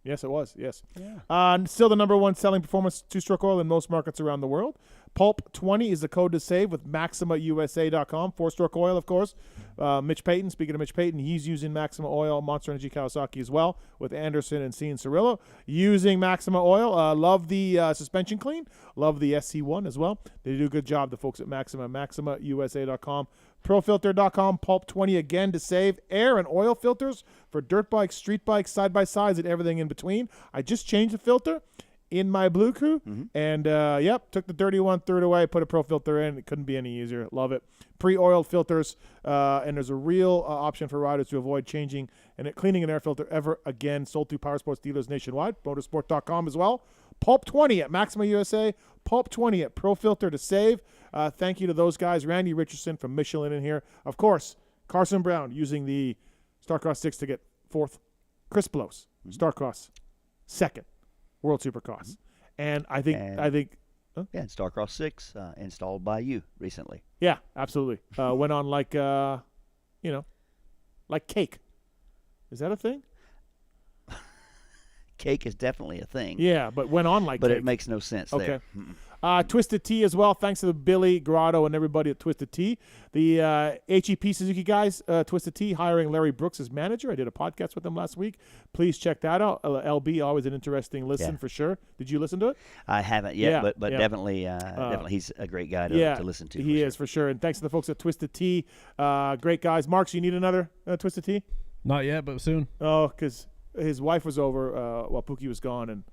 Yes, it was. Yes. Yeah. Still the number one selling performance two-stroke oil in most markets around the world. Pulp20 is the code to save with MaximaUSA.com. 4-stroke oil, of course. Mitch Payton, speaking of Mitch Payton, he's using Maxima oil, Monster Energy Kawasaki as well, with Anderson and Cian Cirillo using Maxima oil. Love the suspension clean. Love the SC1 as well. They do a good job, the folks at Maxima. MaximaUSA.com. ProFilter.com, Pulp20 again to save air and oil filters for dirt bikes, street bikes, side-by-sides, and everything in between. I just changed the filter in my Blue Crew, and took the dirty one, threw it away, put a Pro filter in. It couldn't be any easier. Love it. Pre-oiled filters, and there's a real option for riders to avoid changing and cleaning an air filter ever again. Sold through Powersports dealers nationwide. Motorsport.com as well. Pulp20 at Maxima USA. Pulp20 at Pro Filter to save. Thank you to those guys. Randy Richardson from Michelin in here. Of course, Carson Brown using the Starcross 6 to get 4th. Chris Blows, Starcross 2nd. World Supercross. And I think and Starcross 6 installed by you recently. Yeah, absolutely. Went on like like cake. Is that a thing? Cake is definitely a thing. Yeah, but went on like but cake. It makes no sense okay. there. Twisted Tea as well. Thanks to the Billy Grotto and everybody at Twisted Tea. The HEP Suzuki guys, Twisted Tea, hiring Larry Brooks as manager. I did a podcast with them last week. Please check that out. LB, always an interesting listen for sure. Did you listen to it? I haven't yet, but definitely he's a great guy to listen to. He is for sure. And thanks to the folks at Twisted Tea. Great guys. Marks, you need another Twisted Tea? Not yet, but soon. Oh, because his wife was over while Pookie was gone, and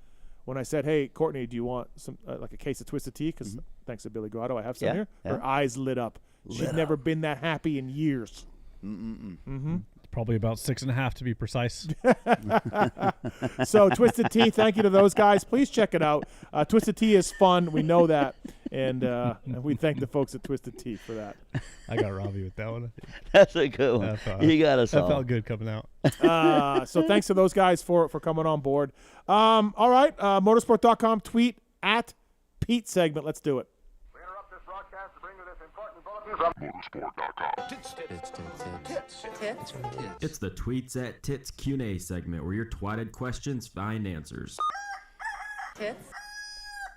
when I said, "Hey, Courtney, do you want some like a case of Twisted Tea?" Because thanks to Billy Grotto, I have some here. Yeah. Her eyes lit up. She'd never been that happy in years. It's probably about 6.5 to be precise. So Twisted Tea, thank you to those guys. Please check it out. Twisted Tea is fun. We know that. And we thank the folks at Twisted Tea for that. I got Robbie with that one. That's a good one. You got us all. That felt good coming out. So thanks to those guys for coming on board. All right, motorsport.com, tweet at Pete segment. Let's do it. It's the Tweets at Tits Q&A segment where your twatted questions find answers. Tits.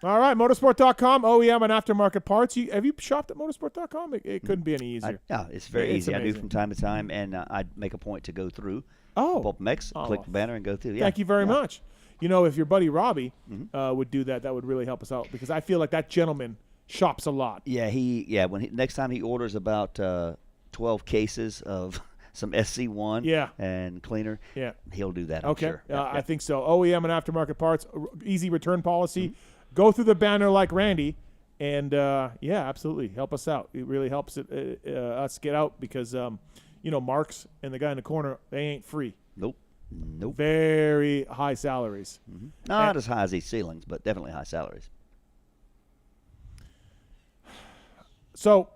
All right, motorsport.com, OEM and aftermarket parts. Have you shopped at motorsport.com? It couldn't be any easier. Yeah, it's very easy. Amazing. I do from time to time, and I make a point to go through PulpMX, click the banner, and go through. Yeah. Thank you very much. You know, if your buddy Robbie would do that, that would really help us out because I feel like that gentleman shops a lot. Yeah, next time he orders about 12 cases of some SC1 and cleaner, he'll do that. I'm sure. I think so. OEM and aftermarket parts, easy return policy. Go through the banner like Randy, and absolutely help us out. It really helps us get out because Marks and the guy in the corner, they ain't free. Nope. Very high salaries. Not as high as these ceilings, but definitely high salaries. So,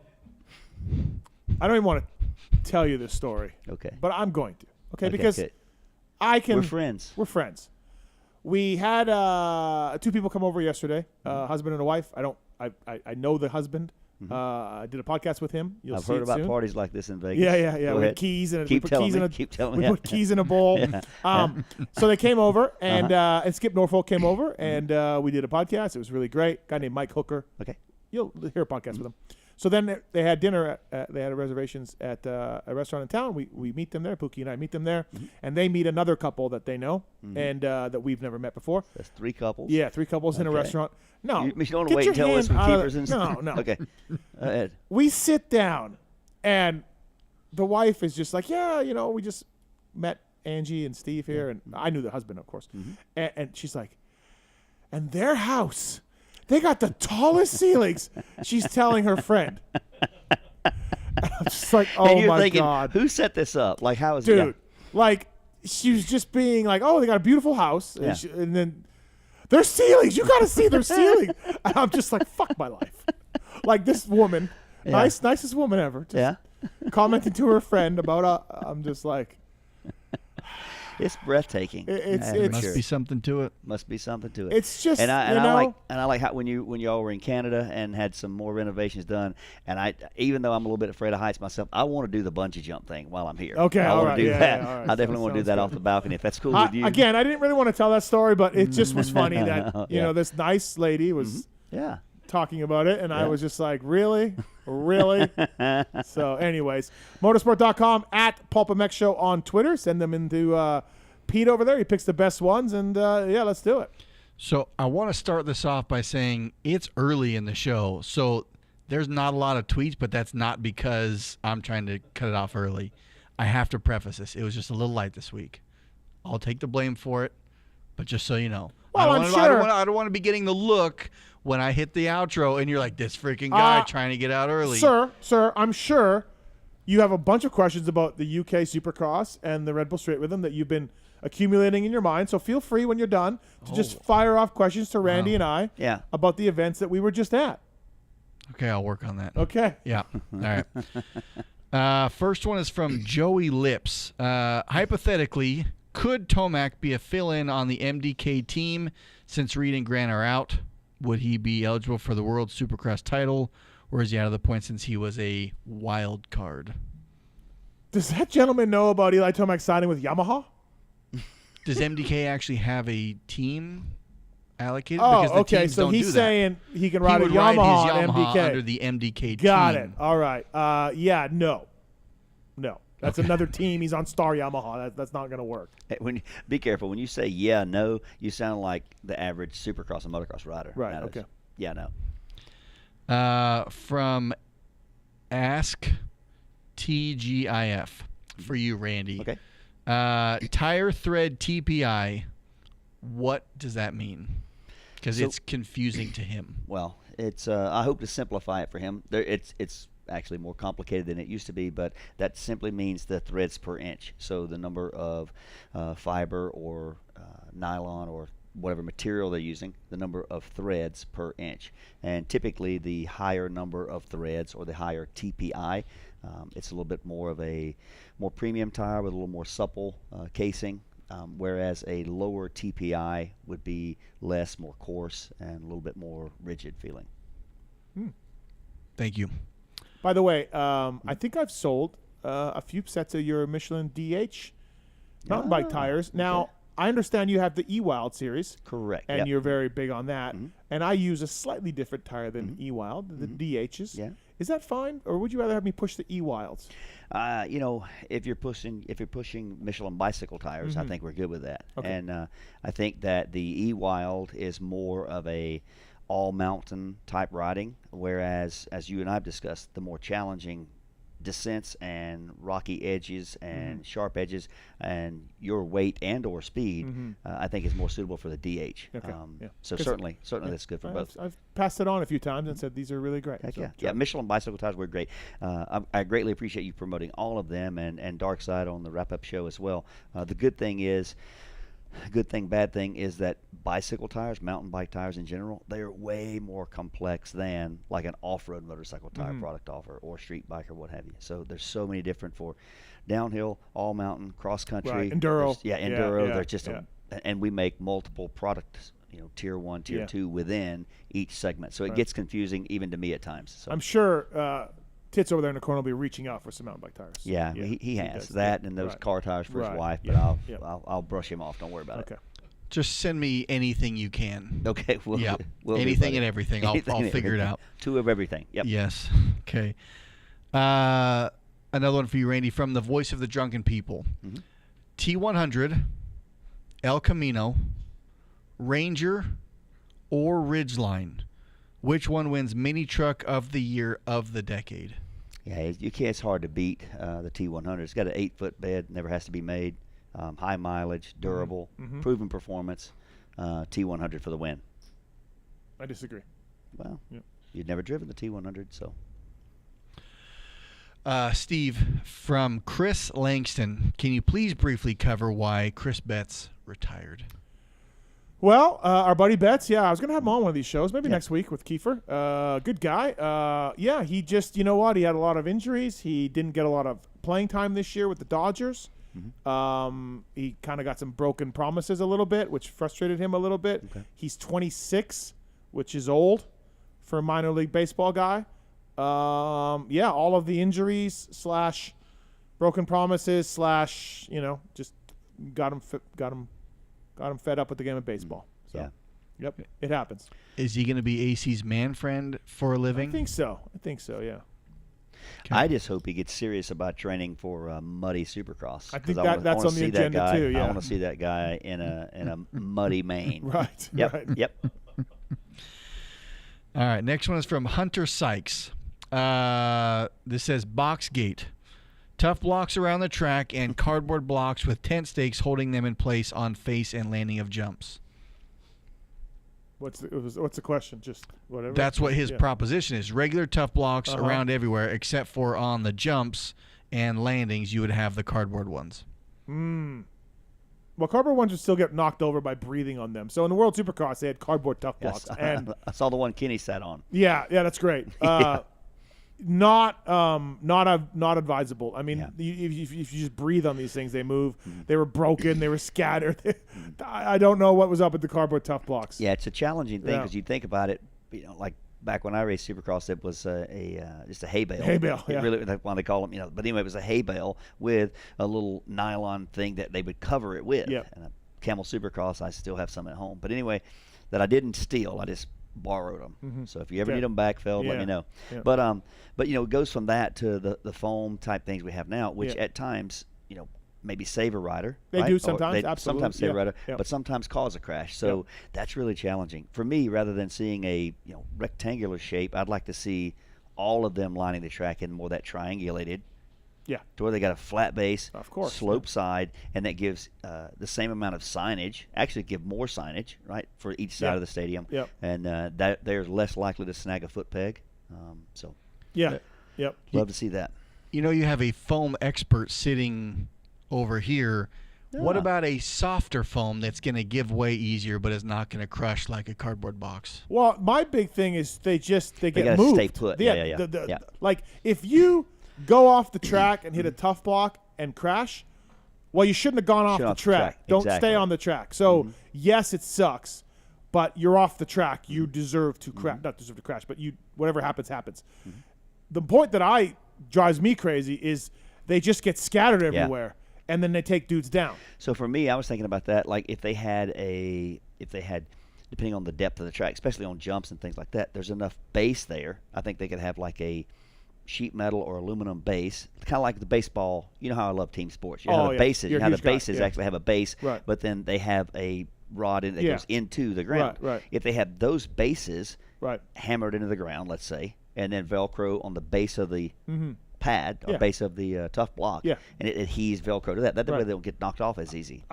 I don't even want to tell you this story. Okay. But I'm going to. Okay, because I can. We're friends. We're friends. We had 2 people come over yesterday, husband and a wife. I know the husband. I did a podcast with him. I've heard about soon. parties like this in Vegas. Yeah. Go We ahead. had keys and Keep telling me. we put keys in a bowl. So they came over, and Skip Norfolk came over, and we did a podcast. It was really great. A guy named Mike Hooker. Okay. You'll hear a podcast with him. So then they had dinner. They had reservations at a restaurant in town. We meet them there. Pookie and I meet them there, and they meet another couple that they know and that we've never met before. That's 3 couples. Yeah, 3 couples in a restaurant. No, you don't want to wait until there's some keepers and stuff. No. Okay. Go ahead. We sit down, and the wife is just like, we just met Angie and Steve here, and I knew the husband, of course, and she's like, and their house. They got the tallest ceilings. She's telling her friend. I'm just like, and you're my thinking, God. Who set this up? Like, how is Dude, it? Yeah. like, she was just being like, they got a beautiful house. Yeah. And then their ceilings. You got to see their ceiling. And I'm just like, fuck my life. Like, this woman, nicest woman ever. Just commenting to her friend about, I'm just like. It's breathtaking. It must be something to it. Must be something to it. It's just, I like how when y'all were in Canada and had some more renovations done. And even though I'm a little bit afraid of heights myself, I want to do the bungee jump thing while I'm here. Okay, I want to do that. all right. I definitely want to do that off the balcony if that's cool with you. Again, I didn't really want to tell that story, but it just was funny that this nice lady was talking about it, and I was just like, really? So anyways, motorsport.com at PulpMX Show on Twitter. Send them into Pete over there. He picks the best ones, and let's do it. So I want to start this off by saying it's early in the show, so there's not a lot of tweets, but that's not because I'm trying to cut it off early. I have to preface this. It was just a little light this week. I'll take the blame for it, but just so you know. Well, I don't want to be getting the look when I hit the outro and you're like, this freaking guy trying to get out early. Sir, I'm sure you have a bunch of questions about the UK Supercross and the Red Bull Straight Rhythm that you've been accumulating in your mind. So feel free when you're done to just fire off questions to Randy and I about the events that we were just at. Okay, I'll work on that. Okay. Yeah. All right. First one is from Joey Lips. Hypothetically, could Tomac be a fill-in on the MDK team since Reed and Grant are out? Would he be eligible for the World Supercross title, or is he out of the point since he was a wild card? Does that gentleman know about Eli Tomac signing with Yamaha? Does MDK actually have a team allocated? Oh, because the okay. teams So don't he's do saying he can ride a would Yamaha, ride his on Yamaha MDK. under the MDK Got team. it. All right. No. That's another team. He's on Star Yamaha. That's not going to work. Be careful. When you say no, you sound like the average Supercross and motocross rider. Right, That okay. is, no. From Ask TGIF for you, Randy. Okay. Tire thread TPI. What does that mean? Because it's confusing to him. Well, it's I hope to simplify it for him. It's actually more complicated than it used to be, but that simply means the threads per inch. So the number of fiber or nylon or whatever material they're using, the number of threads per inch. And typically the higher number of threads or the higher TPI, it's a little bit more of a more premium tire with a little more supple casing. Whereas a lower TPI would be less, more coarse, and a little bit more rigid feeling. Thank you. By the way, I think I've sold a few sets of your Michelin DH mountain bike tires. Now, I understand you have the E-Wild series. Correct. And you're very big on that. And I use a slightly different tire than E-Wild, the DHs. Yeah. Is that fine, or would you rather have me push the E-Wilds? If you're pushing Michelin bicycle tires, I think we're good with that. Okay. And I think that the E-Wild is more of a all mountain type riding, whereas as you and I've discussed, the more challenging descents and rocky edges and sharp edges and your weight and or speed, I think is more suitable for the DH. Okay. So certainly that's good for both. I've passed it on a few times and said these are really great. Yeah, Michelin bicycle tires were great. I greatly appreciate you promoting all of them and Dark Side on the wrap-up show as well. The good thing is, bad thing is that bicycle tires, mountain bike tires in general, they are way more complex than like an off-road motorcycle tire product offer or street bike or what have you. So there's so many different for downhill, all mountain, cross country, right. Enduro. Enduro. They're just and we make multiple products, tier 1, tier 2 within each segment. So it gets confusing even to me at times. So I'm sure Tits over there in the corner will be reaching out for some mountain bike tires. Yeah, he has that and those car tires for his wife, but I'll brush him off. Don't worry about it. Just send me anything you can. Okay. We'll anything and everything. I'll figure it out. 2 of everything. Yep. Yes. Okay. Another one for you, Randy, from the Voice of the Drunken People. T100, El Camino, Ranger, or Ridgeline. Which one wins Mini Truck of the Year of the decade? Yeah, it's hard to beat the T100. It's got an 8-foot bed, never has to be made. High mileage, durable, proven performance. T100 for the win. I disagree. Well, you've never driven the T100, so. Steve, from Chris Langston, can you please briefly cover why Chris Betts retired? Well, our buddy Betts, I was going to have him on one of these shows, maybe next week with Kiefer. Good guy. He just, he had a lot of injuries. He didn't get a lot of playing time this year with the Dodgers. He kind of got some broken promises a little bit, which frustrated him a little bit. Okay. He's 26, which is old for a minor league baseball guy. All of the injuries / broken promises / just got him fed up with the game of baseball. So, yep, it happens. Is he going to be AC's man friend for a living? I think so. Yeah. Okay. I just hope he gets serious about training for muddy Supercross. I think that's on the agenda too. Yeah, I want to see that guy in a muddy Maine. Right. Yep. Right. Yep. All right. Next one is from Hunter Sykes. This says Boxgate. Tough blocks around the track and cardboard blocks with tent stakes holding them in place on face and landing of jumps. What's the question? Just whatever. That's what his proposition is. Regular tough blocks around everywhere, except for on the jumps and landings, you would have the cardboard ones. Well, cardboard ones would still get knocked over by breathing on them. So in the World Supercross, they had cardboard tough blocks. Yes, and I saw the one Kenny sat on. Yeah, that's great. Not advisable. I mean, if you just breathe on these things, they move. They were broken. They were scattered. I don't know what was up with the cardboard tough blocks. Yeah, it's a challenging thing because you think about it. Like back when I raced Supercross, it was just a hay bale. Hay bale, yeah. Really, that's why they call them. But anyway, it was a hay bale with a little nylon thing that they would cover it with. Yep. And a Camel Supercross, I still have some at home. But anyway, that I didn't steal. I just borrowed them. So if you ever need them back filled, let me know. Yeah. But it goes from that to the foam type things we have now, which at times maybe save a rider. They right? do sometimes. Absolutely. Sometimes save a rider, Yeah. but sometimes cause a crash. So that's really challenging for me. Rather than seeing a rectangular shape, I'd like to see all of them lining the track in more that triangulated Yeah. To where they got a flat base, of course, slope side, and that gives the same amount of signage. Actually, give more signage, right, for each side of the stadium. Yep. And that they're less likely to snag a foot peg. So. Yeah. Yep. Love to see that. You know, you have a foam expert sitting over here. Yeah. What about a softer foam that's going to give way easier, but is not going to crush like a cardboard box? Well, my big thing is they get Stay moved. put. Yeah. Like if you go off the track and hit a tough block and crash, well, you shouldn't have gone off the track. Don't stay on the track. So yes, it sucks, but you're off the track. You deserve to crash. Not deserve to crash, but whatever happens, happens. The point that drives me crazy is they just get scattered everywhere. And then they take dudes down. So for me, I was thinking about that. Like if they had, depending on the depth of the track, especially on jumps and things like that, there's enough base there. I think they could have like a sheet metal or aluminum base, kind of like the baseball. You know how I love team sports. You know how the bases, actually have a base, but then they have a rod that goes into the ground. Right. If they have those bases hammered into the ground, let's say, and then Velcro on the base of the pad or base of the tough block, and it adheres Velcro to that. That way they don't get knocked off as easy.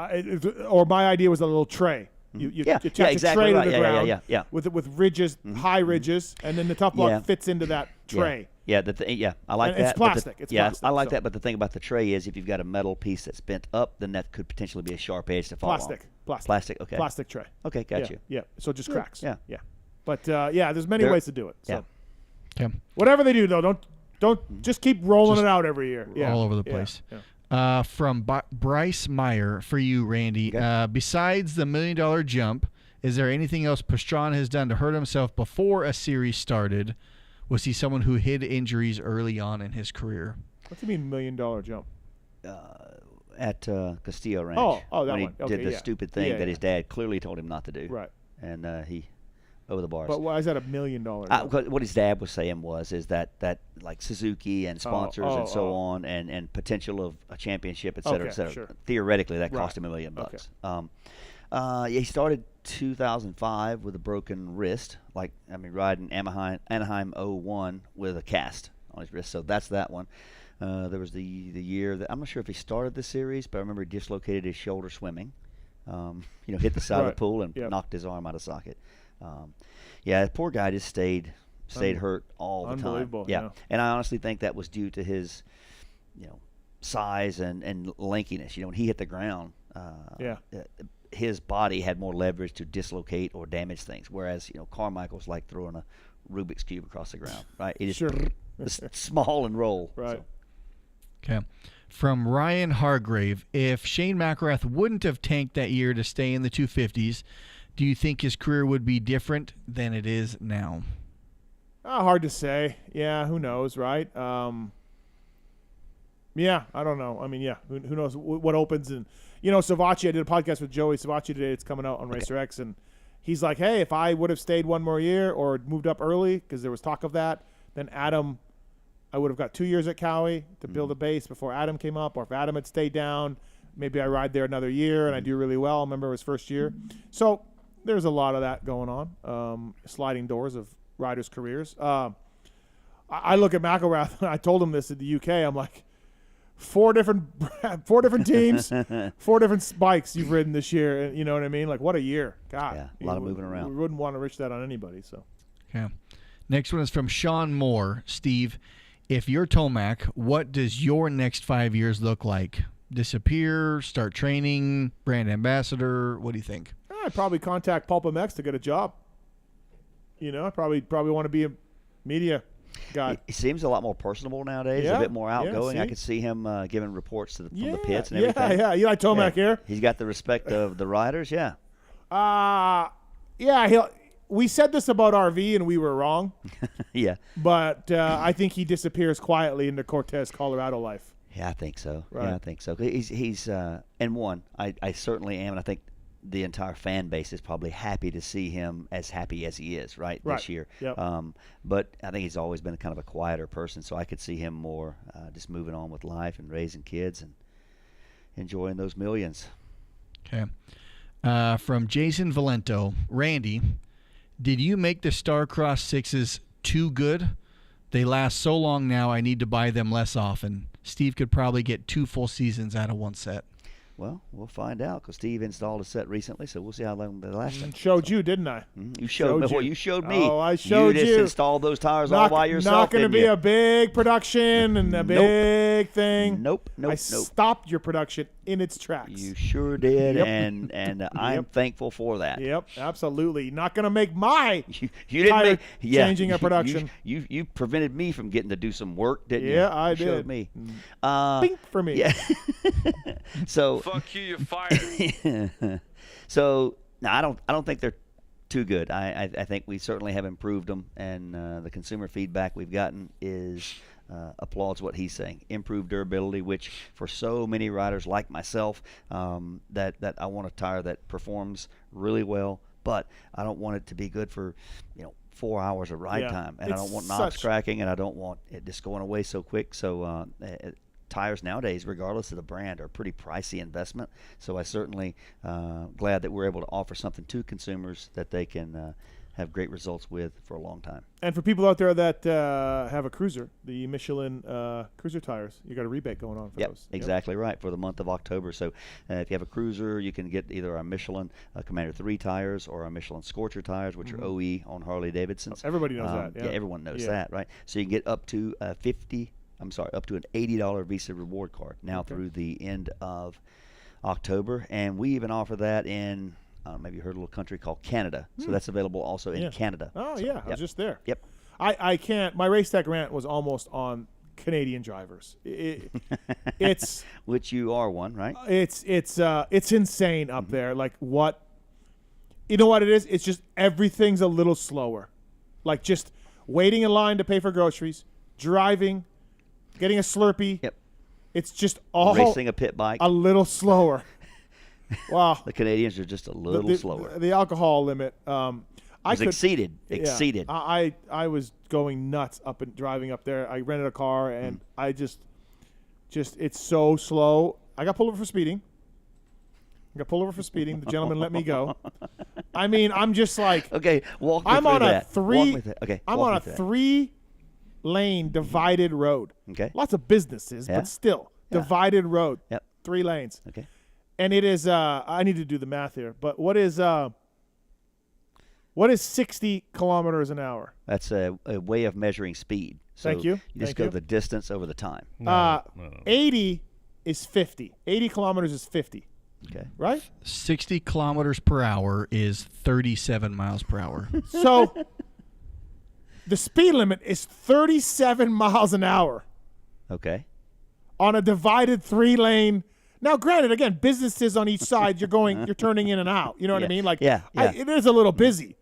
Or my idea was a little tray. You attach a tray to the ground with ridges, high ridges, and then the tough block fits into that tray. I like that. It's plastic. I like that. But the thing about the tray is, if you've got a metal piece that's bent up, then that could potentially be a sharp edge to fall on. Plastic. Okay. Plastic tray. Okay, got you. Yeah. So it just cracks. Yeah. But there's many ways to do it. So. Yeah. Whatever they do, though, don't just keep rolling it out every year. All over the place. From Bryce Meyer for you, Randy. Okay. Besides the $1 million jump, is there anything else Pastrana has done to hurt himself before a series started? Was he someone who hid injuries early on in his career? What do you mean $1 million jump? At Castillo Ranch. Oh, that when he one. Okay, did the stupid thing that his dad clearly told him not to do. Right. And he over the bars. But why is that $1 million? What his dad was saying is that like Suzuki and sponsors and so on, and potential of a championship, et cetera, et cetera. Sure. Theoretically, that cost him $1 million. Okay. He started 2005 with a broken wrist, riding Anaheim 01 with a cast on his wrist. So that's that one. There was the year that I'm not sure if he started the series, but I remember he dislocated his shoulder swimming. Hit the side of the pool and knocked his arm out of socket. The poor guy just stayed hurt all the time. Unbelievable. Yeah, and I honestly think that was due to his, size and lankiness. When he hit the ground, his body had more leverage to dislocate or damage things. Whereas Carmichael's like throwing a Rubik's cube across the ground, right? It is small and roll. Right. So. Okay. From Ryan Hargrave, if Shane McElrath wouldn't have tanked that year to stay in the 250s, do you think his career would be different than it is now? Hard to say. Yeah, who knows, right? I don't know. I mean, who knows what opens. And, Savacci, I did a podcast with Joey Savacci today. It's coming out on Racer X. And he's like, hey, if I would have stayed one more year or moved up early, because there was talk of that, then Adam, I would have got 2 years at Cowie to build a base before Adam came up. Or if Adam had stayed down, maybe I ride there another year and I do really well. I remember his first year. So there's a lot of that going on, sliding doors of riders' careers. I look at McElrath, and I told him this at the UK. I'm like, four different teams, 4 different bikes you've ridden this year. You know what I mean? Like, what a year. God. Yeah, a lot of moving around. We wouldn't want to wish that on anybody. So. Okay. Next one is from Sean Moore. Steve, if you're Tomac, what does your next 5 years look like? Disappear, start training, brand ambassador? What do you think? I'd probably contact PulpMX to get a job. I probably want to be a media guy. He seems a lot more personable nowadays, a bit more outgoing. I could see him giving reports from the pits and everything. Yeah. You like Tomac here? He's got the respect of the riders, We said this about RV, and we were wrong. Yeah. But I think he disappears quietly into Cortez, Colorado life. Yeah, I think so. Right. Yeah, I think so. He's and one, I certainly am, and I think the entire fan base is probably happy to see him as happy as he is this year. Yep. But I think he's always been kind of a quieter person, so I could see him more just moving on with life and raising kids and enjoying those millions. Okay. From Jason Valento, Randy, did you make the Starcross 6s too good? They last so long now, I need to buy them less often. Steve could probably get 2 full seasons out of one set. Well, we'll find out because Steve installed a set recently, so we'll see how long they last. Showed you, didn't I? You showed me. Well, you showed me. Oh, I showed you. You just installed those tires all by yourself. Not going to be a big production and a big thing. Nope. I stopped your production in its tracks. You sure did, Yep. and I'm thankful for that. Yep, absolutely. Not going to make my you didn't changing a production. You prevented me from getting to do some work, didn't you? Yeah, I you did. Showed me. Bink for me. Yeah. So. Fuck you, you're fired. So no, I don't think they're too good. I think we certainly have improved them, and the consumer feedback we've gotten is applauds what he's saying. Improved durability, which for so many riders like myself, that I want a tire that performs really well, but I don't want it to be good for 4 hours of ride time, and I don't want knobs cracking, and I don't want it just going away so quick. So tires nowadays, regardless of the brand, are a pretty pricey investment. So I certainly glad that we're able to offer something to consumers that they can have great results with for a long time. And for people out there that have a cruiser, the Michelin cruiser tires, you got a rebate going on for those. Exactly right, for the month of October. So if you have a cruiser, you can get either our Michelin Commander 3 tires or our Michelin Scorcher tires, which are OE on Harley Davidsons. Everybody knows that. Yeah, everyone knows that, right? So you can get up to up to an $80 Visa reward card now through the end of October, and we even offer that in maybe you heard a little country called Canada, so that's available also in Canada. Oh, so, yeah, I was just there. Yep. I can't. My race tech rant was almost on Canadian drivers. It's which you are one, right? It's insane up there. Like what? You know what it is? It's just everything's a little slower. Like just waiting in line to pay for groceries, driving, getting a Slurpee. Yep. It's just all racing a pit bike a little slower. Wow. The Canadians are just a little slower. The alcohol limit. Exceeded. I was going nuts driving up there. I rented a car and I just it's so slow. I got pulled over for speeding. The gentleman let me go. I mean, I'm just like okay. Walk me I'm through on that. a three. Okay. I'm on a 3-lane divided road. Okay. Lots of businesses, but still divided road. Yep. 3 lanes. Okay. And it is. I need to do the math here, but what is 60 kilometers an hour? That's a way of measuring speed. So Thank you. You just go the distance over the time. 80 is 50. 80 kilometers is 50. Okay. Right? 60 kilometers per hour is 37 miles per hour. So the speed limit is 37 miles an hour. Okay. On a divided 3-lane. Now, granted, again, businesses on each side, you're turning in and out. You know what I mean? Like, it is a little busy,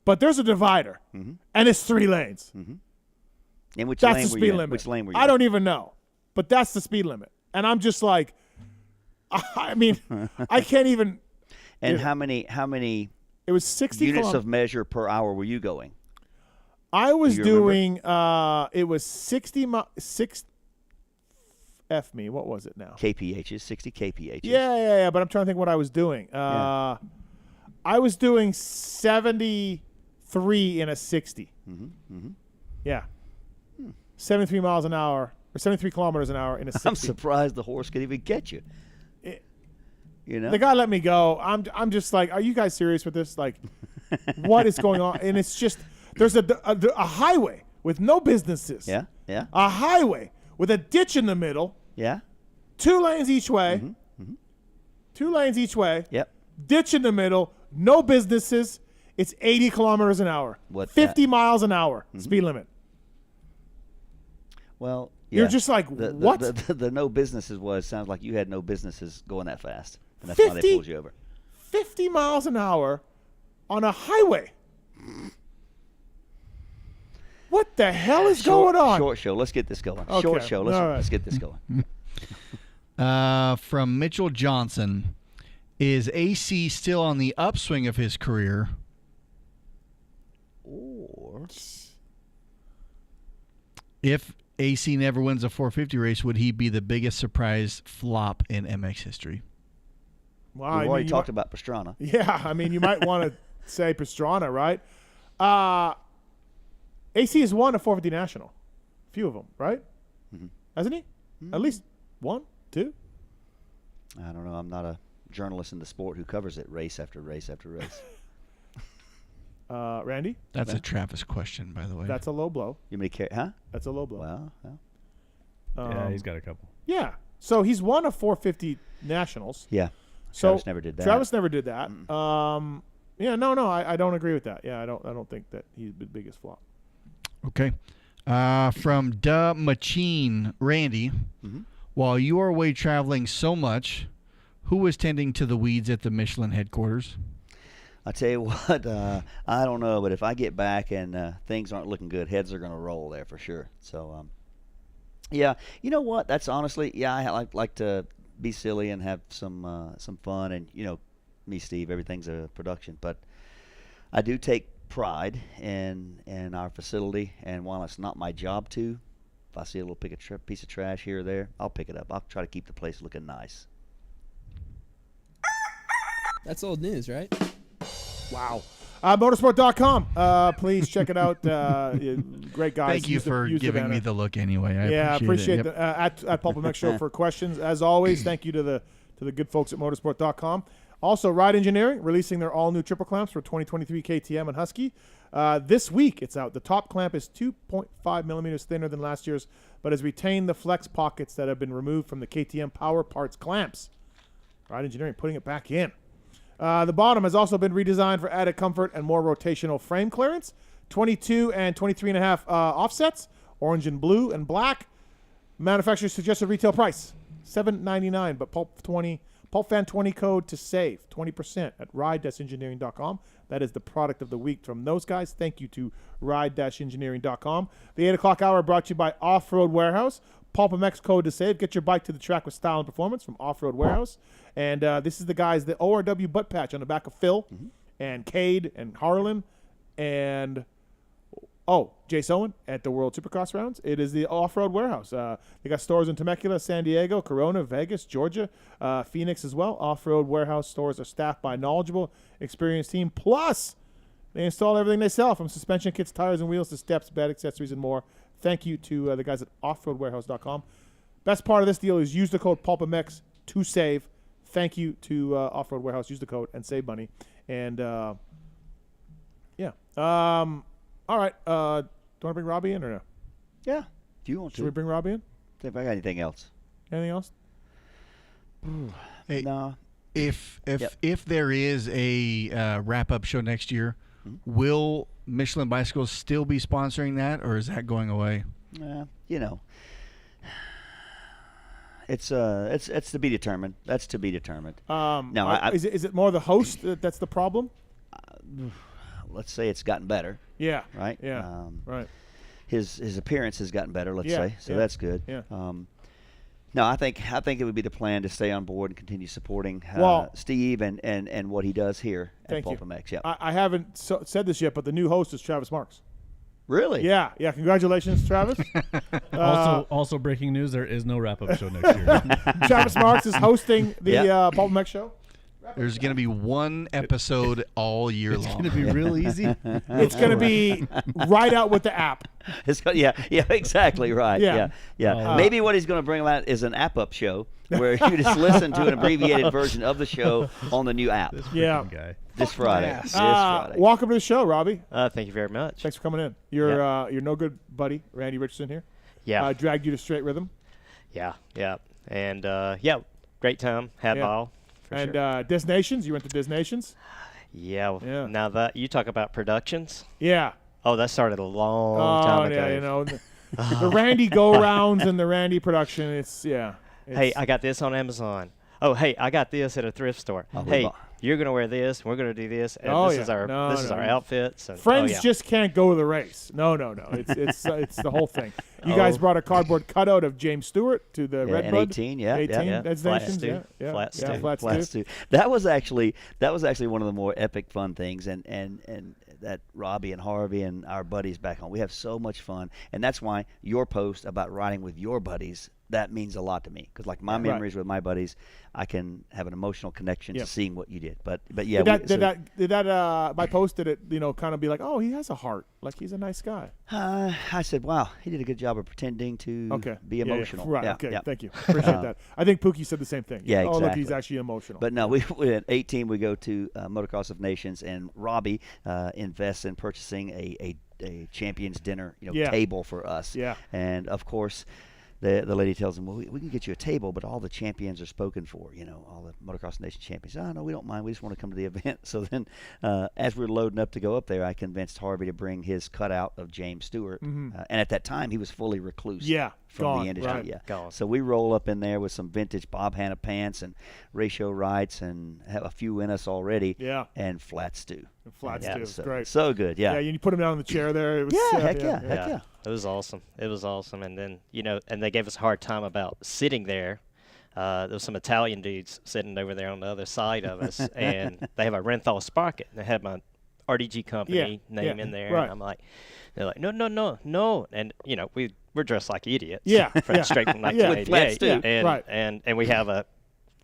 but there's a divider, and it's 3 lanes. And that's the speed limit. Which lane were you? I don't even know, but that's the speed limit, and I'm just like, I mean, I can't even. And how many? It was 60 units of measure per hour were you going? I was doing. It was 60 F me. What was it now? kphs, 60 kphs. Yeah. But I'm trying to think what I was doing. I was doing 73 in a 60. Yeah. 73 miles an hour, or 73 kilometers an hour in a 60. I'm surprised the horse could even get you. The guy let me go. I'm just like, are you guys serious with this? Like, what is going on? And it's just, there's a highway with no businesses. Yeah. A highway with a ditch in the middle. Yeah. 2 lanes each way. 2 lanes each way. Yep. Ditch in the middle. No businesses. It's 80 kilometers an hour. 50 miles an hour speed limit. Well, you're just like, what? The no businesses sounds like you had no businesses going that fast, and that's why they pulled you over. 50 miles an hour on a highway. What the hell is going on? Short show. Let's get this going. Okay. Short show. Let's get this going. From Mitchell Johnson, is AC still on the upswing of his career? Or if AC never wins a 450 race, would he be the biggest surprise flop in MX history? Well, we've already talked about Pastrana. Yeah, I mean, you might want to say Pastrana, right? AC has won a 450 national. A few of them, right? Hasn't he? At least 1, 2. I don't know. I'm not a journalist in the sport who covers it race after race after race. Randy? That's a Travis question, by the way. That's a low blow. You may care, huh? That's a low blow. Well. Yeah, he's got a couple. Yeah. So he's won a 450 nationals. Yeah. So Travis never did that. Travis never did that. Yeah, no, I don't agree with that. Yeah, I don't think that he's the biggest flop. Okay. From Duh Machine, Randy. While you are away traveling so much, who was tending to the weeds at the Michelin headquarters? I tell you what, I don't know, but if I get back and things aren't looking good, heads are going to roll there for sure. So, yeah, you know what? That's honestly, yeah, I like to be silly and have some fun, and me, Steve, everything's a production, but I do take pride in our facility, and while it's not my job to, if I see a little piece of trash here or there, I'll pick it up. I'll try to keep the place looking nice. That's old news, right? Wow. Motorsport.com. Please check it out. Great guys. Thank you for giving me the look anyway. I appreciate it. it. At PulpMX Show for questions. As always, thank you to the good folks at Motorsport.com. Also, Ride Engineering releasing their all-new triple clamps for 2023 KTM and Husky. This week it's out. The top clamp is 2.5 millimeters thinner than last year's, but has retained the flex pockets that have been removed from the KTM Power Parts clamps. Ride Engineering putting it back in. The bottom has also been redesigned for added comfort and more rotational frame clearance. 22 and 23.5 offsets, orange and blue and black. Manufacturer's suggested retail price $7.99, but PulpFan20 code to save 20% at ride-engineering.com. That is the product of the week from those guys. Thank you to ride-engineering.com. The 8 o'clock hour brought to you by Off-Road Warehouse. PulpMX code to save. Get your bike to the track with style and performance from Off-Road Warehouse. And this is the guys, the ORW butt patch on the back of Phil and Cade and Harlan and Jace Owen at the World Supercross rounds. It is the Off-Road Warehouse. They got stores in Temecula, San Diego, Corona, Vegas, Georgia, Phoenix as well. Off-Road Warehouse stores are staffed by a knowledgeable, experienced team. Plus, they install everything they sell, from suspension kits, tires and wheels to steps, bed accessories, and more. Thank you to the guys at offroadwarehouse.com. Best part of this deal is use the code PulpMX to save. Thank you to Off-Road Warehouse. Use the code and save money. And, yeah. All right. Do you want to bring Robbie in or no? Yeah, if you want to. Should we bring Robbie in? See if I got anything else. Anything else? Hey, no. If there is a wrap-up show next year, will Michelin Bicycles still be sponsoring that, or is that going away? It's to be determined. That's to be determined. No, is it more the host that's the problem? Let's say it's gotten better. Yeah. Right. Yeah. Right. His appearance has gotten better. Let's say so. That's good. Yeah. No, I think it would be the plan to stay on board and continue supporting Steve and what he does here at PulpMX. Yeah. I haven't said this yet, but the new host is Travis Marks. Really? Yeah. Congratulations, Travis. Also breaking news: there is no wrap-up show next year. Travis Marks is hosting the PulpMX show. There's going to be one episode all year long. It's going to be real easy. It's going to be right out with the app. Yeah, exactly right. Yeah. Maybe what he's going to bring out is an app-up show where you just listen to an abbreviated version of the show on the new app. This Friday. Yes. This Friday. Welcome to the show, Robbie. Thank you very much. Thanks for coming in. You're no good buddy, Randy Richardson here. Yeah. Dragged you to Straight Rhythm. Yeah. And great time. Had ball. And Des Nations, you went to Des Nations? Yeah. Now that you talk about productions. Yeah. Oh, that started a long time ago. Yeah, the Randy go-rounds and the Randy production, hey, I got this on Amazon. Oh, hey, I got this at a thrift store. Hey, you're going to wear this, we're going to do this, and this is our outfits. And, Friends just can't go to the race. No. It's the whole thing. You guys brought a cardboard cutout of James Stewart to the Red Bud. 18, That's Nations, Flats too. That was actually one of the more epic fun things, and that Robbie and Harvey and our buddies back home, we have so much fun, and that's why your post about riding with your buddies, that means a lot to me because like my memories with my buddies, I can have an emotional connection to seeing what you did. But yeah, did that my post did it kind of be like, oh, he has a heart, like he's a nice guy. I said, wow, he did a good job of pretending to be emotional. Right. Okay. Thank you. Appreciate that. I think Pookie said the same thing. Yeah. Exactly. Oh, look, he's actually emotional. But no, we at 18 we go to Motocross of Nations, and Robbie invests in purchasing a champions dinner table for us. Yeah. And of course, the lady tells him, well, we can get you a table, but all the champions are spoken for, all the Motocross Nation champions. Oh, no, we don't mind. We just want to come to the event. So then as we're loading up to go up there, I convinced Harvey to bring his cutout of James Stewart. And at that time, he was fully recluse from the industry. Right. Yeah. Gone. So we roll up in there with some vintage Bob Hanna pants and ratio rights and have a few in us already. Yeah. And flat stew. Stew. It's great. So good, yeah. Yeah, you put him down in the chair there. It was, heck yeah. It was awesome. And then, and they gave us a hard time about sitting there. There was some Italian dudes sitting over there on the other side of us, and they have a Renthal Sprocket. They had my RDG company name in there, and I'm like, they're like, no. And, we're dressed like idiots. Yeah. Straight from 1988. Flat stew. And we have a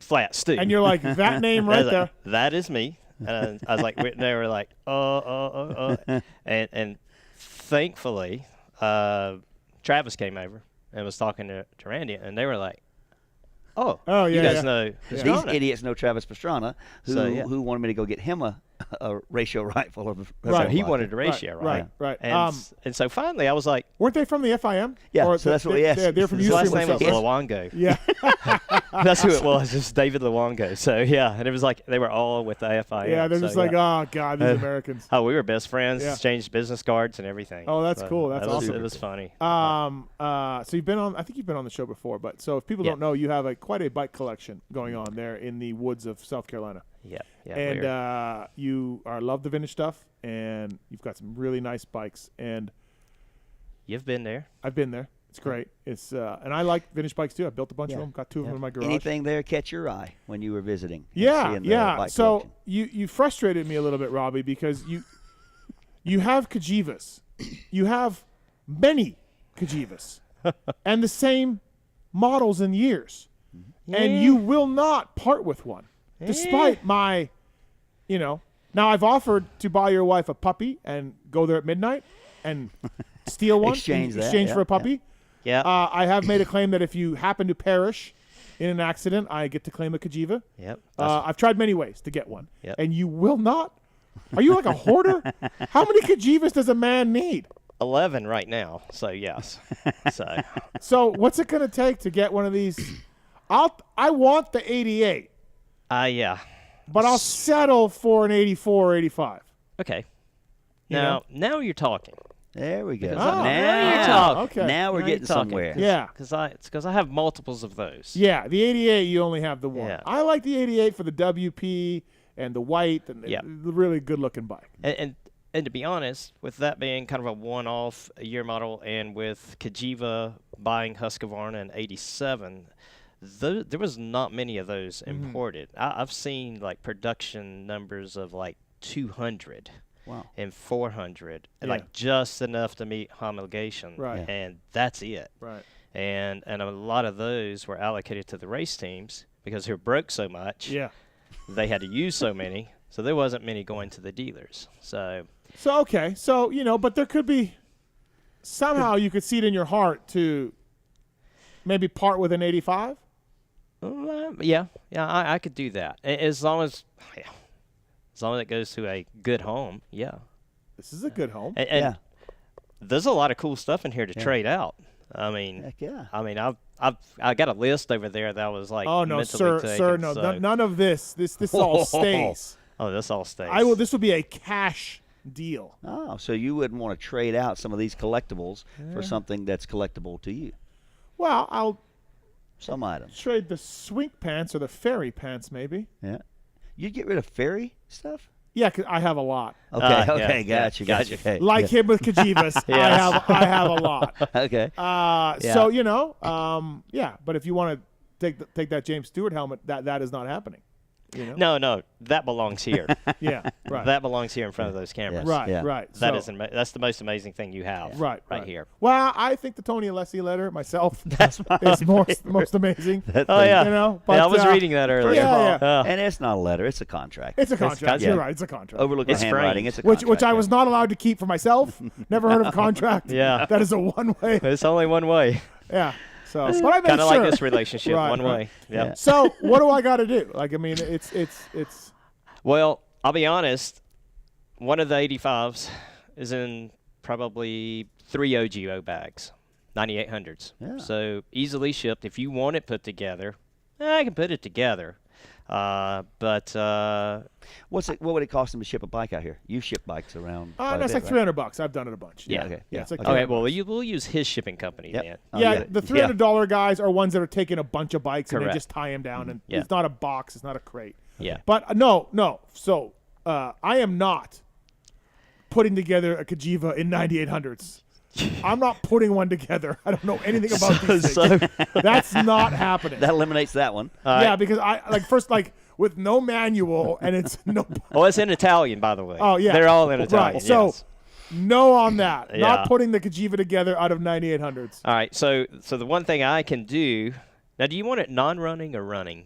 flat stew. And you're like, that name right there. Like, that is me. And I was like, they were like, and thankfully, Travis came over and was talking to Randy, and they were like, you guys know. These idiots know Travis Pastrana, who wanted me to go get him a ratio rifle. He wanted a ratio, right. And so finally, I was like, weren't they from the FIM? Yeah, or so that's what we asked. They're from his last Houston. name was Luongo. Yeah. That's who it was. It's David Luongo. So, and it was like they were all with the FIM. Yeah, they're just like, oh, God, these Americans. Oh, we were best friends, exchanged business cards and everything. Oh, that's cool. That's awesome. It was funny. So you've been on, I think you've been on the show before, but so if people don't know, you have quite a bike collection going on there in the woods of South Carolina. Yeah. And you love the vintage stuff, and you've got some really nice bikes. And you've been there. I've been there. It's great. It's and I like vintage bikes too. I built a bunch of them. Got 2 of them in my garage. Anything there catch your eye when you were visiting? Yeah. So collection? you frustrated me a little bit, Robbie, because you have Kajivas. You have many Kajivas and the same models and years, and you will not part with one. Despite my, now I've offered to buy your wife a puppy and go there at midnight and steal one, exchange for a puppy. Yeah. I have made a claim that if you happen to perish in an accident, I get to claim a Kajiva. Yep. I've tried many ways to get one, Yep. and you will not. Are you like a hoarder? How many Kajivas does a man need? 11 right now. So yes. So what's it going to take to get one of these? I want the 88. Yeah. But I'll settle for an 84 or 85. Okay. Now you're talking. There we go. Now you're talking. Okay. Now we're getting somewhere. Yeah. Because I have multiples of those. Yeah, the 88, you only have the one. Yeah. I like the 88 for the WP and the white and the really good-looking bike. And to be honest, with that being kind of a one-off year model, and with Kajiva buying Husqvarna in 87, there was not many of those imported. I've seen like production numbers of like 200. Wow. And 400, like just enough to meet homologation, and that's it. Right. And a lot of those were allocated to the race teams because they were broke so much. Yeah. They had to use so many, so there wasn't many going to the dealers. So okay, but there could be somehow you could see it in your heart to maybe part with an 85. I could do that as long as. As long as it goes to a good home, This is a good home. And there's a lot of cool stuff in here to trade out. I mean, heck yeah. I mean, I got a list over there that was like, oh no, mentally taken, no, so. none of this. This all stays. Oh, this all stays. This will be a cash deal. Oh, so you wouldn't want to trade out some of these collectibles for something that's collectible to you? Well, I'll some items trade the swink pants or the fairy pants, maybe. Yeah. You'd get rid of fairy stuff? Yeah, 'cause I have a lot. Okay, gotcha. Okay. Like him with Kajivas, I have a lot. Okay. So but if you want to take that James Stewart helmet, that is not happening. No, that belongs here. Yeah, right. That belongs here in front of those cameras. Right, right. That's the most amazing thing you have. Right here. Well, I think the Tony Alessi letter myself is most amazing. Oh yeah, But, I was reading that earlier. Yeah. And it's not a letter; it's a contract. It's a contract. You're right. It's a contract. Overlook the handwriting. It's a contract. Which I was not allowed to keep for myself. Never heard of a contract. Yeah, that is a one-way. It's only one way. Yeah. So, but I kind of like this relationship, one way. Yeah. So, what do I got to do? Like, I mean, it's. Well, I'll be honest. One of the 85s is in probably 3 OGO bags, 9800s. Yeah. So easily shipped. If you want it put together, I can put it together. But what would it cost them to ship a bike out here? You ship bikes around. That's like $300. I've done it a bunch. Yeah. Okay. Yeah. It's like okay. Well, we'll use his shipping company then. Yeah. The $300 guys are ones that are taking a bunch of bikes and they just tie them down, and it's not a box. It's not a crate. Yeah. But no. So I am not putting together a Cagiva in 9800s. I'm not putting one together. I don't know anything about these things. That's not happening. That eliminates that one. Yeah, because I first with no manual and it's no. Oh, it's in Italian, by the way. Oh yeah, they're all in Italian. Right. So no on that. Yeah. Not putting the Cagiva together out of 9800s. All right. So the one thing I can do now. Do you want it non-running or running?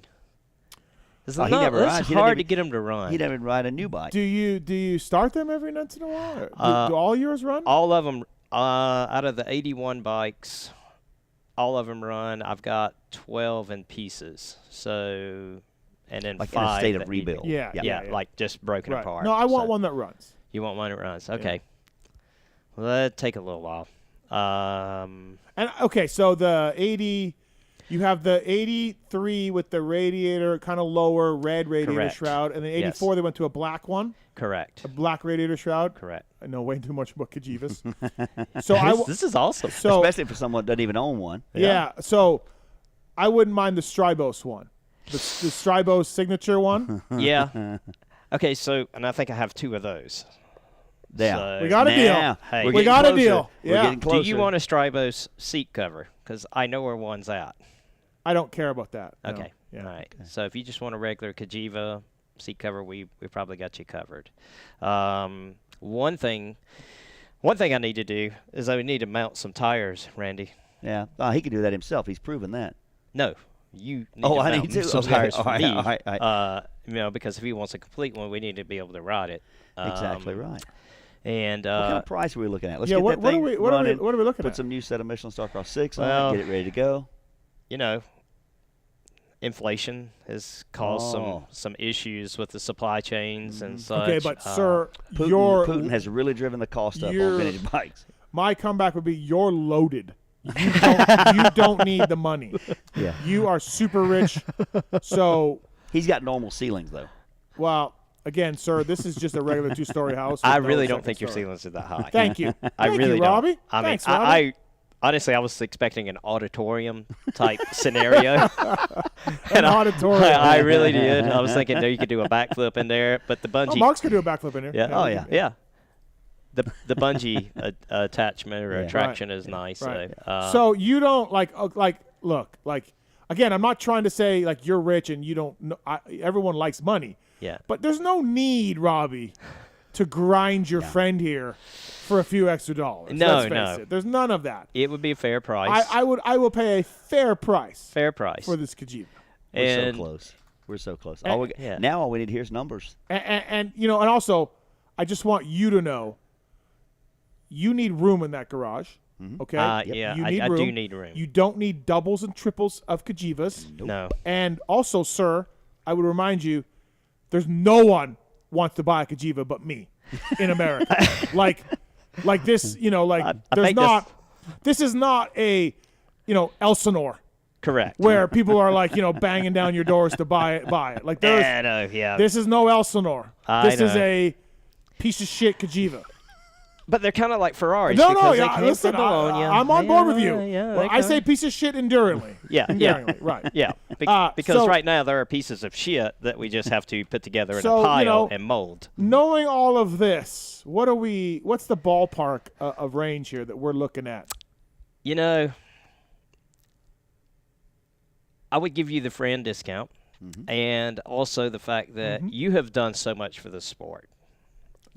It's he never rides. It's hard to get him to run. He never ride a new bike. Do you start them every once in a while? Do all yours run? All of them. Out of the 81 bikes, all of them run. I've got 12 in pieces. So, and then like 5 in a state of rebuild. Yeah, like just broken apart. No, I want one that runs. You want one that runs? Okay. Well, that'd take a little while. And okay, so the 80, you have the 83 with the radiator kind of lower red radiator shroud, and then 84 they went to a black one. Correct. A black radiator shroud. Correct. I know way too much about Cagivas. This is awesome. So, especially for someone that doesn't even own one. Yeah. So I wouldn't mind the Strybos one, the Strybos signature one. Yeah. Okay. So, and I think I have 2 of those. Yeah. So, we got a deal. Hey, we got a deal. Yeah. Do you want a Strybos seat cover? Because I know where one's at. I don't care about that. Okay. No. Yeah. All right. Okay. So if you just want a regular Cagiva seat cover, we probably got you covered. One thing I need to do is I need to mount some tires, Randy. Yeah. He can do that himself. He's proven that. No. You need to mount I need to. some tires for me. All right. Because if he wants a complete one, we need to be able to ride it. Exactly right. And what kind of price are we looking at? Let's get that thing what are we looking at? Put some new set of Michelin Starcross 6 on it, get it ready to go. Inflation has caused some issues with the supply chains and such. Okay, but sir, Putin has really driven the cost up on vintage bikes. My comeback would be you're loaded. You don't need the money. Yeah. You are super rich. So he's got normal ceilings though. Well, again, sir, this is just a regular 2-story house. I really don't think your ceilings are that high. Thank you. I really don't. Robbie. Thanks, Robbie. I honestly, I was expecting an auditorium type scenario. An auditorium. I really did. I was thinking you could do a backflip in there, but the bungee. Mark's could do a backflip in there. Yeah. Oh yeah. Yeah. The bungee attachment or attraction is nice. Right. So you don't look again. I'm not trying to say like you're rich and you don't know. Everyone likes money. Yeah. But there's no need, Robbie, to grind your friend here for a few extra dollars. No. There's none of that. It would be a fair price. I will pay a fair price. Fair price for this Cagiva. We're so close. We're so close. Now all we need here is numbers. And also, I just want you to know, you need room in that garage. Okay. Yeah, you need I room. do need room. You don't need doubles and triples of Cagivas. Nope. No. And also, sir, I would remind you, there's no one wants to buy a Cagiva but me in America. like this, there's not. This is not a, Elsinore. Correct. Where people are like, banging down your doors to buy it. Like this is no Elsinore. This is a piece of shit Cagiva. But they're kind of like Ferraris. Listen, I'm on board with you. I say piece of shit enduringly. Enduringly, right. Yeah, because right now there are pieces of shit that we just have to put together in a pile and mold. Knowing all of this, what's the ballpark of range here that we're looking at? I would give you the friend discount. and also the fact that you have done so much for the sport.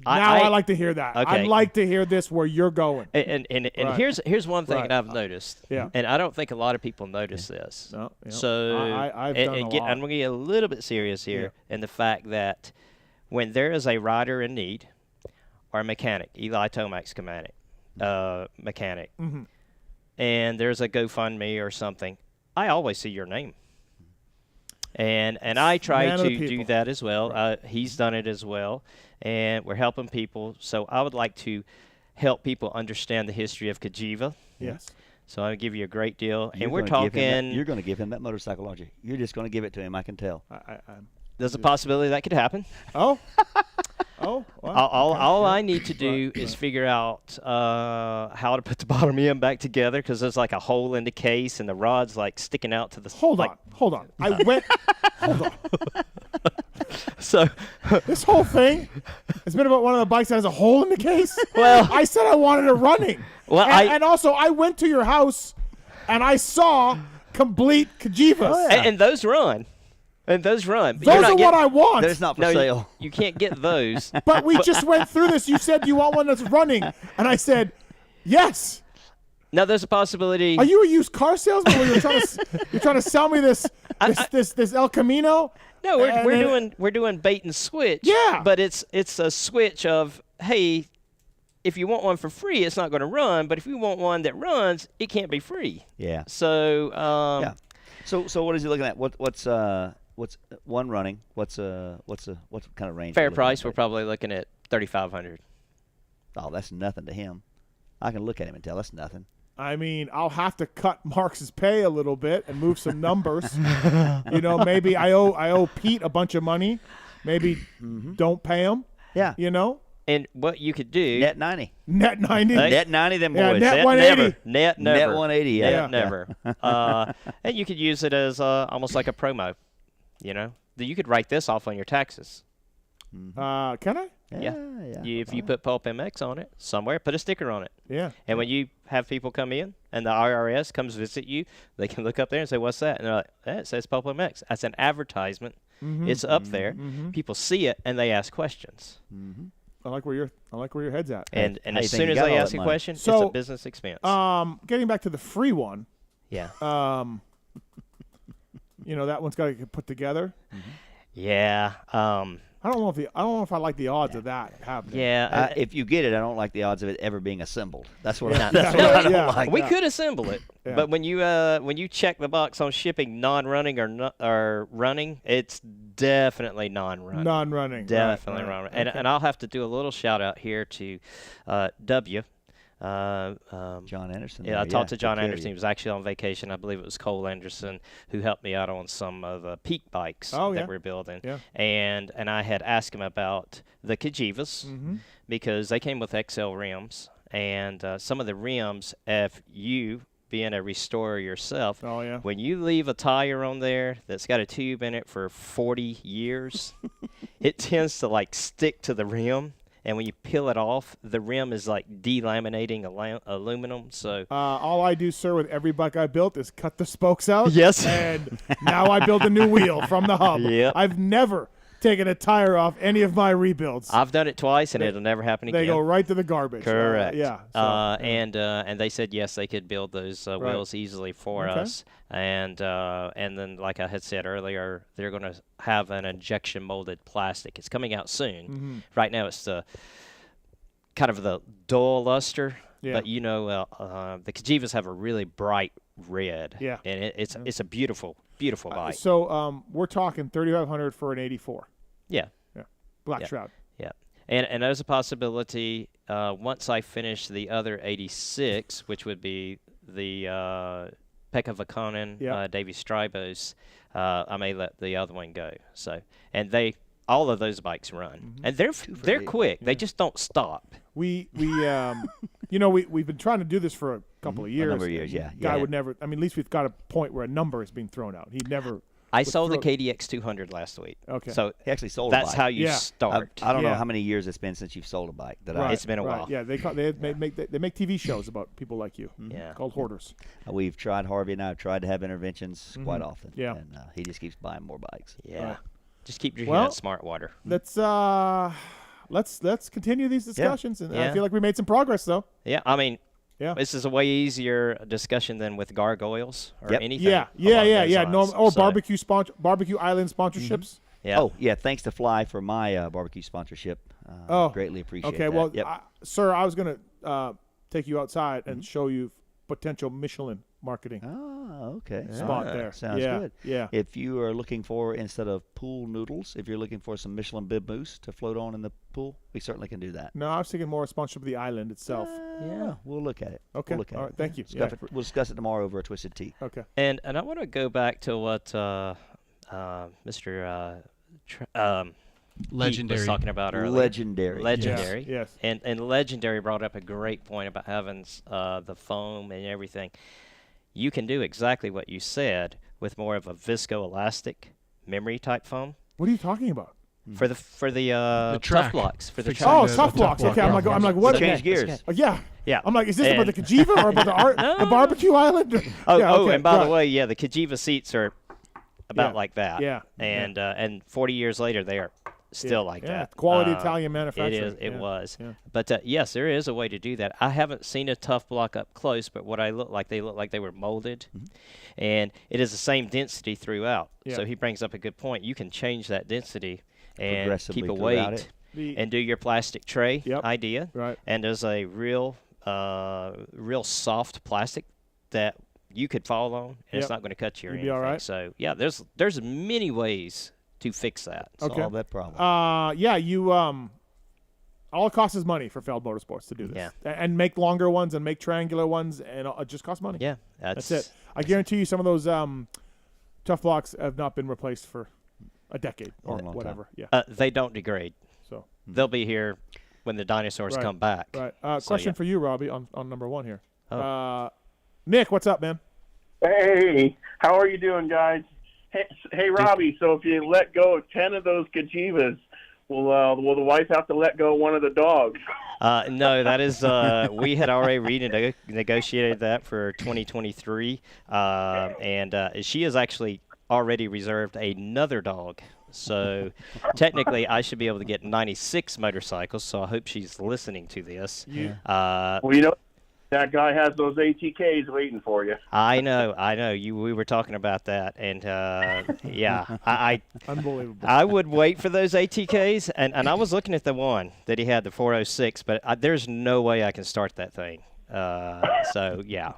Now I like to hear that. Okay. I'd like to hear this where you're going. And Right. here's one thing Right. that I've noticed. Yeah. And I don't think a lot of people notice this. No, yeah. So I've done a lot. I'm going to get a little bit serious here in the fact that when there is a rider in need or a mechanic, Eli Tomac's mechanic, and there's a GoFundMe or something, I always see your name. And I try Man of the to do people. that as well. He's done it as well, and we're helping people. So I would like to help people understand the history of Cajiva. Yes. So I'll give you a great deal. You're And we're gonna give him talking. you're going to give him that motorcycle, aren't you? You're just going to give it to him. I can tell. There's a possibility that could happen. Oh. Oh. Well, All I need to do is figure out how to put the bottom end back together, because there's like a hole in the case and the rod's like sticking out to the. Hold on. I went. Hold on. So this whole thing has been about one of the bikes that has a hole in the case. Well, I said I wanted it running. Well, and also I went to your house and I saw complete Cajivas. And those run. And those run. Those are what I want. That's not for sale. You can't get those. But we just went through this. You said you want one that's running, and I said yes. Now there's a possibility. Are you a used car salesman? Where you're trying to sell me this El Camino? No, we're doing bait and switch. Yeah. But it's a switch of, hey, if you want one for free, it's not going to run. But if you want one that runs, it can't be free. Yeah. So yeah. So what is he looking at? What's one running? What kind of range? Fair price. We're probably looking at $3,500. Oh, that's nothing to him. I can look at him and tell that's nothing. I mean, I'll have to cut Mark's pay a little bit and move some numbers. Maybe I owe Pete a bunch of money. Maybe don't pay him. Yeah. And what you could do. Net 90. Net 90. Net 90, them boys. Yeah, net 180. Net never. Net 180, yeah. Net never. And you could use it as almost like a promo. You could write this off on your taxes. Can I? Yeah. If you put PulpMX on it somewhere, put a sticker on it. Yeah. And when you have people come in and the IRS comes visit you, they can look up there and say, "What's that?" And they're like, "It says PulpMX." That's an advertisement. It's up there. People see it and they ask questions. I like where your head's at. And as soon as they ask a question, it's a business expense. Getting back to the free one. Yeah. That one's got to get put together. Yeah. I don't know if I like the odds of that happening. Yeah. If you get it, I don't like the odds of it ever being assembled. That's what I don't like. We could assemble it, but when you check the box on shipping non-running or running, it's definitely non-running. Non-running. Definitely right. non-running. And I'll have to do a little shout out here to W. John Anderson. Yeah, I talked to John Anderson. He was actually on vacation. I believe it was Cole Anderson who helped me out on some of the peak bikes that we're building. Yeah. And I had asked him about the Cajivas because they came with XL rims. And some of the rims, if you being a restorer yourself, when you leave a tire on there that's got a tube in it for 40 years, it tends to stick to the rim. And when you peel it off, the rim is like delaminating aluminum. So all I do, sir, with every bike I built is cut the spokes out. Yes. And now I build a new wheel from the hub. Yep. I've never taken a tire off any of my rebuilds. I've done it twice, and it'll never happen again. They go right to the garbage. Correct. And they said yes, they could build those wheels easily for us. And then, like I had said earlier, they're going to have an injection molded plastic. It's coming out soon. Right now, it's the kind of the dull luster. Yeah. But the Cajivas have a really bright red. Yeah. And it's a beautiful bike. So we're talking $3,500 for an 84. Yeah. Black Shroud. Yeah. And there's a possibility once I finish the other 86, which would be the Pekka Vakanen, Davey Strybos, I may let the other one go. So, and all of those bikes run, and they're quick. They just don't stop. We've been trying to do this for a couple of years. A number of years, Guy would never. I mean, at least we've got a point where a number is being thrown out. He'd never. I sold the KDX 200 last week. Okay. So he actually sold. That's a bike. how you start. I don't know how many years it's been since you've sold a bike. It's been a while. Yeah, they make TV shows about people like you. Yeah. Called hoarders. We've tried. Harvey and I have tried to have interventions quite often. Yeah. And he just keeps buying more bikes. Yeah. Right. Just keep drinking that smart water. Let's continue these discussions, and I feel like we made some progress though. Yeah, I mean, this is a way easier discussion than with gargoyles or anything. Yeah. Barbecue Island sponsorships. Yeah. Oh, yeah. Thanks to Fly for my barbecue sponsorship. Greatly appreciate that. Okay, well, sir, I was going to take you outside and show you potential Michelin marketing. Oh, okay. Spot there. Sounds good. Yeah. If you are looking for, instead of pool noodles, if you're looking for some Michelin bib mousse to float on in the pool, we certainly can do that. No, I was thinking more a sponsorship of the island itself. Yeah, we'll look at it. Okay. We'll look at All right, thank you. We'll discuss it tomorrow over a Twisted Tea. Okay. And I want to go back to what Mr. Legendary was talking about earlier. Legendary. Yes. And Legendary brought up a great point about having the foam and everything. You can do exactly what you said with more of a viscoelastic memory type foam. What are you talking about? For the track. tough blocks. For the track. Oh, tough blocks. Okay, I'm like, what? Change gears. Yeah. Yeah. I'm like, is this about the Kajiva or about the barbecue island? And by the way, the Kajiva seats are about like that. Yeah. And 40 years later, they are still like that. Quality Italian manufacturing. It was. Yeah. But yes, there is a way to do that. I haven't seen a tough block up close, but what they look like they were molded, and it is the same density throughout. Yeah. So he brings up a good point. You can change that density and keep a throughout weight and do your plastic tray idea. Right. And there's a real soft plastic that you could fall on, and it's not going to cut you or anything. Be all right. So yeah, there's many ways to fix that. Solve that problem. All it costs is money for Feld Motorsports to do this. Yeah. And make longer ones and make triangular ones, and it just costs money. Yeah, that's it. I guarantee you some of those tough blocks have not been replaced for a decade or whatever. Time. Yeah. They don't degrade. So they'll be here when the dinosaurs come back. Right. Question for you, Robbie, on number one here. Nick, what's up, man? Hey, how are you doing, guys? Hey, Robbie. So if you let go of 10 of those Kajivas, will the wife have to let go of one of the dogs? No, that is we had already renegotiated that for 2023, and she has actually already reserved another dog. So technically, I should be able to get 96 motorcycles. So I hope she's listening to this. Well, that guy has those ATKs waiting for you. I know. We were talking about that, and I unbelievable. I would wait for those ATKs, and I was looking at the one that he had, the 406, but there's no way I can start that thing. So yeah.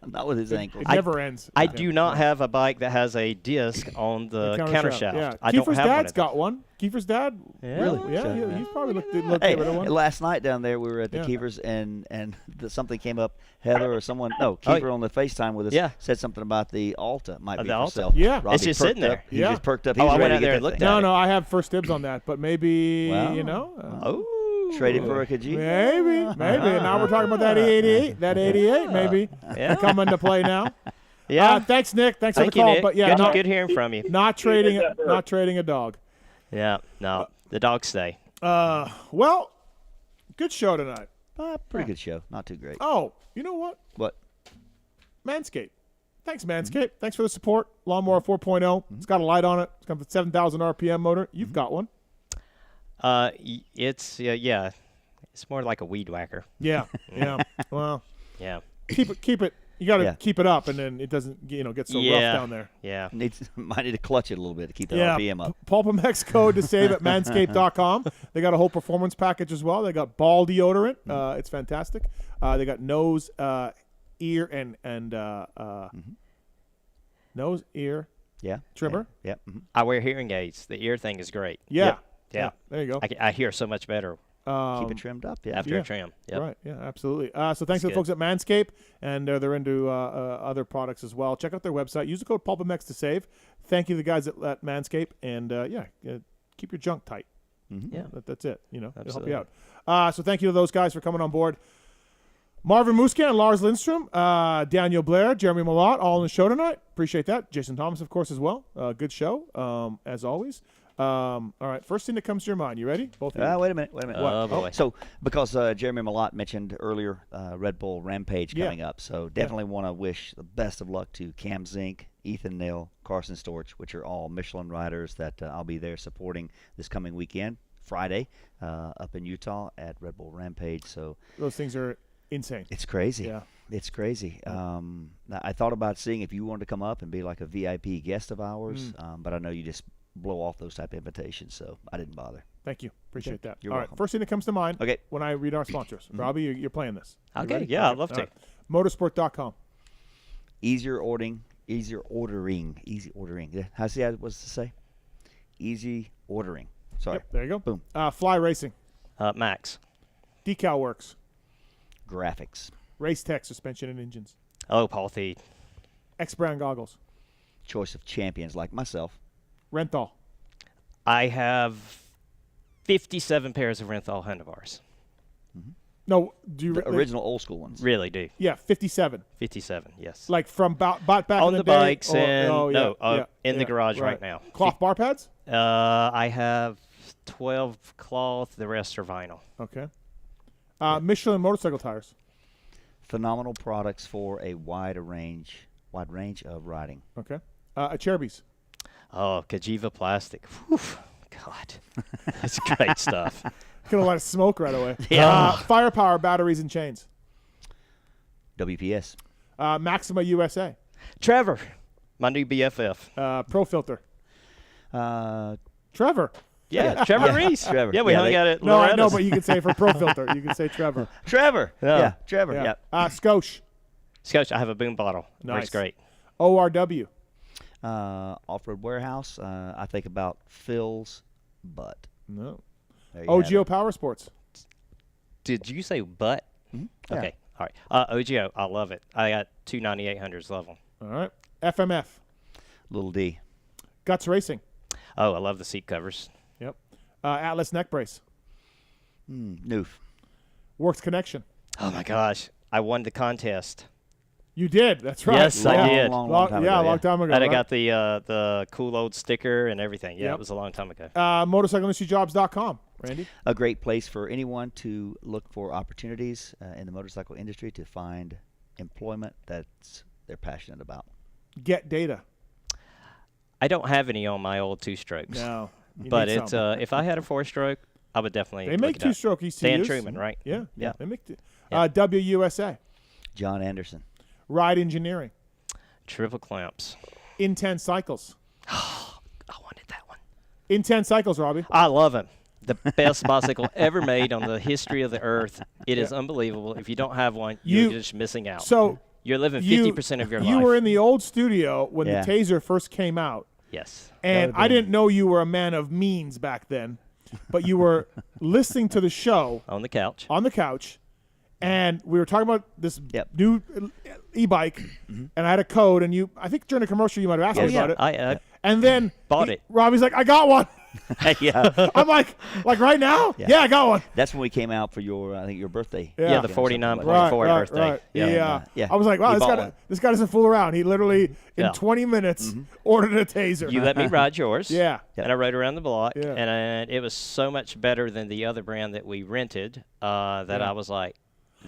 Not with his ankles. It never ends. I do not have a bike that has a disc on the countershaft. Yeah. I Kiefer's don't have dad's one got one. Kiefer's dad. Really? Yeah, he's probably looked Hey, at one. last night down there, we were at the Kiefers, and something came up. Heather or someone, Kiefer on the FaceTime with us said something about the Alta. Might be the for Alta. sale. Yeah. Robbie it's just sitting there. He just perked up. He I was went ready out to there get and looked that at thing. No, I have first dibs on that, but maybe, Trade it for a Kajiva? Maybe. Now we're talking about that 88, maybe coming to play now. Yeah. Thanks, Nick. Thanks Thank for the call. Nick. But yeah, good hearing from you. Not trading a dog. Yeah. No, the dogs stay. Well, good show tonight. Pretty good show. Not too great. Oh, you know what? What? Manscaped. Thanks, Manscaped. Thanks for the support. Lawnmower 4.0. It's got a light on it. It's got a 7,000 RPM motor. You've got one. It's it's more like a weed whacker. Yeah. Well. Yeah. Keep it. You got to keep it up, and then it doesn't get so rough down there. Yeah. Might need to clutch it a little bit to keep the RPM up. PulpMX code to save at manscaped.com. They got a whole performance package as well. They got ball deodorant. It's fantastic. They got nose, ear, and nose, ear, trimmer. Yeah. I wear hearing aids. The ear thing is great. Yeah. Yeah. There you go. I hear so much better. Keep it trimmed up. After a trim. Yep. Right. Yeah, absolutely. So thanks to the folks at Manscaped, and they're into other products as well. Check out their website. Use the code PulpMX to save. Thank you to the guys at Manscaped, and keep your junk tight. Yeah. That's it. It'll help Absolutely. you out. So thank you to those guys for coming on board. Marvin Musquin and Lars Lindstrom, Daniel Blair, Jeremy Malott, all on the show tonight. Appreciate that. Jason Thomas, of course, as well. Good show, as always. All right, first thing that comes to your mind. You ready? Both of you? Wait a minute. Oh, boy. So, because Jeremy Malott mentioned earlier Red Bull Rampage coming up, so definitely want to wish the best of luck to Cam Zink, Ethan Neal, Carson Storch, which are all Michelin riders that I'll be there supporting this coming weekend, Friday, up in Utah at Red Bull Rampage. So those things are insane. It's crazy. Yeah. It's crazy. I thought about seeing if you wanted to come up and be like a VIP guest of ours, but I know you just blow off those type of invitations, so I didn't bother. Thank you. Appreciate that. You're all welcome. right, first thing that comes to mind Okay. when I read our sponsors. Robbie, you're playing this. You Okay, ready? yeah, I'd love all to. right. Motorsport.com. Easier ordering. Easy ordering. How's that was to say? Easy ordering. Sorry. Yep, there you go. Boom. Fly Racing. Max. Decal Works. Graphics. Race Tech Suspension and Engines. Oh, Paul Thied. X Brown Goggles. Choice of champions like myself. Renthal. I have 57 pairs of Renthal handlebars. No, do you The original old school ones. Really do. Yeah, 57. 57, yes. Like from back on in the the day? bikes Or- in the garage right now. Cloth bar pads? I have 12 cloth. The rest are vinyl. Okay. Michelin motorcycle tires. Phenomenal products for a wide range of riding. Okay. Acherbis. Oh, Kajiva plastic. Whew. God, that's great stuff. Get a lot of smoke right away. Yeah. Firepower batteries and chains. WPS. Maxima USA. Trevor, my new BFF. Pro Filter. Trevor. Yeah, Trevor Reese. Trevor. Yeah, we hung out at No, I know, Loretta's. but you can say for Pro Filter. You can say Trevor. Trevor. Yeah, Trevor. Yeah. Yeah. Scoche. Scotch, I have a boom bottle. Nice. Works great. ORW. Off-road warehouse. I think about Phil's butt. No. There you have OGO it. Power Sports. Did you say butt? Mm-hmm. Yeah. Okay, all right. OGO, I love it. I got two 9800s, love them. All right. FMF. Little D. Guts Racing. Oh, I love the seat covers. Yep. Atlas Neck Brace. Noof. Works Connection. Oh, my gosh. I won the contest. You did. That's right. Yes, I did. Long time yeah, ago, a long time ago. And I right? got the cool old sticker and everything. Yeah, Yep. it was a long time ago. MotorcycleIndustryJobs.com. Randy? A great place for anyone to look for opportunities in the motorcycle industry to find employment that's they're passionate about. Get Data. I don't have any on my old two-strokes. No. But it's if I had a four-stroke, I would definitely They make look it up. two-stroke ECUs. Dan Truman, right? Yeah. Yeah. They make WUSA. John Anderson. Ride Engineering. Triple clamps. Intense Cycles. I wanted that one. Intense Cycles, Robbie. I love him. The best bicycle ever made on the history of the earth. It is unbelievable. If you don't have one, you're just missing out. So you're living 50% of your life. You were in the old studio when Yeah. the Taser first came out. Yes. And I didn't know you were a man of means back then, but you were listening to the show on the couch. And we were talking about this new e-bike, and I had a code, and I think during the commercial you might have asked me about it. I and then bought it. Robbie's like, I got one. Yeah. I'm like right now? Yeah, I got one. That's when we came out for your, I think, your birthday. Yeah, the 49.4 birthday. Right. Yeah. Yeah. I was like, wow, this guy doesn't fool around. He literally, in Yeah. 20 minutes, ordered a Taser. You let me ride yours. Yeah. And I rode around the block. Yeah. And it was so much better than the other brand that we rented that I was like,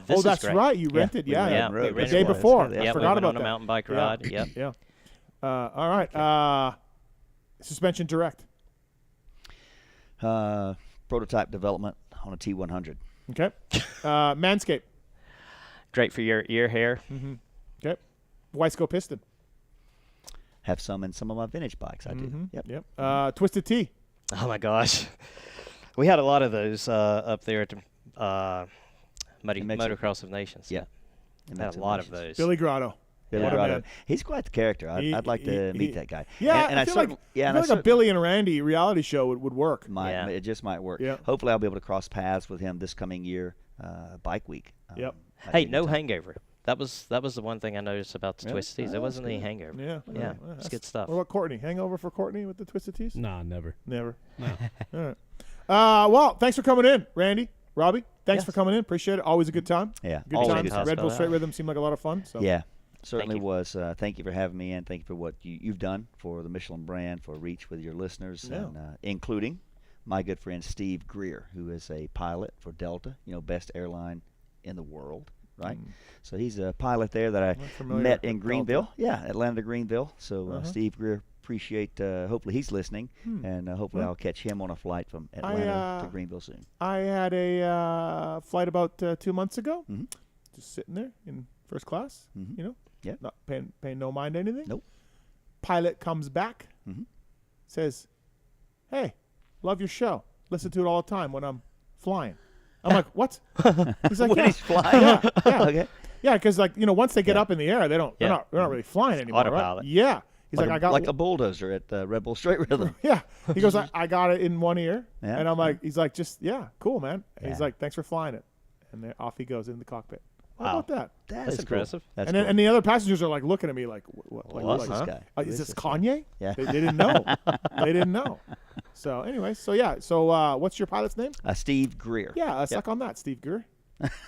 this is that's great. right. You rented, we yeah. rented The day one. before. Yeah, I we forgot went about on a that. mountain bike ride. Yep. Yeah. All right. Suspension Direct. Prototype development on a T100. Okay. Manscaped. Great for your ear hair. Mm-hmm. Okay. Wiseco Piston. Have some in some of my vintage bikes. I do. Yep. Twisted Tea. Oh, my gosh. We had a lot of those up there at the Motocross of Nations. Yeah. Had a lot of those. Billy Grotto. Billy What a Grotto. man. He's quite the character. I'd like to meet that guy. Yeah, and I feel like, a Billy and Randy reality show would work. It just might work. Yeah. Hopefully, I'll be able to cross paths with him this coming year, Bike Week. Yep. Hey, no hangover. That was the one thing I noticed about the Twisted Tees. There wasn't any hangover. Yeah. It's good stuff. What about Courtney? Hangover for Courtney with the Twisted Tees? Nah, never. Never. No. All right. Well, thanks for coming in, Randy, Robbie. thanks for coming in. Appreciate it. Always a good time. Yeah, good always time. Red Bull Straight Rhythm seemed like a lot of fun. So. Yeah, certainly was. Thank you for having me, and thank you for what you've done for the Michelin brand, for reach with your listeners, and including my good friend Steve Greer, who is a pilot for Delta, best airline in the world, right? So he's a pilot there that I met in Greenville. Delta. Yeah, Atlanta to Greenville. So Steve Greer, appreciate, hopefully he's listening, and hopefully I'll catch him on a flight from Atlanta to Greenville soon. I had a flight about 2 months ago, just sitting there in first class, not paying no mind to anything. Nope. Pilot comes back, says, "Hey, love your show. Listen to it all the time when I'm flying." I'm like, "What?" He's like, when "Yeah, he's flying." yeah, Okay. yeah." Because once they get up in the air, they're not really flying anymore. Autopilot. Right? Yeah. He's like, "I got like a bulldozer at Red Bull Straight Rhythm." Yeah. He goes, I got it in one ear, Yeah. and I'm like, he's like, "Just cool, man." And he's Yeah. like, "Thanks for flying it," and then off he goes in the cockpit. How Wow. about that? That's impressive. Cool. That's And the other passengers are like looking at me like, What's this guy? Is this Kanye? Yeah. They didn't know. They didn't know. So anyway, so what's your pilot's name? Steve Greer. Yeah, suck on that, Steve Greer.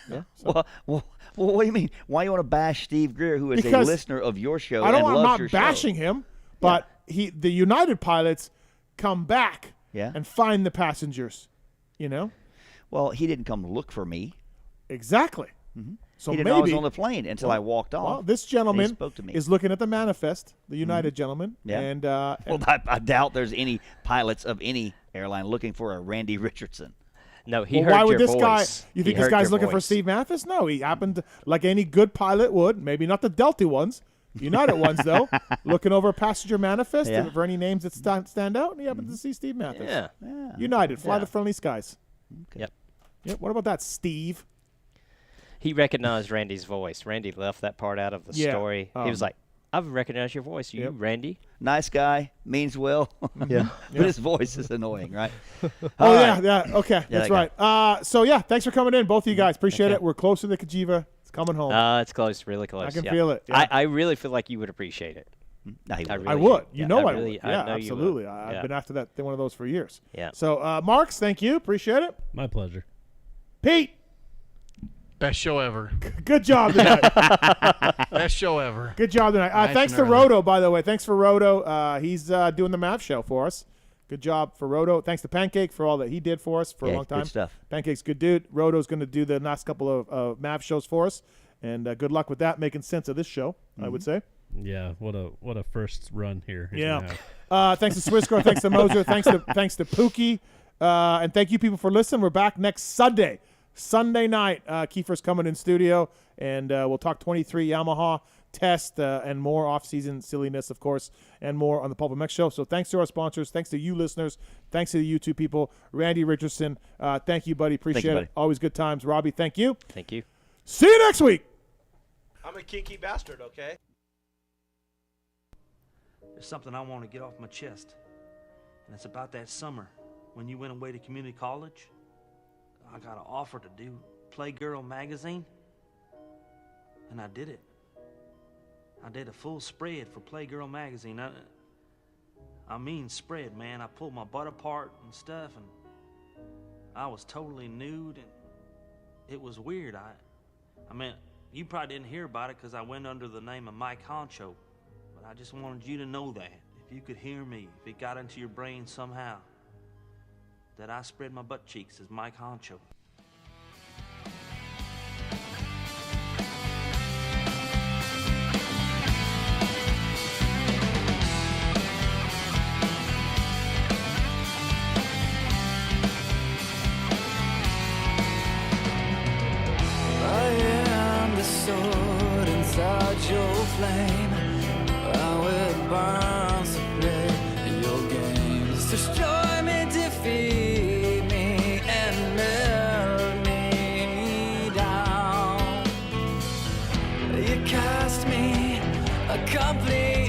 Yeah. Well, what do you mean? Why you want to bash Steve Greer, who is Because a listener of your show I'm and loves not your show? bashing him, but the United pilots come back Yeah. and find the passengers. Well, he didn't come look for me. Exactly. So he didn't maybe know I was on the plane until I walked off. Well, this and gentleman he spoke to me. is looking at the manifest, the United gentleman. Yeah. And Well, I doubt there's any pilots of any airline looking for a Randy Richardson. No, he well, heard why would your this voice. guy? You think He this heard guy's your looking for voice. Steve Mathis? No, he happened to, like any good pilot would. Maybe not the Delta ones, United ones though. Looking over a passenger manifest Yeah. for any names that stand out, and he happened to see Steve Mathis. Yeah. United, fly Yeah. the friendly skies. Okay. Yep. Yep. What about that, Steve? He recognized Randy's voice. Randy left that part out of the Yeah. story. He was like, "I've recognized your voice. You, Randy." Nice guy, means well. Yeah. But his voice is annoying, right? Oh All yeah, right. yeah. Okay, Yeah, that's that right. So yeah, thanks for coming in, both of you guys. Appreciate it. We're close to the Kajiva. It's coming home. It's close, really close. I can yeah. feel it. Yeah. I really feel like you would appreciate it. No, he really I would. do. You Yeah, know I really- would. I Yeah, know you would. absolutely. I've Yeah. been after that one of those for years. Yeah. So, Marks, thank you. Appreciate it. My pleasure. Pete, Best show ever. good job tonight. Best show ever. Good job tonight. Nice Thanks and to early. Roto, by the way. Thanks for Roto. He's doing the math show for us. Good job for Roto. Thanks to Pancake for all that he did for us for a long time. Good stuff. Pancake's a good dude. Roto's going to do the last couple of math shows for us. And good luck with that, making sense of this show, I would say. Yeah, what a first run here. he's Yeah. gonna have. Thanks to Swisscore. Thanks to Moser. Thanks to Pookie. And thank you, people, for listening. We're back next Sunday night. Kiefer's coming in studio, and we'll talk 23 Yamaha test and more off-season silliness, of course, and more on the PulpMX show. So thanks to our sponsors. Thanks to you listeners. Thanks to the YouTube people. Randy Richardson, thank you, buddy. Appreciate buddy. it. Always good times. Robbie, thank you. Thank you. See you next week. I'm a kinky bastard, okay? There's something I want to get off my chest, and it's about that summer when you went away to community college. I got an offer to do Playgirl magazine, and I did it. I did a full spread for Playgirl magazine. I mean spread, man. I pulled my butt apart and stuff, and I was totally nude, and it was weird. I mean, you probably didn't hear about it because I went under the name of Mike Honcho, but I just wanted you to know that. If you could hear me, if it got into your brain somehow, that I spread my butt cheeks as Mike Honcho. I am the sword inside your flame. How it burns to play your games. Destroy me, defeat me, and melt me down. You cast me a complete